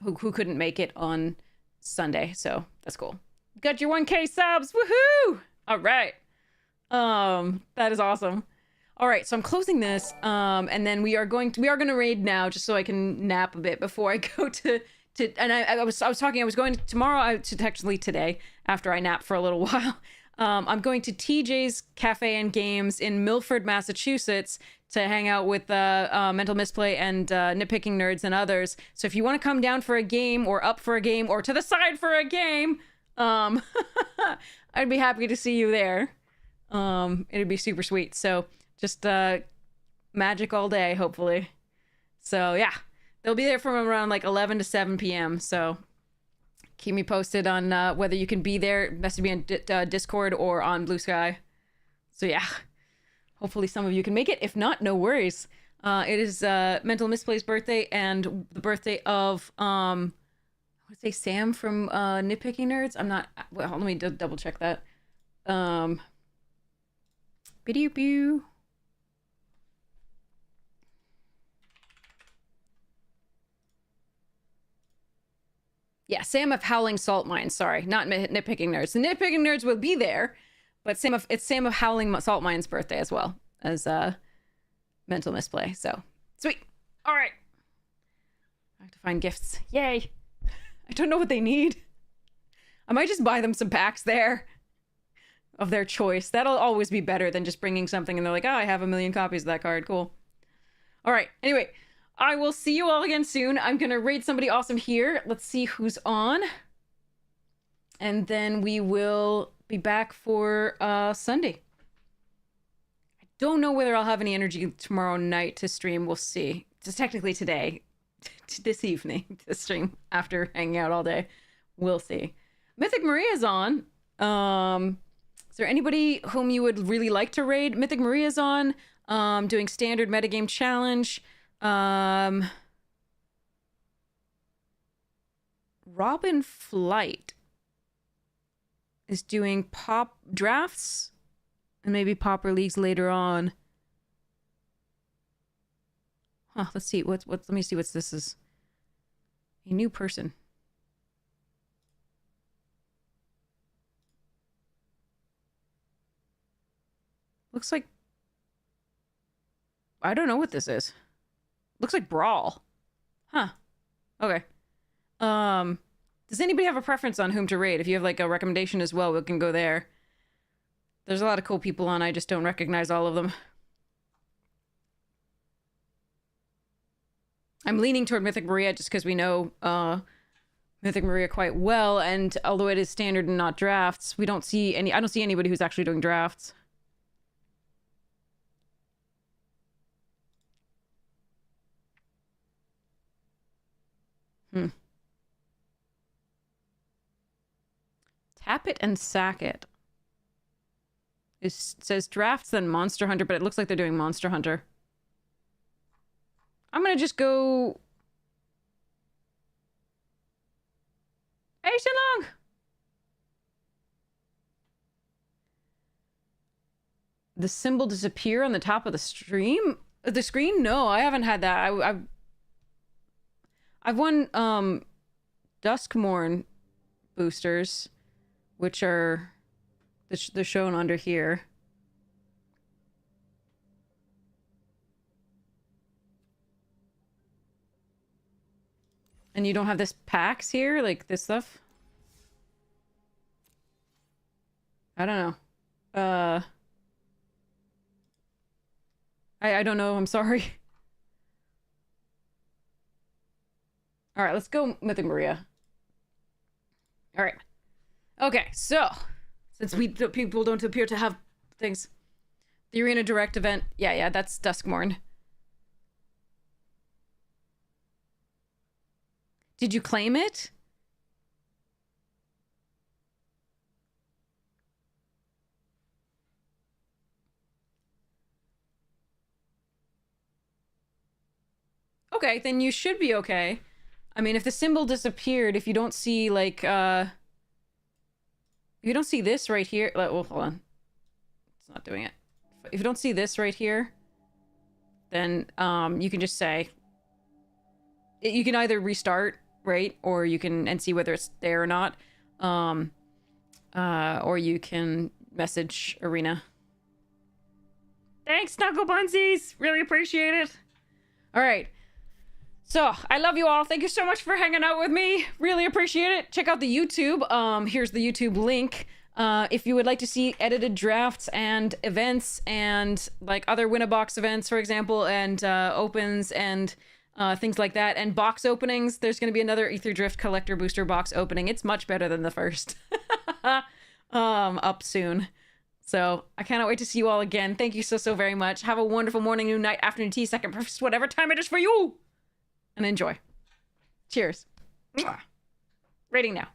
[SPEAKER 1] who couldn't make it on Sunday. So that's cool. Got your 1K subs. Woohoo! All right. That is awesome. All right, so I'm closing this. And then we are going to raid now, just so I can nap a bit before I go to and I was talking, I was going tomorrow to actually today, after I nap for a little while. I'm going to TJ's Cafe and Games in Milford, Massachusetts to hang out with Mental Misplay and Nitpicking Nerds and others. So if you want to come down for a game or up for a game or to the side for a game, I'd be happy to see you there. It'd be super sweet. So just magic all day, hopefully. So yeah, they'll be there from around like 11 to 7 p.m. So keep me posted on whether you can be there. Message me on Discord or on Blue Sky. So yeah, hopefully some of you can make it. If not, no worries. It is Mental Misplay's birthday and the birthday of I would say Sam from Nitpicking Nerds. I'm not. Well, let me double check that. Bidoo. Yeah, Sam of Howling Salt Mines. Sorry, not Nitpicking Nerds. The Nitpicking Nerds will be there, but it's Sam of Howling Salt Mines' birthday as well as Mental Misplay. So sweet. All right. I have to find gifts. Yay. I don't know what they need. I might just buy them some packs there. of their choice. That'll always be better than just bringing something and they're like, oh, I have 1 million copies of that card. Cool. All right. Anyway, I will see you all again soon. I'm going to raid somebody awesome here. Let's see who's on. And then we will be back for Sunday. I don't know whether I'll have any energy tomorrow night to stream. We'll see. Just technically today. This evening to stream after hanging out all day. We'll see. Mythic Maria's on. Is there anybody whom you would really like to raid? Mythic Maria's on. Doing standard metagame challenge. Robin Flight is doing pop drafts and maybe popper leagues later on. Huh, let's see. Let me see what this is. A new person. Looks like... I don't know what this is. Looks like Brawl. Huh. Okay. Does anybody have a preference on whom to raid? If you have like a recommendation as well, we can go there. There's a lot of cool people on. I just don't recognize all of them. I'm leaning toward Mythic Maria just because we know Mythic Maria quite well, and although it is standard and not drafts, I don't see anybody who's actually doing drafts. Tap it and sack it. It says drafts then Monster Hunter, but it looks like they're doing Monster Hunter. I'm gonna just go... Hey, Shenlong! The symbol disappear on the top of the stream? The screen? No, I haven't had that. I've won Duskmorn boosters, which are they're shown under here. And you don't have this packs here, like this stuff? I don't know. I don't know, I'm sorry. Alright, let's go Mythic Maria. Alright. Okay, so, since people don't appear to have things. The Arena Direct event, yeah, that's Duskmorn. Did you claim it? Okay, then you should be okay. I mean, if the symbol disappeared, if you don't see, like, if you don't see this right here... Well, hold on. It's not doing it. If you don't see this right here, then, you can just say... You can either restart, right? Or you can... And see whether it's there or not. Or you can message Arena. Thanks, Snuggle Bunsies! Really appreciate it. Alright. So, I love you all. Thank you so much for hanging out with me. Really appreciate it. Check out the YouTube. Here's the YouTube link. If you would like to see edited drafts and events and like other Win-A-Box events, for example, and opens and things like that, and box openings, there's going to be another Ether Drift Collector Booster box opening. It's much better than the first. Up soon. So, I cannot wait to see you all again. Thank you so very much. Have a wonderful morning, noon, night, afternoon, tea, second, breakfast, whatever time it is for you! And enjoy. Cheers. Rating now.